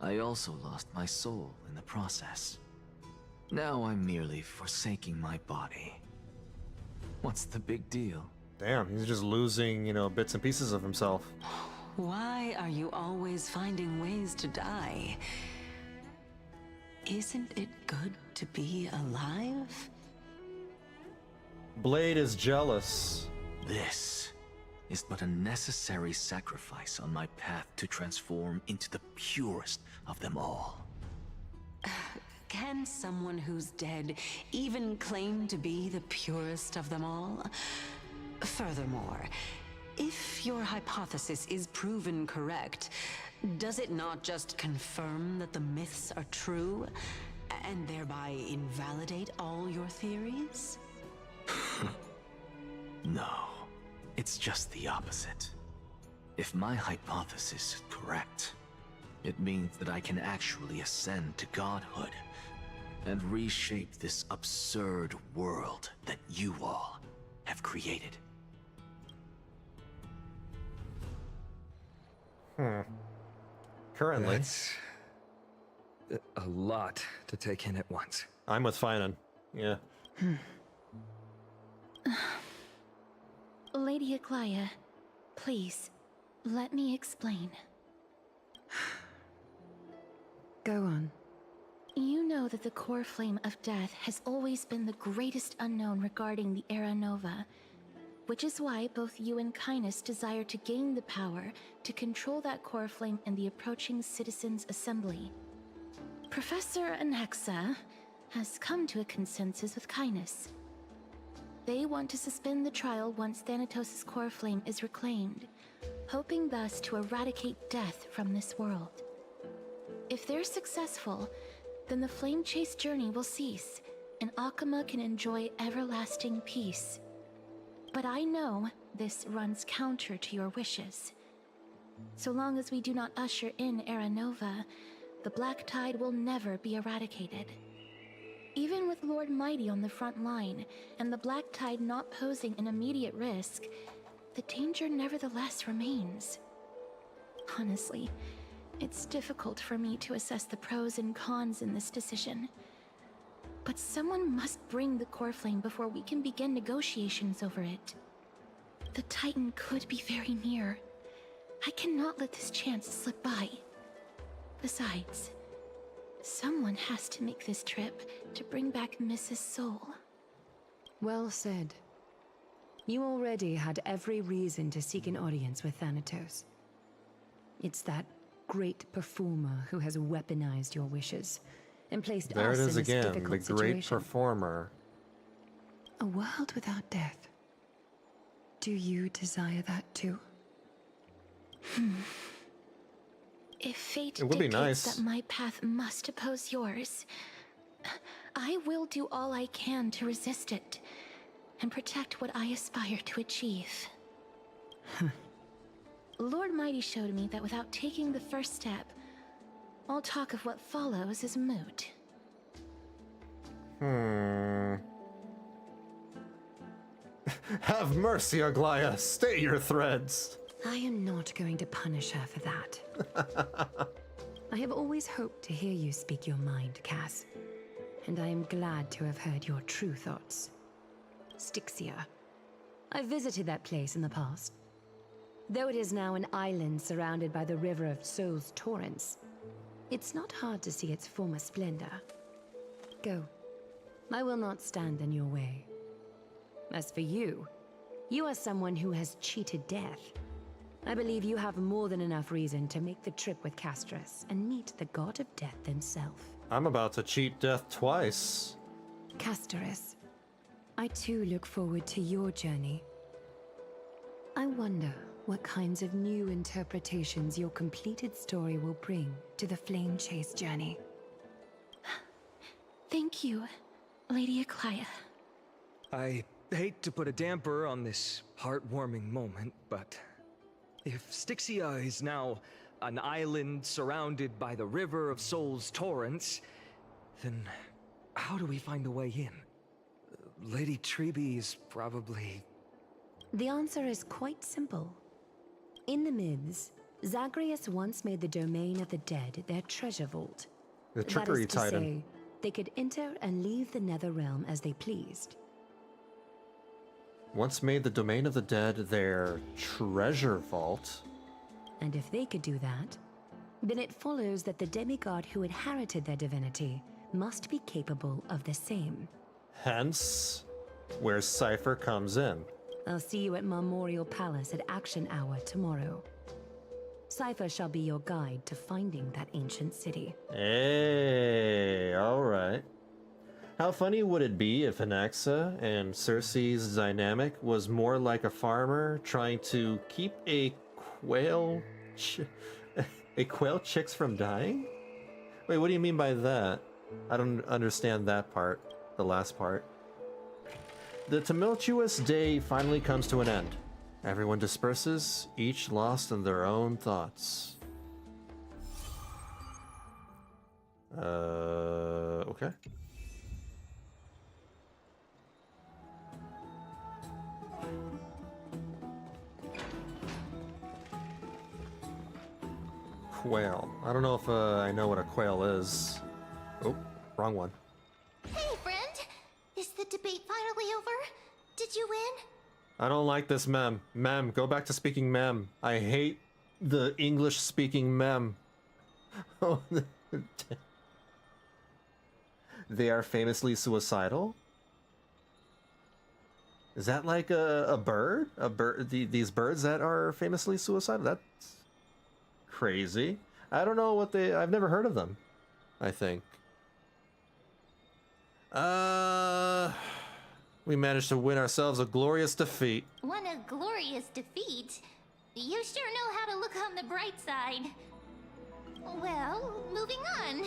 I also lost my soul in the process. Now I'm merely forsaking my body. What's the big deal? Damn, he's just losing, you know, bits and pieces of himself. Why are you always finding ways to die? Isn't it good to be alive? Blade is jealous. This is but a necessary sacrifice on my path to transform into the purest of them all. Can someone who's dead even claim to be the purest of them all? Furthermore, if your hypothesis is proven correct, does it not just confirm that the myths are true, and thereby invalidate all your theories? No, it's just the opposite. If my hypothesis is correct, it means that I can actually ascend to godhood and reshape this absurd world that you all have created. Currently. That's a lot to take in at once. I'm with Finan. Yeah. Lady Aglaya, please, let me explain. Go on. You know that the core flame of death has always been the greatest unknown regarding the Era Nova, which is why both you and Kindness desire to gain the power to control that core flame in the approaching Citizens' Assembly. Professor Anaxa has come to a consensus with Kindness. They want to suspend the trial once Thanatos' core flame is reclaimed, hoping thus to eradicate death from this world. If they're successful, then the flame chase journey will cease, and Akama can enjoy everlasting peace. But I know this runs counter to your wishes. So long as we do not usher in Era Nova, the Black Tide will never be eradicated. Even with Lord Mighty on the front line, and the Black Tide not posing an immediate risk, the danger nevertheless remains. Honestly, it's difficult for me to assess the pros and cons in this decision. But someone must bring the core flame before we can begin negotiations over it. The Titan could be very near. I cannot let this chance slip by. Besides, someone has to make this trip to bring back Mrs. Soul. Well said. You already had every reason to seek an audience with Thanatos. It's that great performer who has weaponized your wishes and placed There us it is in this again, the difficult great situation. performer. A world without death. Do you desire that too? If fate It would be dictates nice. that my path must oppose yours, I will do all I can to resist it and protect what I aspire to achieve. Lord Mighty showed me that without taking the first step, all talk of what follows is moot. Have mercy, Aglaya. Stay your threads. I am not going to punish her for that. I have always hoped to hear you speak your mind, Cass. And I am glad to have heard your true thoughts. Styxia, I visited that place in the past. Though it is now an island surrounded by the river of Souls torrents, it's not hard to see its former splendor. Go. I will not stand in your way. As for you, you are someone who has cheated death. I believe you have more than enough reason to make the trip with Castorice and meet the god of death himself. I'm about to cheat death twice. Castorice, I too look forward to your journey. I wonder what kinds of new interpretations your completed story will bring to the Flame Chase journey. Thank you, Lady Aclaya. I hate to put a damper on this heartwarming moment, but if Styxia is now an island surrounded by the River of Souls torrents, then how do we find a way in? Lady Trebe is probably... The answer is quite simple. In the myths, Zagreus once made the domain of the dead their treasure vault. The trickery that is to titan. say, they could enter and leave the nether realm as they pleased. Once made the domain of the dead their treasure vault. And if they could do that, then it follows that the demigod who inherited their divinity must be capable of the same. Hence, where Cipher comes in. I'll see you at Memorial Palace at Action Hour tomorrow. Cipher shall be your guide to finding that ancient city. Hey, alright. How funny would it be if Anaxa and Circe's dynamic was more like a farmer trying to keep a quail chicks from dying? Wait, what do you mean by that? I don't understand that part, the last part. The tumultuous day finally comes to an end. Everyone disperses, each lost in their own thoughts. Okay. Quail. I don't know if I know what a quail is. Oh, wrong one. Hey, friend! Is the debate finally over? Did you win? I don't like this mem. Mem, go back to speaking mem. I hate the English speaking mem. Oh, they are famously suicidal? Is that like a bird? A bird? These birds that are famously suicidal? That's crazy. I don't know what they... I've never heard of them, I think. We managed to win ourselves a glorious defeat. Won a glorious defeat? You sure know how to look on the bright side. Well, moving on.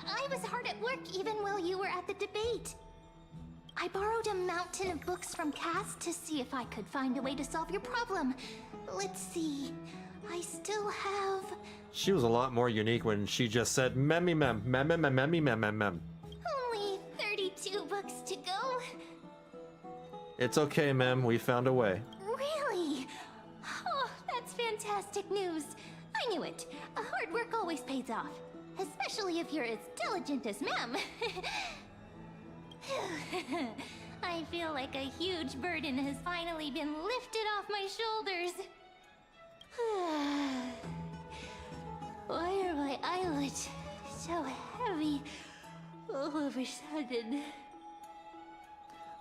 I was hard at work even while you were at the debate. I borrowed a mountain of books from Cass to see if I could find a way to solve your problem. Let's see. I still have... She was a lot more unique when she just said memmy mem, mem mem mem memmy mem mem mem. Only 32 books to go. It's okay, mem. We found a way. Really? Oh, that's fantastic news. I knew it. Hard work always pays off. Especially if you're as diligent as Mem. I feel like a huge burden has finally been lifted off my shoulders. Why are my eyelids so heavy all of a sudden?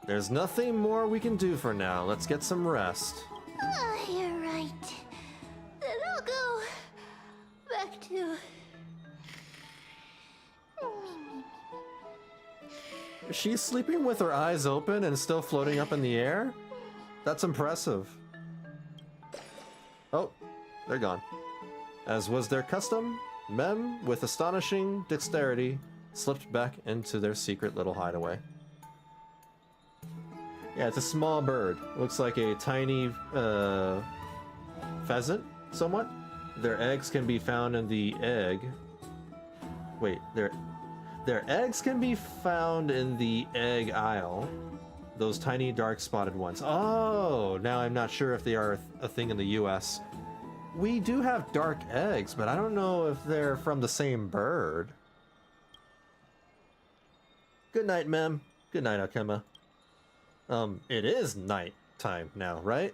There's nothing more we can do for now. Let's get some rest. You're right. Then I'll go back to... Is she sleeping with her eyes open and still floating up in the air? That's impressive. Oh, they're gone. As was their custom, Mem, with astonishing dexterity, slipped back into their secret little hideaway. Yeah, it's a small bird. Looks like a tiny pheasant, somewhat. Their eggs can be found in the egg. Wait, their eggs can be found in the egg aisle. Those tiny dark spotted ones. Oh, now I'm not sure if they are a thing in the US. We do have dark eggs, but I don't know if they're from the same bird. Good night, Mem. Good night, Akema. It is night. time now, right?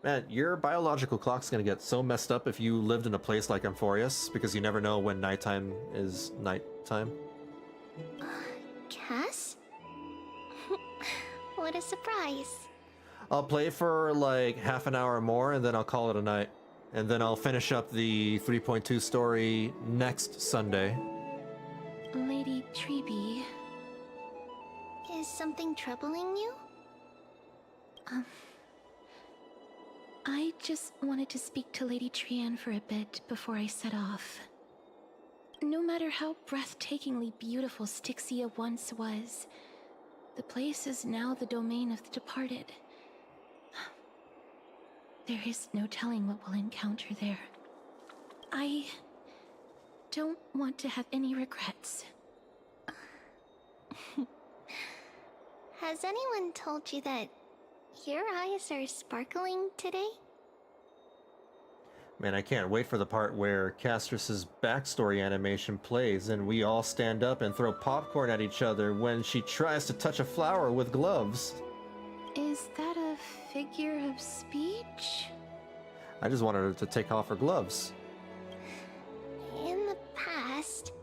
Man, your biological clock's gonna get so messed up if you lived in a place like Amphoreus, because you never know when nighttime is nighttime. Cass? What a surprise. I'll play for like half an hour more and then I'll call it a night. And then I'll finish up the 3.2 story next Sunday. Lady Treby. Is something troubling you? I just wanted to speak to Lady Trian for a bit before I set off. No matter how breathtakingly beautiful Styxia once was, the place is now the domain of the departed. There is no telling what we'll encounter there. I don't want to have any regrets. Has anyone told you that your eyes are sparkling today? Man, I can't wait for the part where Castorice's backstory animation plays and we all stand up and throw popcorn at each other when she tries to touch a flower with gloves. Is that a figure of speech? I just wanted her to take off her gloves. In the past,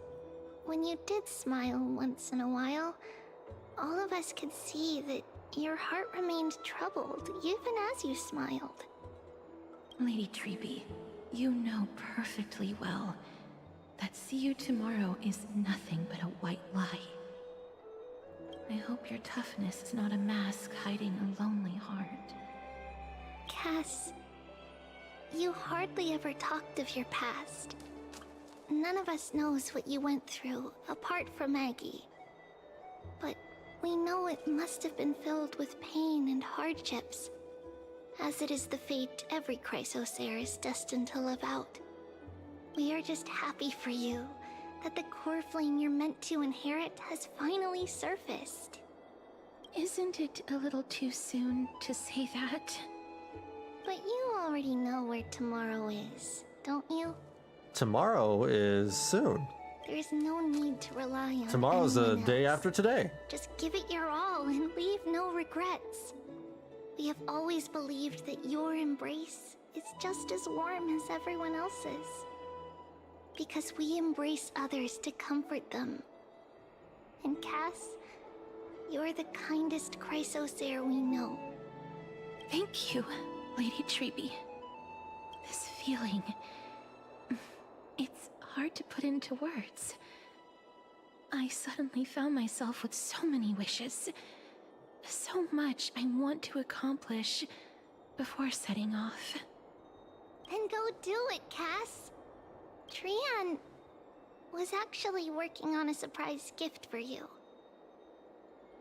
when you did smile once in a while, all of us could see that your heart remained troubled even as you smiled. Lady Treby, you know perfectly well that see you tomorrow is nothing but a white lie. I hope your toughness is not a mask hiding a lonely heart. Cass, you hardly ever talked of your past. None of us knows what you went through, apart from Maggie. But we know it must have been filled with pain and hardships, as it is the fate every Chrysosaur is destined to live out. We are just happy for you that the core flame you're meant to inherit has finally surfaced. Isn't it a little too soon to say that? But you already know where tomorrow is, don't you? Tomorrow is soon. There's no need to rely on Tomorrow's the anyone day else. after today. Just give it your all and leave no regrets. We have always believed that your embrace is just as warm as everyone else's. Because we embrace others to comfort them. And Cass, you're the kindest Chrysosaur we know. Thank you, Lady Treby. This feeling... it's hard to put into words. I suddenly found myself with so many wishes. So much I want to accomplish before setting off. Then go do it, Cass. Trian was actually working on a surprise gift for you.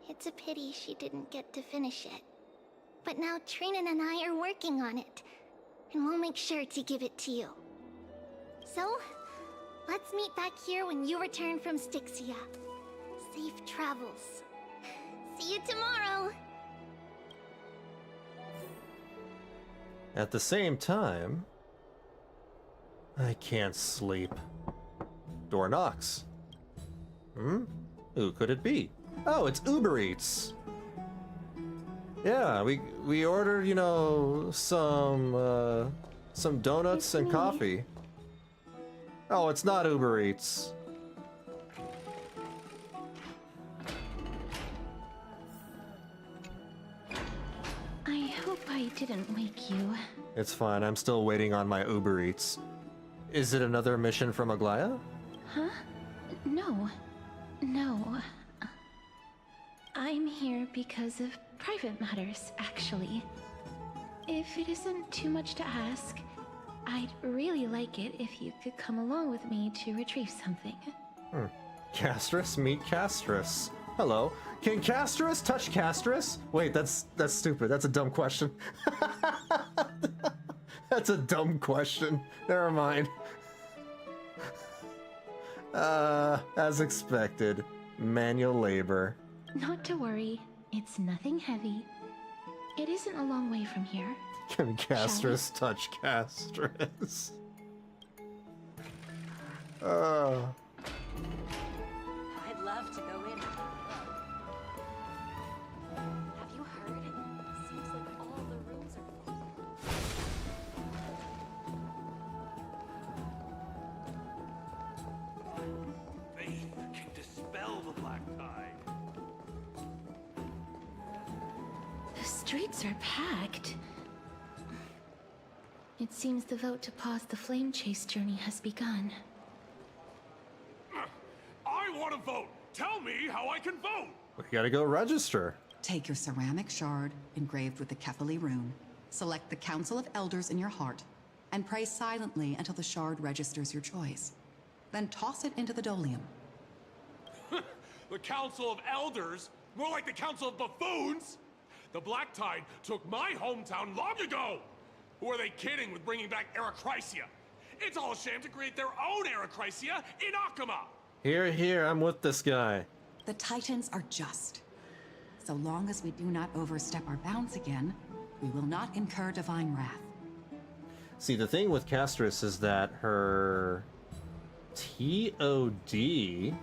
It's a pity she didn't get to finish it. But now Trinan and I are working on it, and we'll make sure to give it to you. So, let's meet back here when you return from Styxia. Safe travels. See you tomorrow! At the same time, I can't sleep. Door knocks. Who could it be? Oh, it's Uber Eats. Yeah, we ordered, you know, some donuts and coffee. Oh, it's not Uber Eats. I hope I didn't wake you. It's fine, I'm still waiting on my Uber Eats. Is it another mission from Aglaya? Huh? No. No. I'm here because of private matters, actually. If it isn't too much to ask, I'd really like it if you could come along with me to retrieve something. Castorice, meet Castorice. Hello. Can Castorice touch Castorice? Wait, that's stupid. That's a dumb question. That's a dumb question. Never mind. As expected, manual labor. Not to worry, it's nothing heavy. It isn't a long way from here. Can Castorice touch Castorice? I'd love to go in. streets are packed. It seems the vote to pause the flame chase journey has begun. I want to vote! Tell me how I can vote! We gotta go register. Take your ceramic shard engraved with the Kephili rune, select the Council of Elders in your heart, and pray silently until the shard registers your choice. Then toss it into the Dolium. The Council of Elders? More like the Council of Buffoons? The Black Tide took my hometown long ago! Who are they kidding with bringing back Arachrysia? It's all a sham to create their own Arachrysia in Akama! Here, I'm with this guy. The Titans are just. So long as we do not overstep our bounds again, we will not incur divine wrath. See, the thing with Castorice is that her TOD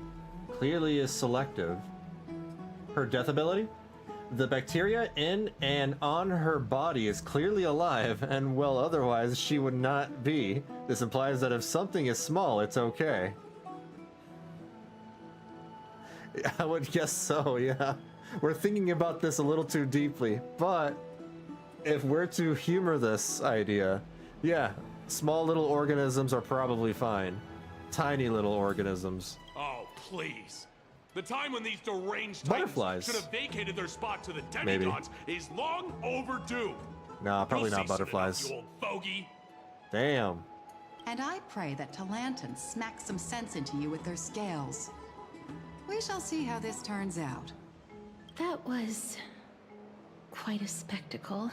clearly is selective. Her death ability? The bacteria in and on her body is clearly alive, and well, otherwise she would not be. This implies that if something is small, it's okay. I would guess so, yeah. We're thinking about this a little too deeply, but if we're to humor this idea, yeah, small little organisms are probably fine. Tiny little organisms. Oh, please. The time when these deranged Butterflies. Titans should have vacated their spot to the demigods is long overdue. Nah, probably You'll not see soon butterflies. enough, you old fogey. Damn. And I pray that Talantans smack some sense into you with their scales. We shall see how this turns out. That was quite a spectacle.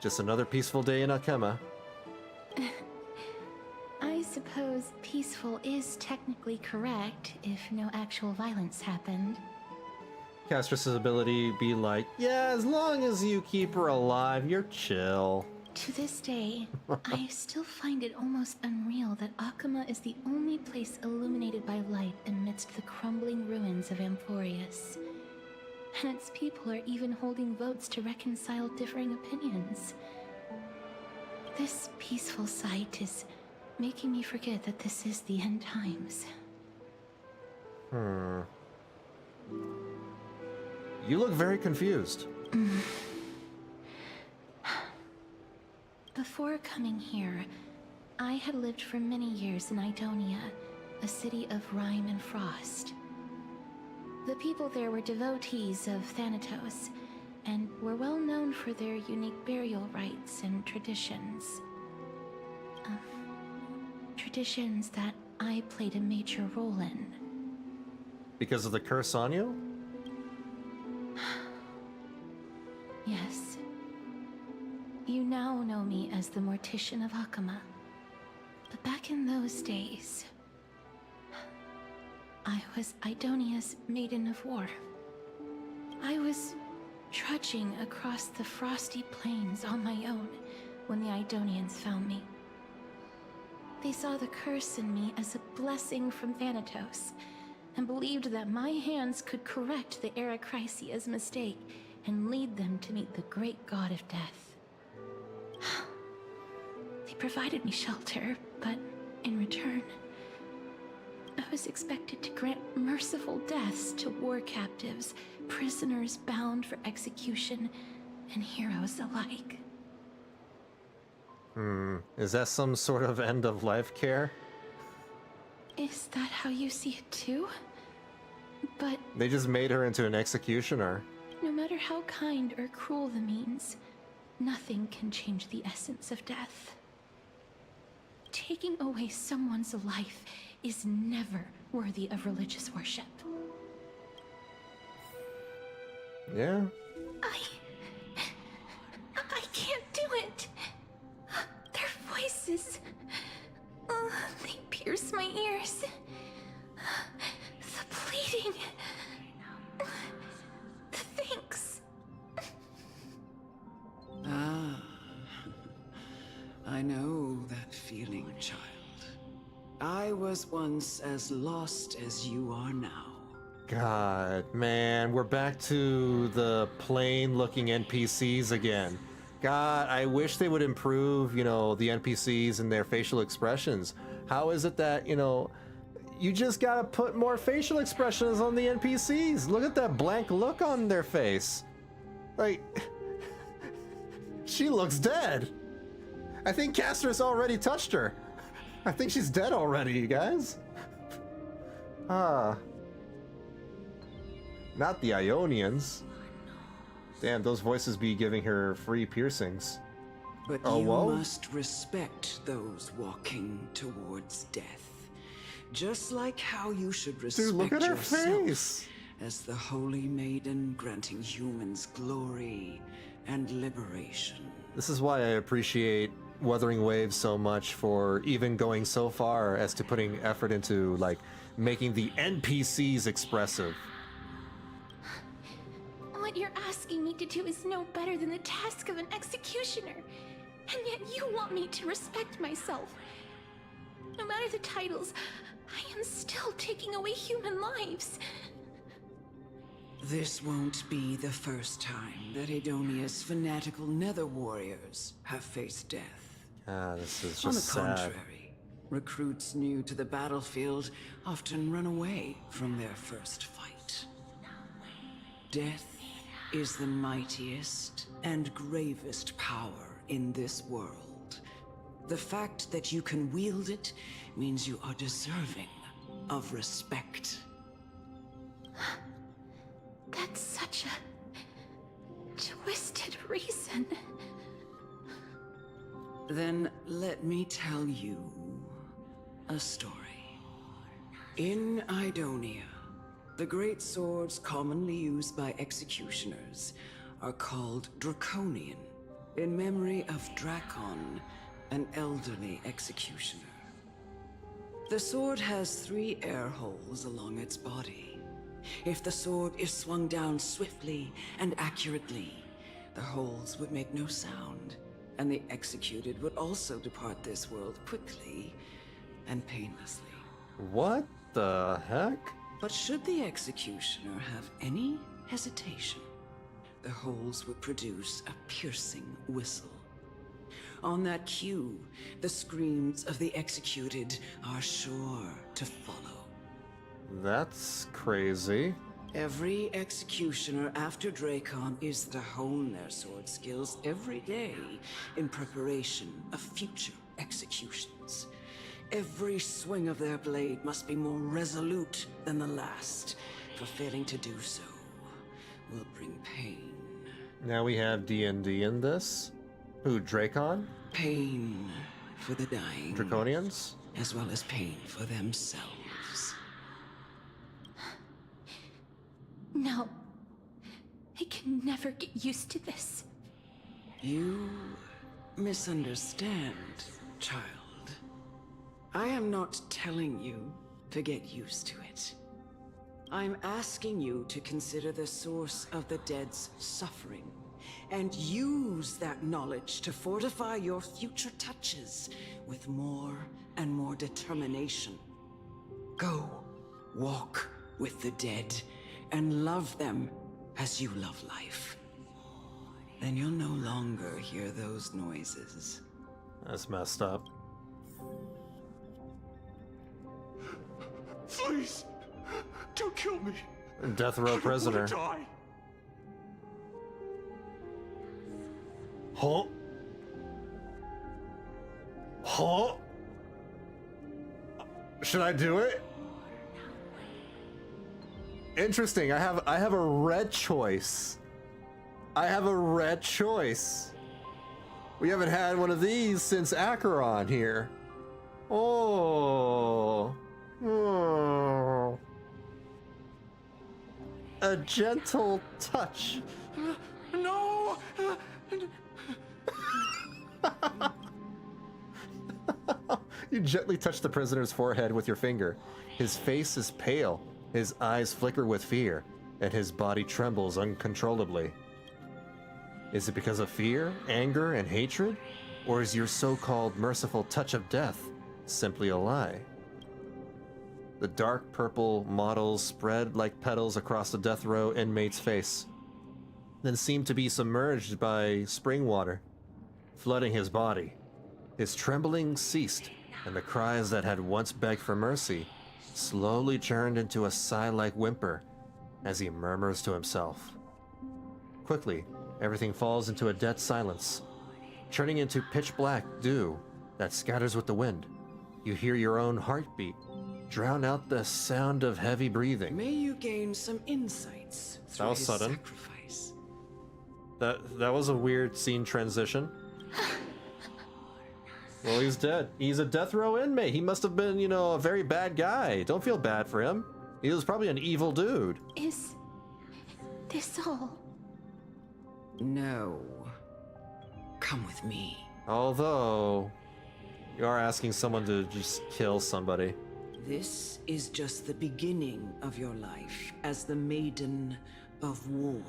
Just another peaceful day in Akema. I suppose peaceful is technically correct if no actual violence happened. Castorice's ability be like, yeah, as long as you keep her alive, you're chill. To this day, I still find it almost unreal that Akama is the only place illuminated by light amidst the crumbling ruins of Amphoreus. And its people are even holding votes to reconcile differing opinions. This peaceful sight is making me forget that this is the end times. You look very confused. Before coming here, I had lived for many years in Idonia, a city of rime and frost. The people there were devotees of Thanatos, and were well known for their unique burial rites and traditions. Traditions that I played a major role in. Because of the curse on you? Yes. You now know me as the Mortician of Akama. But back in those days, I was Idonia's Maiden of War. I was trudging across the frosty plains on my own when the Idonians found me. They saw the curse in me as a blessing from Thanatos, and believed that my hands could correct the Arachrysia's mistake and lead them to meet the great god of death. They provided me shelter, but in return, I was expected to grant merciful deaths to war captives, prisoners bound for execution, and heroes alike. Is that some sort of end-of-life care? Is that how you see it too? But They just made her into an executioner. no matter how kind or cruel the means, nothing can change the essence of death. Taking away someone's life is never worthy of religious worship. Yeah. I can't do it. Their voices, they pierce my ears. The pleading, the thanks. Ah, I know that feeling, child. I was once as lost as you are now. God, man, we're back to the plain-looking NPCs again. God, I wish they would improve, the NPCs and their facial expressions. How is it that, you just gotta put more facial expressions on the NPCs? Look at that blank look on their face. Like, she looks dead. I think Castorice already touched her. I think she's dead already, you guys. Not the Ionians. Damn, those voices be giving her free piercings. But oh, you whoa. must respect those walking towards death. Just like how you should respect Dude, look at her yourself face. as the Holy Maiden granting humans glory and liberation. This is why I appreciate Wuthering Waves so much for even going so far as to putting effort into, like, making the NPCs expressive. What you're asking me to do is no better than the task of an executioner. And yet you want me to respect myself. No matter the titles, I am still taking away human lives. This won't be the first time that Edonia's fanatical nether warriors have faced death. This is On the just sad. contrary, recruits new to the battlefield often run away from their first fight. Death is the mightiest and gravest power in this world. The fact that you can wield it means you are deserving of respect. That's such a twisted reason. Then let me tell you a story. In Idonia, the great swords commonly used by executioners are called Draconian, in memory of Drakon, an elderly executioner. The sword has 3 air holes along its body. If the sword is swung down swiftly and accurately, the holes would make no sound, and the executed would also depart this world quickly and painlessly. What the heck? But should the executioner have any hesitation, the holes would produce a piercing whistle. On that cue, the screams of the executed are sure to follow. That's crazy. Every executioner after Drakon is to hone their sword skills every day in preparation of future executions. Every swing of their blade must be more resolute than the last, for failing to do so will bring pain. Now we have D&D in this. Who, Drakon? Pain for the dying. Draconians? As well as pain for themselves. No. I can never get used to this. You misunderstand, child. I am not telling you to get used to it. I'm asking you to consider the source of the dead's suffering and use that knowledge to fortify your future touches with more and more determination. Go, walk with the dead and love them as you love life. Then you'll no longer hear those noises. That's messed up. Please, don't kill me. Death row prisoner. I don't want to die. Huh? Huh? Should I do it? Interesting. I have a red choice. I have a red choice. We haven't had one of these since Acheron here. Oh. Oh. A gentle touch. No! You gently touch the prisoner's forehead with your finger. His face is pale, his eyes flicker with fear, and his body trembles uncontrollably. Is it because of fear, anger, and hatred? Or is your so-called merciful touch of death simply a lie? The dark purple mottles spread like petals across the death row inmate's face, then seemed to be submerged by spring water, flooding his body. His trembling ceased, and the cries that had once begged for mercy slowly turned into a sigh-like whimper as he murmurs to himself. Quickly, Everything falls into a dead silence, turning into pitch black dew that scatters with the wind. You hear your own heartbeat, drown out the sound of heavy breathing. May you gain some insights through That was his sudden. sacrifice. That was a weird scene transition. Well, he's dead. He's a death row inmate. He must have been, you know, a very bad guy. Don't feel bad for him. He was probably an evil dude. Is this all? No. Come with me. Although, you are asking someone to just kill somebody. This is just the beginning of your life as the Maiden of War.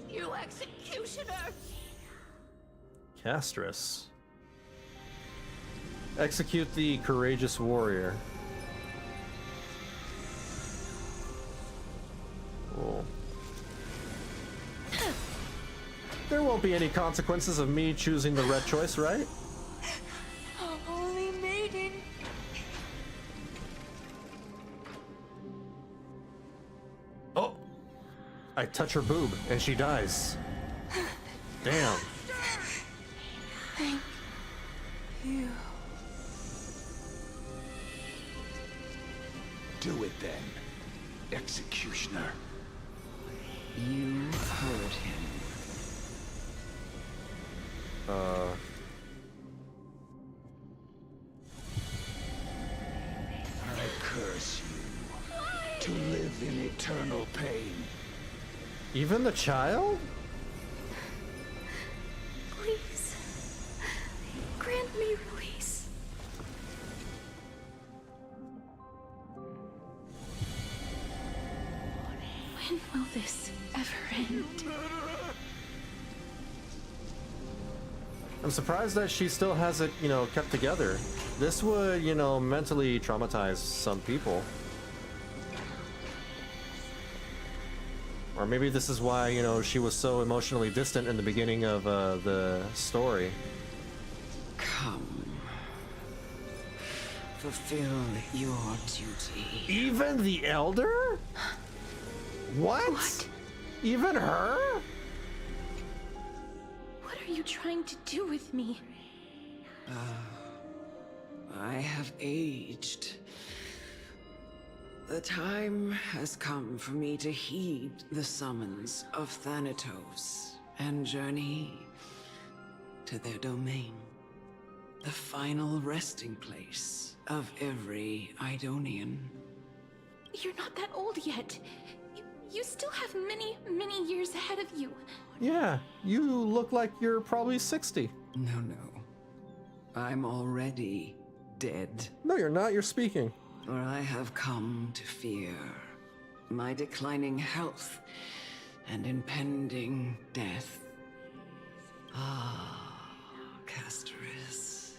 You executioner! Castorice. Execute the courageous warrior. Cool. There won't be any consequences of me choosing the red choice, right? Holy maiden! Oh! I touch her boob and she dies. Damn. Thank you. Do it then, executioner. You heard him. I curse you to live in eternal pain. Even the child? Please, grant me release. When will this ever end? I'm surprised that she still has it, you know, kept together. This would, you know, mentally traumatize some people. Or maybe this is why, you know, she was so emotionally distant in the beginning of the story. Come. Fulfill your duty. Even the Elder? What? Even her? What are you trying to do with me? I have aged. The time has come for me to heed the summons of Thanatos and journey to their domain. The final resting place of every Idonian. You're not that old yet. You still have many, many years ahead of you. Yeah, you look like you're probably 60. No. I'm already dead. No, you're not. You're speaking. For I have come to fear my declining health and impending death. Ah, Castorice.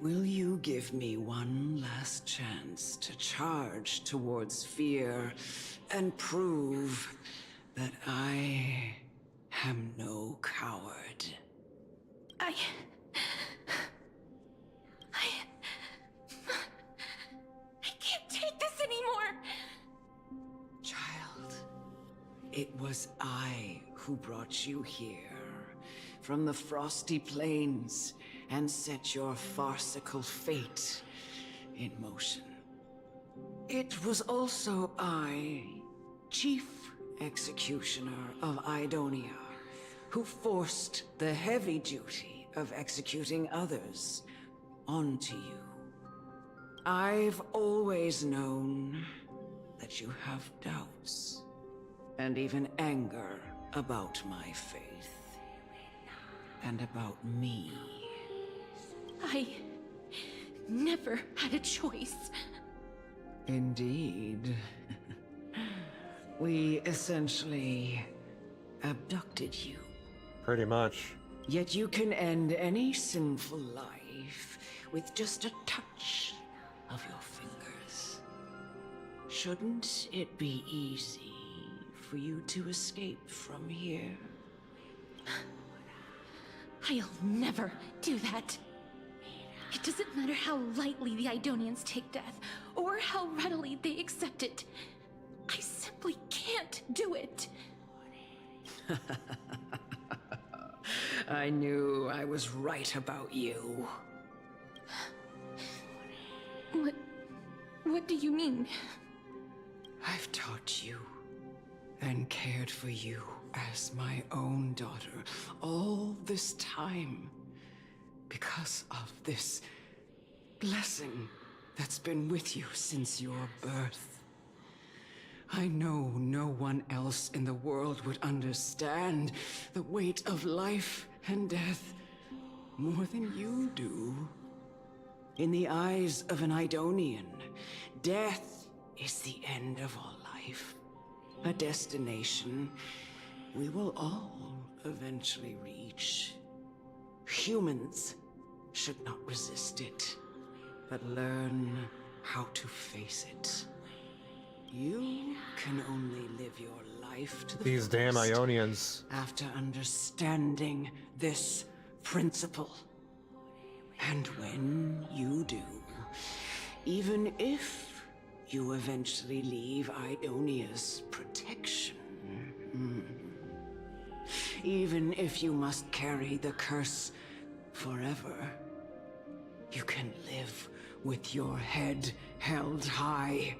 Will you give me one last chance to charge towards fear and prove that I am no coward? I can't take this anymore! Child, it was I who brought you here from the frosty plains and set your farcical fate in motion. It was also I, Chief Executioner of Idonia, who forced the heavy duty of executing others onto you. I've always known that you have doubts and even anger about my faith and about me. I never had a choice. Indeed. We essentially abducted you. Pretty much. Yet you can end any sinful life with just a touch of your fingers. Shouldn't it be easy for you to escape from here? I'll never do that. It doesn't matter how lightly the Idonians take death, or how readily they accept it. I simply can't do it. I knew I was right about you. What do you mean? I've taught you and cared for you as my own daughter all this time because of this blessing that's been with you since your birth. I know no one else in the world would understand the weight of life and death more than you do. In the eyes of an Idonian, death is the end of all life. A destination we will all eventually reach. Humans should not resist it, but learn how to face it. You can only live your life to the These damn fullest Ionians. after understanding this principle. And when you do, even if you eventually leave Idonia's protection, even if you must carry the curse forever, you can live with your head held high,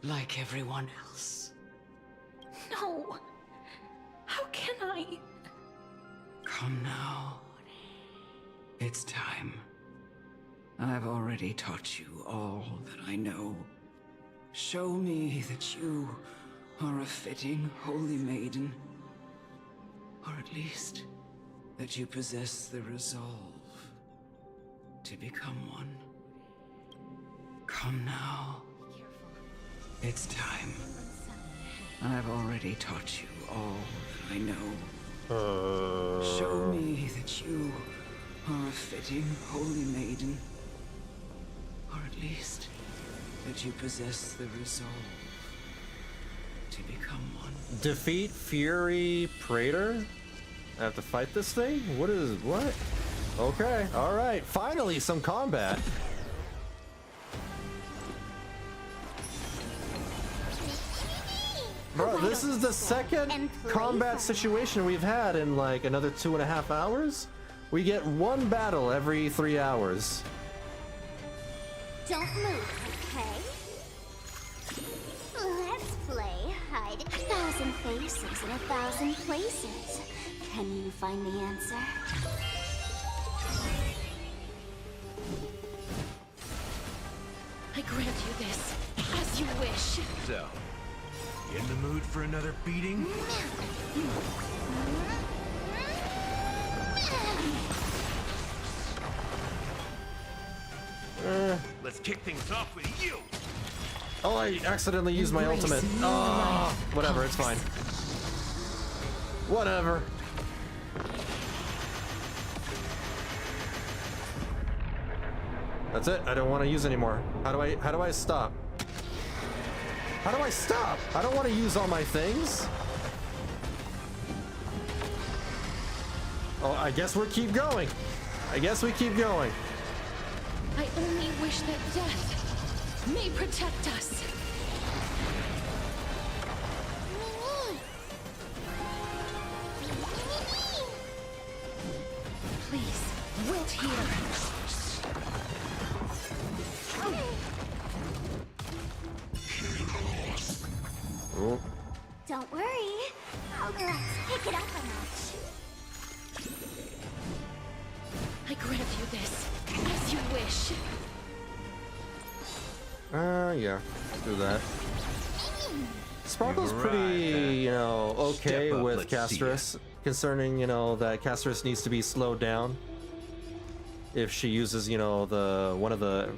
like everyone else. No! How can I? Come now. It's time. I've already taught you all that I know. Show me that you are a fitting holy maiden. Or at least, that you possess the resolve to become one. Come now. It's time. I've already taught you all that I know. Show me that you are a fitting holy maiden. Or at least, that you possess the resolve to become one. Defeat Fury Praetor? I have to fight this thing? What? Okay, alright. Finally, some combat. Bro, this is the second combat situation we've had in like another 2.5 hours. We get one battle every 3 hours. Don't move, okay? Let's play hide. 1,000 faces in 1,000 places. Can you find the answer? I grant you this, as you wish. So, you in the mood for another beating? Let's kick things off with you. Oh, I accidentally used my ultimate. Oh, whatever, it's fine. Whatever. That's it. I don't want to use anymore. How do I stop? How do I stop? I don't want to use all my things. Oh, I guess we keep going. I guess we keep going. I only wish that death may protect us. Please, wait here. Oh. Don't worry. Let's pick it up a notch. I grant you this, as you wish. Yeah, do that. Sparkle's pretty, you know, okay with Castorice, concerning, you know, that Castorice needs to be slowed down if she uses, you know, one of the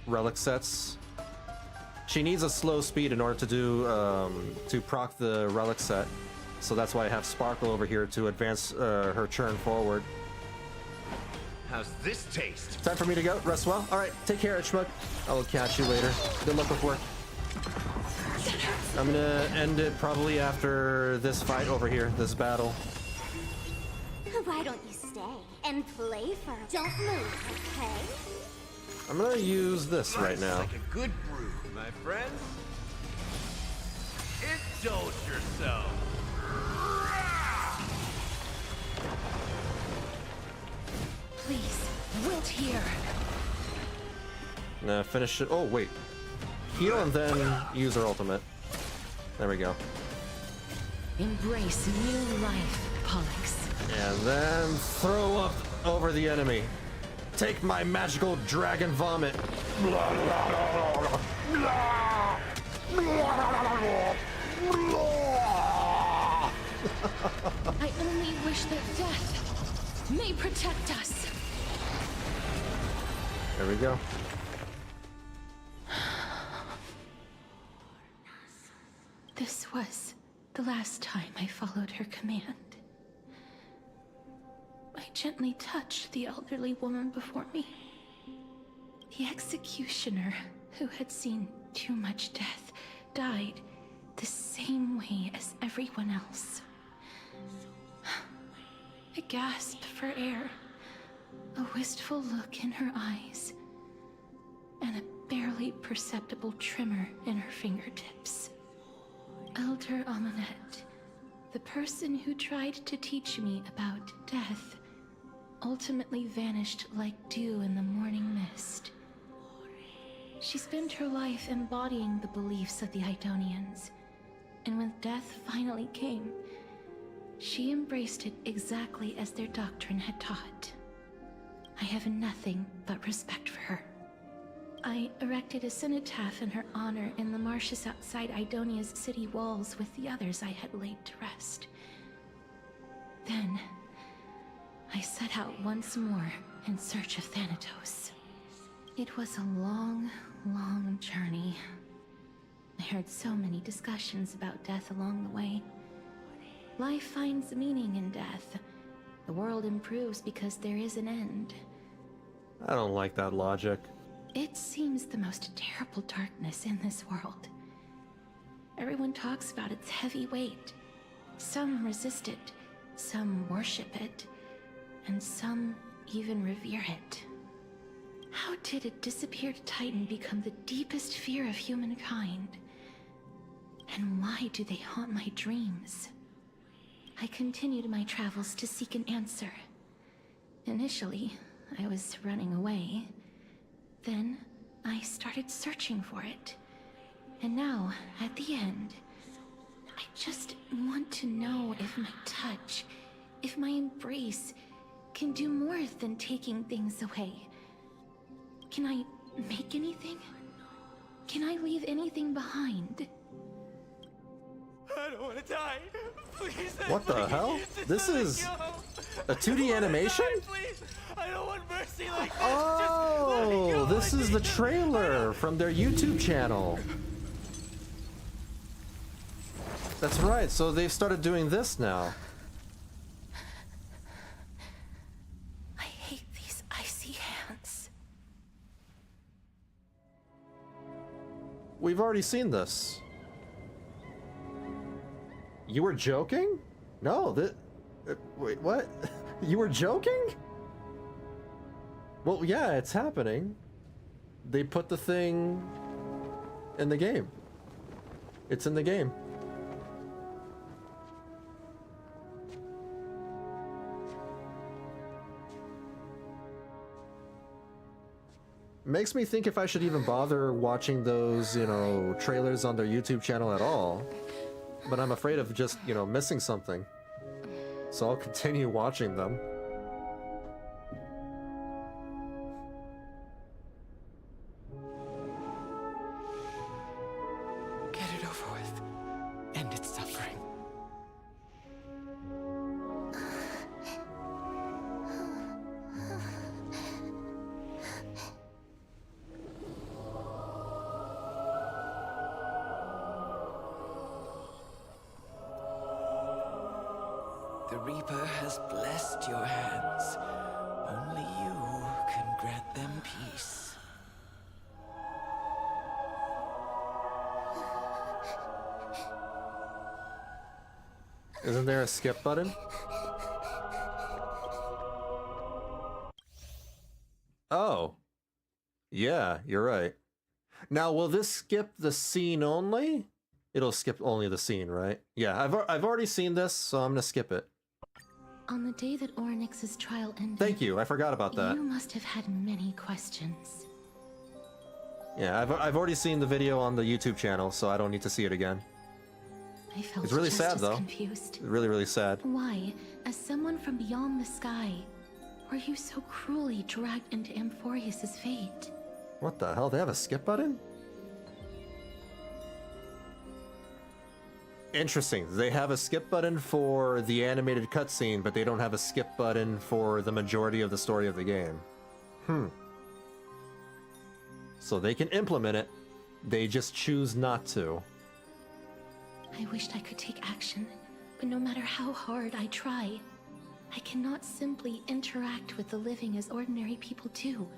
relic sets. She needs a slow speed in order to do to proc the relic set, so that's why I have Sparkle over here to advance her churn forward. How's this taste? Time for me to go. Rest well. All right, take care, Schmuck. I will catch you later. Good luck with work. I'm gonna end it probably after this fight over here, this battle. Why don't you stay and play for? Don't move, okay? I'm gonna use this right now. Like a good brew, my friend. Indulge yourself. Nah, finish it. Oh, wait. Heal and then use our ultimate. There we go. Embrace new life, Pollux. And then throw up over the enemy. Take my magical dragon vomit. I only wish that death may protect us. There we go. This was the last time I followed her command. I gently touched the elderly woman before me. The executioner, who had seen too much death, died the same way as everyone else. I gasped for air, a wistful look in her eyes, and a barely perceptible tremor in her fingertips. Elder Amulet, the person who tried to teach me about death, ultimately vanished like dew in the morning mist. She spent her life embodying the beliefs of the Idonians, and when death finally came, she embraced it exactly as their doctrine had taught. I have nothing but respect for her. I erected a cenotaph in her honor in the marshes outside Idonia's city walls with the others I had laid to rest. Then, I set out once more in search of Thanatos. It was a long, long journey. I heard so many discussions about death along the way. Life finds meaning in death. The world improves because there is an end. I don't like that logic. It seems the most terrible darkness in this world. Everyone talks about its heavy weight. Some resist it, some worship it, and some even revere it. How did a disappeared titan become the deepest fear of humankind? And why do they haunt my dreams? I continued my travels to seek an answer. Initially, I was running away. Then, I started searching for it. And now, at the end, I just want to know if my touch, if my embrace, can do more than taking things away. Can I make anything? Can I leave anything behind? I don't want to die. Please. What the hell? This is a 2D animation? Please. I don't want mercy like this. Oh, this is the trailer from their YouTube channel. That's right, so they've started doing this now. I hate these icy hands. We've already seen this. You were joking? No, wait, what? You were joking? Well, yeah, it's happening. They put the thing in the game. It's in the game. Makes me think if I should even bother watching those, you know, trailers on their YouTube channel at all. But I'm afraid of just, you know, missing something. So I'll continue watching them. Get it over with. End its suffering. The Reaper has blessed your hands. Only you can grant them peace. Isn't there a skip button? Oh. Yeah, you're right. Now, will this skip the scene only? It'll skip only the scene, right? Yeah, I've already seen this, so I'm gonna skip it. On the day that Orynyx's trial ended... Thank you, I forgot about that. You must have had many questions. Yeah, I've already seen the video on the YouTube channel, so I don't need to see it again. I felt It's really just sad, as though. confused. Really, really sad. Why, as someone from beyond the sky, were you so cruelly dragged into Amphoreus' fate? What the hell? They have a skip button? Interesting. They have a skip button for the animated cutscene, but they don't have a skip button for the majority of the story of the game. So they can implement it, they just choose not to. I wished I could take action, but no matter how hard I try, I cannot simply interact with the living as ordinary people do.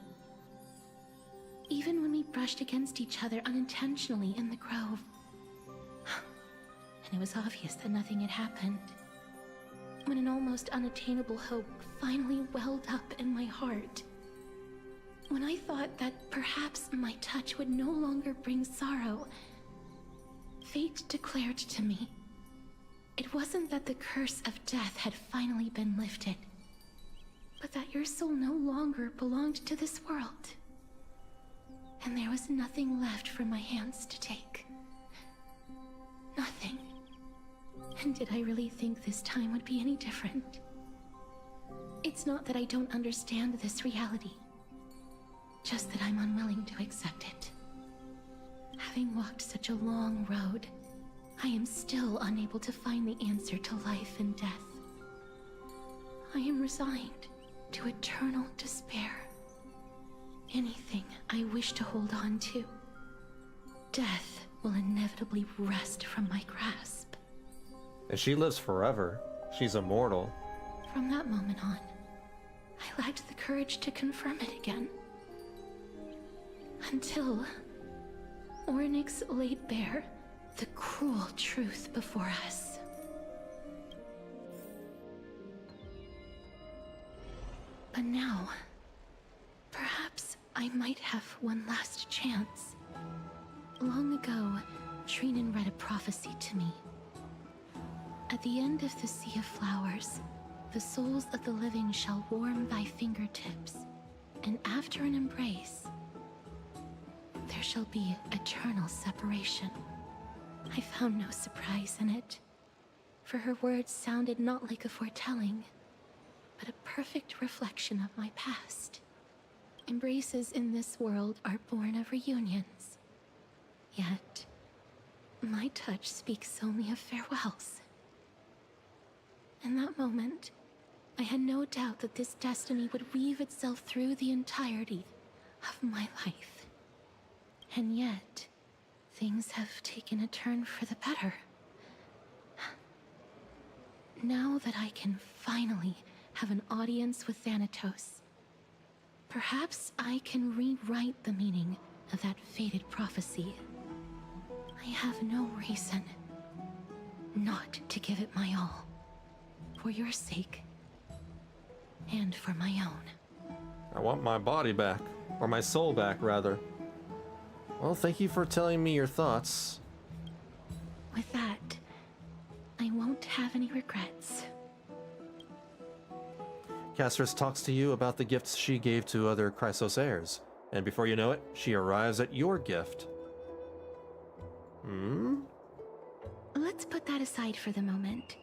Even when we brushed against each other unintentionally in the grove, and it was obvious that nothing had happened, when an almost unattainable hope finally welled up in my heart, when I thought that perhaps my touch would no longer bring sorrow, fate declared to me, it wasn't that the curse of death had finally been lifted, but that your soul no longer belonged to this world. And there was nothing left for my hands to take. Nothing. And did I really think this time would be any different? It's not that I don't understand this reality, just that I'm unwilling to accept it. Having walked such a long road, I am still unable to find the answer to life and death. I am resigned to eternal despair. Anything I wish to hold on to, death will inevitably wrest from my grasp. And she lives forever. She's immortal. From that moment on, I lacked the courage to confirm it again. Until Ornyx laid bare the cruel truth before us. But now, perhaps I might have one last chance. Long ago, Trinan read a prophecy to me. At the end of the Sea of Flowers, the souls of the living shall warm thy fingertips, and after an embrace, there shall be eternal separation. I found no surprise in it, for her words sounded not like a foretelling, but a perfect reflection of my past. Embraces in this world are born of reunions. Yet, my touch speaks only of farewells. In that moment, I had no doubt that this destiny would weave itself through the entirety of my life. And yet, things have taken a turn for the better. Now that I can finally have an audience with Thanatos, perhaps I can rewrite the meaning of that fated prophecy. I have no reason not to give it my all. For your sake, and for my own. I want my body back. Or my soul back, rather. Well, thank you for telling me your thoughts. With that, I won't have any regrets. Castorice talks to you about the gifts she gave to other Chrysos heirs, and before you know it, she arrives at your gift. Let's put that aside for the moment.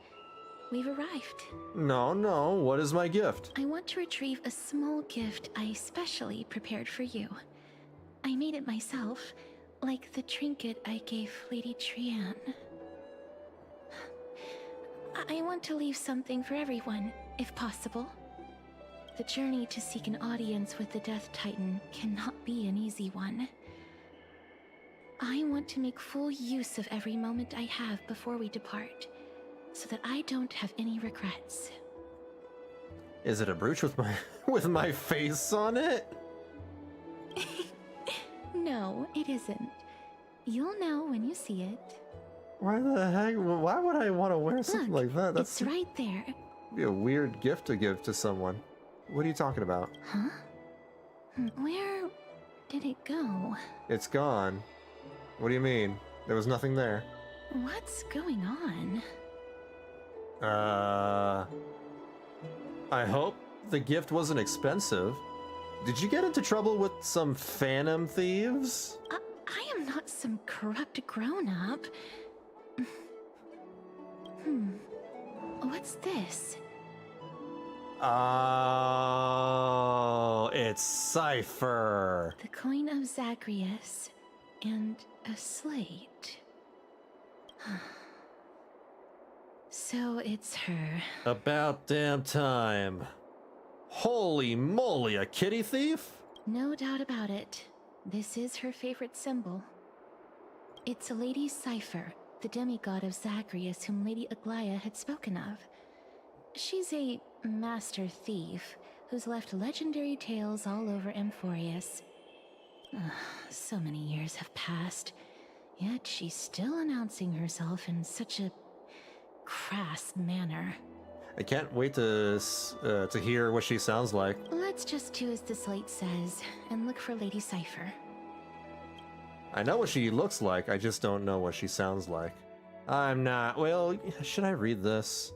We've arrived. No, what is my gift? I want to retrieve a small gift I specially prepared for you. I made it myself, like the trinket I gave Lady Trian. I want to leave something for everyone, if possible. The journey to seek an audience with the Death Titan cannot be an easy one. I want to make full use of every moment I have before we depart, so that I don't have any regrets. Is it a brooch with my face on it? No, it isn't. You'll know when you see it. Why the heck? Why would I want to wear something like that? It's right there. Be a weird gift to give to someone. What are you talking about? Huh? Where did it go? It's gone. What do you mean? There was nothing there. What's going on? I hope the gift wasn't expensive. Did you get into trouble with some phantom thieves? I am not some corrupt grown-up. What's this? Oh, it's Cipher. The coin of Zagreus and a slate. So it's her. About damn time. Holy moly, a kitty thief? No doubt about it. This is her favorite symbol. It's Lady Cipher, the demigod of Zagreus whom Lady Aglaia had spoken of. She's a master thief who's left legendary tales all over Amphoreus. So many years have passed, yet she's still announcing herself in such a crass manner. I can't wait to hear what she sounds like. Let's just do as the slate says and look for Lady Cipher. I know what she looks like, I just don't know what she sounds like. I'm not... Well, should I read this?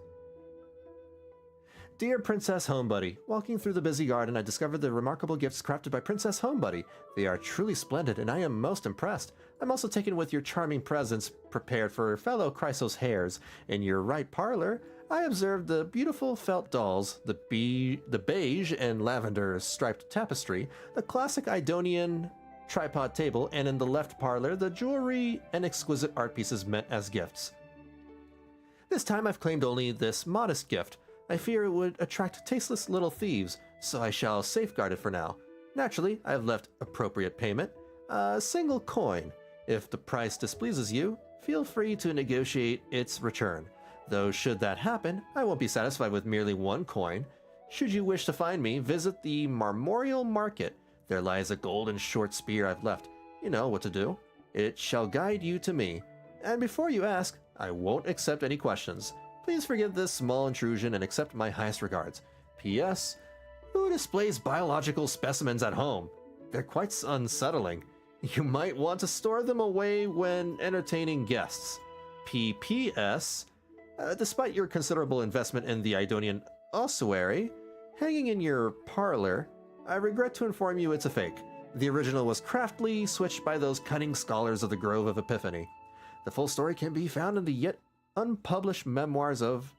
Dear Princess Homebuddy, walking through the busy garden, I discovered the remarkable gifts crafted by Princess Homebuddy. They are truly splendid, and I am most impressed. I'm also taken with your charming presents prepared for fellow Chrysos hares. In your right parlor, I observed the beautiful felt dolls, the beige and lavender striped tapestry, the classic Idonian tripod table, and in the left parlor, the jewelry and exquisite art pieces meant as gifts. This time I've claimed only this modest gift. I fear it would attract tasteless little thieves, so I shall safeguard it for now. Naturally, I have left appropriate payment, a single coin. If the price displeases you, feel free to negotiate its return. Though should that happen, I won't be satisfied with merely one coin. Should you wish to find me, visit the Marmorial Market. There lies a golden short spear I've left. You know what to do. It shall guide you to me. And before you ask, I won't accept any questions. Please forgive this small intrusion and accept my highest regards. P.S. Who displays biological specimens at home? They're quite unsettling. You might want to store them away when entertaining guests. P.P.S. Despite your considerable investment in the Idonian ossuary, hanging in your parlor, I regret to inform you it's a fake. The original was craftily switched by those cunning scholars of the Grove of Epiphany. The full story can be found in the yet unpublished memoirs of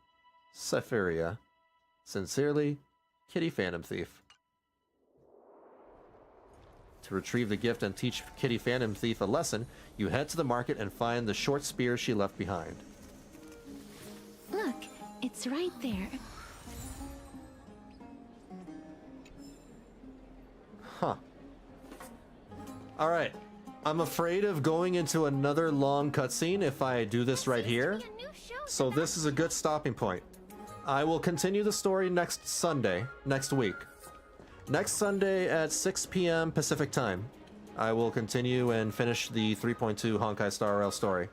Cypheria. Sincerely, Kitty Phantom Thief. To retrieve the gift and teach Kitty Phantom Thief a lesson, you head to the market and find the short spear she left behind. Look, it's right there. Huh. Alright. I'm afraid of going into another long cutscene if I do this right here. So this is a good stopping point. I will continue the story next Sunday, next week. Next Sunday at 6 p.m. Pacific time, I will continue and finish the 3.2 Honkai Star Rail story.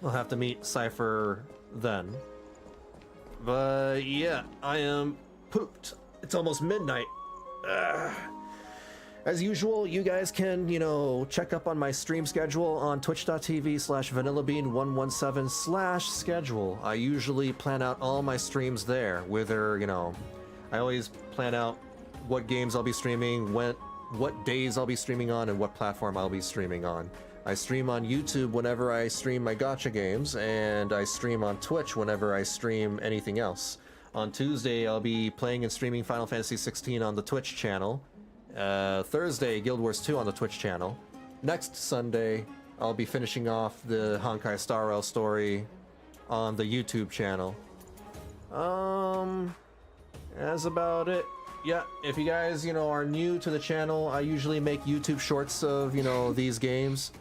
We'll have to meet Cipher then. But yeah, I am pooped. It's almost midnight. Ugh. As usual, you guys can, check up on my stream schedule on twitch.tv/Vanillabean117/schedule. I usually plan out all my streams there, whether, I always plan out what games I'll be streaming, what days I'll be streaming on, and what platform I'll be streaming on. I stream on YouTube whenever I stream my gacha games, and I stream on Twitch whenever I stream anything else. On Tuesday, I'll be playing and streaming Final Fantasy XVI on the Twitch channel. Thursday, Guild Wars 2 on the Twitch channel. Next Sunday, I'll be finishing off the Honkai Star Rail story on the YouTube channel. That's about it. Yeah, if you guys, are new to the channel, I usually make YouTube shorts of, these games.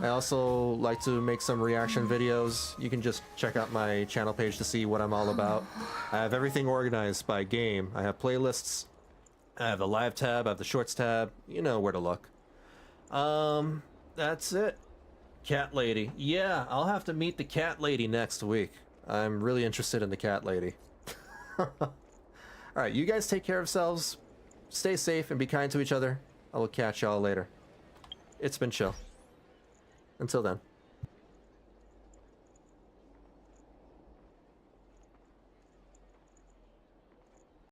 I also like to make some reaction videos. You can just check out my channel page to see what I'm all about. I have everything organized by game. I have playlists. I have the live tab, I have the shorts tab, you know where to look. That's it. Cat lady. Yeah, I'll have to meet the cat lady next week. I'm really interested in the cat lady. Alright, you guys take care of yourselves. Stay safe and be kind to each other. I will catch y'all later. It's been chill. Until then.